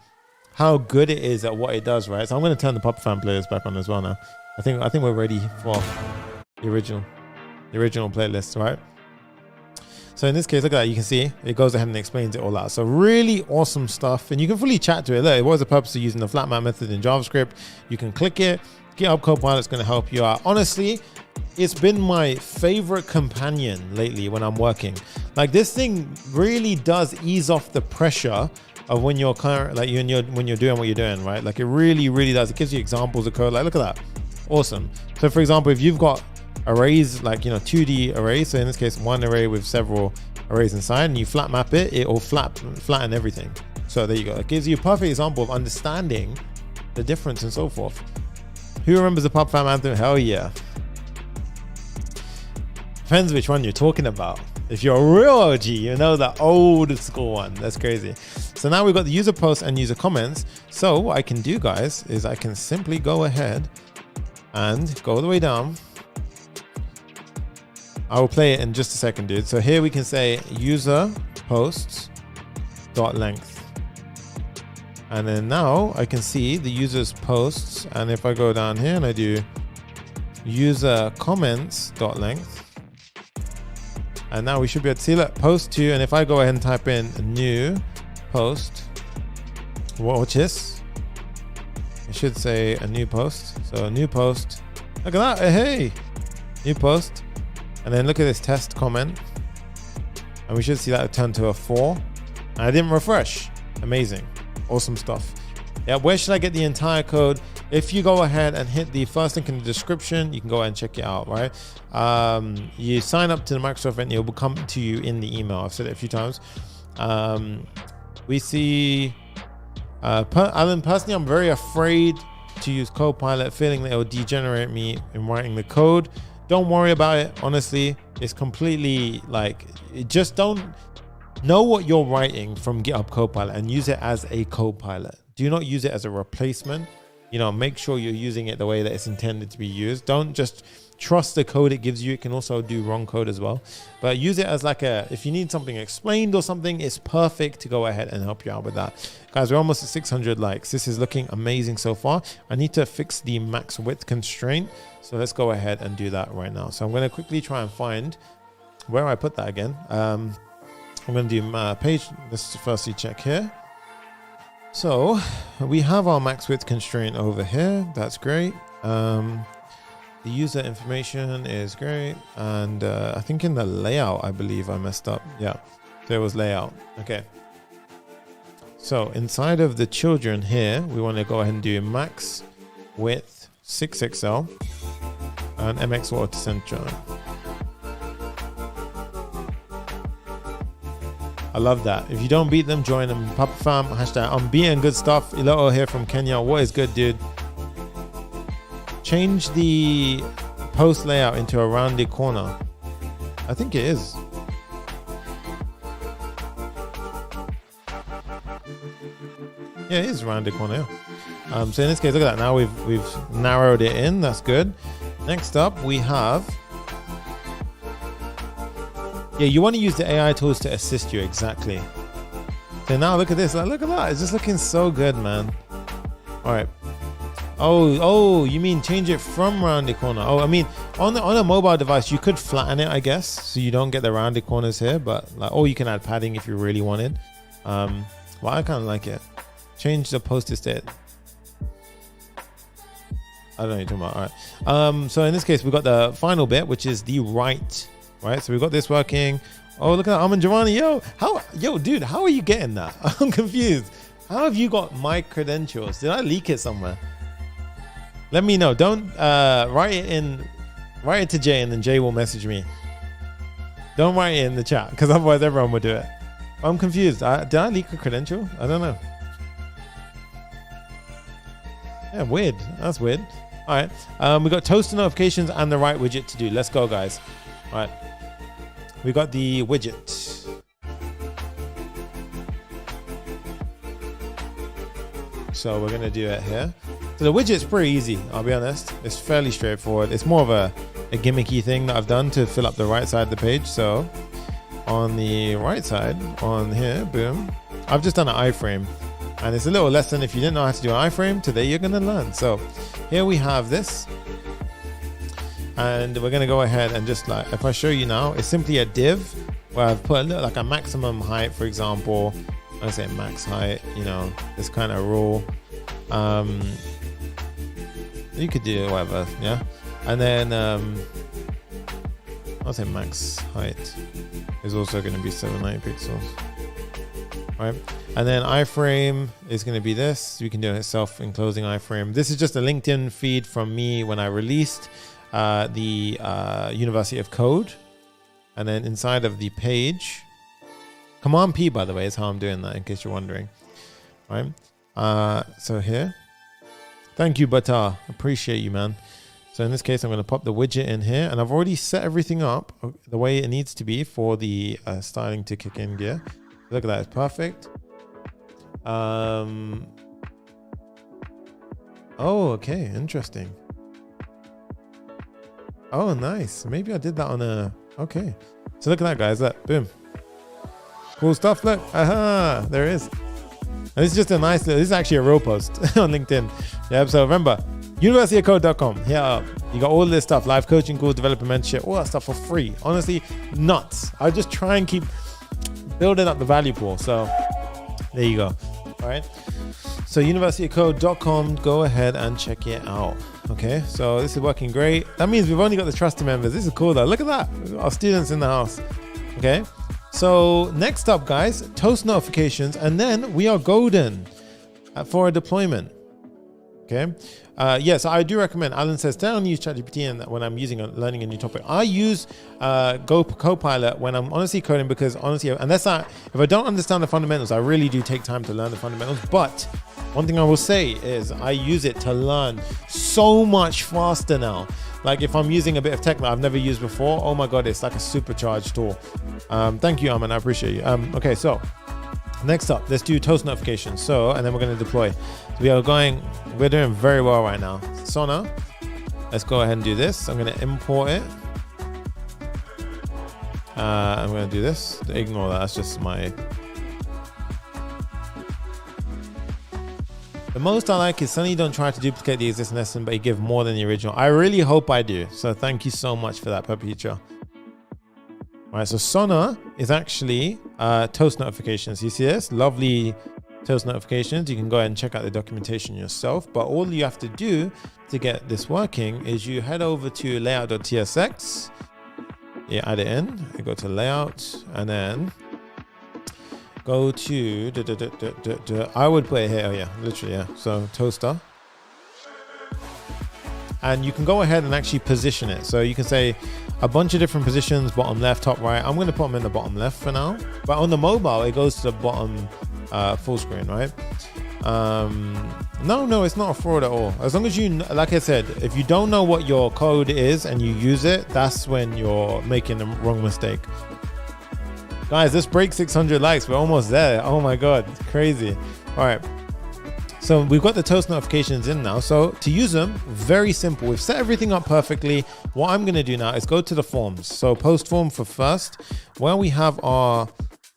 how good it is at what it does, right? So I'm going to turn the Pop Fan playlist back on as well now. I think we're ready for the original playlist, right? So in this case, look at that. You can see it goes ahead and explains it all out. So really awesome stuff. And you can fully chat to it. Look, what was the purpose of using the flat map method in JavaScript? You can click it. GitHub Copilot is going to help you out. Honestly, it's been my favorite companion lately when I'm working. Like, this thing really does ease off the pressure of when you're when you're doing what you're doing, right? Like, it really does. It gives you examples of code. Like, look at that. Awesome. So for example, if you've got arrays, like, 2D arrays, so in this case, one array with several arrays inside and you flat map it, it will flatten everything. So there you go. It gives you a perfect example of understanding the difference and so forth. Who remembers the pub fam anthem? Hell yeah. Depends which one you're talking about. If you're a real OG, you know the old school one. That's crazy. So now we've got the user posts and user comments. So what I can do, guys, is I can simply go ahead and go all the way down. I will play it in just a second, dude. So here we can say user posts dot length. And then now I can see the user's posts. And if I go down here and I do user comments dot length, and now we should be able to see that post 2. And if I go ahead and type in a new post, watch this. It should say a new post. So a new post. Look at that. Hey, new post. And then look at this test comment. And we should see that turn to a 4. And I didn't refresh. Amazing. Awesome stuff. Yeah, where should I get the entire code? If you go ahead and hit the first link in the description, you can go ahead and check it out, right? You sign up to the Microsoft event, it will come to you in the email. I've said it a few times. We see, Alan, personally, I'm very afraid to use Copilot, feeling that it will degenerate me in writing the code. Don't worry about it. Honestly, it's completely like, just don't know what you're writing from GitHub Copilot and use it as a Copilot. Do not use it as a replacement. You know, make sure you're using it the way that it's intended to be used. Don't just trust the code it gives you. It can also do wrong code as well. But use it as like a, if you need something explained or something, it's perfect to go ahead and help you out with that. Guys, we're almost at 600 likes. This is looking amazing so far. I need to fix the max width constraint. So let's go ahead and do that right now. So I'm going to quickly try and find where I put that again. I'm going to do my page. Let's firstly check here. So we have our max width constraint over here. That's great. The user information is great. And I think in the layout, I believe I messed up. Yeah, there was layout. Okay. So inside of the children here, we want to go ahead and do max width 6XL and MX water center. I love that. If you don't beat them, join them. Papa Fam, hashtag I'm beating good stuff. Iloto here from Kenya. What is good, dude? Change the post layout into a rounded corner. I think it is. Yeah, it is rounded corner. Yeah. So in this case, look at that. Now we've narrowed it in. That's good. Next up, we have. Yeah, you want to use the AI tools to assist you, exactly. So now look at this, like, look at that. It's just looking so good, man. All right. Oh, you mean change it from rounded corner? Oh, I mean, on a mobile device, you could flatten it, I guess, so you don't get the rounded corners here. But like, or you can add padding if you really wanted. Well, I kind of like it. Change the post-it state. I don't know what you're talking about. All right. So in this case, we've got the final bit, which is the right. Right, so we've got this working. Oh, look at that, Armin Giovanni. Yo, dude, how are you getting that? I'm confused. How have you got my credentials? Did I leak it somewhere? Let me know. Don't write it to Jay, and then Jay will message me. Don't write it in the chat, because otherwise everyone will do it. I'm confused. Did I leak a credential? I don't know. Yeah, weird. That's weird. All right, we got toaster notifications and the right widget to do. Let's go, guys. All right. We got the widget. So we're going to do it here. So the widget's pretty easy, I'll be honest. It's fairly straightforward. It's more of a gimmicky thing that I've done to fill up the right side of the page. So on the right side, on here, boom, I've just done an iframe. And it's a little lesson. If you didn't know how to do an iframe, today you're going to learn. So here we have this. And we're going to go ahead and just like, if I show you now, it's simply a div where I've put a little, like a maximum height, for example. I say max height, you know, this kind of rule. You could do whatever, yeah. And then I'll say max height is also going to be 790 pixels. Right, and then iframe is going to be this. You can do a self-enclosing iframe. This is just a LinkedIn feed from me when I released the University of Code, and then inside of the page Command P, by the way, is how I'm doing that, in case you're wondering. Right? So here. Thank you, Bata. Appreciate you, man. So in this case, I'm going to pop the widget in here, and I've already set everything up the way it needs to be for the styling to kick in gear. Look at that, it's perfect. Oh, okay, interesting. Oh, nice. Maybe I did that on a, okay. So look at that, guys, look, boom. Cool stuff, look, aha, there it is. And this is just a nice, this is actually a real post on LinkedIn. Yeah, so remember, universityofcode.com. Here, you got all this stuff, live coaching, cool developer mentorship, all that stuff for free. Honestly, nuts. I just try and keep building up the value pool. So there you go. All right. So universityofcode.com, go ahead and check it out. Okay, so this is working great. That means we've only got the trusted members. This is cool though. Look at that. We've got our students in the house. Okay. So next up, guys, toast notifications, and then we are golden for a deployment. Okay. Yes, I do recommend. Alan says, don't use ChatGPT and when I'm learning a new topic. I use Copilot when I'm honestly coding, because honestly, unless if I don't understand the fundamentals, I really do take time to learn the fundamentals. But one thing I will say is I use it to learn so much faster now. Like if I'm using a bit of tech that I've never used before, oh my God, it's like a supercharged tool. Thank you, Aman, I appreciate you. Okay, so next up, let's do toast notifications. So, and then we're going to deploy. So we're doing very well right now. Sona, let's go ahead and do this. I'm going to import it. I'm going to do this. Ignore that, that's just my... The most I like is Sunny don't try to duplicate the existing lesson, but you give more than the original. I really hope I do. So thank you so much for that, Perpetua. All right, so Sona is actually toast notifications. You see this? Lovely toast notifications. You can go ahead and check out the documentation yourself. But all you have to do to get this working is you head over to layout.tsx. You add it in. You go to layout and then go to, I would put it here. Oh yeah, literally, yeah. So toaster. And you can go ahead and actually position it. So you can say a bunch of different positions, bottom left, top right. I'm going to put them in the bottom left for now. But on the mobile, it goes to the bottom full screen, right? No, it's not a fraud at all. As long as you, like I said, if you don't know what your code is and you use it, that's when you're making the wrong mistake. Guys, let's break 600 likes. We're almost there. Oh my God, it's crazy. All right. So we've got the toast notifications in now. So to use them, very simple. We've set everything up perfectly. What I'm going to do now is go to the forms. So post form for first, where we have our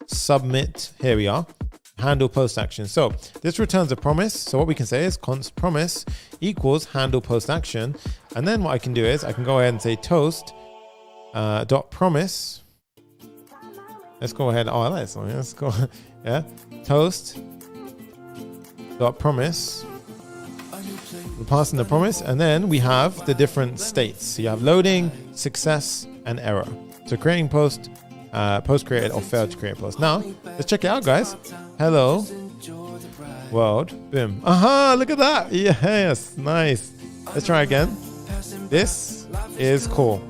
submit, here we are, handle post action. So this returns a promise. So what we can say is const promise equals handle post action. And then what I can do is I can go ahead and say toast dot promise. Let's go ahead. Oh, I like this one. Let's go. Yeah. Toast dot promise. We're passing the promise, and then we have the different states. So you have loading, success, and error. So creating post, post created, or failed to create post. Now let's check it out, guys. Hello world. Boom. Aha! Look at that. Yes, nice. Let's try again. This is cool.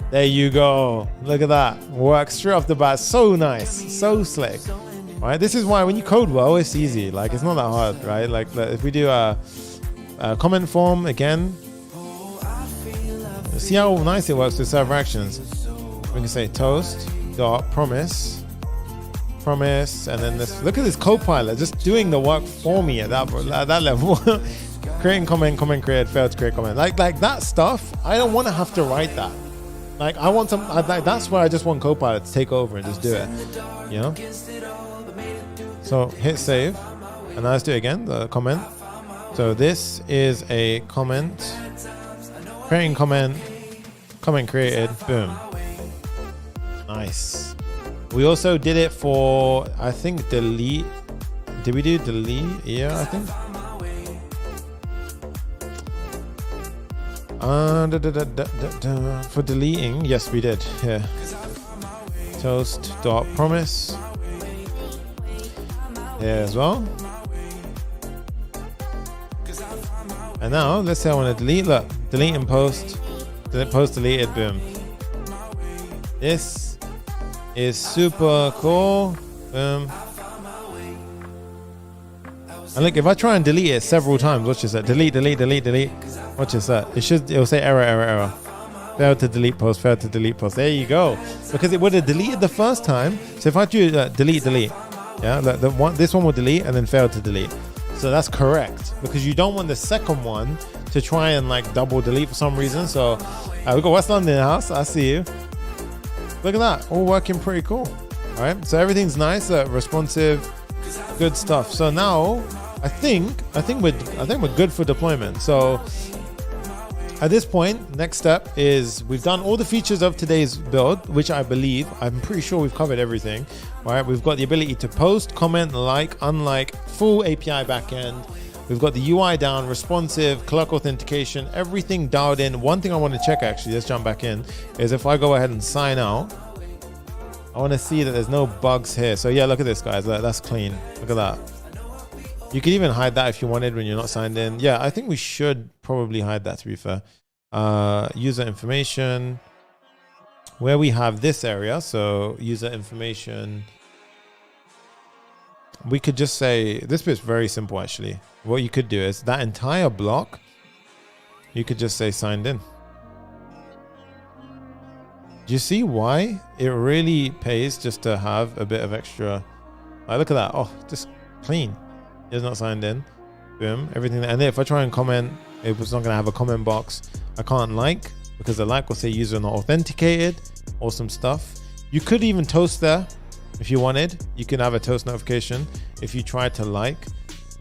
There you go. Look at that. Works straight off the bat. So nice. So slick. Right? This is why when you code well, it's easy. Like, it's not that hard, right? Like, if we do a comment form again, see how nice it works with server actions. We can say toast dot promise, and then this. Look at this Copilot just doing the work for me at that level. Creating comment created, failed to create comment. Like that stuff. I don't want to have to write that. Like, I want that's why I just want Copilot to take over and just do it, you know? So hit save, and now let's do it again, the comment. So this is a comment, creating comment created, boom. Nice. We also did it for, I think, delete. Did we do delete? Yeah, I think. For deleting, yes, we did. Here, toast dot promise. Here as well. And now let's say I want to delete. Look, delete and post. Post deleted. Boom. This is super cool. And look, if I try and delete it several times, watch this. Delete, delete, delete, delete. Watch this. It'll say error, error, error. Failed to delete post, failed to delete post. There you go. Because it would have deleted the first time. So if I do delete, delete, yeah, this one will delete and then fail to delete. So that's correct, because you don't want the second one to try and like double delete for some reason. So we got West London in the house. I see you. Look at that, all working pretty cool. All right, so everything's nice, responsive, good stuff. So now I think we're good for deployment. So at this point, next step is we've done all the features of today's build, which I'm pretty sure we've covered everything. All right, we've got the ability to post, comment, like, unlike, full API backend. We've got the UI down, responsive, Clerk Authentication, everything dialed in. One thing I want to check, actually, let's jump back in, is if I go ahead and sign out, I want to see that there's no bugs here. So yeah, look at this, guys. That's clean. Look at that. You could even hide that if you wanted when you're not signed in. Yeah, I think we should probably hide that, to be fair. User information, where we have this area, so user information, we could just say, this bit's very simple actually. What you could do is that entire block, you could just say signed in. Do you see why it really pays just to have a bit of extra? Like, look at that. Oh, just clean. It's not signed in. Boom, everything. And then if I try and comment, it was not going to have a comment box. I can't like, because the like will say user not authenticated. Awesome stuff. You could even toast there if you wanted. You can have a toast notification if you try to like.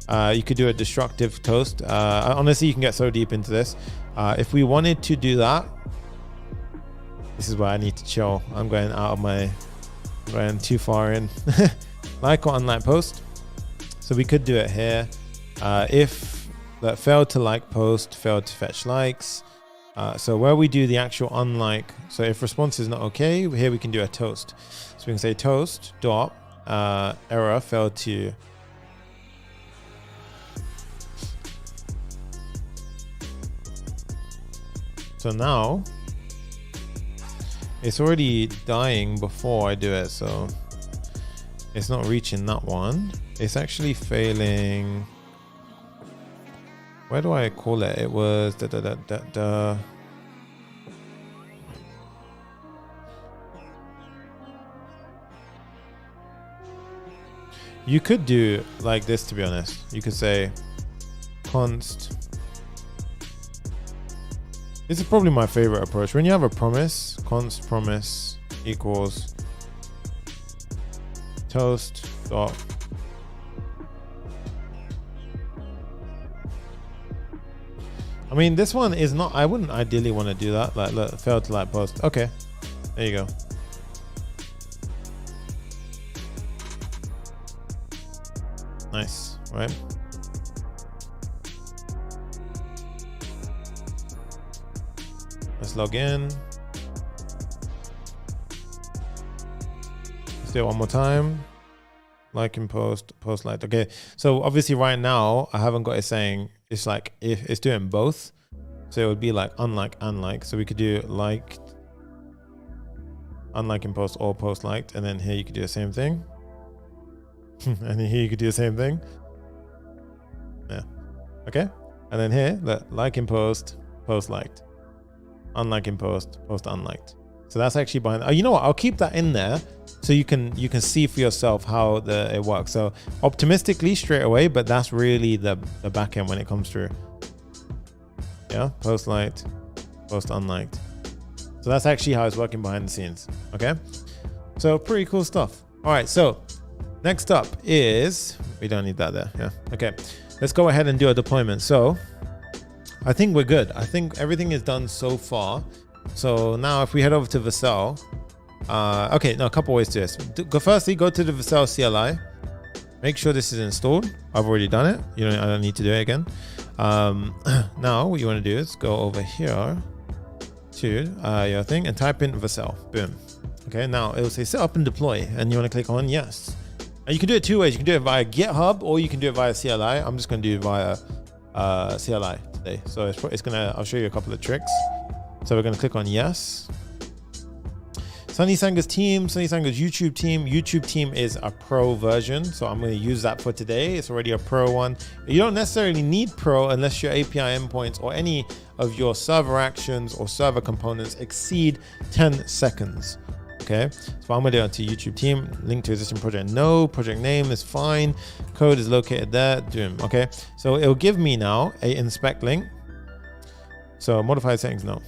You could do a destructive toast. Honestly, you can get so deep into this. If we wanted to do that, this is where I need to chill. I'm going too far in. Like or unlike post. So we could do it here. If that failed to like post, failed to fetch likes. So where we do the actual unlike, so if response is not okay, here we can do a toast. So we can say toast dot error failed to. So now it's already dying before I do it, so it's not reaching that one. It's actually failing. Where do I call it? It was You could do like this, to be honest. You could say const. This is probably my favorite approach. When you have a promise, const promise equals toast dot. I mean, this one is not, I wouldn't ideally want to do that. Like, look, failed to like post. Okay, there you go. Nice, right? Let's log in. Let's do it one more time. Like and post, post liked. Okay, so obviously right now I haven't got it saying, it's like if it's doing both. So it would be like unlike, unlike. So we could do liked, unlike in post or post liked, and then here you could do the same thing. And then here you could do the same thing. Yeah. Okay. And then here, like in post, post liked. Unlike in post, post unliked. So that's actually behind. You know what? I'll keep that in there so you can see for yourself how it works. So optimistically straight away, but that's really the back end when it comes through. Yeah, post liked, post unliked. So that's actually how it's working behind the scenes. Okay. So pretty cool stuff. All right. So next up is, we don't need that there. Yeah. Okay. Let's go ahead and do a deployment. So I think we're good. I think everything is done so far. So now if we head over to Vercel, okay, no, a couple ways to this. Firstly, go to the Vercel CLI. Make sure this is installed. I've already done it. I don't need to do it again. Now what you want to do is go over here to your thing and type in Vercel. Boom. Okay, now it will say set up and deploy, and you want to click on yes. And you can do it two ways. You can do it via GitHub or you can do it via CLI. I'm just going to do it via CLI today. So it's gonna, I'll show you a couple of tricks. So we're going to click on yes. Sunny Sanga's team, Sunny Sanga's YouTube team. YouTube team is a pro version, so I'm going to use that for today. It's already a pro one. You don't necessarily need pro unless your API endpoints or any of your server actions or server components exceed 10 seconds. Okay, so I'm going to do it to YouTube team, link to existing project. No, project name is fine. Code is located there. Doom. Okay, so it'll give me now a inspect link. So modify settings, no.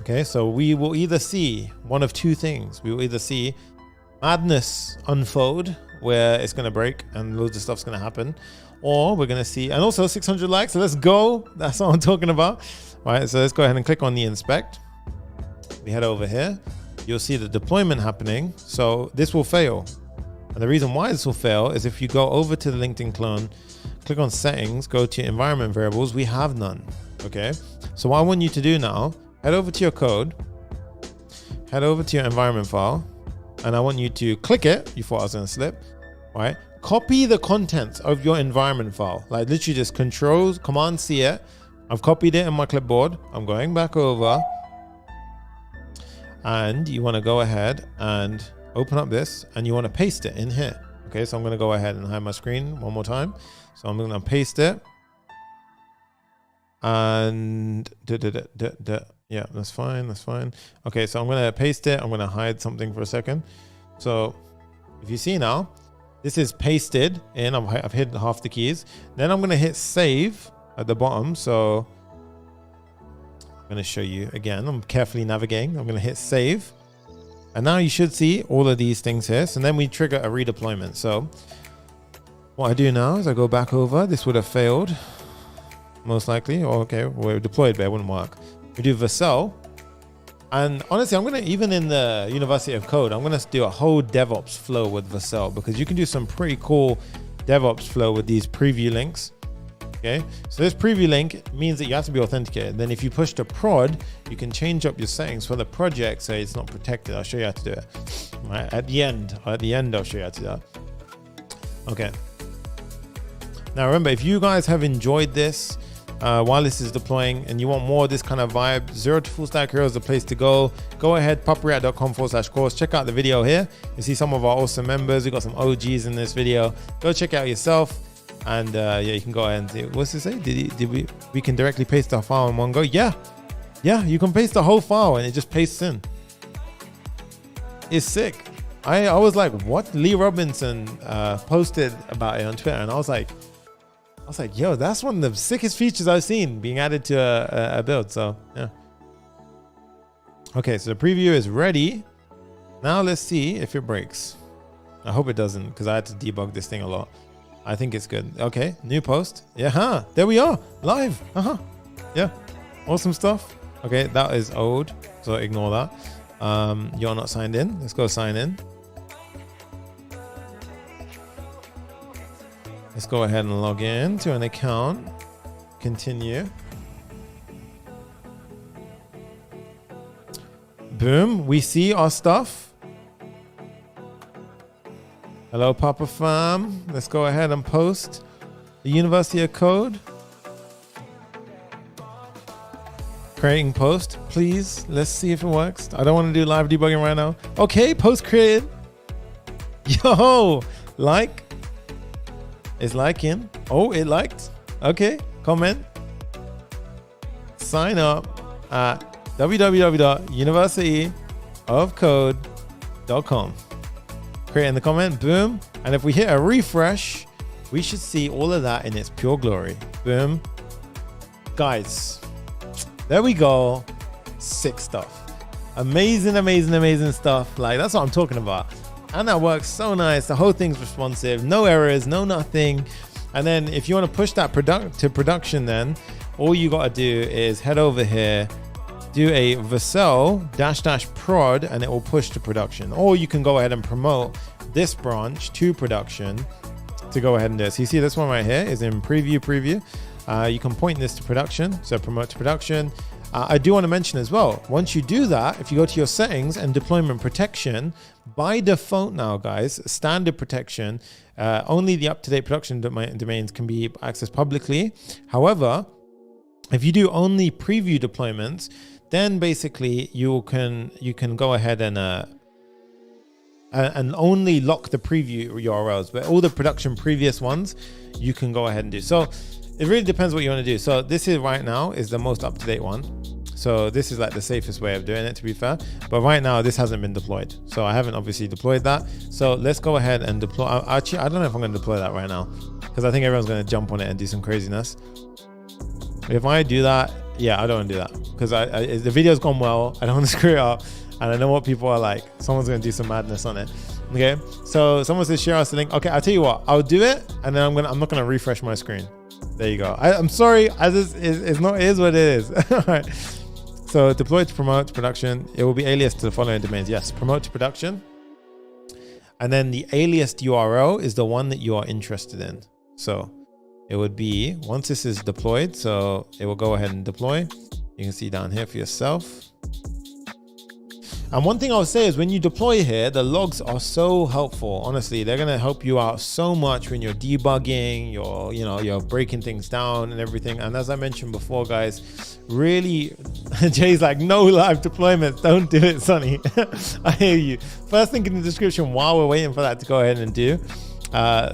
Okay, so we will either see one of two things. We will either see madness unfold where it's going to break and loads of stuff's going to happen, or we're going to see, and also 600 likes. So let's go. That's what I'm talking about. All right, so let's go ahead and click on the inspect. We head over here. You'll see the deployment happening. So this will fail. And the reason why this will fail is if you go over to the LinkedIn clone, click on settings, go to environment variables, we have none. Okay, so what I want you to do now, head over to your code, head over to your environment file, and I want you to click it. You thought I was going to slip, right? Copy the contents of your environment file, like literally just Command C it. I've copied it in my clipboard. I'm going back over, and you want to go ahead and open up this, and you want to paste it in here. Okay, so I'm going to go ahead and hide my screen one more time. So I'm going to paste it. And yeah, that's fine. That's fine. Okay, so I'm going to paste it. I'm going to hide something for a second. So if you see now, this is pasted in. I've hidden half the keys. Then I'm going to hit save at the bottom. So I'm going to show you again. I'm carefully navigating. I'm going to hit save. And now you should see all of these things here. So then we trigger a redeployment. So what I do now is I go back over. This would have failed. Most likely. Oh, okay, we're deployed, but it wouldn't work. We do Vercel. And honestly, I'm going to, even in the University of Code, I'm going to do a whole DevOps flow with Vercel, because you can do some pretty cool DevOps flow with these preview links. Okay, so this preview link means that you have to be authenticated. Then if you push to prod, you can change up your settings for the project so it's not protected. I'll show you how to do it. Right, at the end, I'll show you how to do that. Okay. Now remember, if you guys have enjoyed this, while this is deploying and you want more of this kind of vibe, Zero to Full Stack Hero is the place to go. Go ahead, popreact.com/course. Check out the video here. You see some of our awesome members. We've got some OGs in this video. Go check it out yourself. And yeah, you can go ahead and see. What's it say? We can directly paste our file in one go? Yeah, you can paste the whole file and it just pastes in. It's sick. I was like, what? Lee Robinson posted about it on Twitter, and I was like, yo, that's one of the sickest features I've seen being added to a build. So yeah. Okay, so the preview is ready. Now let's see if it breaks. I hope it doesn't, because I had to debug this thing a lot. I think it's good. Okay, new post. Yeah, there we are, live. Yeah, awesome stuff. Okay, that is old, so ignore that. You're not signed in. Let's go sign in. Let's go ahead and log in to an account. Continue. Boom, we see our stuff. Hello, Papa Fam. Let's go ahead and post the University of Code. Creating post, please. Let's see if it works. I don't want to do live debugging right now. Okay, post created. Yo, like. It's liking. Oh, it liked. Okay, comment. Sign up at www.universityofcode.com. Creating the comment, boom. And if we hit a refresh, we should see all of that in its pure glory. Boom. Guys, there we go. Sick stuff. Amazing, amazing, amazing stuff. Like, that's what I'm talking about. And that works so nice. The whole thing's responsive, no errors, no nothing. And then if you want to push that to production, then all you got to do is head over here, do a Vercel -- prod, and it will push to production. Or you can go ahead and promote this branch to production to go ahead and do it. So you see this one right here is in preview. You can point this to production, so promote to production. I do want to mention as well, once you do that, if you go to your settings and deployment protection, by default now, guys, standard protection, only the up-to-date production domains can be accessed publicly. However, if you do only preview deployments, then basically you can go ahead and only lock the preview URLs, but all the production previous ones you can go ahead and do. So it really depends what you want to do. So this is right now is the most up-to-date one. So this is like the safest way of doing it, to be fair. But right now this hasn't been deployed. So I haven't obviously deployed that. So let's go ahead and deploy. Actually, I don't know if I'm going to deploy that right now, because I think everyone's going to jump on it and do some craziness. If I do that, yeah, I don't want to do that, because the video's gone well. I don't want to screw it up. And I know what people are like. Someone's going to do some madness on it. Okay. So someone says share us the link. Okay, I'll tell you what. I'll do it, and then I'm not going to refresh my screen. There you go. I'm sorry. It is what it is. All right. So deploy to promote to production. It will be aliased to the following domains. Yes, promote to production. And then the aliased URL is the one that you are interested in. So it would be, once this is deployed, so it will go ahead and deploy. You can see down here for yourself. And one thing I would say is when you deploy here, the logs are so helpful. Honestly, they're going to help you out so much when you're debugging, you're breaking things down and everything. And as I mentioned before, guys, really, Jay's like, no live deployments. Don't do it, Sonny. I hear you. First link in the description while we're waiting for that to go ahead and do.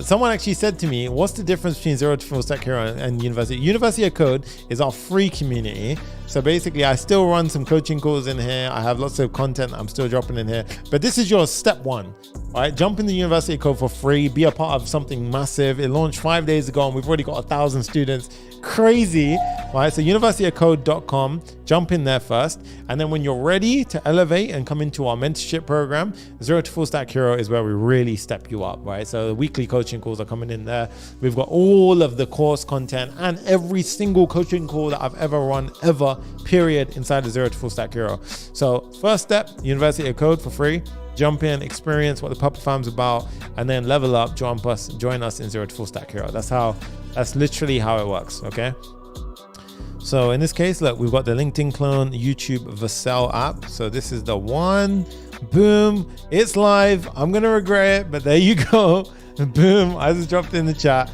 Someone actually said to me, what's the difference between Zero to Full Stack Hero and University? University of Code is our free community. So basically I still run some coaching calls in here. I have lots of content I'm still dropping in here, but this is your step one, all right? Jump in the University of Code for free, be a part of something massive. It launched 5 days ago and we've already got 1,000 students. Crazy, right? So universityofcode.com, jump in there first. And then when you're ready to elevate and come into our mentorship program, Zero to Full Stack Hero is where we really step you up, right? So the weekly coaching calls are coming in there. We've got all of the course content and every single coaching call that I've ever run, period, inside the Zero to Full Stack Hero. So first step, University of Code for free. Jump in, experience what the Puppet Farm's about, and then level up, join us in Zero to Full Stack Hero. That's literally how it works, okay? So in this case, look, we've got the LinkedIn clone, YouTube Vercel app. So this is the one. Boom, it's live. I'm gonna regret it, but there you go. Boom, I just dropped it in the chat.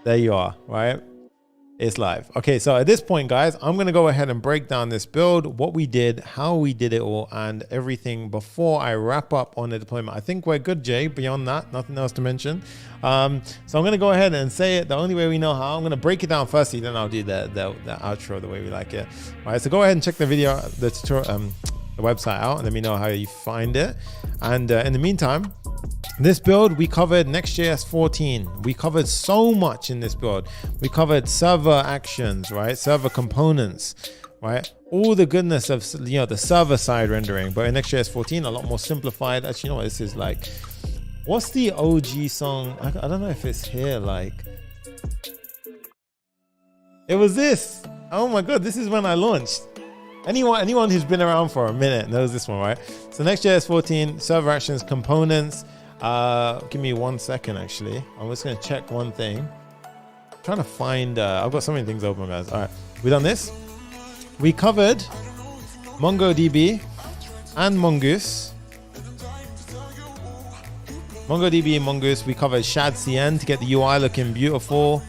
There you are, right? It's live. Okay, so at this point, guys, I'm going to go ahead and break down this build, what we did, how we did it all, and everything before I wrap up on the deployment. I think we're good, Jay. Beyond that, nothing else to mention. So I'm going to go ahead and say it the only way we know how. I'm going to break it down firstly, then I'll do the outro the way we like it. All right, so go ahead and check the video, the website out, and let me know how you find it. And in the meantime, this build, we covered Next.js 14. We covered so much in this build. We covered server actions, right? Server components, right? All the goodness of, the server side rendering. But in Next.js 14, a lot more simplified. Actually, you know what this is like? What's the OG song? I don't know if it's here. Like, it was this. Oh my God, this is when I launched. Anyone who's been around for a minute knows this one, right? So Next.js 14, server actions, components. Give me 1 second, actually. I'm just going to check one thing. I'm trying to find, I've got so many things open, guys. All right, we done this. We covered MongoDB and Mongoose. MongoDB and Mongoose. We covered Shadcn to get the UI looking beautiful.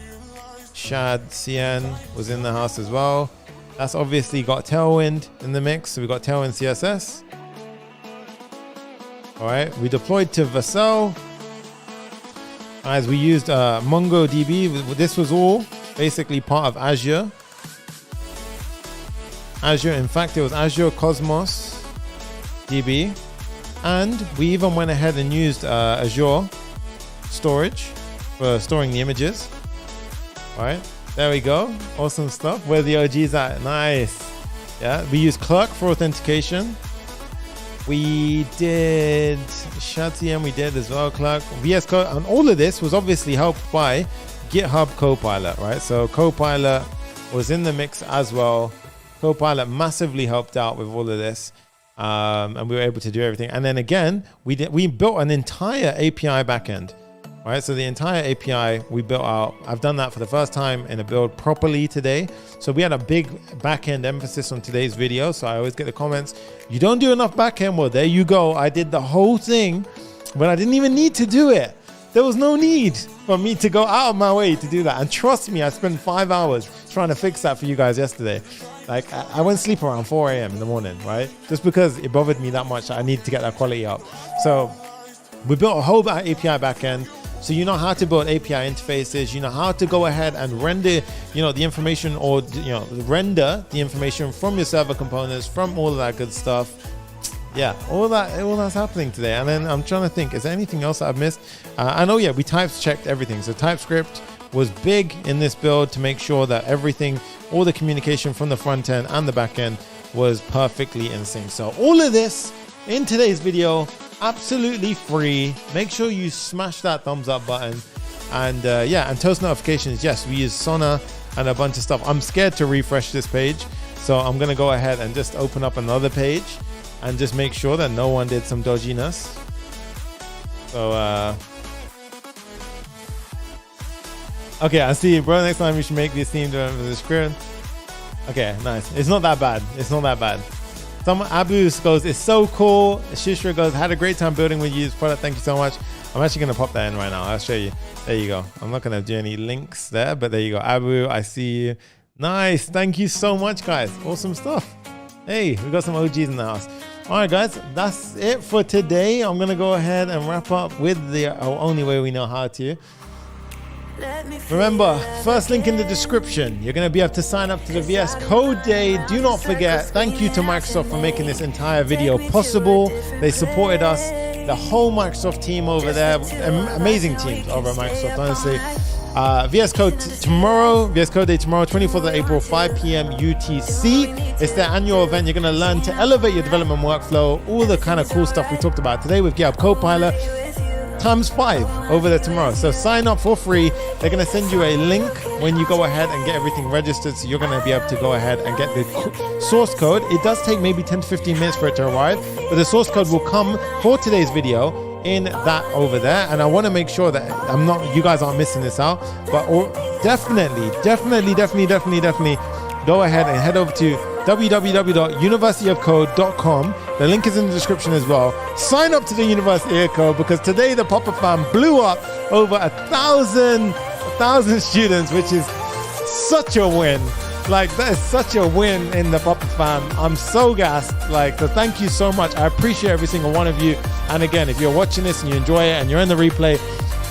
Shadcn was in the house as well. That's obviously got Tailwind in the mix. So we got Tailwind CSS. All right, we deployed to Vercel. As we used MongoDB. This was all basically part of Azure. In fact, it was Azure Cosmos DB. And we even went ahead and used Azure storage for storing the images. All right, there we go. Awesome stuff. Where the OGs at? Nice. Yeah, we used Clerk for authentication. We did Shadcn, we did as well, Clerk, VS Code, and all of this was obviously helped by GitHub Copilot, right? So Copilot was in the mix as well. Copilot massively helped out with all of this, and we were able to do everything. And then again, we built an entire API backend. Right, so the entire API we built out. I've done that for the first time in a build properly today. So we had a big backend emphasis on today's video. So I always get the comments, you don't do enough backend. Well, there you go. I did the whole thing, but I didn't even need to do it. there was no need for me to go out of my way to do that. And trust me, I spent 5 hours trying to fix that for you guys yesterday. Like I went to sleep around 4 a.m. in the morning, right? Just because it bothered me that much. I need to get that quality up. So we built a whole API backend. So you know how to build API interfaces. You know how to go ahead and render, the information, or render the information from your server components, from all of that good stuff. Yeah, all that's happening today. And then I'm trying to think, is there anything else that I've missed? I know, we type checked everything. So TypeScript was big in this build to make sure that everything, all the communication from the front end and the back end was perfectly in sync. So all of this in today's video, absolutely free. Make sure you smash that thumbs up button. And and toast notifications. Yes, we use Sona and a bunch of stuff. I'm scared to refresh this page. So I'm going to go ahead and just open up another page and just make sure that no one did some dodginess. So, okay, I see you, bro. Next time you should make this theme to the screen. Okay, nice. It's not that bad. It's not that bad. Some Abu goes, it's so cool. Shishra goes, had a great time building with you. This product. Thank you so much. I'm actually going to pop that in right now. I'll show you. There you go. I'm not going to do any links there, but there you go. Abu, I see you. Nice. Thank you so much, guys. Awesome stuff. Hey, we got some OGs in the house. All right, guys, that's it for today. I'm going to go ahead and wrap up with the only way we know how to. Remember, first link in the description. You're going to be able to sign up to the VS Code Day. Do not forget, thank you to Microsoft for making this entire video possible. They supported us, the whole Microsoft team over there. Amazing teams over at Microsoft, honestly. VS Code tomorrow, VS Code Day tomorrow, 24th of April, 5 p.m. UTC. It's their annual event. You're going to learn to elevate your development workflow, all the kind of cool stuff we talked about today with GitHub Copilot, ×5 over there tomorrow. So sign up for free. They're going to send you a link when you go ahead and get everything registered. So you're going to be able to go ahead and get the source code. It does take maybe 10 to 15 minutes for it to arrive, but the source code will come for today's video in that over there. And I want to make sure that you guys aren't missing this out, but definitely go ahead and head over to www.universityofcode.com. The link is in the description as well. Sign up to the University of Code, because today the Popper Fam blew up over 1,000 students, which is such a win. Like, that is such a win in the Popper Fam. I'm so gassed. So thank you so much. I appreciate every single one of you. And again, if you're watching this and you enjoy it and you're in the replay,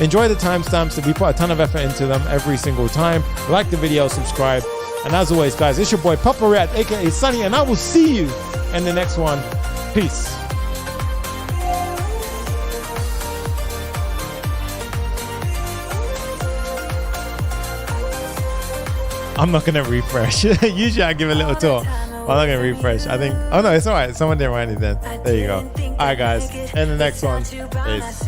enjoy the timestamps. We put a ton of effort into them every single time. Like the video, subscribe. And as always, guys, it's your boy Papa React, aka Sunny, and I will see you in the next one. Peace. I'm not gonna refresh. Usually I give a little talk. I'm not gonna refresh. I think. Oh no, it's all right. Someone didn't write anything. There you go. All right, guys. In the next one. Peace.